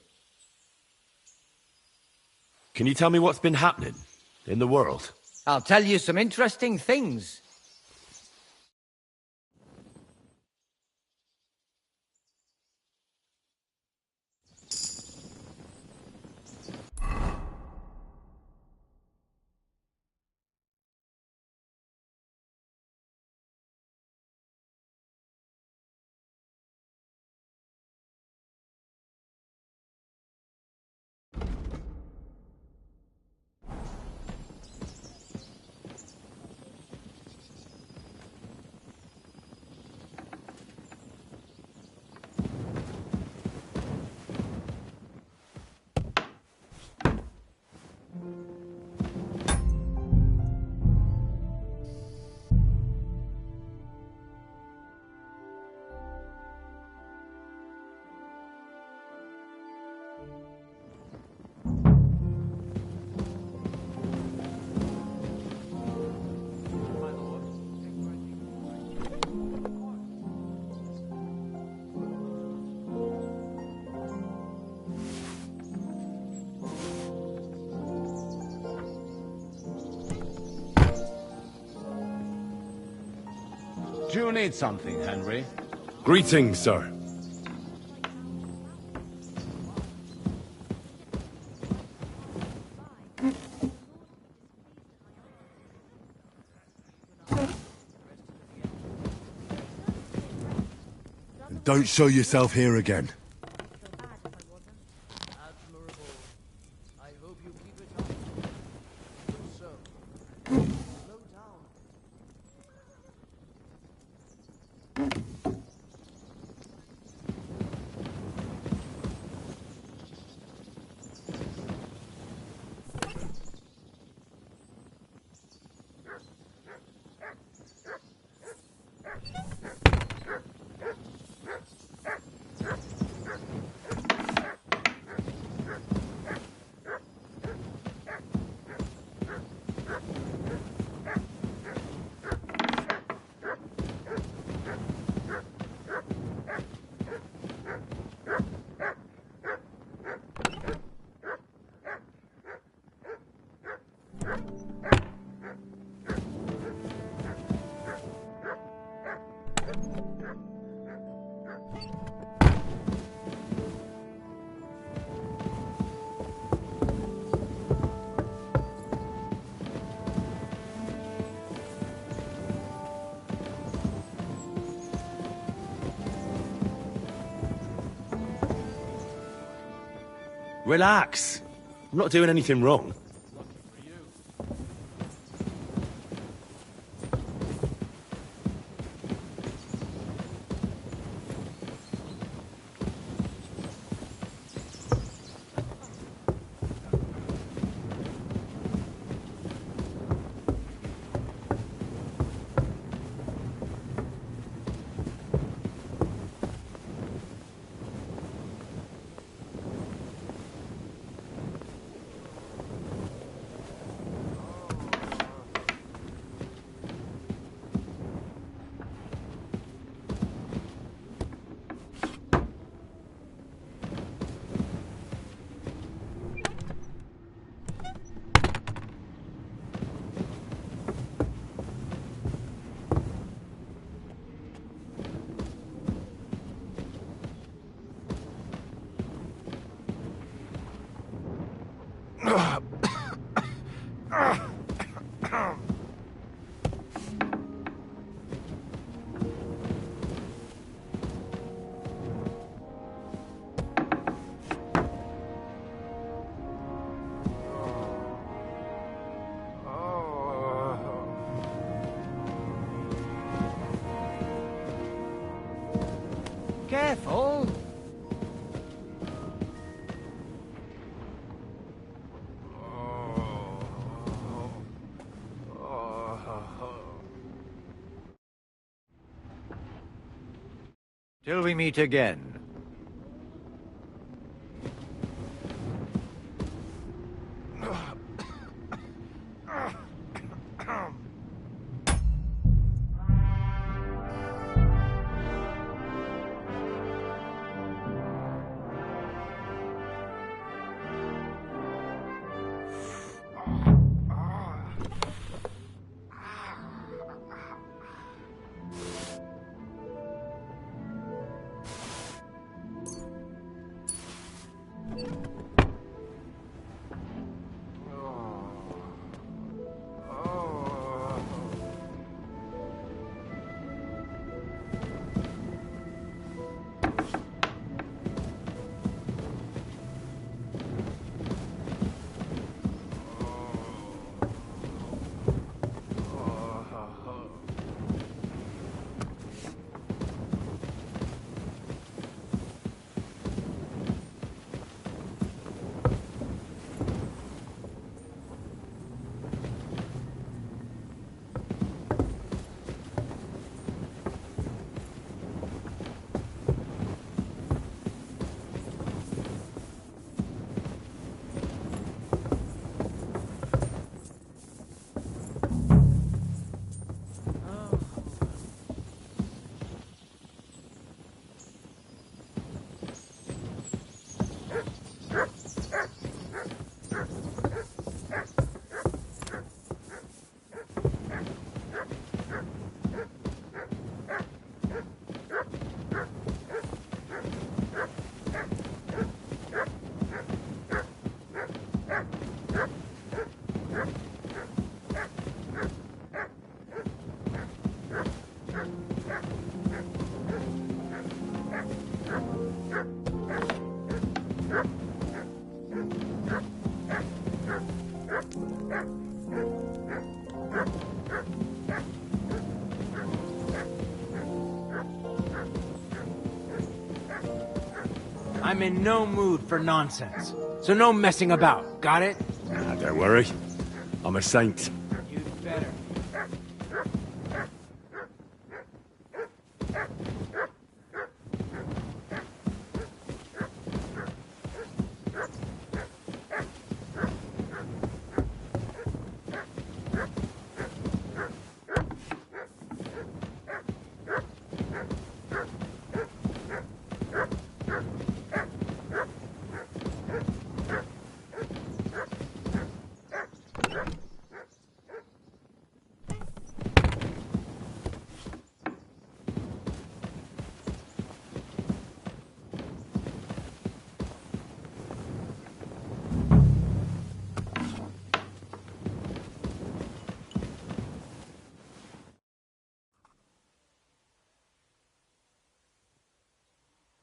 Can you tell me what's been happening in the world? I'll tell you some interesting things. Do you need something, Henry? Greetings, sir. And don't show yourself here again. Relax. I'm not doing anything wrong. Careful. Till we meet again. I'm in no mood for nonsense, so no messing about. Got it? Nah, don't worry. I'm a saint. You'd better.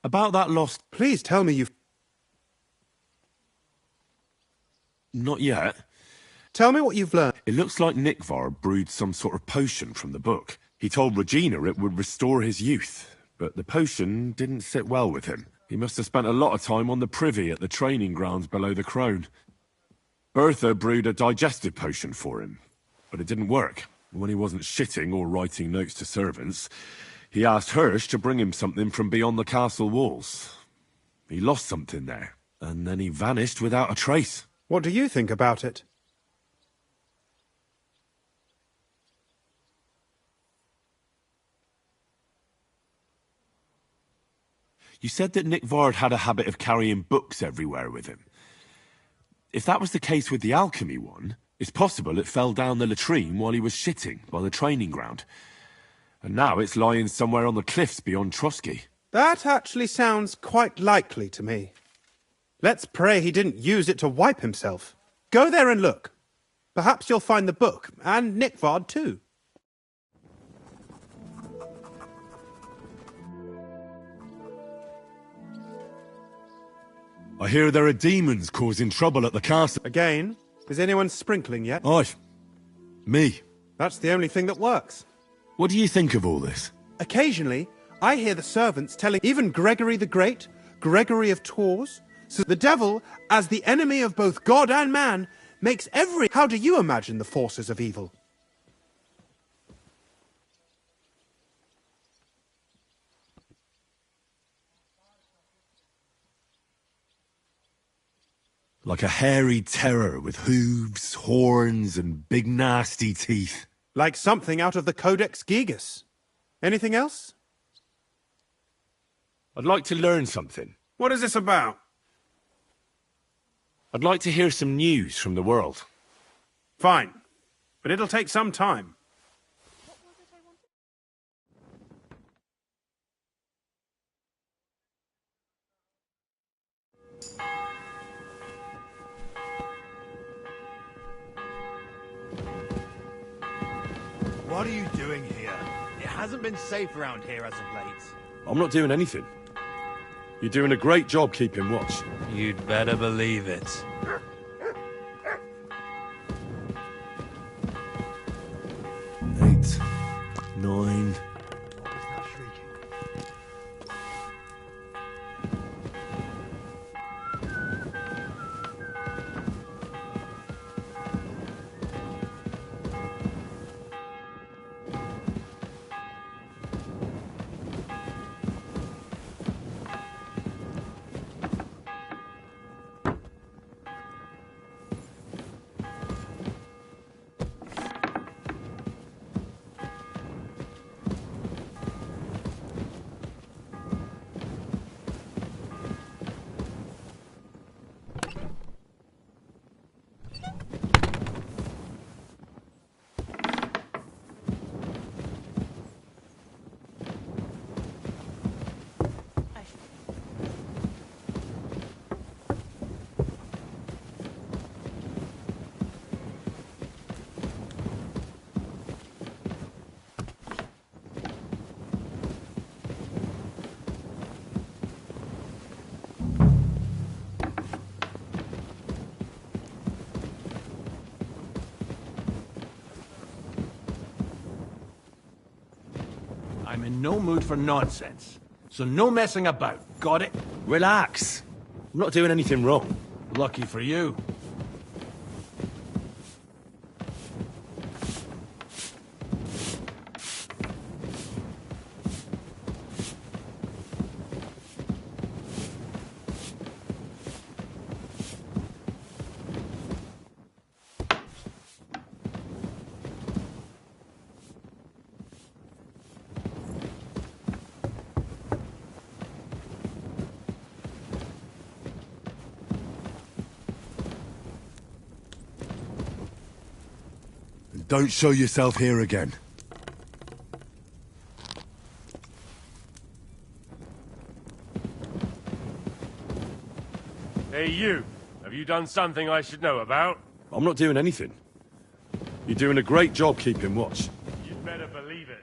About that lost... Please tell me you've... Not yet. Tell me what you've learned. It looks like Nikvar brewed some sort of potion from the book. He told Regina it would restore his youth, but the potion didn't sit well with him. He must have spent a lot of time on the privy at the training grounds below the Crone. Bertha brewed a digestive potion for him, but it didn't work. When he wasn't shitting or writing notes to servants, he asked Hirsch to bring him something from beyond the castle walls. He lost something there, and then he vanished without a trace. What do you think about it? You said that Nikvar had a habit of carrying books everywhere with him. If that was the case with the alchemy one, it's possible it fell down the latrine while he was shitting by the training ground. And now it's lying somewhere on the cliffs beyond Trotsky. That actually sounds quite likely to me. Let's pray he didn't use it to wipe himself. Go there and look. Perhaps you'll find the book, and Nickvard too. I hear there are demons causing trouble at the castle. Again? Is anyone sprinkling yet? Me. That's the only thing that works. What do you think of all this? Occasionally, I hear the servants telling even Gregory the Great, Gregory of Tours, so the devil, as the enemy of both God and man, makes every... How do you imagine the forces of evil? Like a hairy terror with hooves, horns, and big nasty teeth. Like something out of the Codex Gigas. Anything else? I'd like to learn something. What is this about? I'd like to hear some news from the world. Fine. But it'll take some time. What are you doing here? It hasn't been safe around here as of late. I'm not doing anything. You're doing a great job keeping watch. You'd better believe it. Eight, 9. I'm in no mood for nonsense. So no messing about. Got it? Relax. I'm not doing anything wrong. Lucky for you. Don't show yourself here again. Hey, you. Have you done something I should know about? I'm not doing anything. You're doing a great job keeping watch. You'd better believe it.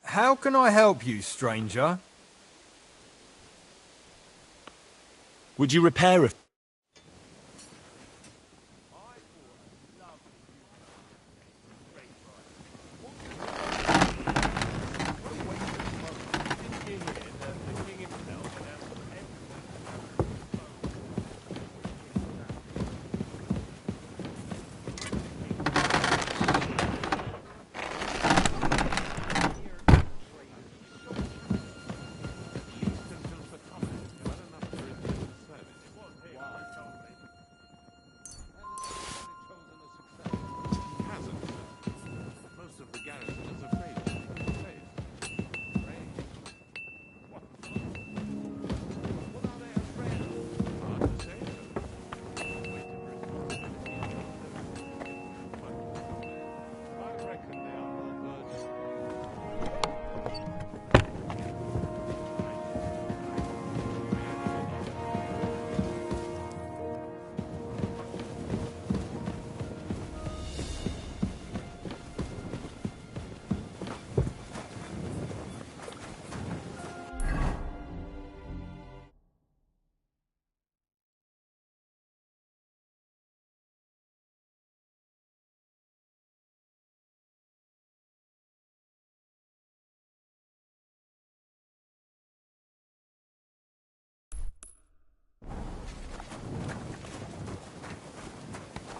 How can I help you, stranger? Would you repair a...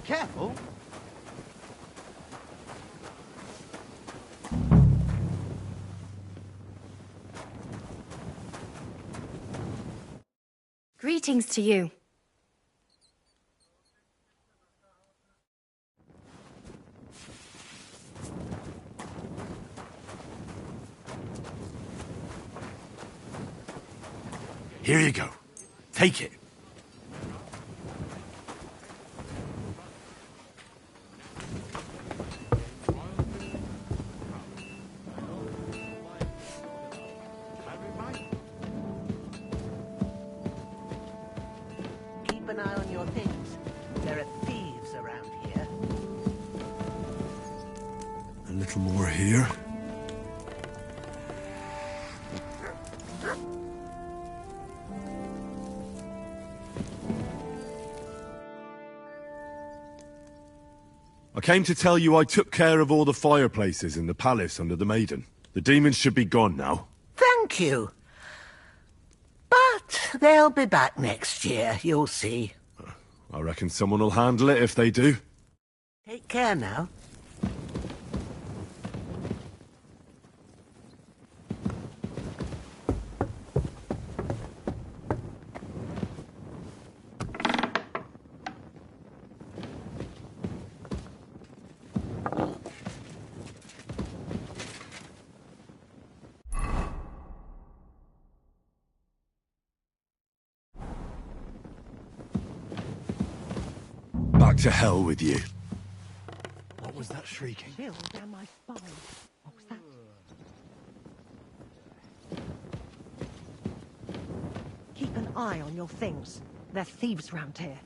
Careful. Greetings to you. Here you go. Take it. Keep an eye on your things. There are thieves around here. A little more here. I came to tell you I took care of all the fireplaces in the palace under the Maiden. The demons should be gone now. Thank you. But they'll be back next year, you'll see. I reckon someone will handle it if they do. Take care now. Back to hell with you. What was that shrieking? Chill down my spine. What was that? Keep an eye on your things. There are thieves round here.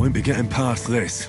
Won't be getting past this.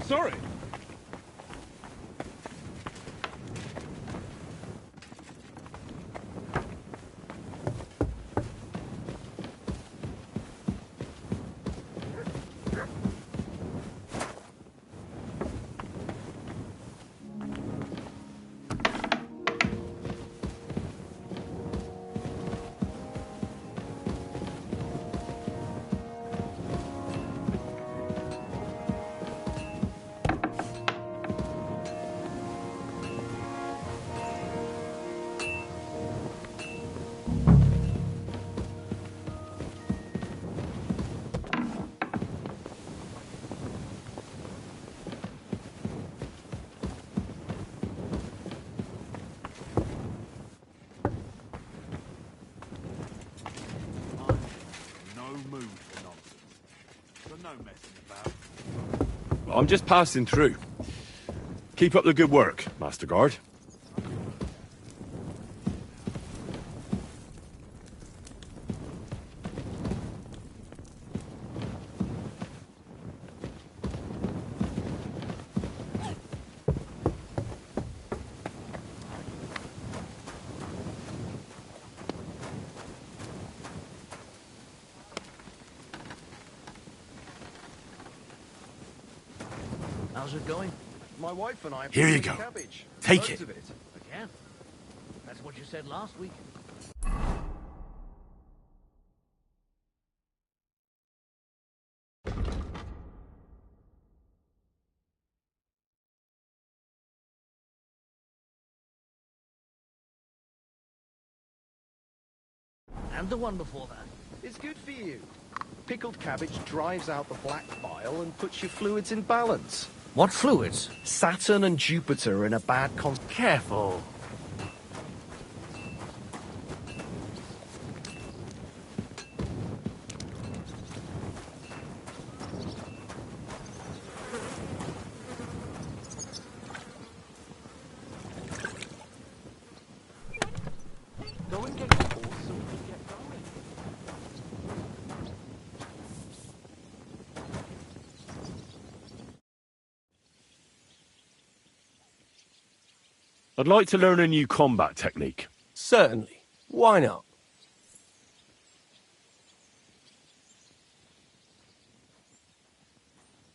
Sorry. I'm just passing through. Keep up the good work, Master Guard. How's it going? My wife and I. Here you go. Cabbage. Take Loads it. of it. Again? That's what you said last week. And the one before that. It's good for you. Pickled cabbage drives out the black bile and puts your fluids in balance. What fluids? Saturn and Jupiter are in a bad Careful. Go and get your horse so we can get going. I'd like to learn a new combat technique. Certainly. Why not?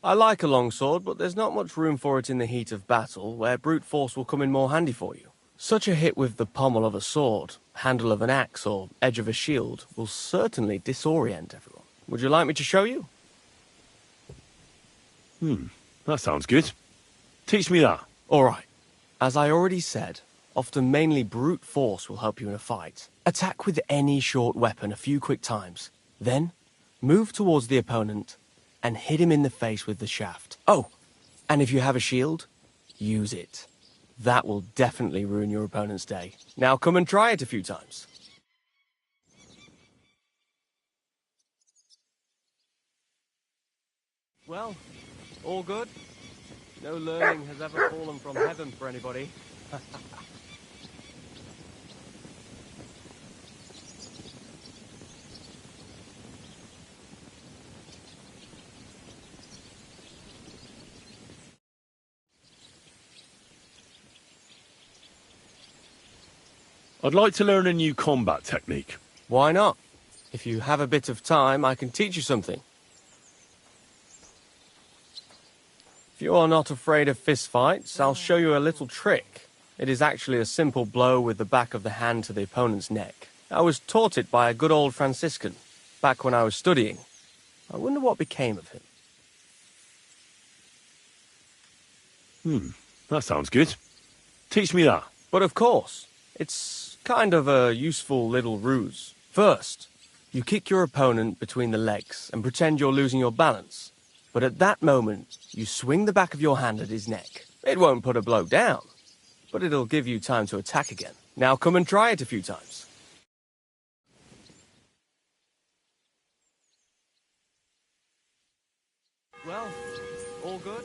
I like a longsword, but there's not much room for it in the heat of battle, where brute force will come in more handy for you. Such a hit with the pommel of a sword, handle of an axe, or edge of a shield will certainly disorient everyone. Would you like me to show you? That sounds good. Teach me that. All right. As I already said, often mainly brute force will help you in a fight. Attack with any short weapon a few quick times. Then, move towards the opponent and hit him in the face with the shaft. Oh, and if you have a shield, use it. That will definitely ruin your opponent's day. Now come and try it a few times. Well, all good? No learning has ever fallen from heaven for anybody. I'd like to learn a new combat technique. Why not? If you have a bit of time, I can teach you something. If you are not afraid of fistfights, I'll show you a little trick. It is actually a simple blow with the back of the hand to the opponent's neck. I was taught it by a good old Franciscan, back when I was studying. I wonder what became of him. That sounds good. Teach me that. But of course, it's kind of a useful little ruse. First, you kick your opponent between the legs and pretend you're losing your balance. But at that moment, you swing the back of your hand at his neck. It won't put a blow down, but it'll give you time to attack again. Now come and try it a few times. Well, all good?